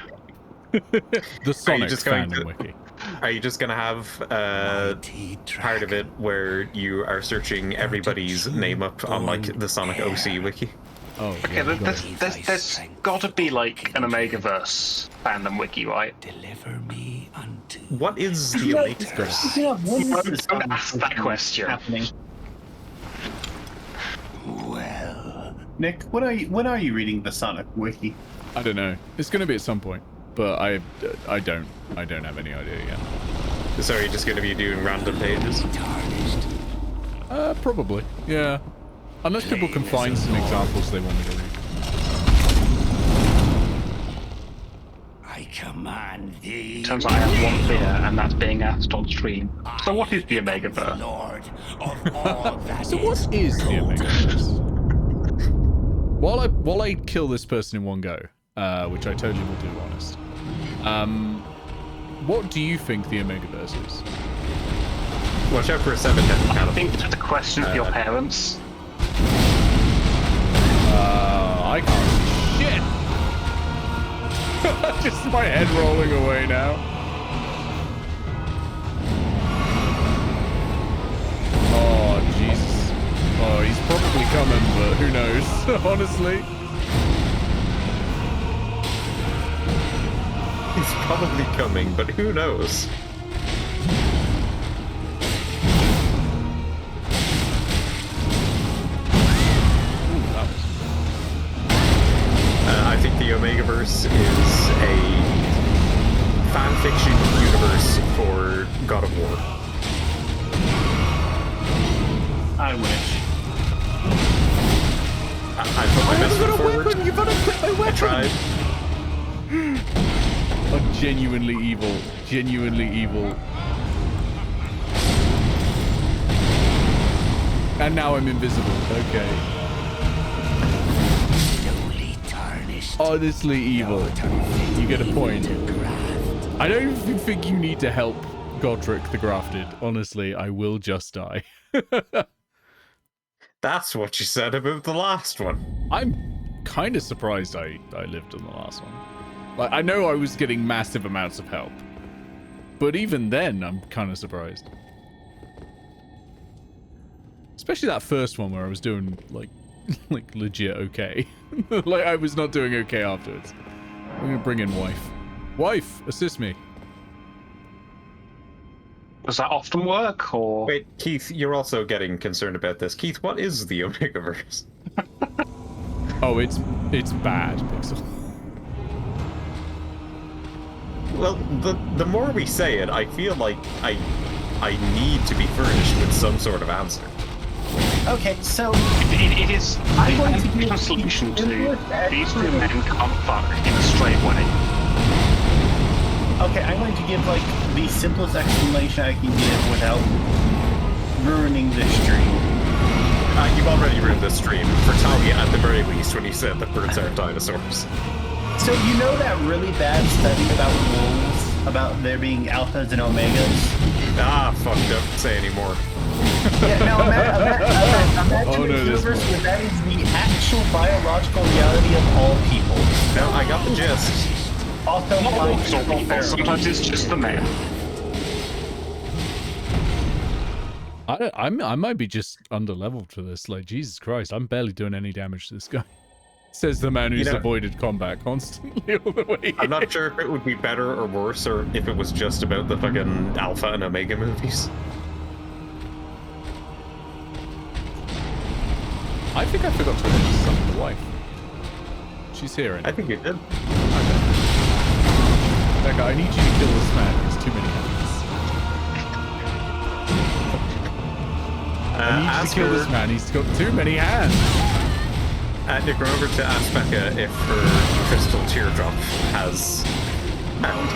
[SPEAKER 1] The Sonic fandom wiki.
[SPEAKER 2] Are you just gonna have part of it where you are searching everybody's name up on like the Sonic OC wiki?
[SPEAKER 1] Oh,
[SPEAKER 10] Okay,
[SPEAKER 1] yeah,
[SPEAKER 10] there's got to be like an Omegaverse fandom wiki, right?
[SPEAKER 4] Deliver me unto.
[SPEAKER 2] What is the Omegaverse?
[SPEAKER 10] Don't ask that question.
[SPEAKER 3] Happening.
[SPEAKER 4] Well,
[SPEAKER 3] Nick, when are you reading the Sonic wiki?
[SPEAKER 1] I don't know. It's going to be at some point, but I don't have any idea yet.
[SPEAKER 2] So are you just gonna be doing random pages?
[SPEAKER 4] tarnished.
[SPEAKER 1] Probably. Yeah. Unless people can find some examples they want me to read.
[SPEAKER 4] I command thee.
[SPEAKER 10] Turns out I have one fear, and that's being asked on stream. So what is the
[SPEAKER 4] The
[SPEAKER 10] Omegaverse?
[SPEAKER 4] Lord of all that
[SPEAKER 1] So what is the Omegaverse? While I kill this person in one go, which I totally will do, honest. What do you think the Omegaverse is?
[SPEAKER 2] Watch out for a 7-headed
[SPEAKER 10] I
[SPEAKER 2] cannibal.
[SPEAKER 10] think it's a question for your parents.
[SPEAKER 1] I can't see shit. Just my head rolling away now. Honestly.
[SPEAKER 2] He's probably coming, but who knows? I think the Omegaverse is a fanfiction universe for God of War.
[SPEAKER 3] I wish.
[SPEAKER 2] I put my best foot forward.
[SPEAKER 1] You've got to quit my weapon.
[SPEAKER 2] I tried.
[SPEAKER 1] Oh, genuinely evil. Genuinely evil. And now I'm invisible. Okay. Honestly evil. You get a point. I don't even think you need to help Godric the Grafted. Honestly, I will just die.
[SPEAKER 2] That's what you said about the last one.
[SPEAKER 1] I'm kind of surprised I lived on the last one. Like, I know I was getting massive amounts of help. But even then, I'm kind of surprised. Especially that first one where I was doing, like legit okay. Like, I was not doing okay afterwards. I'm gonna bring in wife. Wife, assist me.
[SPEAKER 10] Does that often work, or...?
[SPEAKER 2] Wait, Keith, you're also getting concerned about this. Keith, what is the Omegaverse?
[SPEAKER 1] Oh, it's bad, Pixel.
[SPEAKER 2] Well, the more we say it, I feel like I need to be furnished with some sort of answer.
[SPEAKER 3] Okay, so
[SPEAKER 10] It is a solution to these two men can't fuck in a straight way.
[SPEAKER 3] okay, I'm going to give like the simplest explanation I can give without ruining this stream.
[SPEAKER 2] You've already ruined this stream for Talia at the very least when you said that birds aren't dinosaurs.
[SPEAKER 3] So you know that really bad study about wolves, about there being alphas and omegas?
[SPEAKER 2] Ah, fuck, don't say anymore.
[SPEAKER 3] Yeah, now imagine a universe where that is the actual biological reality of all people.
[SPEAKER 2] No, I got the gist.
[SPEAKER 3] Also,
[SPEAKER 10] Sometimes it's just the man.
[SPEAKER 1] I might be just under-leveled for this. Like, Jesus Christ, I'm barely doing any damage to this guy. Says the man who's avoided combat constantly all the way.
[SPEAKER 2] I'm not sure if it would be better or worse, or if it was just about the fucking Alpha and Omega movies.
[SPEAKER 1] I think I forgot to summon the wife. She's here. Anyway.
[SPEAKER 2] I think you did.
[SPEAKER 1] Okay. Becca, I need you to kill this man. There's too many hands. I need you to kill this man. He's got too many hands.
[SPEAKER 2] Nick, remember to ask Becca if her crystal teardrop has happened.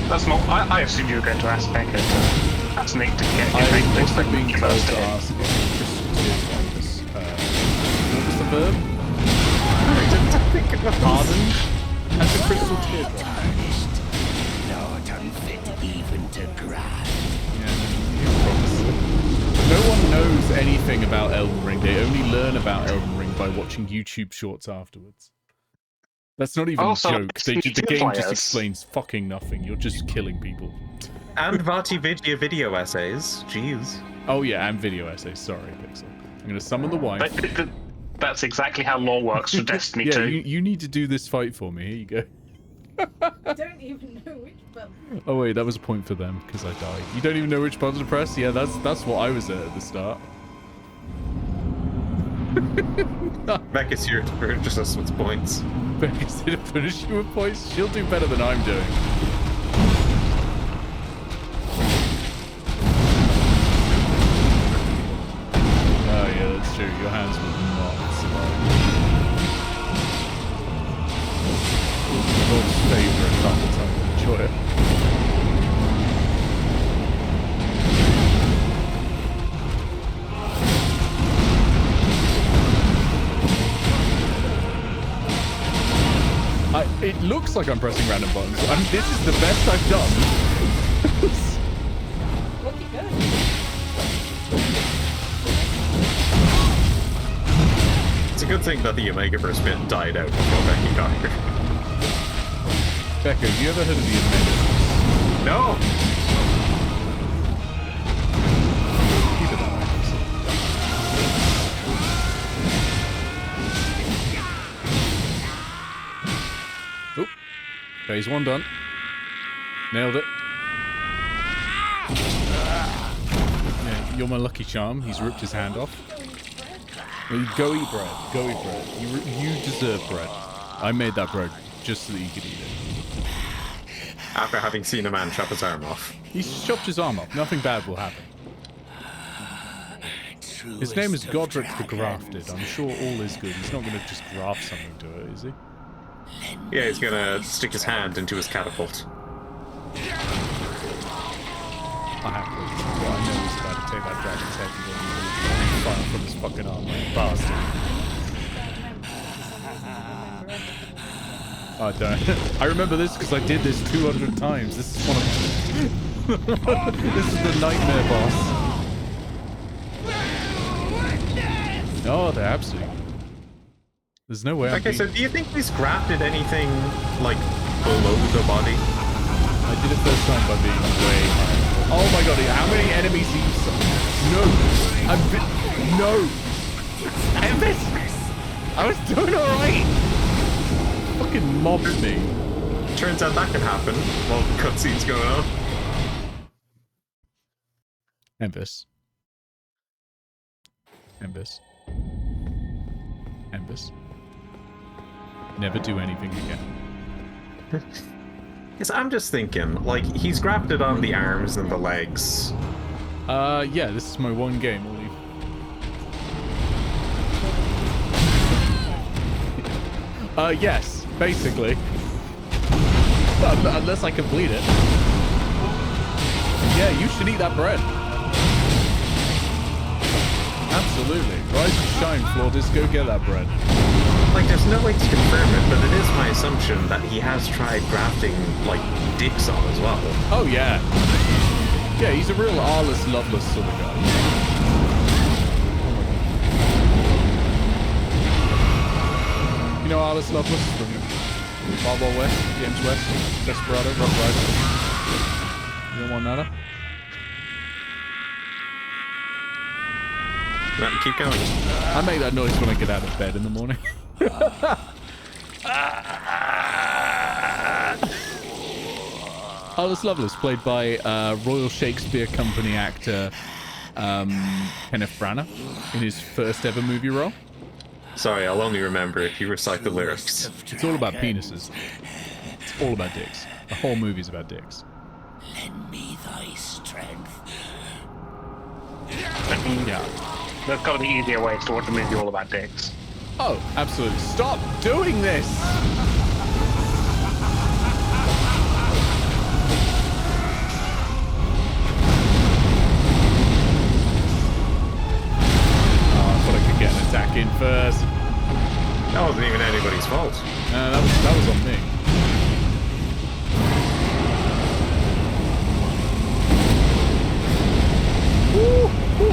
[SPEAKER 10] That's not. I assumed you were going to ask Becca to ask Nick to get
[SPEAKER 1] I'm also being told to ask if crystal teardrop is, what was the verb?
[SPEAKER 2] I didn't think it was.
[SPEAKER 1] Pardoned? As a crystal teardrop.
[SPEAKER 6] Not unfit even to grab.
[SPEAKER 1] No one knows anything about Elden Ring. They only learn about Elden Ring by watching YouTube shorts afterwards. That's not even a joke. The game just explains fucking nothing. You're just killing people.
[SPEAKER 2] And Vati video essays. Jeez.
[SPEAKER 1] Oh yeah, and video essays. Sorry, Pixel. I'm gonna summon the wife.
[SPEAKER 10] That's exactly how lore works for Destiny 2.
[SPEAKER 1] You need to do this fight for me. Here you go.
[SPEAKER 11] I don't even know which button.
[SPEAKER 1] Oh wait, that was a point for them because I died. You don't even know which button to press? Yeah, that's what I was at the start.
[SPEAKER 2] Becca's here to furnish us with points.
[SPEAKER 1] Becca's here to furnish you with points? She'll do better than I'm doing. Oh yeah, that's true. Your hands will not survive. Lord's favourite carpal tunnel. Enjoy it. It looks like I'm pressing random buttons. I mean, this is the best I've done.
[SPEAKER 11] Looking good.
[SPEAKER 2] It's a good thing that the Omegaverse bit died out before Becky got here.
[SPEAKER 1] Becca, have you ever heard of the Omegaverse?
[SPEAKER 2] No!
[SPEAKER 1] Keep it that way. Phase 1 done. Nailed it. Yeah, you're my lucky charm. He's ripped his hand off. Well, go eat bread. Go eat bread. You deserve bread. I made that bread just so that you could eat it.
[SPEAKER 2] After having seen a man chop his arm off.
[SPEAKER 1] He's chopped his arm off. Nothing bad will happen. His name is Godric the Grafted. I'm sure all is good. He's not going to just graft something to it, is he?
[SPEAKER 2] Yeah, he's gonna stick his hand into his catapult.
[SPEAKER 1] I have to. Well, I know he's about to take that dragon's head and go fire from his fucking arm, like bastard. Oh, I don't. I remember this because I did this 200 times. This is one of... This is the nightmare boss. Oh, they're absolutely... There's no way
[SPEAKER 2] Okay, so do you think he's grafted anything, like, below the body?
[SPEAKER 1] I did it first time by being way high. Oh my god, how many enemies do you... No! No! I was doing alright! Fucking mobbed me.
[SPEAKER 2] Turns out that can happen while cutscenes going on.
[SPEAKER 1] Envis. Envis. Envis. Never do anything again.
[SPEAKER 2] Because I'm just thinking, like, he's grafted on the arms and the legs.
[SPEAKER 1] Yeah, this is my one game. Yes, basically. Unless I complete it. Yeah, you should eat that bread. Absolutely. Rise and shine, Flawdis. Go get that bread.
[SPEAKER 2] Like, there's no way to confirm it, but it is my assumption that he has tried grafting, like, dicks on as well.
[SPEAKER 1] Oh, yeah. Yeah, he's a real Arliss Loveless sort of guy. You know Arliss Loveless from Wild Wild West, Games West, Desperado, Rock Rider? You don't want nada?
[SPEAKER 2] No, keep going.
[SPEAKER 1] I make that noise when I get out of bed in the morning. Arliss Lovelace, played by Royal Shakespeare Company actor Kenneth Branagh in his first ever movie role.
[SPEAKER 2] Sorry, I'll only remember if you recite the lyrics.
[SPEAKER 1] It's all about penises. It's all about dicks. The whole movie's about dicks.
[SPEAKER 6] Lend me thy strength.
[SPEAKER 10] Yeah. There's got to be easier ways to watch a movie all about dicks.
[SPEAKER 1] Oh, absolutely. Stop doing this! Oh, I thought I could get an attack in first.
[SPEAKER 2] That wasn't even anybody's fault.
[SPEAKER 1] That was on me. Woo, woo.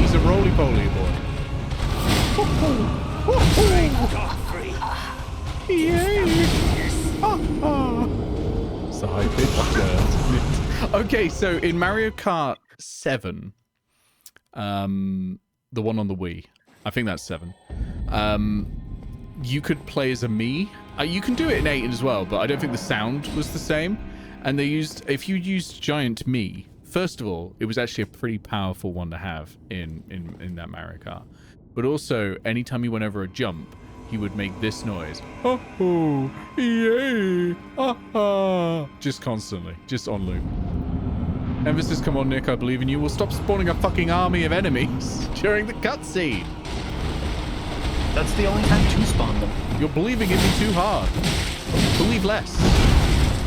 [SPEAKER 1] He's a roly-poly boy. It's the high pitch. Okay, so in Mario Kart 7, the one on the Wii, I think that's 7. You could play as a Mii. You can do it in 8 as well, but I don't think the sound was the same. And they used, if you used Giant Mii, first of all, it was actually a pretty powerful one to have in that Mario Kart. But also, anytime he went over a jump, he would make this noise. Oh, oh, yay, just constantly, just on loop. Emphasis, come on, Nick, I believe in you. We'll stop spawning a fucking army of enemies during the cutscene.
[SPEAKER 3] That's the only time to spawn them.
[SPEAKER 1] You're believing in me too hard. Believe less.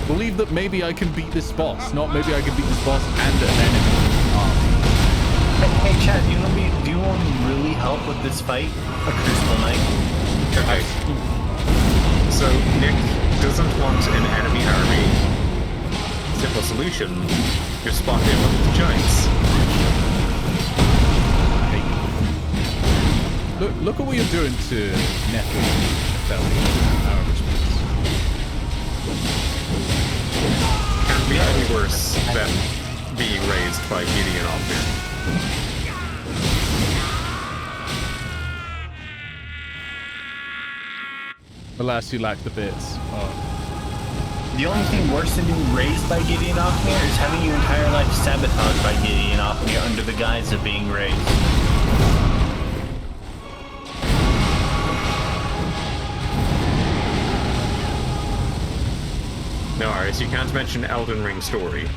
[SPEAKER 1] Believe that maybe I can beat this boss, not maybe I can beat this boss and an enemy.
[SPEAKER 3] Hey, Chad, do you want to really help with this fight? A Crucible Knight?
[SPEAKER 2] Okay. So, Nick doesn't want an enemy army. Simple solution. You're spot in with the giants.
[SPEAKER 1] Look at what you're doing to Nettle.
[SPEAKER 2] Can't be any worse than being raised by Gideon off here.
[SPEAKER 1] Alas, you lack the bits. Oh.
[SPEAKER 3] The only thing worse than being raised by Gideon Offmere is having your entire life sabotaged by Gideon Offmere under the guise of being raised.
[SPEAKER 2] No, Aris, you can't mention Elden Ring story.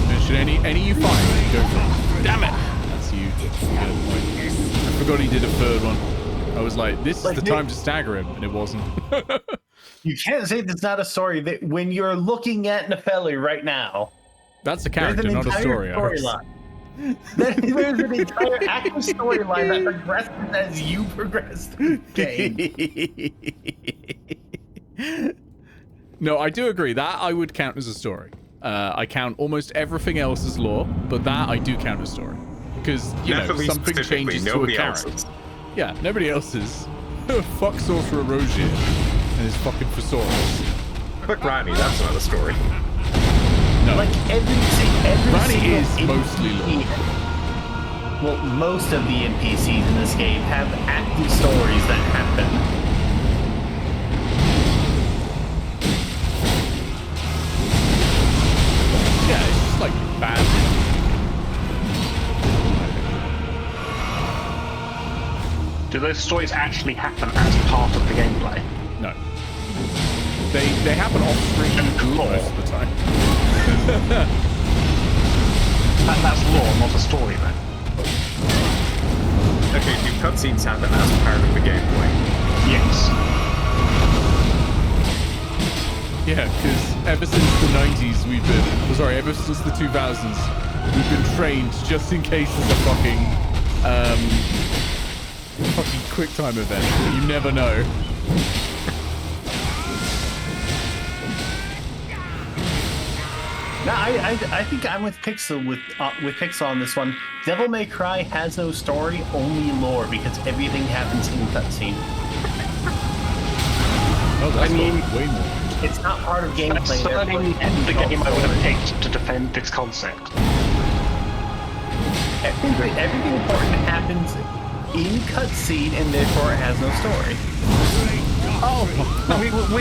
[SPEAKER 1] Mention any you find, go for it. Damn it! That's you. I forgot he did a third one. I was like, this is the time to stagger him, and it wasn't.
[SPEAKER 3] You can't say that's not a story. That when you're looking at Nefeli right now,
[SPEAKER 1] that's a character, not a story.
[SPEAKER 3] Storyline. There's an entire active storyline that progresses as you progress through the game.
[SPEAKER 1] No, I do agree. That I would count as a story. I count almost everything else as lore, but that I do count as story. Because, you know, something changes to a character. Yeah, nobody else's. Fuck Sorcerer Rogier and his fucking thesaurus.
[SPEAKER 2] Fuck Rani, that's not a story.
[SPEAKER 1] No.
[SPEAKER 3] Like every
[SPEAKER 1] Rani is mostly lore.
[SPEAKER 3] Well, most of the NPCs in this game have active stories that happen.
[SPEAKER 1] Yeah, it's just like bad.
[SPEAKER 10] Do those stories actually happen as part of the gameplay?
[SPEAKER 1] No. They happen off screen most of the time.
[SPEAKER 10] That's lore, not a story then.
[SPEAKER 2] Okay, do cutscenes happen as part of the gameplay?
[SPEAKER 10] Yes.
[SPEAKER 1] Yeah, because ever since the 90s we've been... sorry, ever since the 2000s, we've been trained just in case there's a fucking quick time event. You never know.
[SPEAKER 3] No, I think I'm with Pixel with Pixel on this one. Devil May Cry has no story, only lore, because everything happens in cutscene.
[SPEAKER 1] Oh, that's way more.
[SPEAKER 3] It's not part of gameplay.
[SPEAKER 10] Certainly the game I would have picked to defend this concept.
[SPEAKER 3] Everything important happens in cutscene, and therefore it has no story.
[SPEAKER 10] Oh, no,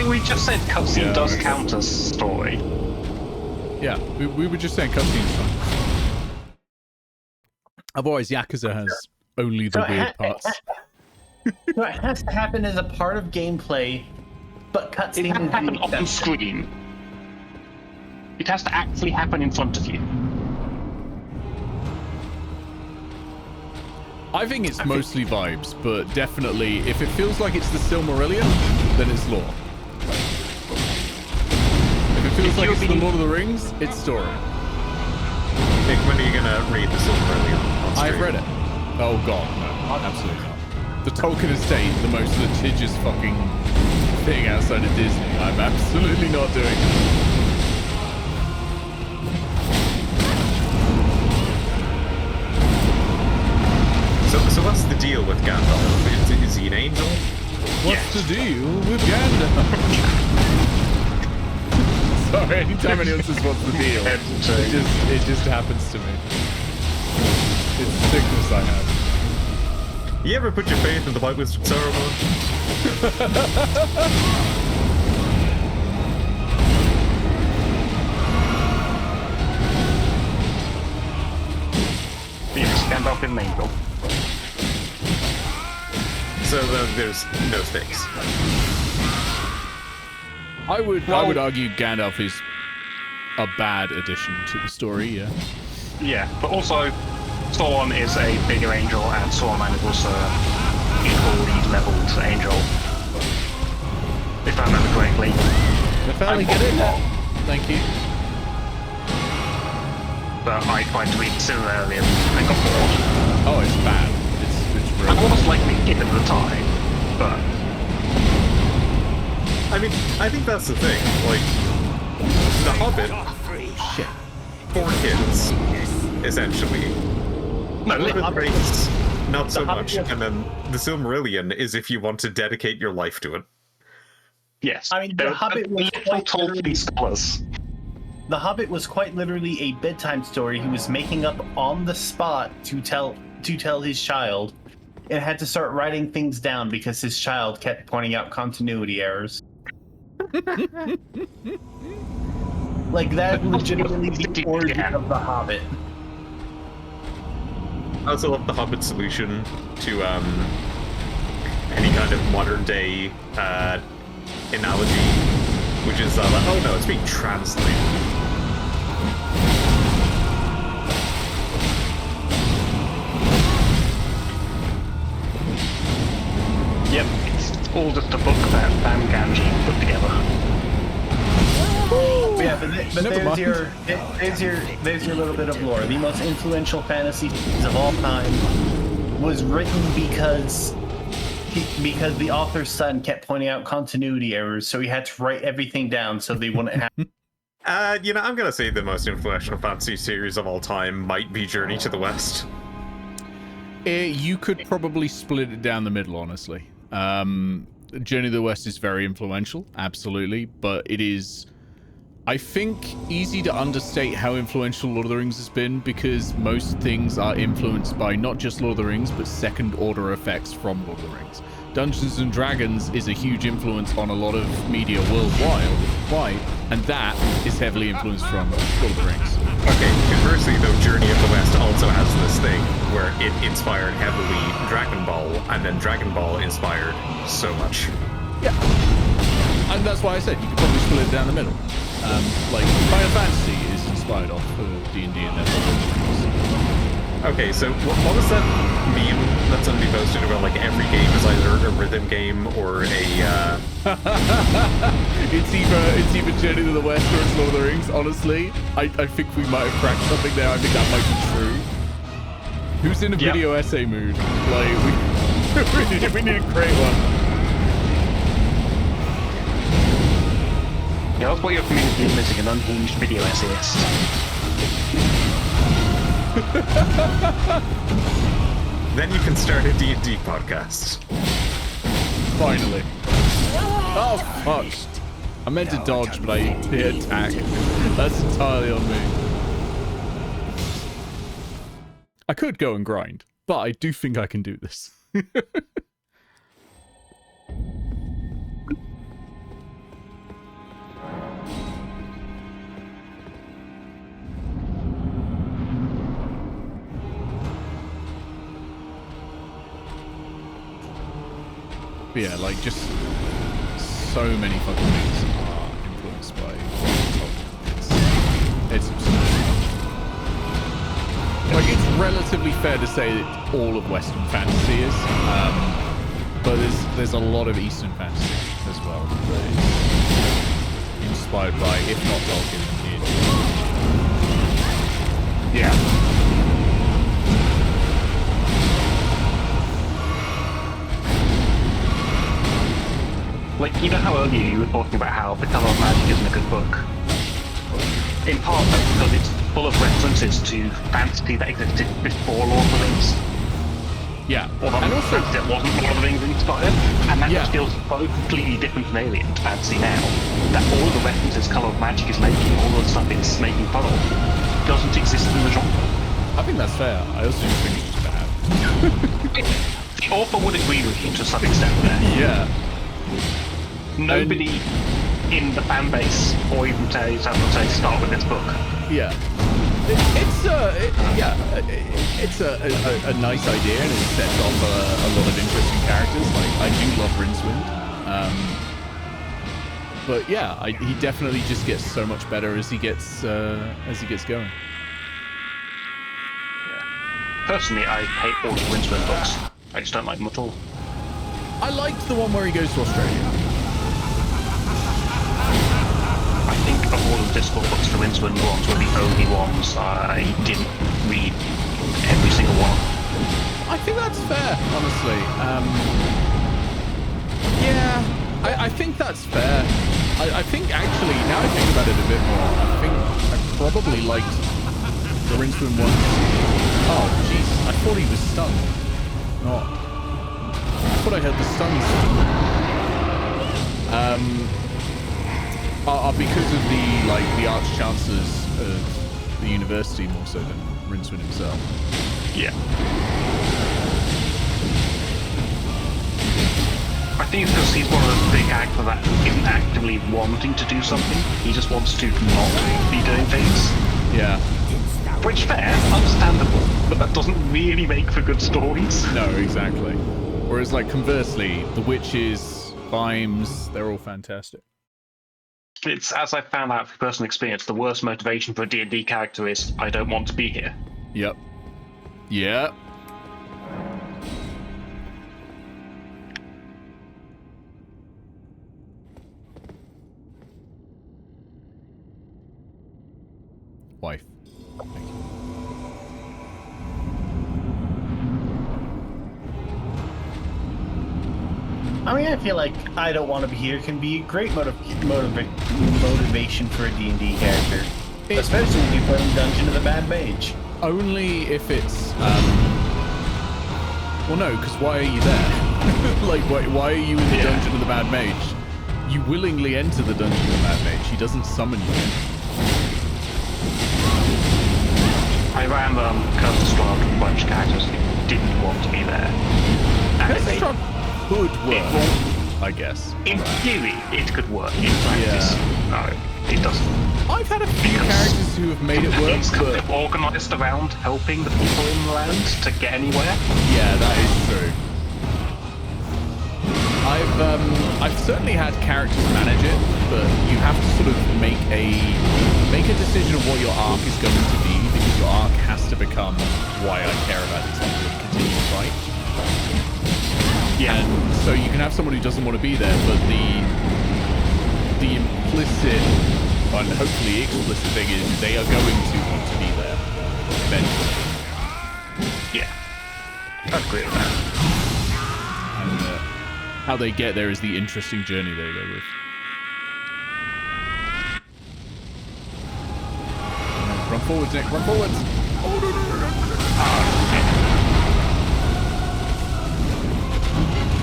[SPEAKER 10] we just said cutscene does count as story.
[SPEAKER 1] Yeah, we were just saying cutscenes fun. Otherwise, Yakuza has only the weird parts.
[SPEAKER 3] So it has to happen as a part of gameplay, but cutscene
[SPEAKER 10] it has to happen on screen. It has to actually happen in front of you.
[SPEAKER 1] I think it's mostly vibes, but definitely, if it feels like it's the Silmarillion, then it's lore. If it feels like it's the Lord of the Rings, it's story.
[SPEAKER 2] Nick, when are you gonna read the Silmarillion?
[SPEAKER 1] I've read it. Oh god, no, absolutely not. The Tolkien estate, the most litigious fucking thing outside of Disney. I'm absolutely not doing it.
[SPEAKER 2] So what's the deal with Gandalf? Is he an angel?
[SPEAKER 1] What's the deal with Gandalf? Sorry, anytime anyone says what's the deal, it just happens to me. It's a sickness I have.
[SPEAKER 2] You ever put your faith in the White Wizard Saruman?
[SPEAKER 10] Yes, Gandalf in Angel.
[SPEAKER 2] So there's no stakes.
[SPEAKER 1] I would argue Gandalf is a bad addition to the story, yeah.
[SPEAKER 10] Yeah, but also Sauron is a bigger angel, and Sauron is also an equally leveled angel, if I remember correctly.
[SPEAKER 1] I finally get it now. Thank you.
[SPEAKER 10] But I tried to read Silmarillion and got bored.
[SPEAKER 1] Oh, it's bad. It's
[SPEAKER 10] I almost like me at the time, but
[SPEAKER 2] I mean, I think that's the thing. Like, The Hobbit, for kids, essentially.
[SPEAKER 10] No,
[SPEAKER 2] Lord of the Rings, not so
[SPEAKER 3] Hobbit
[SPEAKER 2] much. And then the Silmarillion is if you want to dedicate your life to it.
[SPEAKER 10] yes,
[SPEAKER 3] I mean, The Hobbit was
[SPEAKER 10] little Tolkien scholars.
[SPEAKER 3] The Hobbit was quite literally a bedtime story he was making up on the spot to tell his child, and had to start writing things down because his child kept pointing out continuity errors. Like, that legitimately the origin of The Hobbit.
[SPEAKER 2] I also love the Hobbit solution to any kind of modern day analogy, which is oh no, it's being translated.
[SPEAKER 10] Yep, it's all just a book that Van Ganji put together.
[SPEAKER 3] Yeah, but there's your little bit of lore. The most influential fantasy piece of all time was written because the author's son kept pointing out continuity errors, so he had to write everything down so they wouldn't have.
[SPEAKER 2] You know, I'm gonna say the most influential fantasy series of all time might be Journey to the West.
[SPEAKER 1] You could probably split it down the middle, honestly. Journey to the West is very influential, absolutely, but it is, I think, easy to understate how influential Lord of the Rings has been, because most things are influenced by not just Lord of the Rings, but second-order effects from Lord of the Rings. Dungeons & Dragons is a huge influence on a lot of media worldwide, and that is heavily influenced from Lord of the Rings.
[SPEAKER 2] Okay, conversely though, Journey of the West also has this thing where it inspired heavily Dragon Ball, and then Dragon Ball inspired so much.
[SPEAKER 1] Yeah. And that's why I said you could probably split it down the middle. Like, Final Fantasy is inspired off D&D and then Lord of the Rings.
[SPEAKER 2] Okay, so what was that meme that somebody posted about, like, every game is either a rhythm game or a,
[SPEAKER 1] It's either Journey to the West or it's Lord of the Rings, honestly. I think we might have cracked something there. I think that might be true. Who's in a video essay mood? Like, we need a great one.
[SPEAKER 10] Yeah, that's what your community is missing, an unhinged video essayist.
[SPEAKER 2] Then you can start a D&D podcast.
[SPEAKER 1] Finally. Oh, fuck. I meant to dodge, but I hit attack. That's entirely on me. I could go and grind, but I do think I can do this. But yeah, like, just so many fucking things are influenced by Tolkien. It's absurd. Like, it's relatively fair to say that all of Western fantasy is, but there's a lot of Eastern fantasy as well that is inspired by, if not Tolkien, then
[SPEAKER 10] Yeah. Like, you know how earlier you were talking about how The Color of Magic isn't a good book? In part, that's because it's full of references to fantasy that existed before Lord of the Rings.
[SPEAKER 1] Yeah.
[SPEAKER 10] Or and also that wasn't Lord of the Rings inspired, and that feels so completely different from Alien to fantasy now. That all of the references Color of Magic is making, all of the stuff it's making fun of, doesn't exist in the genre.
[SPEAKER 1] I think that's fair. I also think it's just bad.
[SPEAKER 10] The author would agree with you to some extent there.
[SPEAKER 1] Yeah.
[SPEAKER 10] Nobody in the fan base, or even say, start with this book.
[SPEAKER 1] Yeah. It's a nice idea, and it sets off a lot of interesting characters. Like, I do love Rincewind. But yeah, he definitely just gets so much better as he gets going.
[SPEAKER 10] Yeah. Personally, I hate all the Rincewind books. I just don't like them at all.
[SPEAKER 1] I liked the one where he goes to Australia.
[SPEAKER 10] I think of all the difficult books, the Rincewind ones were the only ones I didn't read every single one.
[SPEAKER 1] I think that's fair, honestly. Yeah, I think that's fair. I think, actually, now I think about it a bit more, I think I probably liked the Rincewind ones. Oh, jeez, I thought he was stunned. Not. I thought I heard the stuns. Because of the arch chancellors of the university more so than Rincewind himself.
[SPEAKER 10] Yeah. I think it's because he's one of the big actors that isn't actively wanting to do something. He just wants to not be doing things.
[SPEAKER 1] Yeah.
[SPEAKER 10] Which, fair, understandable, but that doesn't really make for good stories.
[SPEAKER 1] No, exactly. Whereas, like, conversely, the witches, Vimes, they're all fantastic.
[SPEAKER 10] It's, as I found out from personal experience, the worst motivation for a D&D character is, I don't want to be here.
[SPEAKER 1] Yep. Yep. Wife. Thank you.
[SPEAKER 3] I mean, I feel like I don't want to be here can be a great motivation for a D&D character. Especially when you play in Dungeon of the Bad Mage.
[SPEAKER 1] Only if it's, well, no, because why are you there? Like, why are you in the Dungeon of the Bad Mage? You willingly enter the Dungeon of the Bad Mage. He doesn't summon you in.
[SPEAKER 10] I ran Cursedness with a bunch of characters who didn't want to be there.
[SPEAKER 1] Cursedness could work, I guess.
[SPEAKER 10] In theory, it could work. In practice, no, it doesn't.
[SPEAKER 1] I've had a few characters who have made it work,
[SPEAKER 10] it's kind of organised around helping the people in the land to get anywhere.
[SPEAKER 1] Yeah, that is true. I've certainly had characters manage it, but you have to sort of make a decision of what your arc is going to be, because your arc has to become why I care about this people and continue to fight.
[SPEAKER 10] Yeah.
[SPEAKER 1] And so you can have someone who doesn't want to be there, but the implicit and hopefully explicit thing is they are going to want to be there eventually.
[SPEAKER 10] Yeah. I'd agree with that.
[SPEAKER 1] And how they get there is the interesting journey they go with. Run forwards, Nick. Run forwards. Oh, no, no, no, no.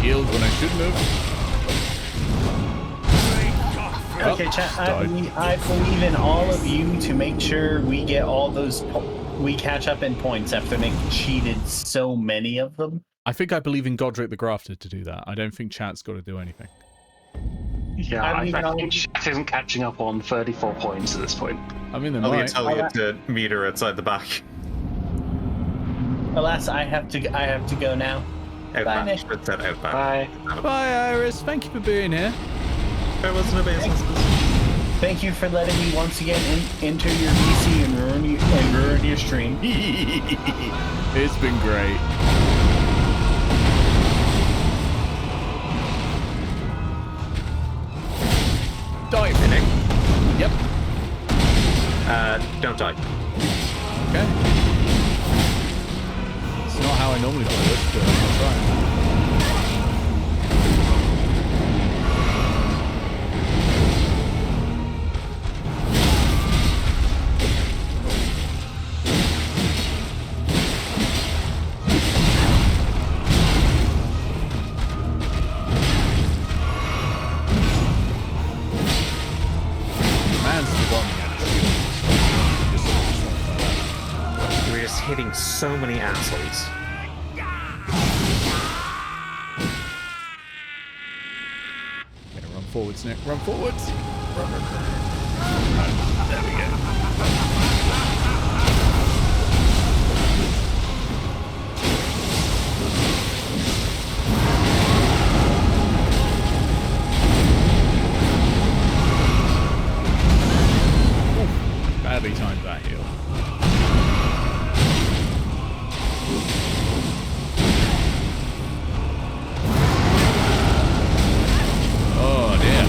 [SPEAKER 1] Healed when I shouldn't have.
[SPEAKER 3] Okay, chat. I believe in all of you to make sure we get all those. We catch up in points after Nick cheated so many of them.
[SPEAKER 1] I think I believe in Godric the Grafter to do that. I don't think chat's got to do anything.
[SPEAKER 10] Yeah, I think chat isn't catching up on 34 points at this point.
[SPEAKER 1] I mean,
[SPEAKER 2] I'll tell you to meet her outside the back.
[SPEAKER 3] Alas, I have to go now. Bye, Nick.
[SPEAKER 10] Bye.
[SPEAKER 1] Bye, Iris. Thank you for being here.
[SPEAKER 2] There wasn't a business.
[SPEAKER 3] Thank you for letting me once again enter your VC and ruin your stream.
[SPEAKER 1] It's been great. Die, Nick. Yep.
[SPEAKER 2] Don't die.
[SPEAKER 1] Okay. It's not how I normally play this, but I'll try.
[SPEAKER 2] We're just hitting so many assholes.
[SPEAKER 1] Okay, run forwards, Nick. Run forwards. Run. There we go. Badly timed that heal. Oh dear.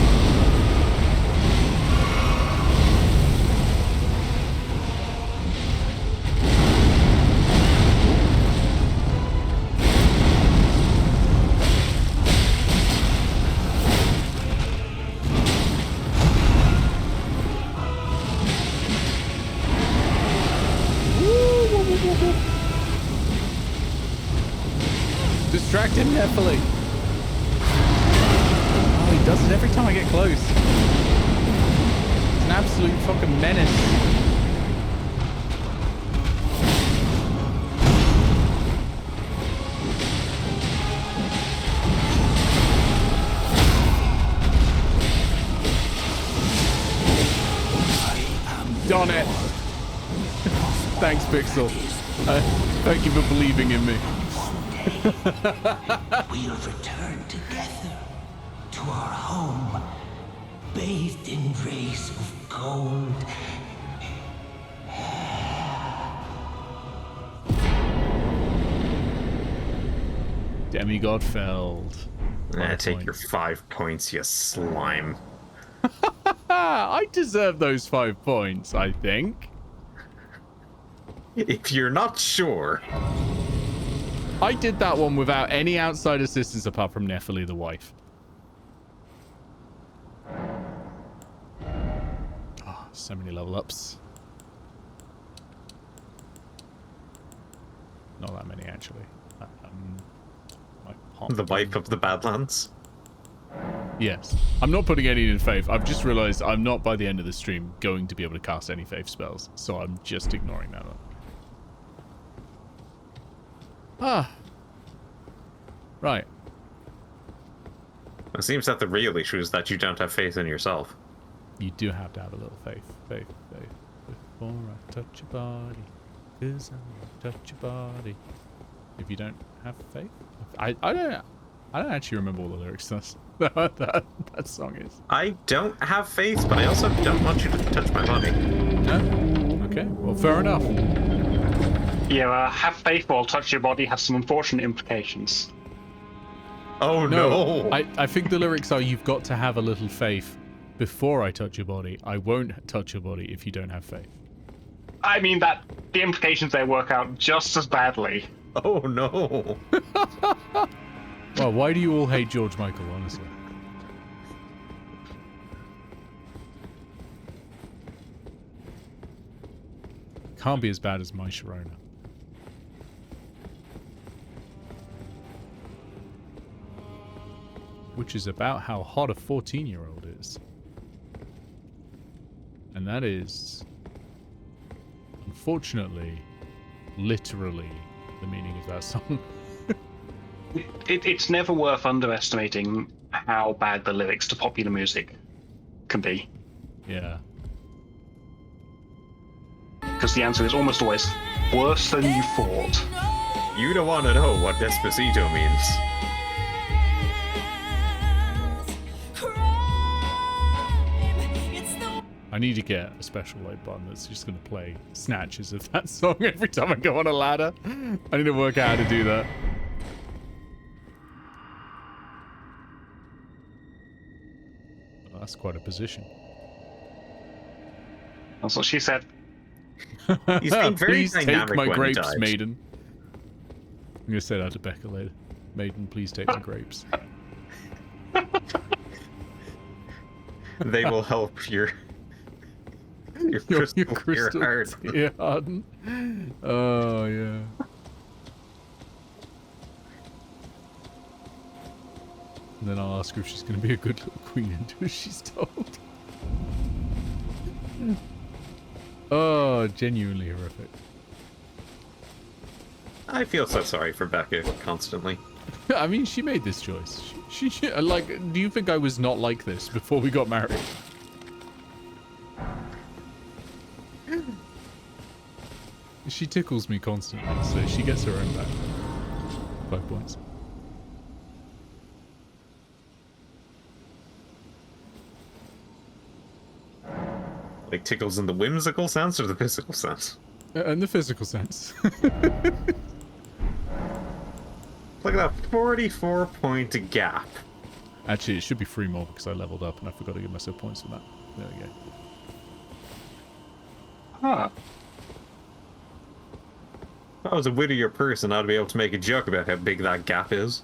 [SPEAKER 1] Distract him carefully. Oh, he does it every time I get close. It's an absolute fucking menace. Darn it. Thanks, Pixel. Thank you for believing in me.
[SPEAKER 4] We'll return together to our home, bathed in rays of gold.
[SPEAKER 1] Demigod felled.
[SPEAKER 2] Take your 5 points, you slime.
[SPEAKER 1] I deserve those 5 points, I think.
[SPEAKER 2] If you're not sure.
[SPEAKER 1] I did that one without any outside assistance apart from Nephili the wife. Oh, so many level ups. Not that many, actually.
[SPEAKER 2] The wife of the Badlands?
[SPEAKER 1] Yes. I'm not putting any in Faith. I've just realized I'm not, by the end of the stream, going to be able to cast any Faith spells. So I'm just ignoring that one. Ah. Right.
[SPEAKER 2] It seems that the real issue is that you don't have faith in yourself.
[SPEAKER 1] You do have to have a little faith. Faith. Before I touch your body. 'Cause I touch your body. If you don't have faith? I don't actually remember all the lyrics to that song is.
[SPEAKER 2] I don't have faith, but I also don't want you to touch my body.
[SPEAKER 1] No? Okay, well, fair enough.
[SPEAKER 10] Yeah, have faith while touch your body has some unfortunate implications.
[SPEAKER 2] Oh no!
[SPEAKER 1] I think the lyrics are, you've got to have a little faith before I touch your body. I won't touch your body if you don't have faith.
[SPEAKER 10] I mean, that the implications there work out just as badly.
[SPEAKER 2] Oh no!
[SPEAKER 1] Well, why do you all hate George Michael, honestly? Can't be as bad as My Sharona. Which is about how hot a 14-year-old is. And that is, unfortunately, literally the meaning of that song.
[SPEAKER 10] It's never worth underestimating how bad the lyrics to popular music can be.
[SPEAKER 1] Yeah.
[SPEAKER 10] Because the answer is almost always worse than you thought.
[SPEAKER 2] You don't want to know what Despacito means.
[SPEAKER 1] I need to get a special light button that's just going to play snatches of that song every time I go on a ladder. I need to work out how to do that. Well, that's quite a position.
[SPEAKER 10] That's what she said.
[SPEAKER 2] He's been very
[SPEAKER 1] please
[SPEAKER 2] dynamic
[SPEAKER 1] take my
[SPEAKER 2] when he
[SPEAKER 1] grapes,
[SPEAKER 2] died.
[SPEAKER 1] maiden. I'm going to say that to Becca later. Maiden, please take my grapes.
[SPEAKER 2] They will help your crystal heart.
[SPEAKER 1] Tear harden. Oh, yeah. And then I'll ask her if she's going to be a good little queen and do as she's told. Oh, genuinely horrific.
[SPEAKER 2] I feel so sorry for Becca constantly.
[SPEAKER 1] I mean, she made this choice. She like, do you think I was not like this before we got married? She tickles me constantly, so she gets her own back. 5 points.
[SPEAKER 2] Like tickles in the whimsical sense or the physical sense?
[SPEAKER 1] In the physical sense.
[SPEAKER 2] Look at that 44-point gap.
[SPEAKER 1] Actually, it should be 3 more because I leveled up and I forgot to give myself points for that. There we go.
[SPEAKER 10] Huh.
[SPEAKER 2] If I was a wittier person, I'd be able to make a joke about how big that gap is.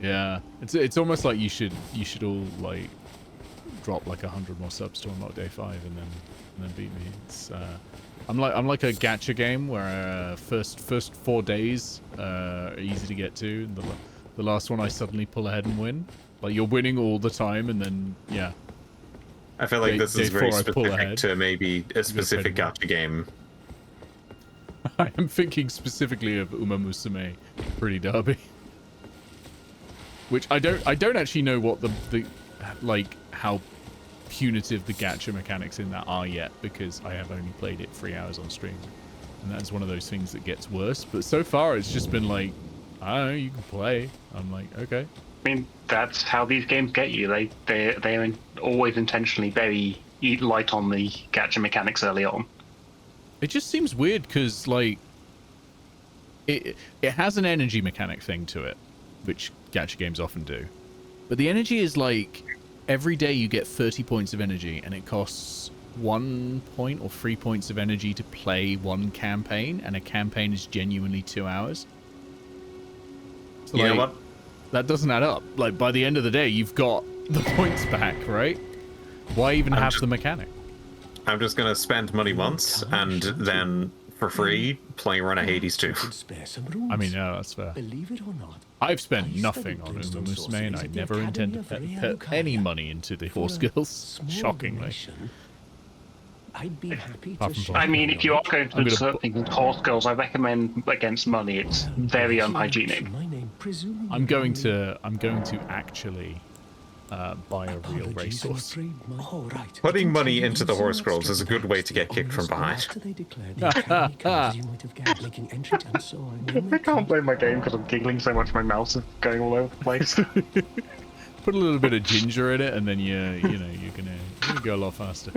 [SPEAKER 1] Yeah, it's almost like you should all like drop like 100 more subs to unlock day 5 and then beat me. It's I'm like a gacha game where first 4 days are easy to get to, and the last one I suddenly pull ahead and win. Like you're winning all the time, and then yeah.
[SPEAKER 2] I feel like this is very specific
[SPEAKER 1] ahead.
[SPEAKER 2] to maybe a specific gacha game.
[SPEAKER 1] I am thinking specifically of Uma Musume Pretty Derby, which I don't actually know what the like how punitive the gacha mechanics in that are yet, because I have only played it 3 hours on stream. And that's one of those things that gets worse. But so far, it's just been like, I don't know, you can play. I'm like, okay.
[SPEAKER 10] I mean, that's how these games get you. They're always intentionally very light on the gacha mechanics early on.
[SPEAKER 1] It just seems weird because, like, it has an energy mechanic thing to it, which gacha games often do. But the energy is like, every day you get 30 points of energy, and it costs 1 point or 3 points of energy to play one campaign, and a campaign is genuinely 2 hours. So,
[SPEAKER 2] you
[SPEAKER 1] like,
[SPEAKER 2] know what?
[SPEAKER 1] That doesn't add up. Like, by the end of the day, you've got the points back, right? Why even have the mechanic?
[SPEAKER 2] I'm just gonna spend money once, and then for free play Run of Hades 2.
[SPEAKER 1] I mean, no, that's fair.
[SPEAKER 6] Believe it or not,
[SPEAKER 1] I've spent nothing on Uma Musume, and I never intend to put any money into the horse girls, shockingly.
[SPEAKER 6] I'd be happy
[SPEAKER 1] Apart
[SPEAKER 6] to
[SPEAKER 1] from
[SPEAKER 6] share.
[SPEAKER 10] I mean, if you are going to insert things into horse girls, I recommend against money. It's very unhygienic.
[SPEAKER 1] I'm going to actually buy a real racehorse.
[SPEAKER 2] Putting money into the horse scrolls is a good way to get kicked from behind.
[SPEAKER 10] I can't play my game because I'm giggling so much my mouse is going all over the place.
[SPEAKER 1] Put a little bit of ginger in it, and then you're gonna go a lot faster.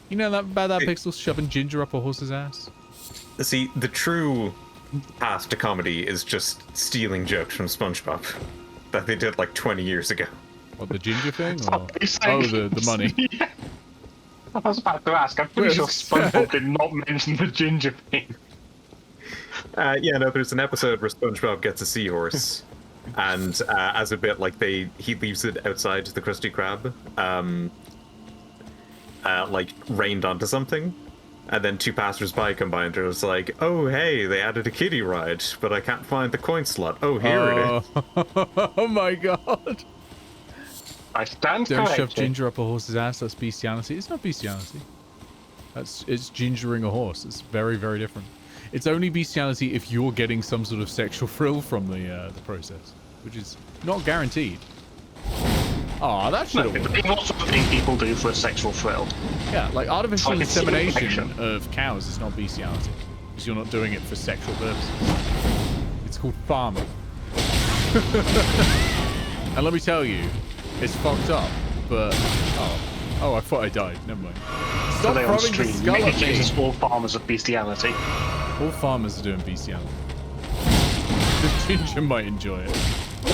[SPEAKER 1] You know about that Pixel shoving ginger up a horse's ass?
[SPEAKER 2] See, the true path to comedy is just stealing jokes from SpongeBob that they did like 20 years ago.
[SPEAKER 1] What, the ginger thing? Or... Oh, the money.
[SPEAKER 10] Yeah. I was about to ask. I'm pretty sure SpongeBob did not mention the ginger thing.
[SPEAKER 2] Yeah, no, there's an episode where SpongeBob gets a seahorse, and as a bit, like, he leaves it outside the Krusty Krab, like, rained onto something, and then 2 passers-by come by and it's like, oh, hey, they added a kiddie ride, but I can't find the coin slot. Oh, here it is.
[SPEAKER 1] Oh my god.
[SPEAKER 10] I stand
[SPEAKER 1] Don't
[SPEAKER 10] corrected.
[SPEAKER 1] shove ginger up a horse's ass, that's bestiality. It's not bestiality. It's gingering a horse. It's very, very different. It's only bestiality if you're getting some sort of sexual thrill from the process, which is not guaranteed. Oh, that should have worked.
[SPEAKER 10] What sort of thing people do for a sexual thrill?
[SPEAKER 1] Yeah, like artificial
[SPEAKER 10] Like
[SPEAKER 1] insemination of cows is not bestiality, because you're not doing it for sexual purposes. It's called farming. And let me tell you, it's fucked up, but... Oh, I thought I died. Never mind. Stop throwing the skull at me!
[SPEAKER 10] All farmers of bestiality.
[SPEAKER 1] All farmers are doing bestiality. The ginger might enjoy it.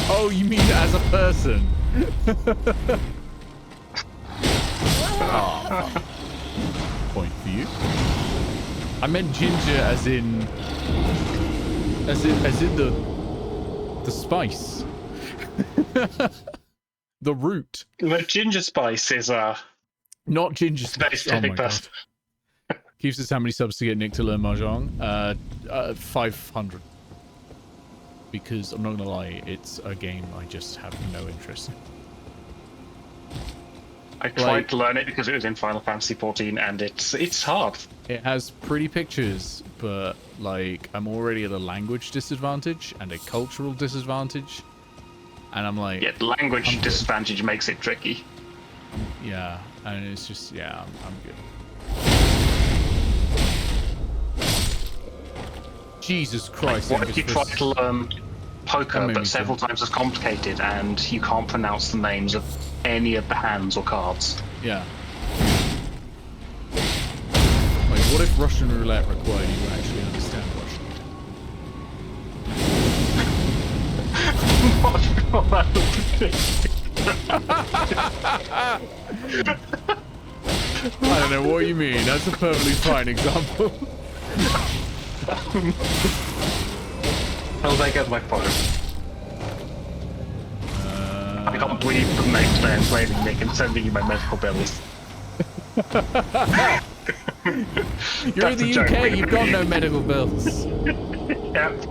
[SPEAKER 1] Oh, you mean as a person? Oh. Point for you. I meant ginger as in the spice. The root.
[SPEAKER 10] The ginger spice is
[SPEAKER 1] not ginger spice. Oh my god. Keeps us how many subs to get Nick to learn Mahjong? 500. Because I'm not gonna lie, it's a game I just have no interest in.
[SPEAKER 10] I tried to learn it because it was in Final Fantasy XIV, and it's hard.
[SPEAKER 1] It has pretty pictures, but like I'm already at a language disadvantage and a cultural disadvantage, and I'm like,
[SPEAKER 10] yeah, the language disadvantage makes it tricky.
[SPEAKER 1] Yeah, and it's just I'm good. Jesus Christ!
[SPEAKER 10] Like, what if you try to learn poker, but several times as complicated, and you can't pronounce the names of any of the hands or cards?
[SPEAKER 1] Yeah. Like, what if Russian roulette required you to actually understand Russian? I don't know what you mean. That's a perfectly fine example.
[SPEAKER 2] How'd I get my phone?
[SPEAKER 10] I can't believe the next day I'm blaming Nick and sending you my medical bills.
[SPEAKER 1] You're in the UK, you've got no medical bills.
[SPEAKER 10] Yep.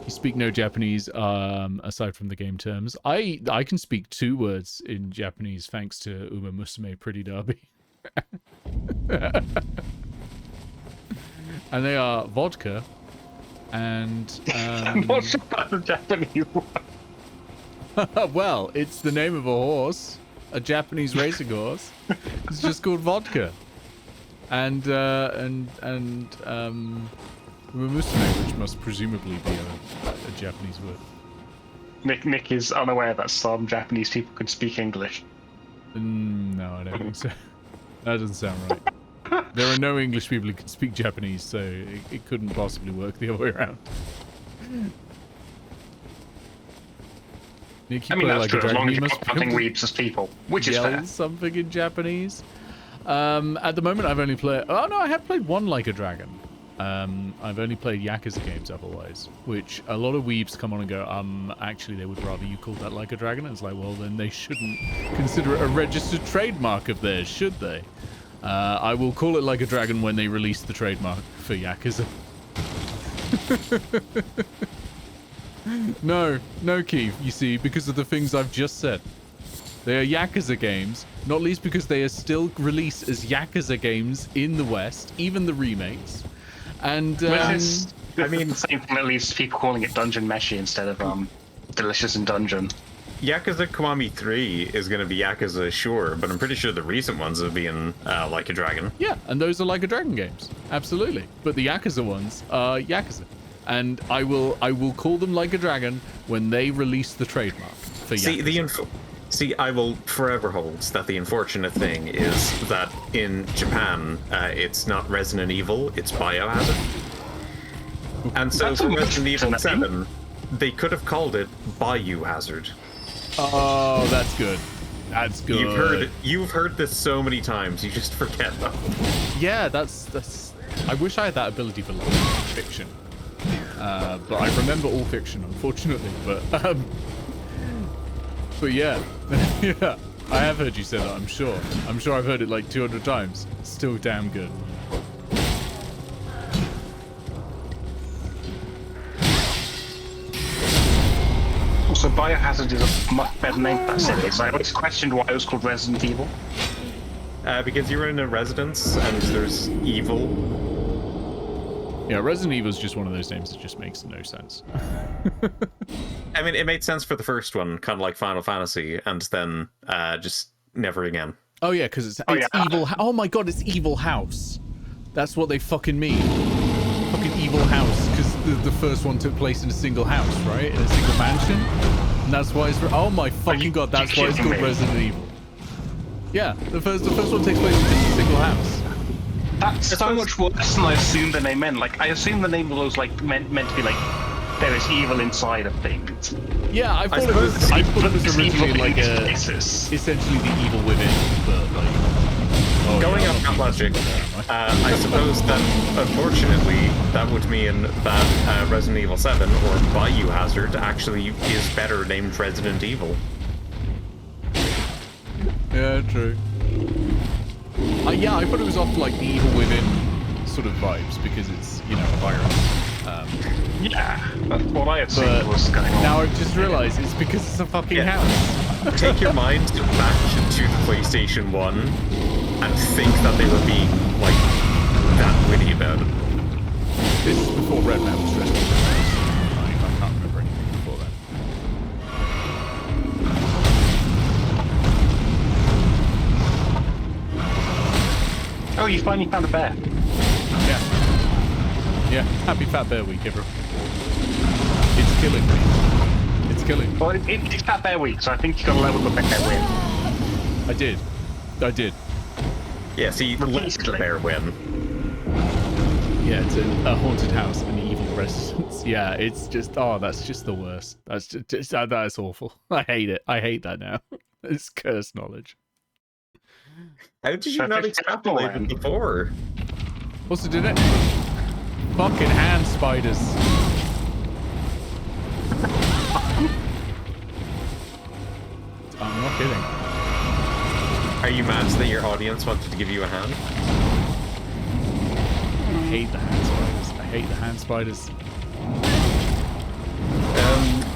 [SPEAKER 1] You speak no Japanese, aside from the game terms. I can speak 2 words in Japanese thanks to Uma Musume Pretty Derby. And they are vodka and...
[SPEAKER 10] What's about the Japanese one?
[SPEAKER 1] Well, it's the name of a horse. a Japanese racing horse. It's just called vodka. And Musume, which must presumably be a Japanese word.
[SPEAKER 10] Nick is unaware that some Japanese people can speak English.
[SPEAKER 1] No, I don't think so. That doesn't sound right. There are no English people who can speak Japanese, so it couldn't possibly work the other way around. Nick,
[SPEAKER 10] I mean, that's true, as long as you're not counting weebs as people, which is fair.
[SPEAKER 1] Something in Japanese. At the moment, I've only played... Oh, no, I have played one Like a Dragon. I've only played Yakuza games otherwise, which a lot of weebs come on and go, actually, they would rather you call that Like a Dragon. And it's like, well, then they shouldn't consider it a registered trademark of theirs, should they? I will call it Like a Dragon when they release the trademark for Yakuza. No, Keith, you see, because of the things I've just said. They are Yakuza games, not least because they are still released as Yakuza games in the West, even the remakes. And,
[SPEAKER 10] I mean, the same thing that leads to people calling it Dungeon Meshi instead of Delicious in Dungeon.
[SPEAKER 2] Yakuza Kiwami 3 is going to be Yakuza, sure, but I'm pretty sure the recent ones are being Like a Dragon.
[SPEAKER 1] Yeah, and those are Like a Dragon games, absolutely. But the Yakuza ones are Yakuza. And I will call them Like a Dragon when they release the trademark for Yakuza.
[SPEAKER 2] See, I will forever hold that the unfortunate thing is that in Japan, it's not Resident Evil, it's Biohazard. And so for Resident Evil 7, they could have called it Biohazard.
[SPEAKER 1] Oh, that's good. That's good.
[SPEAKER 2] You've heard this so many times, you just forget them. Yeah,
[SPEAKER 1] that's. I wish I had that ability for like, fiction. But I remember all fiction, unfortunately. But yeah, yeah, I have heard you say that. I'm sure I've heard it like 200 times. Still damn good.
[SPEAKER 10] Also, Biohazard is a much better name for that series. I always questioned why it was called Resident Evil.
[SPEAKER 2] Because you're in a residence and there's evil.
[SPEAKER 1] Yeah, Resident Evil is just one of those names that just makes no sense.
[SPEAKER 2] I mean, it made sense for the first one, kind of like Final Fantasy, and then just never again.
[SPEAKER 1] Oh yeah, because it's evil. Oh my god, it's Evil House. That's what they fucking mean. Fucking Evil House, because the first one took place in a single house, right? In a single mansion. And that's why it's... Oh my fucking god, that's why it's called Resident Evil. Yeah, the first one takes place in just a single house.
[SPEAKER 10] That's so much worse than I assumed the name meant. Like, I assumed the name was like meant to be like there is evil inside of things.
[SPEAKER 1] Yeah, I thought it was originally like essentially the evil within, but like
[SPEAKER 2] going on that logic, I suppose that unfortunately that would mean that Resident Evil 7 or Biohazard actually is better named Resident Evil.
[SPEAKER 1] Yeah, true. Yeah, I thought it was off like the evil within sort of vibes because it's, you know, a virus.
[SPEAKER 10] Yeah, that's what I assumed was going on.
[SPEAKER 1] Now I've just realised it's because it's a fucking house.
[SPEAKER 2] Take your mind back to the PlayStation 1 and think that they were being, like, that witty about it.
[SPEAKER 1] This is before Redman was dressed up. I can't remember anything before that.
[SPEAKER 10] Oh, you finally found a bear.
[SPEAKER 1] Yeah. Yeah, happy Fat Bear Week, everyone. It's killing me. It's killing me.
[SPEAKER 10] Well, it's Fat Bear Week, so I think you got to level the bear win.
[SPEAKER 1] I did.
[SPEAKER 2] Yeah, see, let the bear win.
[SPEAKER 1] Yeah, it's a haunted house, an evil residence. Yeah, it's just, that's just the worst. That's just that's awful. I hate it. I hate that now. It's cursed knowledge.
[SPEAKER 2] How did you not extrapolate it before?
[SPEAKER 1] Also, did it? Fucking hand spiders. I'm not kidding.
[SPEAKER 2] Are you mad that your audience wanted to give you a hand?
[SPEAKER 1] I hate the hand spiders. I hate the hand spiders.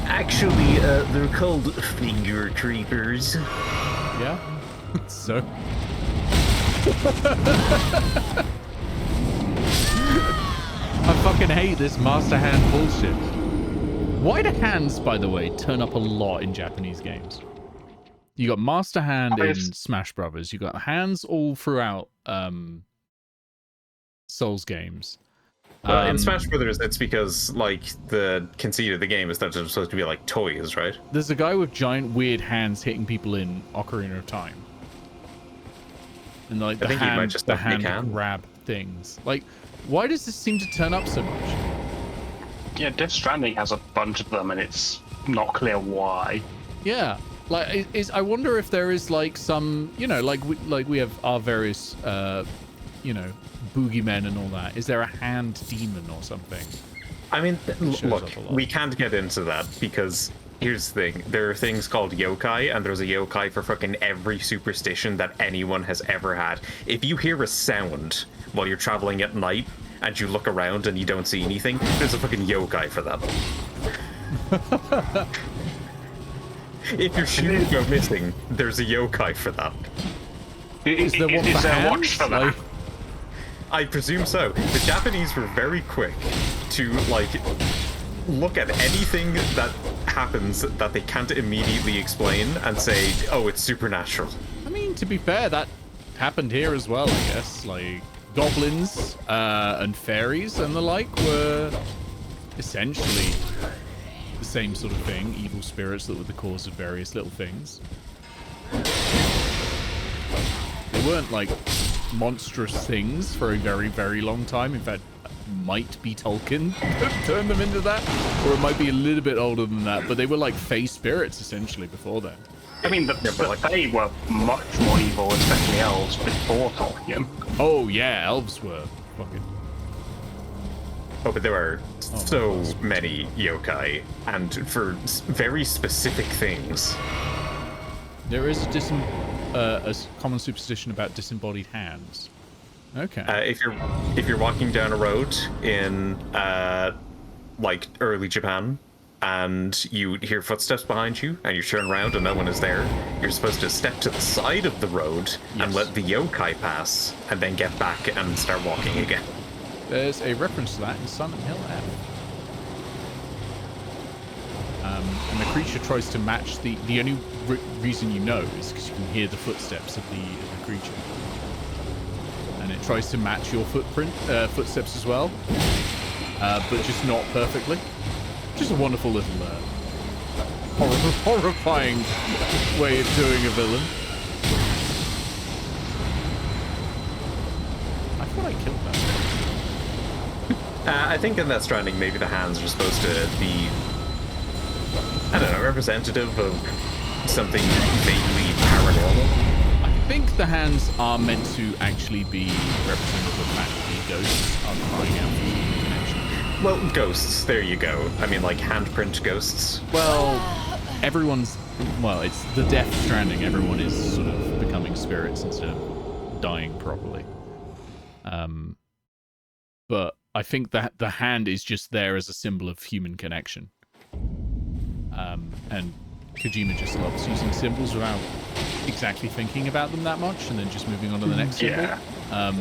[SPEAKER 12] Actually, they're called finger creepers.
[SPEAKER 1] Yeah? So? I fucking hate this master hand bullshit. Why do hands, by the way, turn up a lot in Japanese games? You got Master Hand in
[SPEAKER 10] I've-
[SPEAKER 1] Smash Brothers. You got hands all throughout Souls games.
[SPEAKER 2] Well, in Smash Brothers, it's because like the conceit of the game is that they're supposed to be like toys, right?
[SPEAKER 1] There's a guy with giant weird hands hitting people in Ocarina of Time. And like
[SPEAKER 2] I think he might just
[SPEAKER 1] the
[SPEAKER 2] have Nick
[SPEAKER 1] hand
[SPEAKER 2] Hand.
[SPEAKER 1] grab things. Like, why does this seem to turn up so much?
[SPEAKER 10] Yeah, Death Stranding has a bunch of them, and it's not clear why.
[SPEAKER 1] Yeah, like I wonder if there is like some, you know, like we have our various, you know, boogeymen and all that. Is there a hand demon or something?
[SPEAKER 2] I mean,
[SPEAKER 1] Shows
[SPEAKER 2] look,
[SPEAKER 1] up a lot.
[SPEAKER 2] we can't get into that because here's the thing. There are things called yokai, and there's a yokai for fucking every superstition that anyone has ever had. If you hear a sound while you're traveling at night and you look around and you don't see anything, there's a fucking yokai for that. If your shoes go missing, there's a yokai for that.
[SPEAKER 1] Is there one for
[SPEAKER 10] there a watch
[SPEAKER 1] hands?
[SPEAKER 10] for that?
[SPEAKER 1] Like,
[SPEAKER 2] I presume so. The Japanese were very quick to, like, look at anything that happens that they can't immediately explain and say, oh, it's supernatural.
[SPEAKER 1] I mean, to be fair, that happened here as well, I guess. Like, goblins and fairies and the like were essentially the same sort of thing. Evil spirits that were the cause of various little things. They weren't, like, monstrous things for a very, very long time. In fact, might be Tolkien turned them into that, or it might be a little bit older than that, but they were like fey spirits essentially before then.
[SPEAKER 10] I mean, they were much more evil, especially elves, before Tolkien.
[SPEAKER 1] Oh yeah, elves were fucking...
[SPEAKER 2] Oh, but there are so many yokai, and for very specific things.
[SPEAKER 1] There is a common superstition about disembodied hands. Okay.
[SPEAKER 2] If you're walking down a road in like early Japan, and you hear footsteps behind you, and you turn around and no one is there, you're supposed to step to the side of the road and let the yokai pass, and then get back and start walking again.
[SPEAKER 1] There's a reference to that in Silent Hill F. And the creature tries to match the only reason you know is because you can hear the footsteps of the creature. And it tries to match your footsteps as well, but just not perfectly. Just a wonderful little horrifying way of doing a villain. I thought I killed that.
[SPEAKER 2] I think in Death Stranding, maybe the hands are supposed to be, I don't know, representative of something vaguely paranormal.
[SPEAKER 1] I think the hands are meant to actually be representative of magic. Ghosts are crying out for connection.
[SPEAKER 2] Well, ghosts, there you go. I mean, like handprint ghosts.
[SPEAKER 1] Well, it's the Death Stranding. Everyone is sort of becoming spirits instead of dying properly. But I think that the hand is just there as a symbol of human connection. And Kojima just loves using symbols without exactly thinking about them that much, and then just moving on to the next symbol.
[SPEAKER 10] Yeah.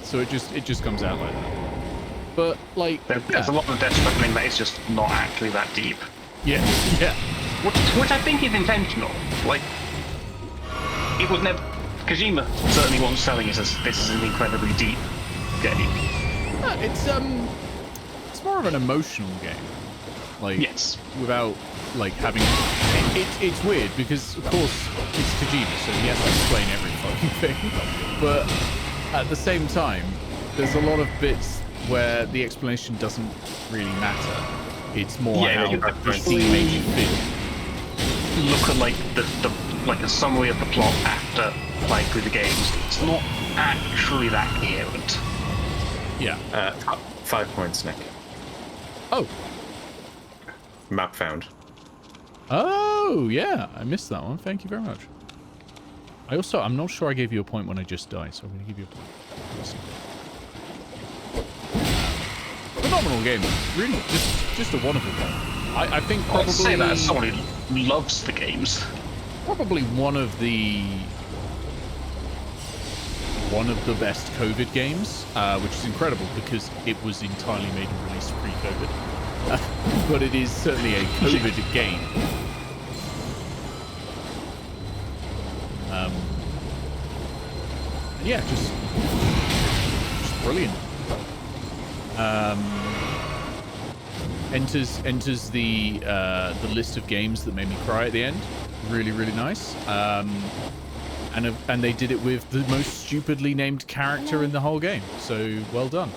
[SPEAKER 1] So it just comes out like that. But like,
[SPEAKER 10] there's a lot of Death Stranding that is just not actually that deep.
[SPEAKER 1] Yeah, yeah.
[SPEAKER 10] Which I think is intentional. Like, it was never. Kojima certainly wasn't selling it as this is an incredibly deep game.
[SPEAKER 1] It's more of an emotional game. Like,
[SPEAKER 10] yes,
[SPEAKER 1] without like having it's weird because of course it's Kojima, so he has to explain every fucking thing. But at the same time, there's a lot of bits where the explanation doesn't really matter. It's more how the scene makes you feel.
[SPEAKER 10] Look at like the summary of the plot after playing through the games. It's not actually that coherent.
[SPEAKER 1] Yeah.
[SPEAKER 2] 5 points, Nick.
[SPEAKER 1] Oh.
[SPEAKER 2] Map found.
[SPEAKER 1] Oh, yeah. I missed that one. Thank you very much. I'm not sure I gave you a point when I just died, so I'm going to give you a point. Phenomenal game. Really, just a wonderful game. I think probably...
[SPEAKER 10] I'd say that as someone who loves the games.
[SPEAKER 1] Probably one of the best COVID games, which is incredible because it was entirely made and released pre-COVID. But it is certainly a COVID game. Yeah, just brilliant. Enters the list of games that made me cry at the end. Really, really nice. And they did it with the most stupidly named character in the whole game. So well done.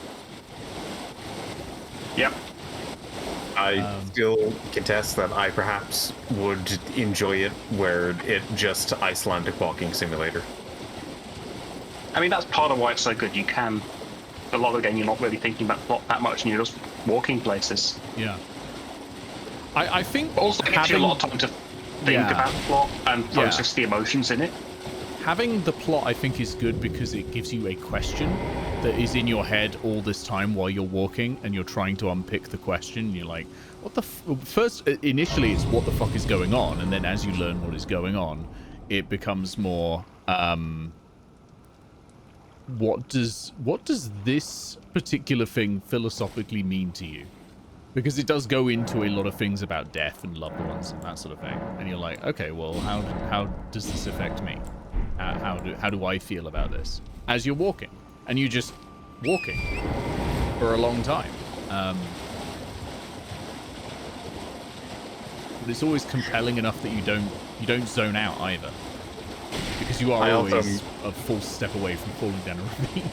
[SPEAKER 2] Yep. I still contest that I perhaps would enjoy it were it just Icelandic walking simulator.
[SPEAKER 10] I mean, that's part of why it's so good. You can, a lot of the game, you're not really thinking about plot that much, and you're just walking places.
[SPEAKER 1] Yeah. I think
[SPEAKER 10] also it gives you a lot of time to think about the plot and process the emotions in it.
[SPEAKER 1] Having the plot, I think, is good because it gives you a question that is in your head all this time while you're walking, and you're trying to unpick the question. And you're like, what the first initially it's what the fuck is going on, and then as you learn what is going on, it becomes more what does this particular thing philosophically mean to you? Because it does go into a lot of things about death and loved ones and that sort of thing, and you're like, okay, well, how does this affect me? How do I feel about this as you're walking? And you're just walking for a long time. But it's always compelling enough that you don't zone out either, because you are always a full step away from falling down a ravine.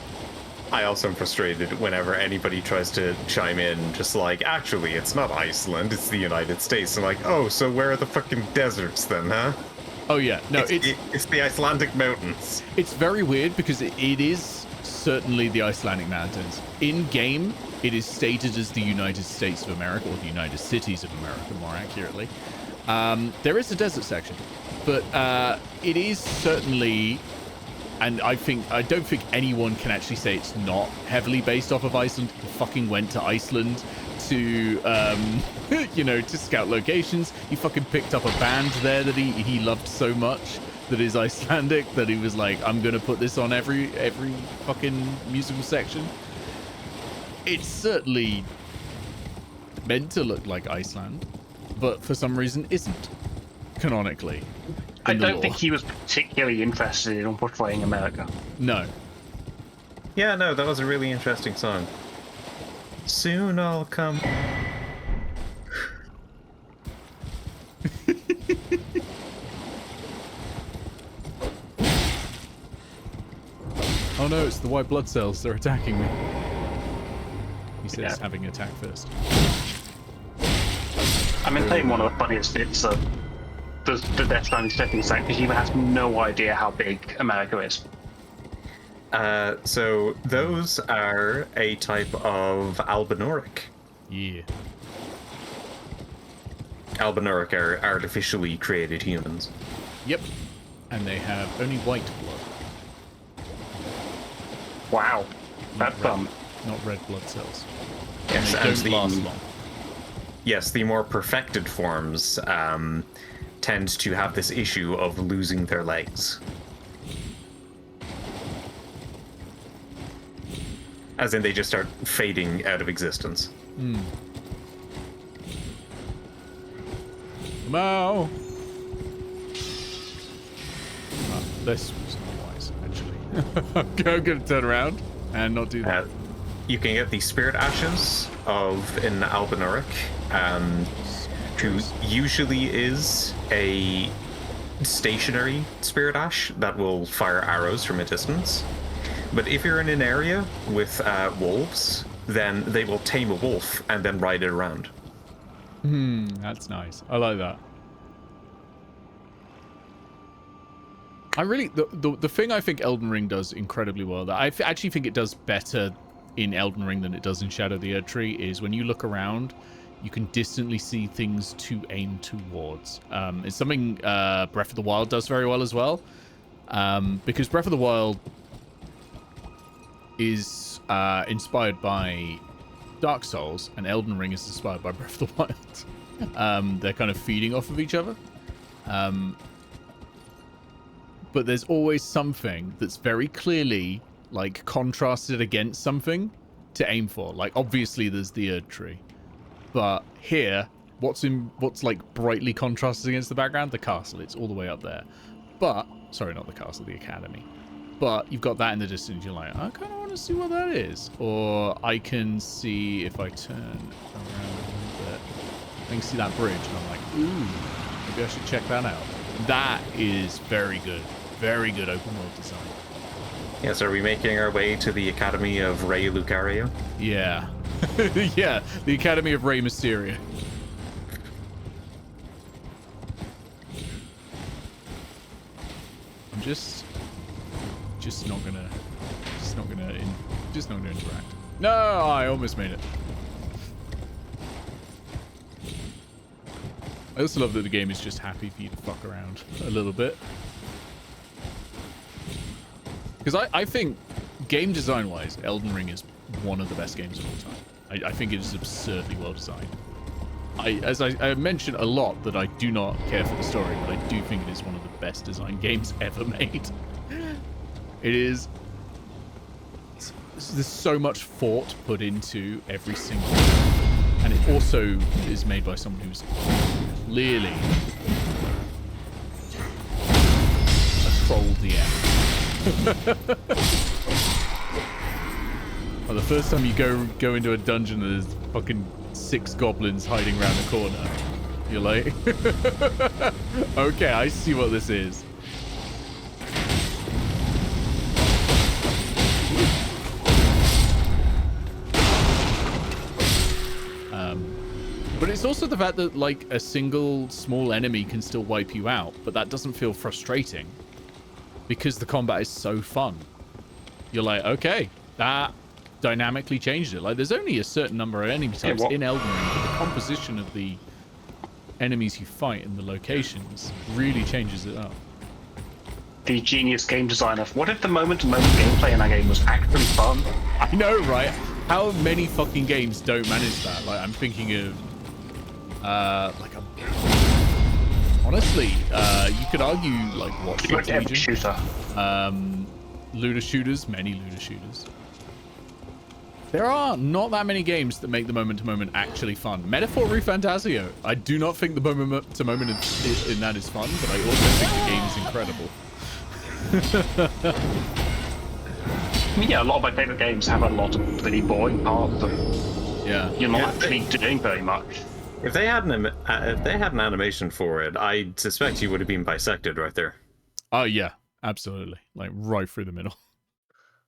[SPEAKER 2] I also am frustrated whenever anybody tries to chime in, just like, actually, it's not Iceland, it's the United States. I'm like, oh, so where are the fucking deserts then, huh?
[SPEAKER 1] Oh yeah, no,
[SPEAKER 2] it's the Icelandic mountains.
[SPEAKER 1] It's very weird because it is certainly the Icelandic mountains. In game, it is stated as the United States of America, or the United Cities of America, more accurately. There is a desert section, but it is certainly, and I don't think anyone can actually say it's not heavily based off of Iceland. He fucking went to Iceland to to scout locations. He fucking picked up a band there that he loved so much that is Icelandic that he was like, I'm gonna put this on every fucking musical section. It's certainly meant to look like Iceland, but for some reason isn't canonically.
[SPEAKER 10] I don't think he was particularly interested in portraying America.
[SPEAKER 1] No.
[SPEAKER 2] Yeah, no, that was a really interesting song. Soon I'll come.
[SPEAKER 1] Oh no, it's the white blood cells. They're attacking me. He says having attack first.
[SPEAKER 10] I mean, playing one of the funniest bits of the Death Stranding setting is because he has no idea how big America is.
[SPEAKER 2] So those are a type of albinoric.
[SPEAKER 1] Yeah.
[SPEAKER 2] Albinoric are artificially created humans.
[SPEAKER 1] Yep. And they have only white blood.
[SPEAKER 10] Wow. That's
[SPEAKER 1] not red blood cells.
[SPEAKER 2] Yes,
[SPEAKER 1] and they don't last long.
[SPEAKER 2] Yes, the more perfected forms tend to have this issue of losing their legs. As in, they just start fading out of existence.
[SPEAKER 1] Wow. This was not wise, actually. I'm going to turn around and not do that.
[SPEAKER 2] You can get the spirit ashes of an albinoric, who usually is a stationary spirit ash that will fire arrows from a distance. But if you're in an area with wolves, then they will tame a wolf and then ride it around.
[SPEAKER 1] That's nice. I like that. I really the thing I think Elden Ring does incredibly well, that I actually think it does better in Elden Ring than it does in Shadow of the Erdtree, is when you look around, you can distantly see things to aim towards. It's something Breath of the Wild does very well as well, because Breath of the Wild is inspired by Dark Souls, and Elden Ring is inspired by Breath of the Wild. They're kind of feeding off of each other. But there's always something that's very clearly like contrasted against something to aim for. Like obviously there's the Erdtree, but here what's like brightly contrasted against the background? The castle. It's all the way up there. But sorry, not the castle, the academy. But you've got that in the distance. You're like, I kind of want to see what that is. Or I can see if I turn around a little bit. I can see that bridge, and I'm like, ooh, maybe I should check that out. That is very good. Very good open world design.
[SPEAKER 2] Yes, are we making our way to the Academy of Rey Lucario?
[SPEAKER 1] Yeah. Yeah, the Academy of Rey Mysterio. I'm just not gonna interact. No, I almost made it. I also love that the game is just happy for you to fuck around a little bit. Because I think, game design-wise, Elden Ring is one of the best games of all time. I think it is absurdly well designed. As I mentioned a lot that I do not care for the story, but I do think it is one of the best designed games ever made. It is... There's so much thought put into every single one. And it also is made by someone who's clearly a troll DM. Well, the first time you go into a dungeon and there's fucking 6 goblins hiding around the corner, you're like, okay, I see what this is. But it's also the fact that, like, a single small enemy can still wipe you out, but that doesn't feel frustrating because the combat is so fun. You're like, okay, that dynamically changed it. Like, there's only a certain number of enemy types in Elden Ring, but the composition of the enemies you fight and the locations really changes it up.
[SPEAKER 10] The genius game designer. What if the moment-to-moment gameplay in that game was actually fun?
[SPEAKER 1] I know, right? How many fucking games don't manage that? Like, I'm thinking of, honestly, you could argue, like, Watch Dogs Legion.
[SPEAKER 10] Shooter.
[SPEAKER 1] Looter shooters, many looter shooters. There are not that many games that make the moment-to-moment actually fun. Metaphor Refantasio. I do not think the moment-to-moment in that is fun, but I also think the game is incredible.
[SPEAKER 10] Yeah, a lot of my favourite games have a lot of pretty boring parts.
[SPEAKER 1] Yeah.
[SPEAKER 10] You're not actually doing very much.
[SPEAKER 2] If they had an animation for it, I suspect he would have been bisected right there.
[SPEAKER 1] Oh yeah, absolutely. Like right through the middle,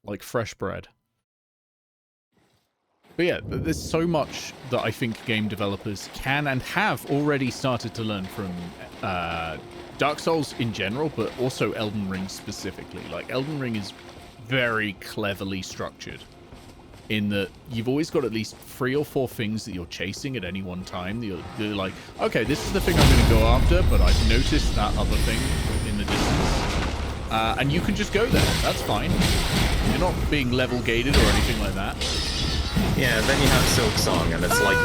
[SPEAKER 1] like fresh bread. But yeah, there's so much that I think game developers can and have already started to learn from Dark Souls in general, but also Elden Ring specifically. Like, Elden Ring is very cleverly structured in that you've always got at least 3 or 4 things that you're chasing at any one time. You're like, okay, this is the thing I'm going to go after, but I've noticed that other thing in the distance. And you can just go there. That's fine. You're not being level gated or anything like that.
[SPEAKER 2] Yeah, then you have Silk Song, and it's like,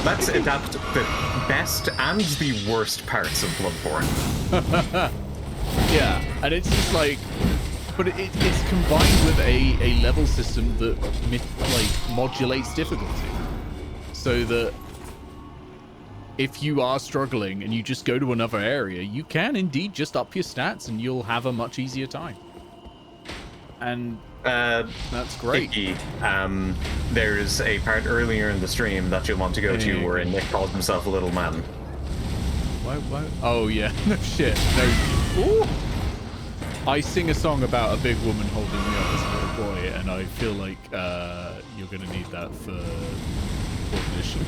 [SPEAKER 2] let's adapt the best and the worst parts of Bloodborne.
[SPEAKER 1] Yeah, and it's just like, but it's combined with a level system that modulates difficulty, so that if you are struggling and you just go to another area, you can indeed just up your stats and you'll have a much easier time. And that's great.
[SPEAKER 2] Icky, there's a part earlier in the stream that you'll want to go to where Nick called himself a little man.
[SPEAKER 1] Why? Oh yeah, no shit. No. Ooh. I sing a song about a big woman holding me up as a little boy, and I feel like you're gonna need that for audition.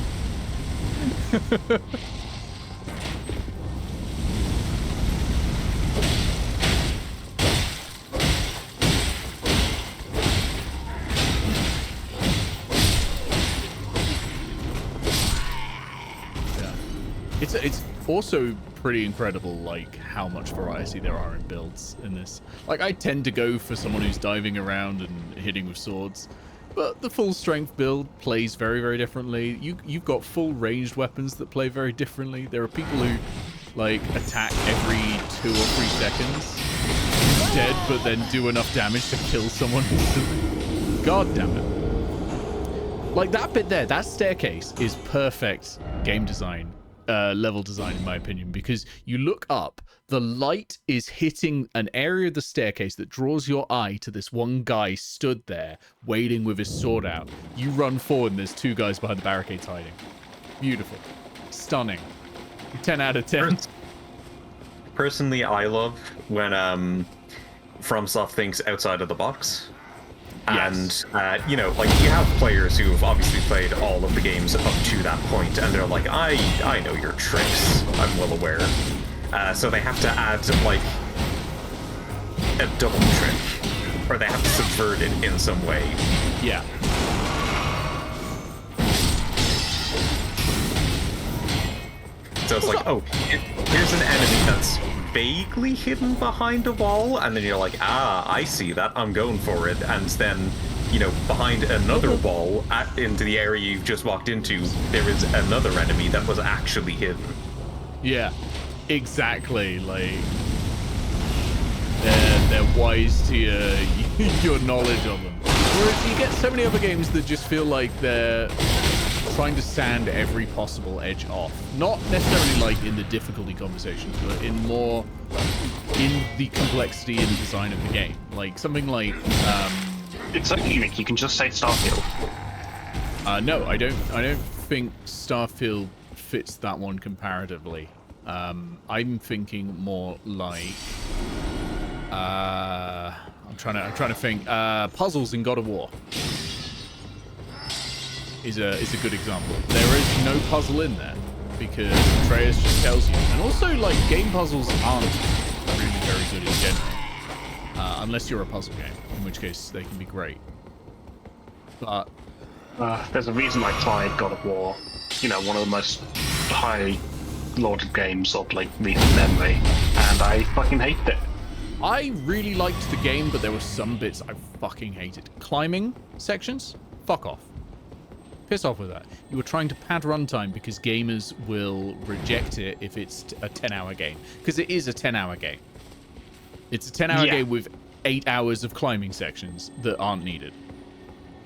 [SPEAKER 1] It's also pretty incredible, like, how much variety there are in builds in this. Like, I tend to go for someone who's diving around and hitting with swords, but the full strength build plays very, very differently. You've got full ranged weapons that play very differently. There are people who, like, attack every 2 or 3 seconds instead, but then do enough damage to kill someone instantly. God damn it. Like, that bit there, that staircase is perfect game design level design, in my opinion, because you look up, the light is hitting an area of the staircase that draws your eye to this one guy stood there waiting with his sword out. You run forward and there's two guys behind the barricades hiding. Beautiful. Stunning. 10 out of 10.
[SPEAKER 2] Personally, I love when FromSoft thinks outside of the box.
[SPEAKER 1] Yes.
[SPEAKER 2] And, you know, like, you have players who have obviously played all of the games up to that point, and they're like, I know your tricks, I'm well aware. So they have to add, like, a double trick, or they have to subvert it in some way.
[SPEAKER 1] Yeah.
[SPEAKER 2] So it's like, oh, here's an enemy that's vaguely hidden behind a wall, and then you're like, I see that, I'm going for it, and then, you know, behind another wall, into the area you've just walked into, there is another enemy that was actually hidden.
[SPEAKER 1] Yeah, exactly, like, they're wise to your knowledge of them. Whereas you get so many other games that just feel like they're trying to sand every possible edge off. Not necessarily like in the difficulty conversations, but in the complexity and design of the game. Like something like
[SPEAKER 10] it's so unique, you can just say Starfield.
[SPEAKER 1] No, I don't think Starfield fits that one comparatively. I'm thinking more like I'm trying to think puzzles in God of War. Is a good example. There is no puzzle in there because Atreus just tells you. And also, like, game puzzles aren't really very good in general. Unless you're a puzzle game, in which case they can be great. But
[SPEAKER 10] there's a reason I tried God of War, you know, one of the most high lauded games of, like, recent memory, and I fucking hated it.
[SPEAKER 1] I really liked the game, but there were some bits I fucking hated. Climbing sections? Fuck off. Piss off with that. You were trying to pad runtime because gamers will reject it if it's a 10-hour game. Because it is a 10-hour game. It's a 10-hour game with 8 hours of climbing sections that aren't needed.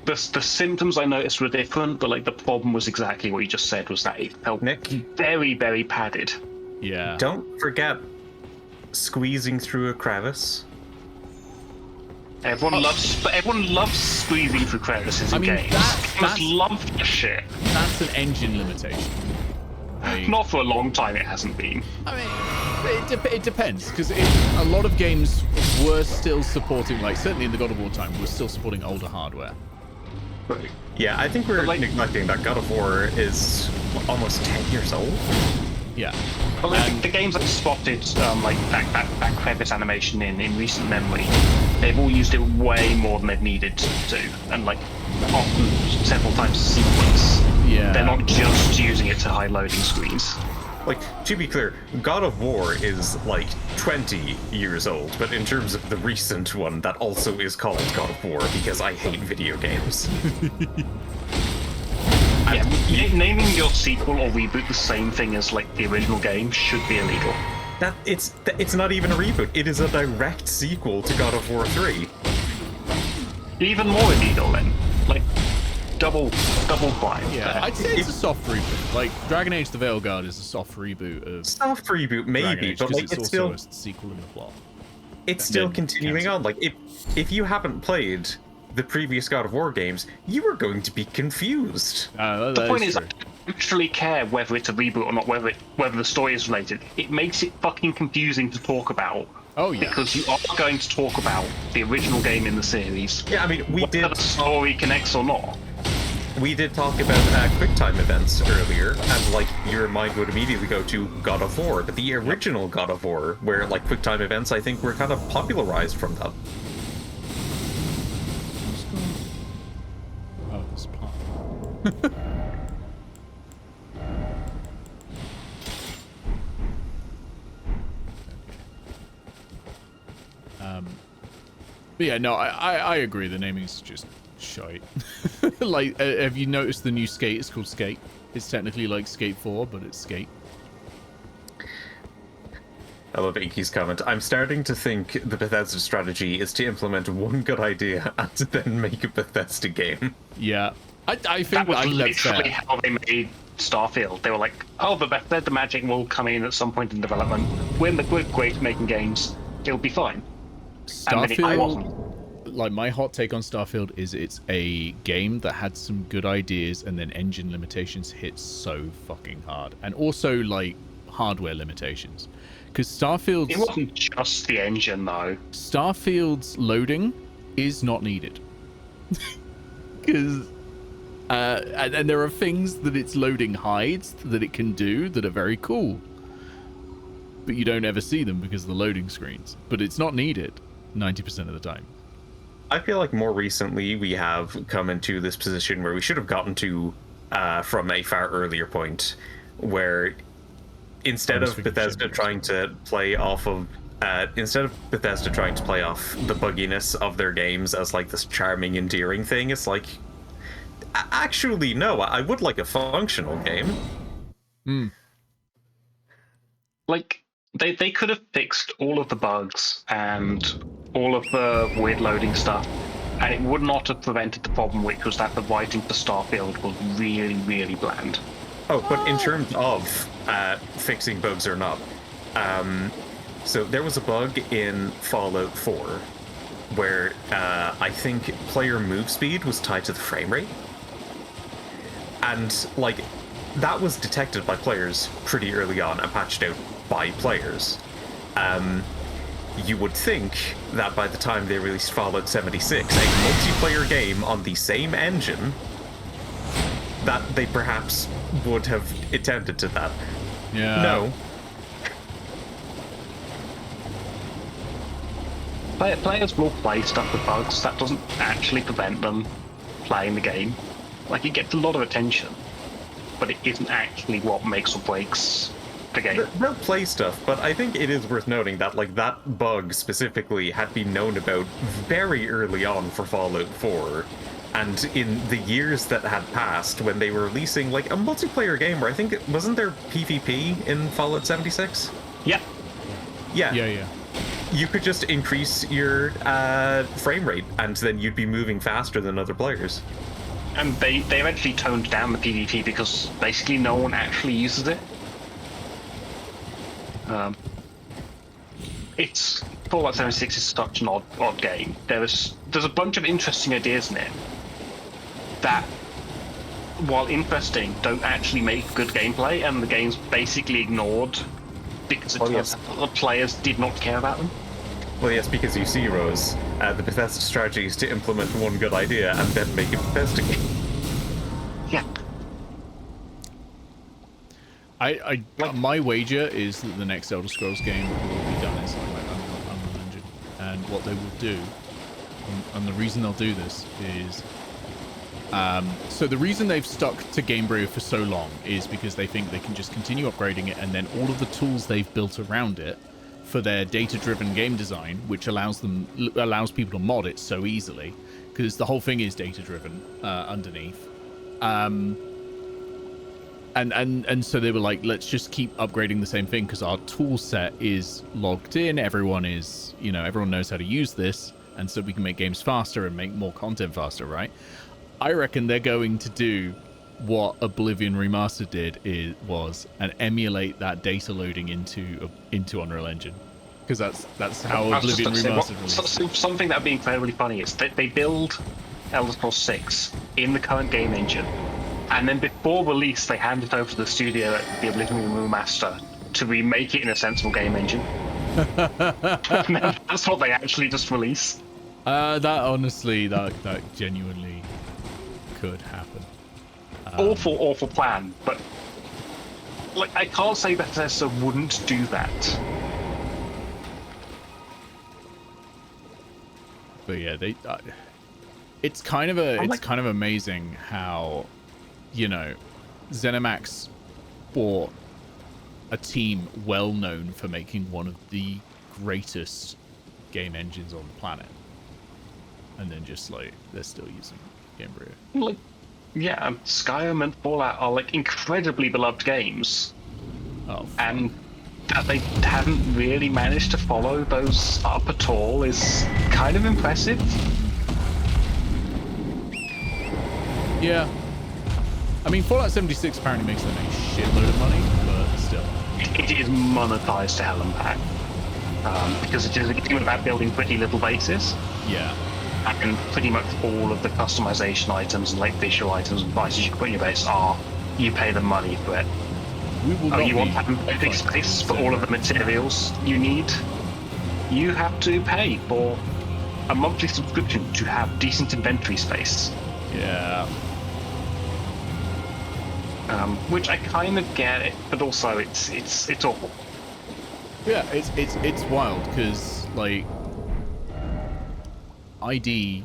[SPEAKER 10] The symptoms I noticed were different, but like the problem was exactly what you just said, was that it felt very, very padded.
[SPEAKER 1] Yeah.
[SPEAKER 2] Don't forget squeezing through a crevice.
[SPEAKER 10] Everyone loves squeezing through crevices in games. Gamers love the shit.
[SPEAKER 1] That's an engine limitation. Like,
[SPEAKER 10] not for a long time, it hasn't been.
[SPEAKER 1] I mean, it depends, because a lot of games were still supporting, like, certainly in the God of War time, were still supporting older hardware.
[SPEAKER 10] Right.
[SPEAKER 2] Yeah, I think we're neglecting that God of War is almost 10 years old.
[SPEAKER 1] Yeah.
[SPEAKER 10] Well, the games I've spotted, like that crevice animation in recent memory, they've all used it way more than they've needed to, and like often several times a sequence.
[SPEAKER 1] Yeah.
[SPEAKER 10] They're not just using it to high loading screens.
[SPEAKER 2] Like, to be clear, God of War is like 20 years old, but in terms of the recent one, that also is called God of War because I hate video games.
[SPEAKER 10] Yeah, naming your sequel or reboot the same thing as like the original game should be illegal.
[SPEAKER 2] It's not even a reboot. It is a direct sequel to God of War 3.
[SPEAKER 10] Even more illegal then. Like double crime.
[SPEAKER 1] Yeah, I'd say it's a soft reboot. Like Dragon Age: The Veilguard is a soft reboot of
[SPEAKER 2] soft reboot, maybe, but like
[SPEAKER 1] it's
[SPEAKER 2] still
[SPEAKER 1] also a sequel in the plot.
[SPEAKER 2] It's still continuing on. Like if you haven't played the previous God of War games, you are going to be confused.
[SPEAKER 10] The point is, I don't actually care whether it's a reboot or not, whether the story is related. It makes it fucking confusing to talk about.
[SPEAKER 1] Oh yeah.
[SPEAKER 10] Because you are going to talk about the original game in the series.
[SPEAKER 2] Yeah, I mean,
[SPEAKER 10] whether the story connects or not.
[SPEAKER 2] We did talk about QuickTime events earlier, and like your mind would immediately go to God of War, but the original God of War, where like QuickTime events, I think, were kind of popularized from that.
[SPEAKER 1] Oh, this part. But yeah, no, I agree. The naming is just shite. Like, have you noticed the new Skate is called Skate? It's technically like Skate 4, but it's Skate.
[SPEAKER 2] I love Inky's comment. I'm starting to think the Bethesda strategy is to implement one good idea and then make a Bethesda game.
[SPEAKER 1] Yeah, I think
[SPEAKER 10] that was
[SPEAKER 1] that's
[SPEAKER 10] literally
[SPEAKER 1] fair.
[SPEAKER 10] how they made Starfield. They were like, oh, the Bethesda magic will come in at some point in development. We're great at making games. It'll be fine.
[SPEAKER 1] Starfield, like my hot take on Starfield is it's a game that had some good ideas and then engine limitations hit so fucking hard. And also like hardware limitations. Because Starfield's...
[SPEAKER 10] It wasn't just the engine though.
[SPEAKER 1] Starfield's loading is not needed. Because... and there are things that its loading hides that it can do that are very cool. But you don't ever see them because of the loading screens. But it's not needed 90% of the time.
[SPEAKER 2] I feel like more recently we have come into this position where we should have gotten to from a far earlier point, where instead of Bethesda trying to play off of the bugginess of their games as like this charming, endearing thing, it's like, actually, no, I would like a functional game.
[SPEAKER 10] Like, they could have fixed all of the bugs and all of the weird loading stuff, and it would not have prevented the problem, which was that the writing for Starfield was really, really bland.
[SPEAKER 2] Oh, but in terms of fixing bugs or not, so there was a bug in Fallout 4 where I think player move speed was tied to the frame rate. And, like, that was detected by players pretty early on and patched out by players. You would think that by the time they released Fallout 76, a multiplayer game on the same engine, that they perhaps would have attended to that.
[SPEAKER 1] Yeah.
[SPEAKER 2] No.
[SPEAKER 10] Players will play stuff with bugs. That doesn't actually prevent them playing the game. Like, it gets a lot of attention, but it isn't actually what makes or breaks the game.
[SPEAKER 2] They'll play stuff, but I think it is worth noting that, like, that bug specifically had been known about very early on for Fallout 4. And in the years that had passed, when they were releasing, like, a multiplayer game where I think wasn't there PvP in Fallout 76?
[SPEAKER 10] Yeah.
[SPEAKER 1] Yeah.
[SPEAKER 2] You could just increase your frame rate, and then you'd be moving faster than other players.
[SPEAKER 10] And they eventually toned down the PvP because basically no one actually uses it. It's Fallout 76 is such an odd game. There's a bunch of interesting ideas in it that, while interesting, don't actually make good gameplay, and the game's basically ignored because the players did not care about them.
[SPEAKER 2] Well, yes, because you see, Rose, the Bethesda strategy is to implement one good idea and then make it Bethesda game.
[SPEAKER 10] Yeah.
[SPEAKER 1] My wager is that the next Elder Scrolls game will be done in something like Unreal Engine. And what they will do, and the reason they'll do this is... so the reason they've stuck to Gamebryo for so long is because they think they can just continue upgrading it, and then all of the tools they've built around it for their data-driven game design, which allows people to mod it so easily, because the whole thing is data-driven underneath. And so they were like, let's just keep upgrading the same thing because our tool set is logged in. Everyone knows how to use this, and so we can make games faster and make more content faster, right? I reckon they're going to do what Oblivion Remastered was and emulate that data loading into Unreal Engine, because that's how Oblivion Remastered released.
[SPEAKER 10] Something that would be incredibly funny is that they build Elder Scrolls 6 in the current game engine, and then before release they hand it over to the studio at the Oblivion Remaster to remake it in a sensible game engine. And then that's what they actually just release.
[SPEAKER 1] That genuinely could happen.
[SPEAKER 10] Awful plan, but like, I can't say Bethesda wouldn't do that.
[SPEAKER 1] But yeah, it's kind of amazing how, ZeniMax bought a team well known for making one of the greatest game engines on the planet, and then just like they're still using Gamebryo.
[SPEAKER 10] Like, yeah, Skyrim and Fallout are like incredibly beloved games, and that they haven't really managed to follow those up at all is kind of impressive.
[SPEAKER 1] Yeah. I mean, Fallout 76 apparently makes them a shitload of money, but still.
[SPEAKER 10] It is monetized to hell and back. Because it is a game about building pretty little bases.
[SPEAKER 1] Yeah.
[SPEAKER 10] And pretty much all of the customization items and like visual items and devices you can put in your base are, you pay the money for it.
[SPEAKER 1] We will not
[SPEAKER 10] you want to have a big space for all of the materials you need. You have to pay for a monthly subscription to have decent inventory space.
[SPEAKER 1] Yeah.
[SPEAKER 10] Which I kind of get it, but also it's awful.
[SPEAKER 1] Yeah, it's wild because like ID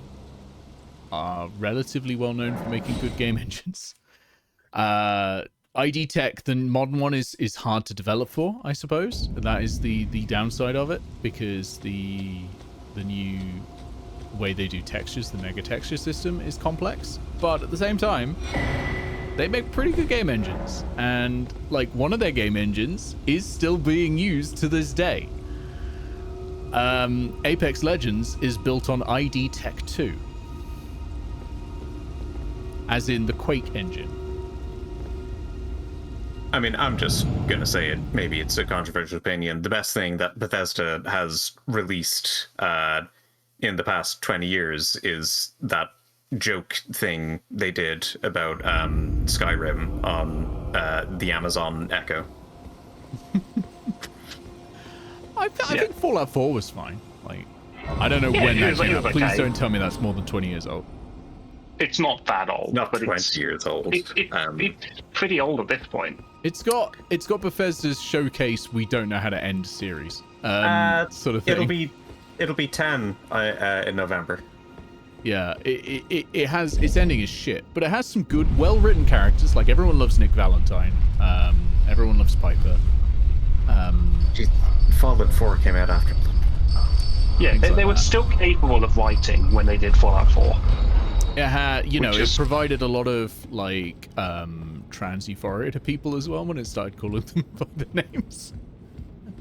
[SPEAKER 1] are relatively well known for making good game engines. ID Tech, the modern one, is hard to develop for, I suppose. That is the downside of it, because the new way they do textures, the mega texture system, is complex. But at the same time, they make pretty good game engines, and like one of their game engines is still being used to this day. Apex Legends is built on ID Tech 2, as in the Quake engine.
[SPEAKER 2] I mean, I'm just gonna say it. Maybe it's a controversial opinion. The best thing that Bethesda has released in the past 20 years is that joke thing they did about Skyrim on the Amazon Echo.
[SPEAKER 1] I think Fallout 4 was fine. Like, I don't know when that came out. Please don't tell me that's more than 20 years old.
[SPEAKER 10] It's not that old.
[SPEAKER 2] Not
[SPEAKER 10] but
[SPEAKER 2] 20 years old.
[SPEAKER 10] It's pretty old at this point.
[SPEAKER 1] It's got Bethesda's showcase "we don't know how to end" series sort of thing.
[SPEAKER 2] It'll be 10 in November.
[SPEAKER 1] Yeah, it has, its ending is shit, but it has some good, well-written characters. Like, everyone loves Nick Valentine. Everyone loves Piper.
[SPEAKER 2] Fallout 4 came out after.
[SPEAKER 10] Yeah, they were still capable of writing when they did Fallout 4.
[SPEAKER 1] It had, it provided a lot of like trans euphoria to people as well when it started calling them by their names.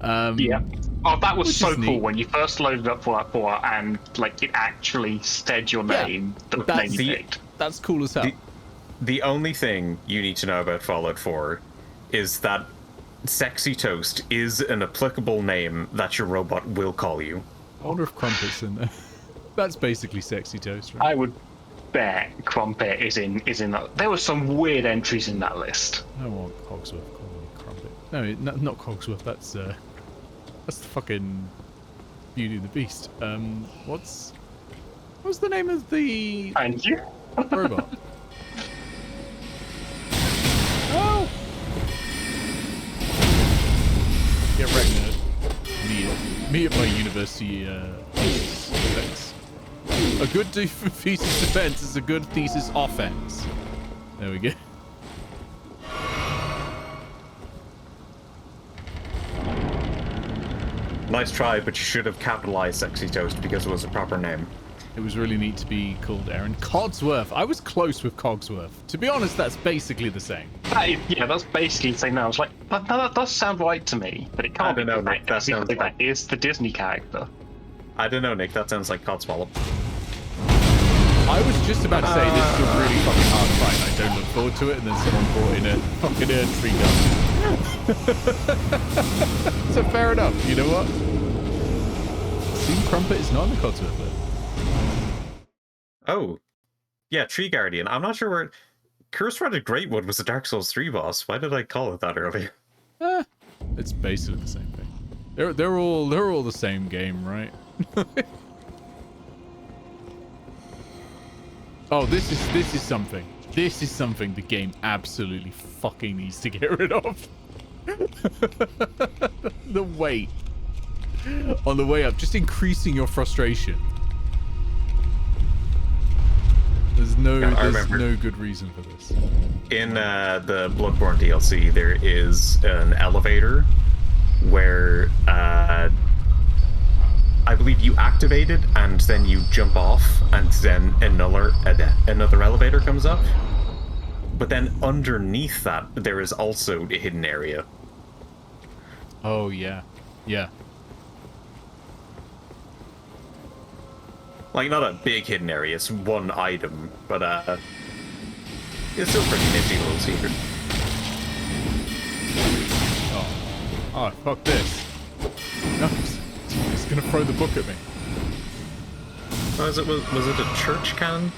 [SPEAKER 10] Yeah. Oh, that was so cool
[SPEAKER 1] neat.
[SPEAKER 10] when you first loaded up Fallout 4 and like it actually said your name, the name you picked.
[SPEAKER 1] That's cool as hell.
[SPEAKER 2] The only thing you need to know about Fallout 4 is that Sexy Toast is an applicable name that your robot will call you.
[SPEAKER 1] I wonder if Crumpet's in there. That's basically Sexy Toast, right?
[SPEAKER 10] I would bet Crumpet is in that. There were some weird entries in that list.
[SPEAKER 1] I don't want Cogsworth calling me Crumpet. No, not Cogsworth. That's the fucking Beauty and the Beast. What's the name of the robot? Oh! Get wrecked, nerd. Me at my university defense. A good thesis defense is a good thesis offense. There we go.
[SPEAKER 2] Nice try, but you should have capitalized Sexy Toast because it was a proper name.
[SPEAKER 1] It was really neat to be called Aaron Cogsworth. I was close with Cogsworth. To be honest, that's basically the same.
[SPEAKER 10] That's basically the same now. I was like, that does sound right to me, but it can't be.
[SPEAKER 2] I don't know, Nick. That sounds like...
[SPEAKER 10] that is the Disney character.
[SPEAKER 2] I don't know, Nick. That sounds like Codswallop.
[SPEAKER 1] I was just about to say this is a really fucking hard fight. I don't look forward to it, and then someone brought in a fucking tree gun. So fair enough. You know what? Steam Crumpet is not in the Codsworth list.
[SPEAKER 2] Oh, yeah, Tree Guardian. I'm not sure where... Curse-Threaded Greatwood was a Dark Souls 3 boss. Why did I call it that earlier?
[SPEAKER 1] It's basically the same thing. They're all the same game, right? Oh, this is something. This is something the game absolutely fucking needs to get rid of. The weight on the way up, just increasing your frustration. There's no good reason for this.
[SPEAKER 2] In the Bloodborne DLC, there is an elevator where I believe you activate it and then you jump off, and then another elevator comes up. But then underneath that, there is also a hidden area.
[SPEAKER 1] Oh yeah, yeah.
[SPEAKER 2] Like, not a big hidden area, it's one item, but It's still pretty nifty little secret.
[SPEAKER 1] Oh, fuck this. No, he's gonna throw the book at me.
[SPEAKER 2] Oh, was it a church cannon?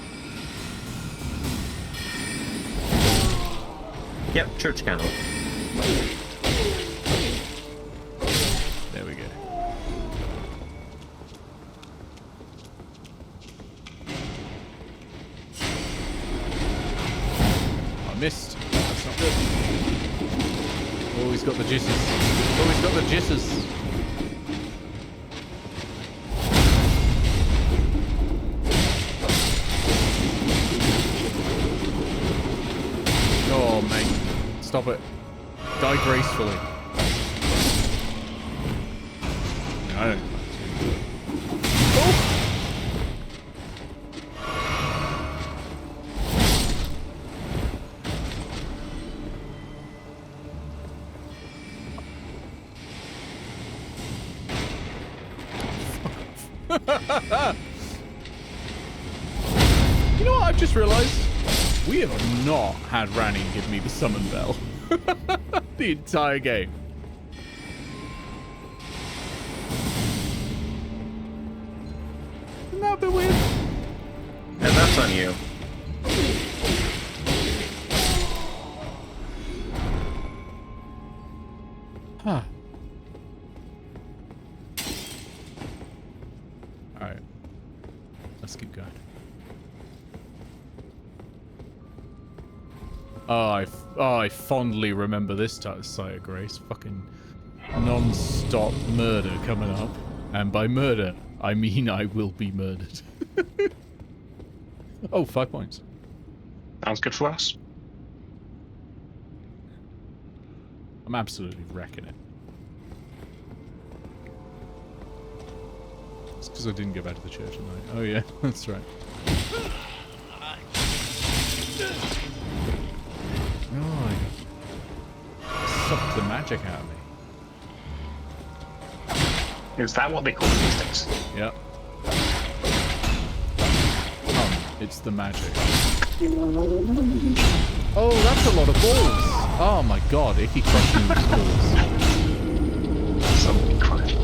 [SPEAKER 2] Yep, church cannon.
[SPEAKER 1] There we go. I missed. That's not good. Oh, he's got the jitters. Oh, he's got the jitters. Oh, mate. Stop it. Die gracefully. I don't. Oh! You know what I've just realized? We have not had Ranny give me the summon bell. The entire game. Isn't that a bit weird?
[SPEAKER 2] And that's on you.
[SPEAKER 1] Huh. Alright. Let's keep going. Oh, I fondly remember this site of grace. Fucking non-stop murder coming up. And by murder, I mean I will be murdered. Oh, 5 points.
[SPEAKER 10] Sounds good for us.
[SPEAKER 1] I'm absolutely wrecking it. It's because I didn't go back to the church tonight. Oh yeah, that's right. Oh, sucked the magic out of me.
[SPEAKER 10] Is that what they call these things?
[SPEAKER 1] Yep. It's the magic. Oh, that's a lot of balls. Oh my god, Icky crushing these balls.
[SPEAKER 10] Something crush.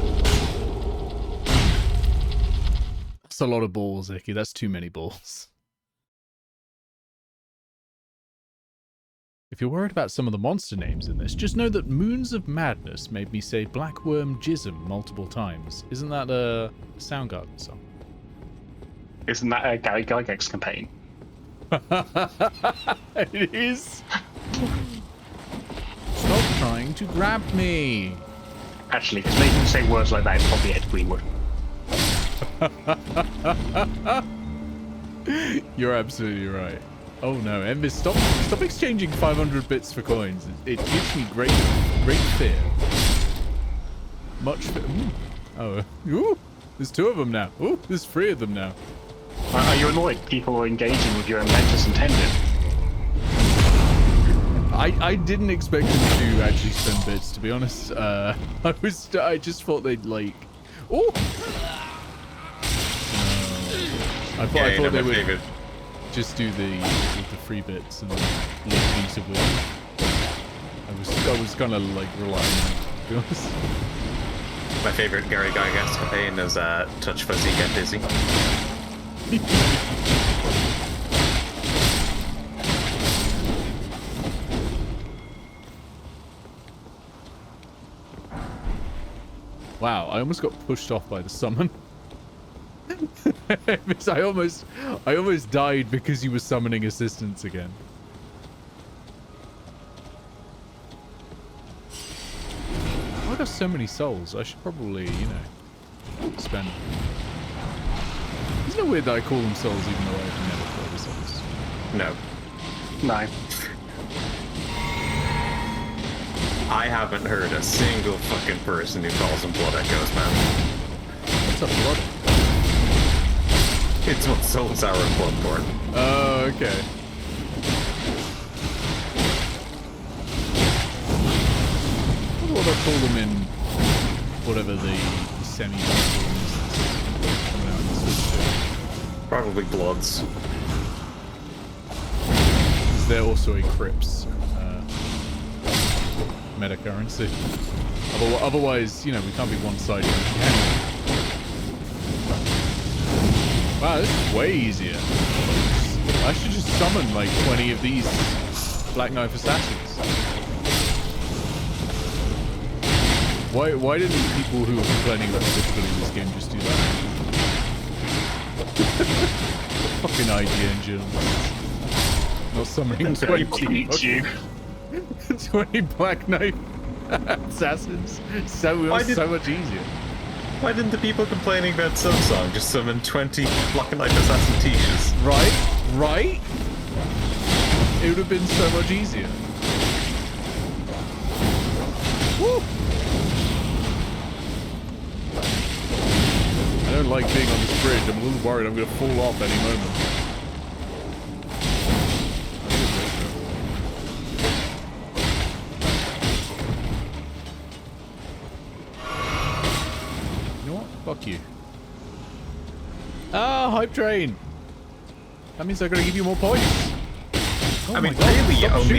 [SPEAKER 1] That's a lot of balls, Icky. That's too many balls. If you're worried about some of the monster names in this, just know that Moons of Madness made me say Blackworm Jism multiple times. Isn't that a Soundgarden song?
[SPEAKER 10] Isn't that a Gary Gygax campaign?
[SPEAKER 1] It is. Stop trying to grab me.
[SPEAKER 10] Actually, because making you say words like that is probably Ed Greenwood.
[SPEAKER 1] You're absolutely right. Oh no, Envis, stop exchanging 500 bits for coins. It gives me great fear. Much fear. Ooh. Oh, ooh, there's 2 of them now. Ooh, there's 3 of them now.
[SPEAKER 10] Are you annoyed people are engaging with your momentous intended?
[SPEAKER 1] I didn't expect them to actually spend bits, to be honest. I just thought they'd like. Oh. I thought they would just do the free bits and leave these of it. I was kind of like relying on it, to be honest.
[SPEAKER 2] My favorite Gary Gygax campaign is Touch Fuzzy, Get Dizzy.
[SPEAKER 1] Wow, I almost got pushed off by the summon. I almost died because he was summoning assistance again. I got so many souls. I should probably, you know, spend. Isn't it weird that I call them souls even though I've never called them souls?
[SPEAKER 2] No.
[SPEAKER 10] No.
[SPEAKER 2] I haven't heard a single fucking person who calls them Blood Echoes, man.
[SPEAKER 1] What's up, Blood?
[SPEAKER 2] It's what souls are in Bloodborne.
[SPEAKER 1] Oh, okay. I wonder what I call them in whatever the semi
[SPEAKER 2] Probably Bloods.
[SPEAKER 1] because they're also a Crips meta currency. Otherwise, you know, we can't be one-sided. Wow, this is way easier. I should just summon like 20 of these Black Knife Assassins. Why didn't people who were complaining about the difficulty of this game just do that? Fucking IGN journalists. Not summoning 20 20 Black Knife Assassins. So much easier.
[SPEAKER 2] Why didn't the people complaining about Silksong just summon 20 Black Knife Assassin Tiches?
[SPEAKER 1] Right? It would have been so much easier. Woo! I don't like being on this bridge. I'm a little worried I'm going to fall off any moment. You know what? Fuck you. Ah, hype train. That means I gotta give you more points. Oh
[SPEAKER 2] I mean,
[SPEAKER 1] God,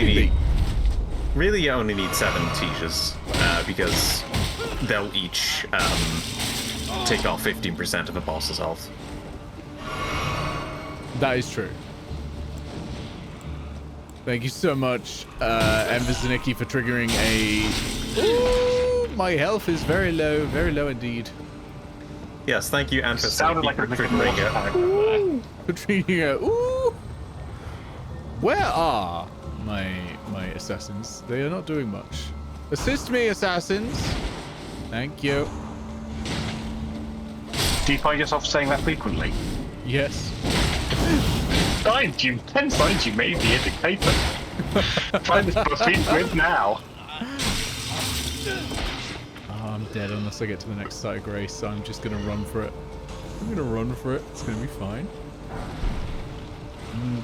[SPEAKER 2] really you only need 7 Tiches, because they'll each take off 15% of a boss's health.
[SPEAKER 1] That is true. Thank you so much, Emvizanicki, for triggering a... Ooh, my health is very low indeed.
[SPEAKER 2] Yes, thank you, and for
[SPEAKER 10] triggering it.
[SPEAKER 1] For triggering a... Ooh! Where are my assassins? They are not doing much. Assist me, assassins! Thank you.
[SPEAKER 10] Do you find yourself saying that frequently?
[SPEAKER 1] Yes.
[SPEAKER 10] 10 signs you may be a dictator. Try this proceed with now.
[SPEAKER 1] Oh, I'm dead unless I get to the next site of grace, so I'm just gonna run for it. I'm gonna run for it. It's gonna be fine.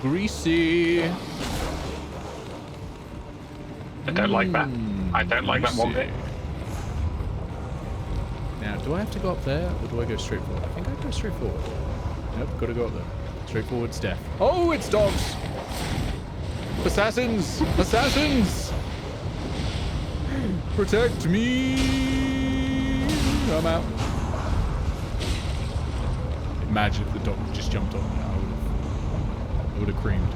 [SPEAKER 1] Greasy.
[SPEAKER 10] I don't like that. I don't like that one bit.
[SPEAKER 1] Now, do I have to go up there, or do I go straight forward? I think I go straight forward. Nope, gotta go up there. Straight forward's death. Oh, it's dogs! Assassins! Assassins! Protect me! I'm out. Imagine if the dog just jumped on me. I would have creamed.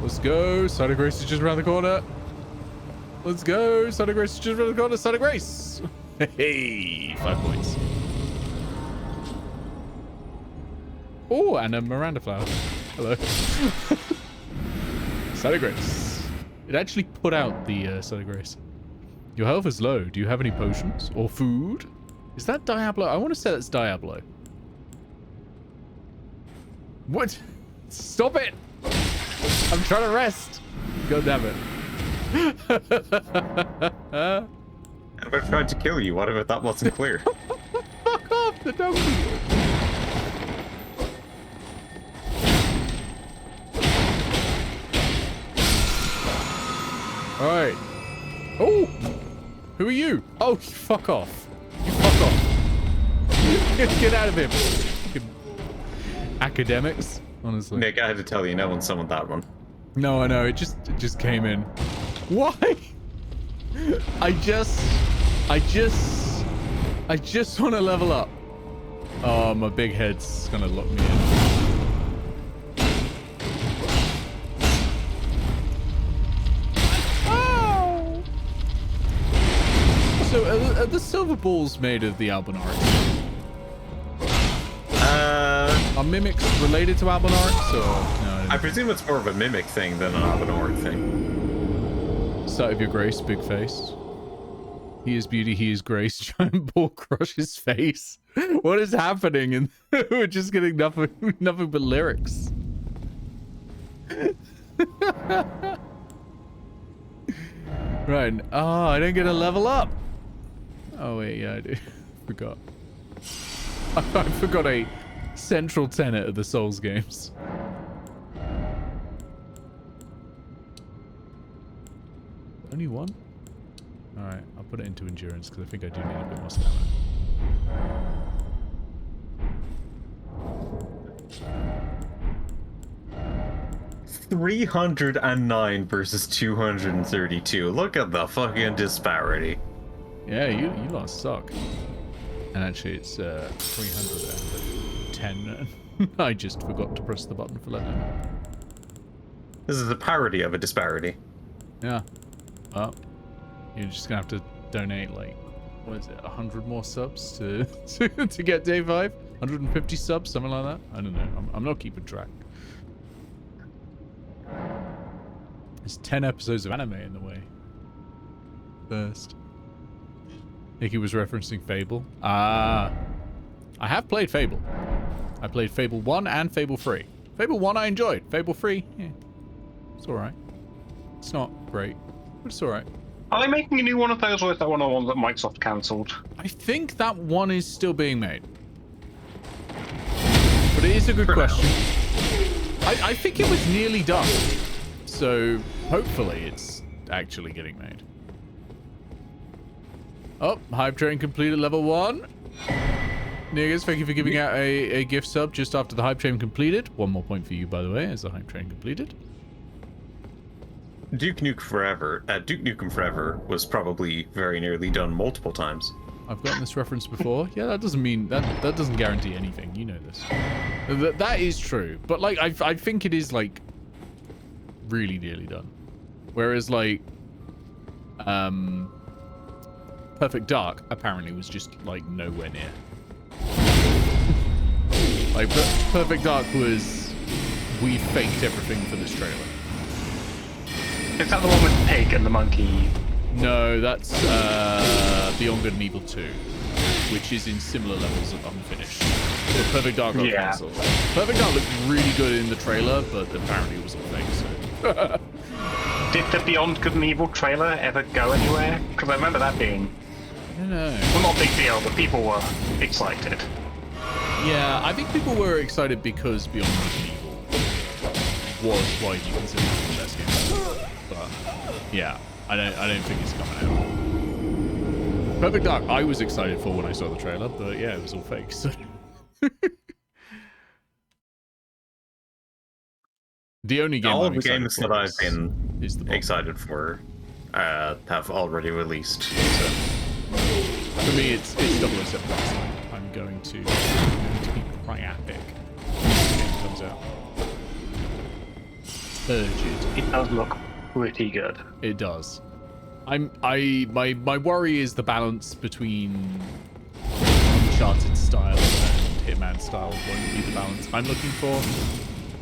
[SPEAKER 1] Let's go. Side of Grace is just around the corner. Let's go. Side of Grace is just around the corner. Side of Grace. Hey, 5 points. Oh, and a Miranda flower. Hello. Side of Grace. It actually put out the Side of Grace. Your health is low. Do you have any potions or food? Is that Diablo? I want to say that's Diablo. What? Stop it! I'm trying to rest. God damn it.
[SPEAKER 2] And we're trying to kill you. What if that wasn't clear?
[SPEAKER 1] Fuck off, the donkey. Alright. Oh! Who are you? Oh, fuck off. You fuck off. Get out of him. Fucking academics, honestly.
[SPEAKER 2] Nick, I had to tell you, no one summoned that one.
[SPEAKER 1] No, I know. It just came in. Why? I just want to level up. Oh, my big head's gonna lock me in. Oh! So, are the silver balls made of the Albinarix? Are mimics related to Albinarix, or no?
[SPEAKER 2] I presume it's more of a mimic thing than an Albinoric thing.
[SPEAKER 1] Sight of your grace, big face. He is beauty, he is grace. Giant ball crushes face. What is happening? And we're just getting nothing but lyrics. Right. Oh, I don't get a level up. Oh wait, yeah, I do. Forgot. I forgot a central tenet of the Souls games. Only one? Alright, I'll put it into endurance because I think I do need a bit more stamina.
[SPEAKER 2] 309 versus 232. Look at the fucking disparity.
[SPEAKER 1] Yeah, you lot suck. And actually, it's 310. I just forgot to press the button for London.
[SPEAKER 2] This is a parody of a disparity.
[SPEAKER 1] Yeah. Well, you're just gonna have to donate like, what is it, 100 more subs to to get day 5? 150 subs, something like that. I don't know. I'm not keeping track. There's 10 episodes of anime in the way. First. Nikki was referencing Fable. I have played Fable. I played Fable 1 and Fable 3. Fable 1 I enjoyed. Fable 3, yeah. It's alright. It's not great, but it's alright.
[SPEAKER 10] Are they making a new one of those, or is that one of the ones that Microsoft cancelled?
[SPEAKER 1] I think that one is still being made. But it is a good question. I think it was nearly done. So hopefully it's actually getting made. Oh, Hype Train completed level 1. Niggas, thank you for giving out a gift sub just after the Hype Train completed. 1 more point for you, by the way, as the Hype Train completed.
[SPEAKER 2] Duke Nukem Forever was probably very nearly done multiple times.
[SPEAKER 1] I've gotten this reference before. Yeah, that doesn't mean that doesn't guarantee anything. You know this. That is true, but like I think it is like really nearly done. Whereas like Perfect Dark apparently was just like nowhere near. Like Perfect Dark was, we faked everything for this trailer.
[SPEAKER 10] Is that the one with the pig and the monkey?
[SPEAKER 1] No, that's Beyond Good and Evil 2, which is in similar levels of unfinished. But Perfect Dark got cancelled. Perfect Dark looked really good in the trailer, but apparently it was all fake, so...
[SPEAKER 10] Did the Beyond Good and Evil trailer ever go anywhere? Because I remember that being...
[SPEAKER 1] I don't know.
[SPEAKER 10] Well, not a big deal, but people were excited.
[SPEAKER 1] Yeah, I think people were excited because Beyond Good and Evil was widely considered the best game. But yeah, I don't think it's coming out. Perfect Dark, I was excited for when I saw the trailer, but yeah, it was all fake. So. The only game
[SPEAKER 2] all
[SPEAKER 1] I'm
[SPEAKER 2] the games that I've been
[SPEAKER 1] excited
[SPEAKER 2] for have already released. So.
[SPEAKER 1] For me, it's 007. I'm going to be priapic when the game comes out.
[SPEAKER 10] It does look pretty good.
[SPEAKER 1] It does. My worry is the balance between Uncharted style and Hitman style won't be the balance I'm looking for.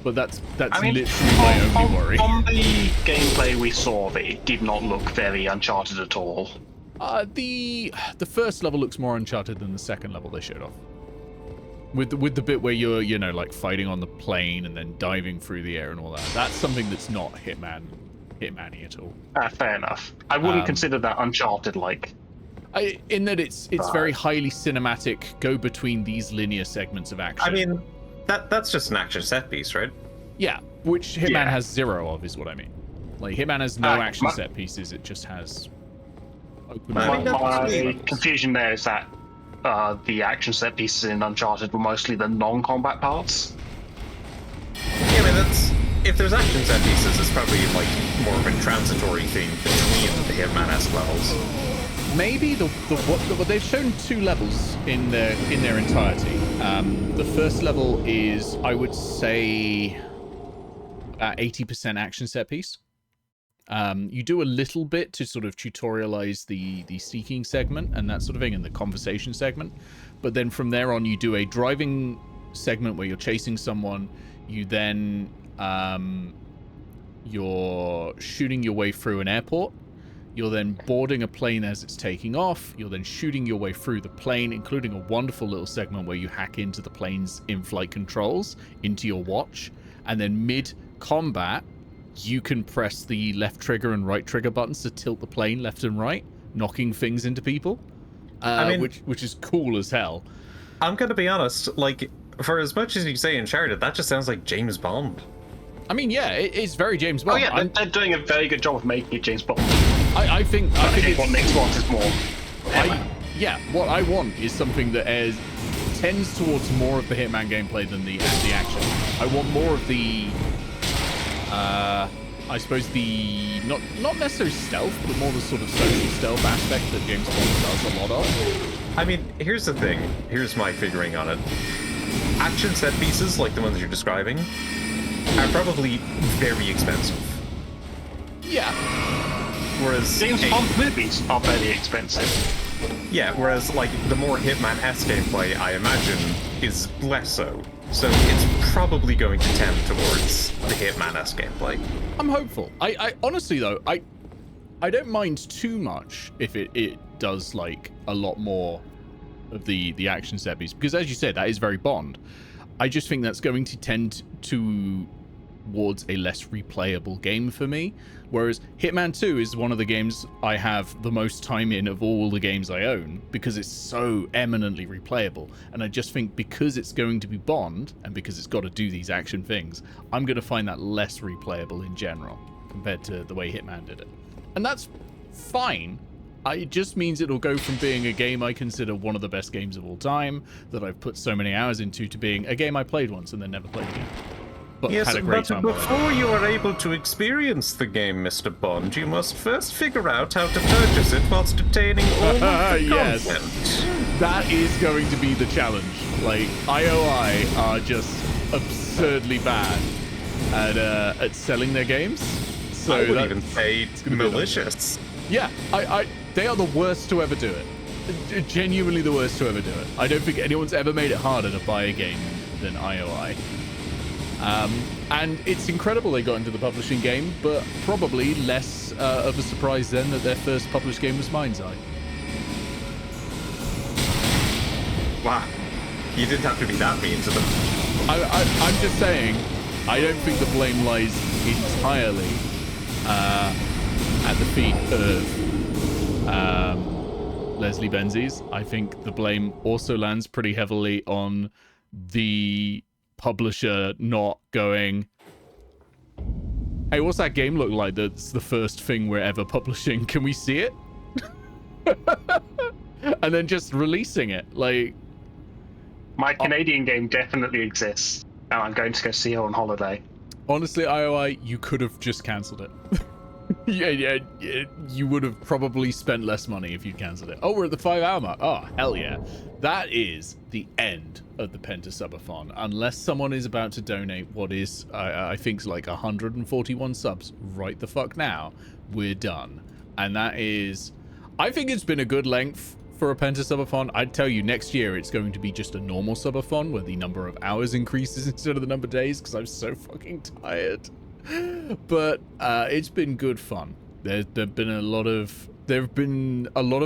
[SPEAKER 1] But that's literally my only worry.
[SPEAKER 10] On the gameplay we saw of it did not look very Uncharted at all.
[SPEAKER 1] The first level looks more Uncharted than the second level they showed off. With the bit where you're, you know, like fighting on the plane and then diving through the air and all that. That's something that's not Hitman-y at all.
[SPEAKER 10] Fair enough. I wouldn't consider that Uncharted-like.
[SPEAKER 1] In that it's very highly cinematic, go between these linear segments of action.
[SPEAKER 2] I mean, that's just an action set piece, right?
[SPEAKER 1] Yeah, which Hitman has zero of, is what I mean. Like, Hitman has no action set pieces, it just has open
[SPEAKER 10] my confusion there is that the action set pieces in Uncharted were mostly the non-combat parts.
[SPEAKER 2] Yeah, I mean, if there's action set pieces, it's probably like more of a transitory thing between the Hitman-esque levels.
[SPEAKER 1] Maybe they've shown 2 levels in their entirety. The first level is, I would say, about 80% action set piece. You do a little bit to sort of tutorialize the seeking segment and that sort of thing, and the conversation segment. But then from there on, you do a driving segment where you're chasing someone. You then you're shooting your way through an airport. You're then boarding a plane as it's taking off. You're then shooting your way through the plane, including a wonderful little segment where you hack into the plane's in-flight controls into your watch. And then mid-combat, you can press the left trigger and right trigger buttons to tilt the plane left and right, knocking things into people, which is cool as hell.
[SPEAKER 2] I'm going to be honest, like, for as much as you say Uncharted, that just sounds like James Bond.
[SPEAKER 1] I mean, yeah, it's very James Bond.
[SPEAKER 10] Oh yeah, they're doing a very good job of making it James Bond.
[SPEAKER 1] I think
[SPEAKER 10] what Nick wants is more.
[SPEAKER 1] What I want is something that tends towards more of the Hitman gameplay than the action. I want more of the I suppose the not necessarily stealth, but more the sort of social stealth aspect that James Bond does a lot of.
[SPEAKER 2] I mean, here's the thing. Here's my figuring on it. Action set pieces, like the ones you're describing, are probably very expensive.
[SPEAKER 1] Yeah.
[SPEAKER 2] Whereas
[SPEAKER 10] James Bond movies are very expensive.
[SPEAKER 2] Yeah, whereas like the more Hitman-esque gameplay, I imagine, is less so. So it's probably going to tend towards the Hitman-esque gameplay.
[SPEAKER 1] I'm hopeful. I honestly though, I don't mind too much if it does like a lot more of the action set piece, because as you said, that is very Bond. I just think that's going to tend towards a less replayable game for me, whereas Hitman 2 is one of the games I have the most time in of all the games I own, because it's so eminently replayable. And I just think because it's going to be Bond and because it's got to do these action things, I'm going to find that less replayable in general compared to the way Hitman did it. And that's fine. It just means it'll go from being a game I consider one of the best games of all time, that I've put so many hours into, to being a game I played once and then never played again. But
[SPEAKER 2] yes,
[SPEAKER 1] had a great
[SPEAKER 2] but
[SPEAKER 1] time
[SPEAKER 2] before you are able to experience the game, Mr. Bond, you must first figure out how to purchase it whilst obtaining all of the
[SPEAKER 1] yes.
[SPEAKER 2] content.
[SPEAKER 1] That is going to be the challenge. Like, IOI are just absurdly bad at selling their games. So
[SPEAKER 2] I would even say malicious.
[SPEAKER 1] Yeah, they are the worst to ever do it. Genuinely the worst to ever do it. I don't think anyone's ever made it harder to buy a game than IOI. And it's incredible they got into the publishing game, but probably less of a surprise then that their first published game was Mind's Eye.
[SPEAKER 2] Wow. You didn't have to be that mean to them.
[SPEAKER 1] I'm just saying, I don't think the blame lies entirely at the feet of Leslie Benzies. I think the blame also lands pretty heavily on the publisher not going, hey, what's that game look like that's the first thing we're ever publishing? Can we see it? And then just releasing it. Like,
[SPEAKER 10] my Canadian game definitely exists, and I'm going to go see it on holiday.
[SPEAKER 1] Honestly, IOI, you could have just cancelled it. yeah, you would have probably spent less money if you'd cancelled it. Oh, we're at the 5-hour mark. Oh, hell yeah. That is the end of the PENTASUBATHON, unless someone is about to donate what is, I think, like 141 subs right the fuck now. We're done. And that is, I think it's been a good length for a PENTASUBATHON. I'd tell you, next year it's going to be just a normal subathon where the number of hours increases instead of the number of days, because I'm so fucking tired. But it's been good fun. There have been a lot of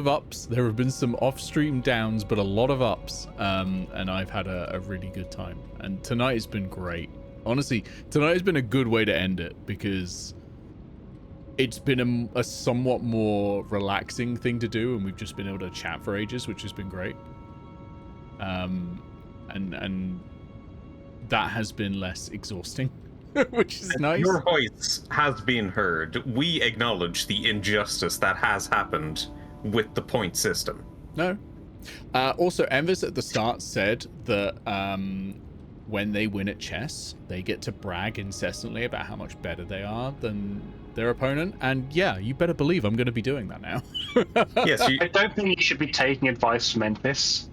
[SPEAKER 1] ups. There have been some off-stream downs, but a lot of ups. And I've had a really good time. And tonight has been great. Honestly, tonight has been a good way to end it, because it's been a somewhat more relaxing thing to do, and we've just been able to chat for ages, which has been great. And that has been less exhausting. Which is nice.
[SPEAKER 2] Your voice has been heard. We acknowledge the injustice that has happened with the point system.
[SPEAKER 1] No. Also, Envis at the start said that when they win at chess, they get to brag incessantly about how much better they are than their opponent. And yeah, you better believe I'm going to be doing that now.
[SPEAKER 10] Yes, I don't think you should be taking advice from Envis.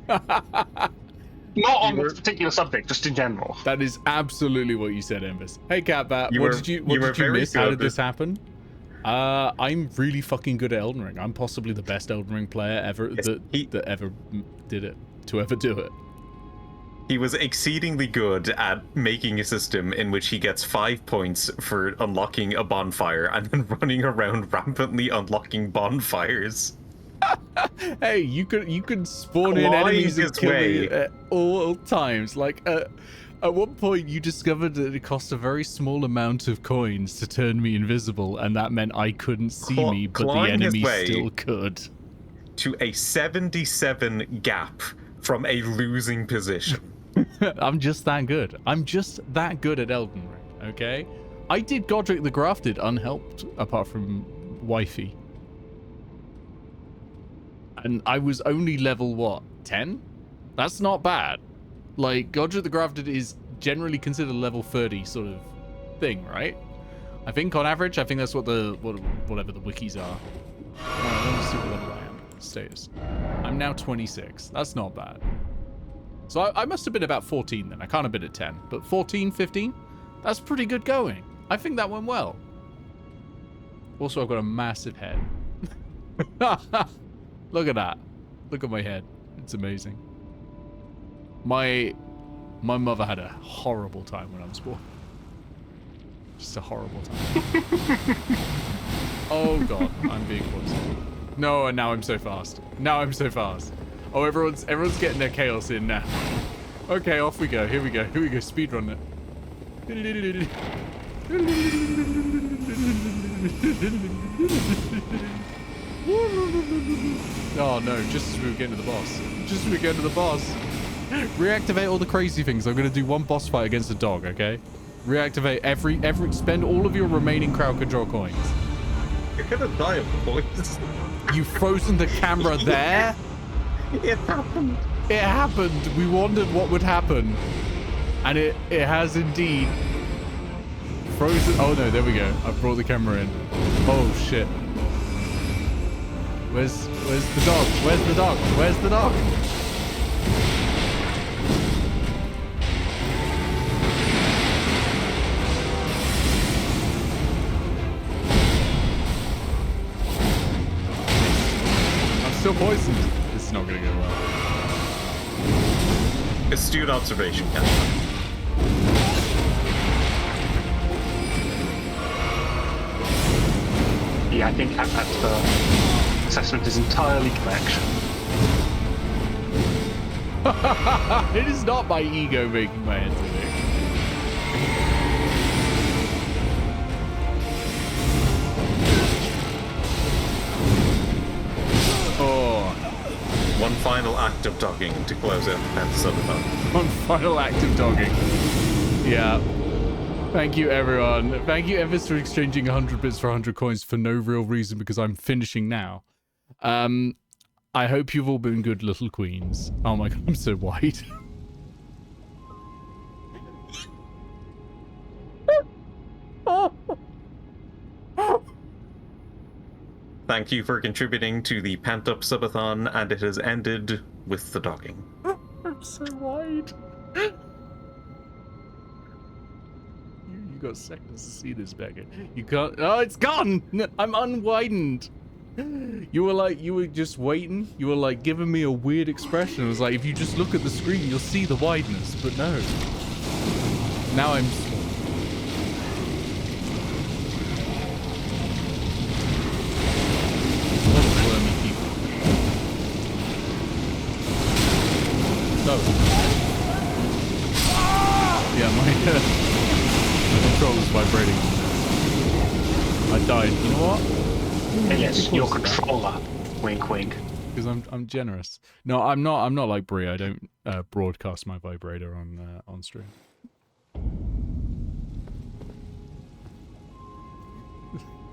[SPEAKER 10] Not on this particular subject, just in general.
[SPEAKER 1] That is absolutely what you said, Envis. Hey, Catbat, what did you miss? How did this happen? I'm really fucking good at Elden Ring. I'm possibly the best Elden Ring player ever that ever did it, to ever do it.
[SPEAKER 2] He was exceedingly good at making a system in which he gets 5 points for unlocking a bonfire and then running around rampantly unlocking bonfires.
[SPEAKER 1] Hey, you could spawn in enemies and kill me at all times. Like, at one point you discovered that it cost a very small amount of coins to turn me invisible, and that meant I couldn't see me, but the enemy still could.
[SPEAKER 2] To a 77 gap from a losing position.
[SPEAKER 1] I'm just that good. I'm just that good at Elden Ring, okay? I did Godric the Grafted unhelped, apart from Wifey. And I was only level, what, 10? That's not bad. Like, Godric the Grafted is generally considered a level 30 sort of thing, right? I think on average, I think that's what whatever the wikis are. Let me see what level I am. Status. I'm now 26. That's not bad. So I must have been about 14 then. I can't have been at 10. But 14, 15? That's pretty good going. I think that went well. Also, I've got a massive head. Look at that. Look at my head. It's amazing. My mother had a horrible time when I was born. Just a horrible time. Oh god, I'm being poisoned. No, and now I'm so fast. Now I'm so fast. Oh, everyone's getting their chaos in now. Okay, off we go. Here we go. Here we go. Speedrun it. Oh no, just as we were getting to the boss. Just as we were getting to the boss. Reactivate all the crazy things. I'm gonna do one boss fight against a dog, okay? Reactivate spend all of your remaining crowd control coins.
[SPEAKER 2] You're gonna die of points.
[SPEAKER 1] You've frozen the camera there?
[SPEAKER 2] It happened.
[SPEAKER 1] It happened. We wondered what would happen. And it has indeed frozen. Oh no, there we go. I've brought the camera in. Oh shit. Where's the dog? Where's the dog? Where's the dog? I'm still poisoned. This is not gonna go well.
[SPEAKER 2] Astute observation, Captain.
[SPEAKER 10] Yeah, I think that assessment is entirely correct.
[SPEAKER 1] It is not my ego making my head sick. Oh.
[SPEAKER 2] One final act of dogging to close out the Pentasubathon.
[SPEAKER 1] One final act of dogging. Yeah. Thank you, everyone. Thank you, Evis, for exchanging 100 bits for 100 coins for no real reason, because I'm finishing now. I hope you've all been good little queens. Oh my god, I'm so white.
[SPEAKER 2] Thank you for contributing to the Pentasubathon, and it has ended with the dogging.
[SPEAKER 1] I'm so white. You got seconds to see this, Beckett. You can't. Oh, it's gone. No, I'm unwidened. You were just waiting. You were like giving me a weird expression. It was like, if you just look at the screen, you'll see the wideness. But no. Now I'm small. What wormy people. No. Yeah, my controller's vibrating. I died. You know what?
[SPEAKER 10] Yes, your controller. Wink, wink.
[SPEAKER 1] Because I'm generous. No, I'm not like Brie. I don't broadcast my vibrator on stream.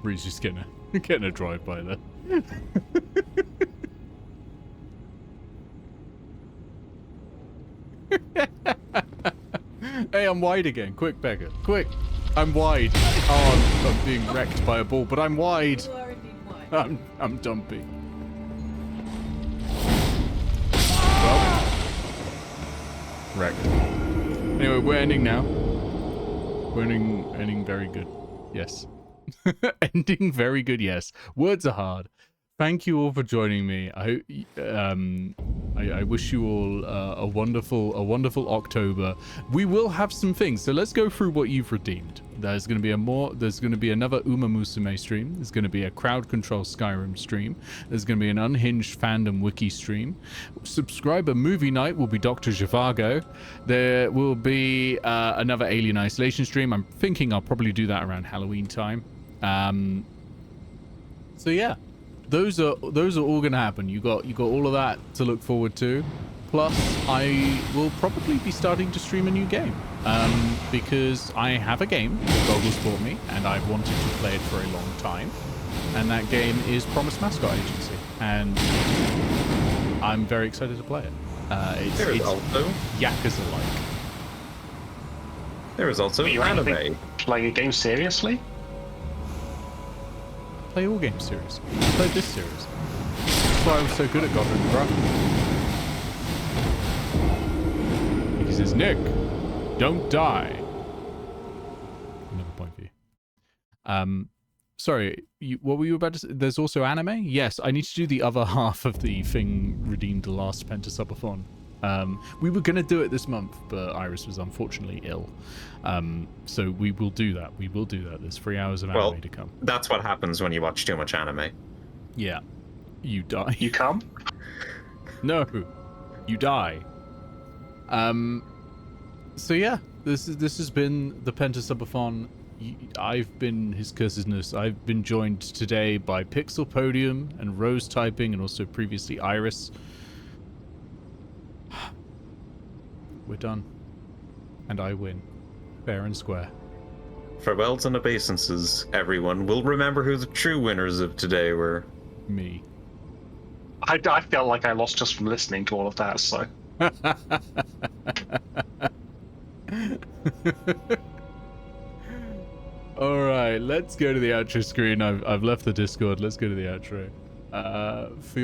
[SPEAKER 1] Brie's just getting a drive by there. Hey, I'm wide again. Quick, Becca. Quick. I'm wide. Oh, I'm being wrecked by a ball, but I'm wide.
[SPEAKER 11] You are indeed wide.
[SPEAKER 1] I'm dumpy. Well, wrecked. Anyway, we're ending now. We're ending very good. Yes. Ending very good, yes. Words are hard. Thank you all for joining me. I wish you all a wonderful October. We will have some things, so let's go through what you've redeemed. There's going to be another Uma Musume stream. There's going to be a crowd control Skyrim stream. There's going to be an unhinged fandom wiki stream. Subscriber movie night will be Dr. Zhivago. There will be another Alien Isolation stream. I'm thinking I'll probably do that around Halloween time. So yeah. Those are all gonna happen. You got all of that to look forward to. Plus, I will probably be starting to stream a new game. Because I have a game Goggles bought me, and I've wanted to play it for a long time. And that game is Promise Mascot Agency, and I'm very excited to play it. It's
[SPEAKER 2] also
[SPEAKER 1] Yakuza-like.
[SPEAKER 2] There is also
[SPEAKER 10] you
[SPEAKER 2] anime.
[SPEAKER 10] Playing a game seriously?
[SPEAKER 1] play all game series. I played this series. That's why I was so good at Godwin the Graph. He says, Nick, don't die. Another point for you. Sorry, what were you about to say? There's also anime? Yes, I need to do the other half of the thing redeemed the last Pentasubathon. We were going to do it this month, but Iris was unfortunately ill. So we will do that. We will do that. There's 3 hours of anime to come.
[SPEAKER 2] That's what happens when you watch too much anime.
[SPEAKER 1] Yeah. You die.
[SPEAKER 10] You come?
[SPEAKER 1] No. You die. So yeah, this has been the Pentasubathon. I've been his Cursedness. I've been joined today by Pixel Podium and Rose Typing, and also previously Iris. We're done. And I win. Fair and square.
[SPEAKER 2] Farewells and obeisances, everyone. We'll remember who the true winners of today were.
[SPEAKER 1] Me.
[SPEAKER 10] I felt like I lost just from listening to all of that, so...
[SPEAKER 1] Alright, let's go to the outro screen. I've left the Discord. Let's go to the outro. For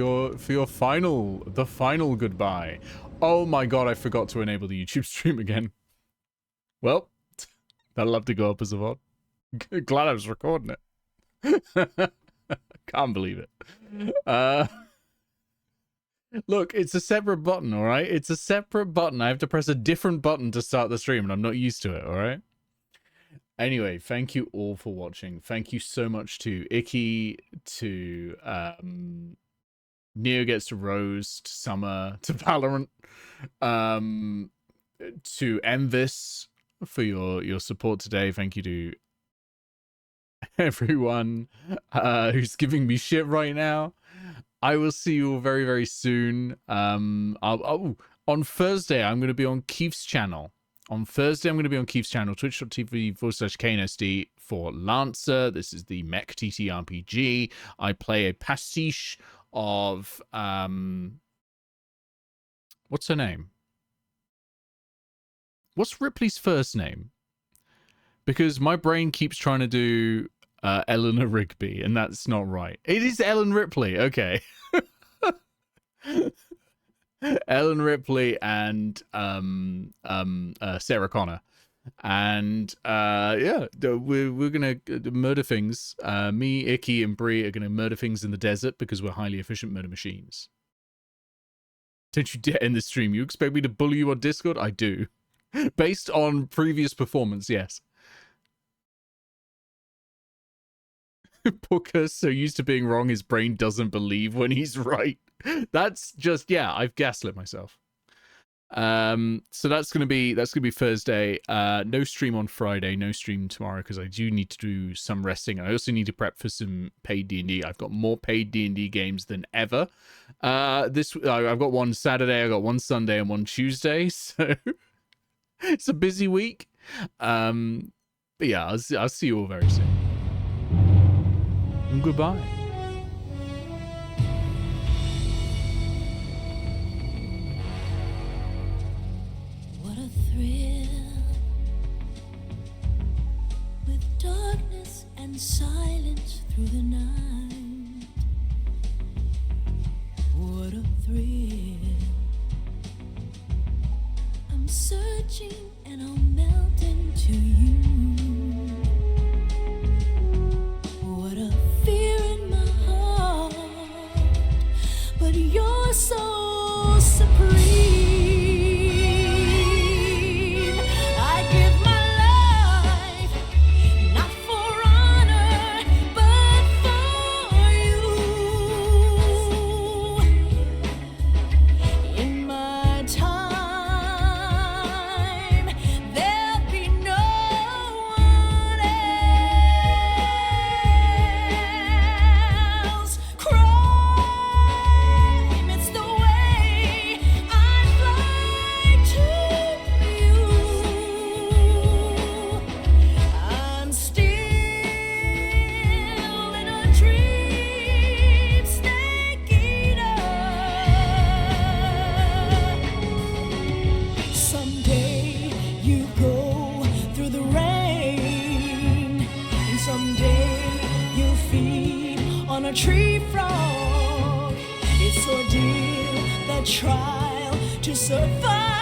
[SPEAKER 1] your final goodbye. Oh my god, I forgot to enable the YouTube stream again. Well, that'll have to go up as a VOD. Glad I was recording it. Can't believe it. Look, it's a separate button, alright? It's a separate button. I have to press a different button to start the stream, and I'm not used to it, alright? Anyway, thank you all for watching. Thank you so much to Icky, to Neo Gets to Rose, to Summer, to Valorant, to Envis for your support today. Thank you to everyone who's giving me shit right now. I will see you all very, very soon. On Thursday, I'm going to be on Keith's channel. On Thursday, I'm going to be on Keith's channel, twitch.tv/KNSD for Lancer. This is the mech TTRPG. I play a pastiche of, what's her name? What's Ripley's first name? Because my brain keeps trying to do Eleanor Rigby, and that's not right. It is Ellen Ripley, okay. Ellen Ripley and Sarah Connor, and yeah, we're gonna murder things. Me, Icky, and Bree are gonna murder things in the desert because we're highly efficient murder machines. Don't you dare end the stream. You expect me to bully you on Discord? I do, based on previous performance. Yes. Booker's so used to being wrong, his brain doesn't believe when he's right. That's just, yeah, I've gaslit myself. So that's gonna be Thursday. No stream on Friday, no stream tomorrow because I do need to do some resting. I also need to prep for some paid D&D. I've got more paid D&D games than ever. I've got one Saturday, I got one Sunday, and one Tuesday. So it's a busy week. But yeah, I'll see you all very soon. And goodbye.
[SPEAKER 9] What a thrill, with darkness and silence through the night. What a thrill, I'm searching and I'll melt into you. What a fear in my heart, but you're so supreme. I give my life, not for honor, but for you. In my time, there'll be no
[SPEAKER 13] a tree frog. It's ordeal, the trial to survive.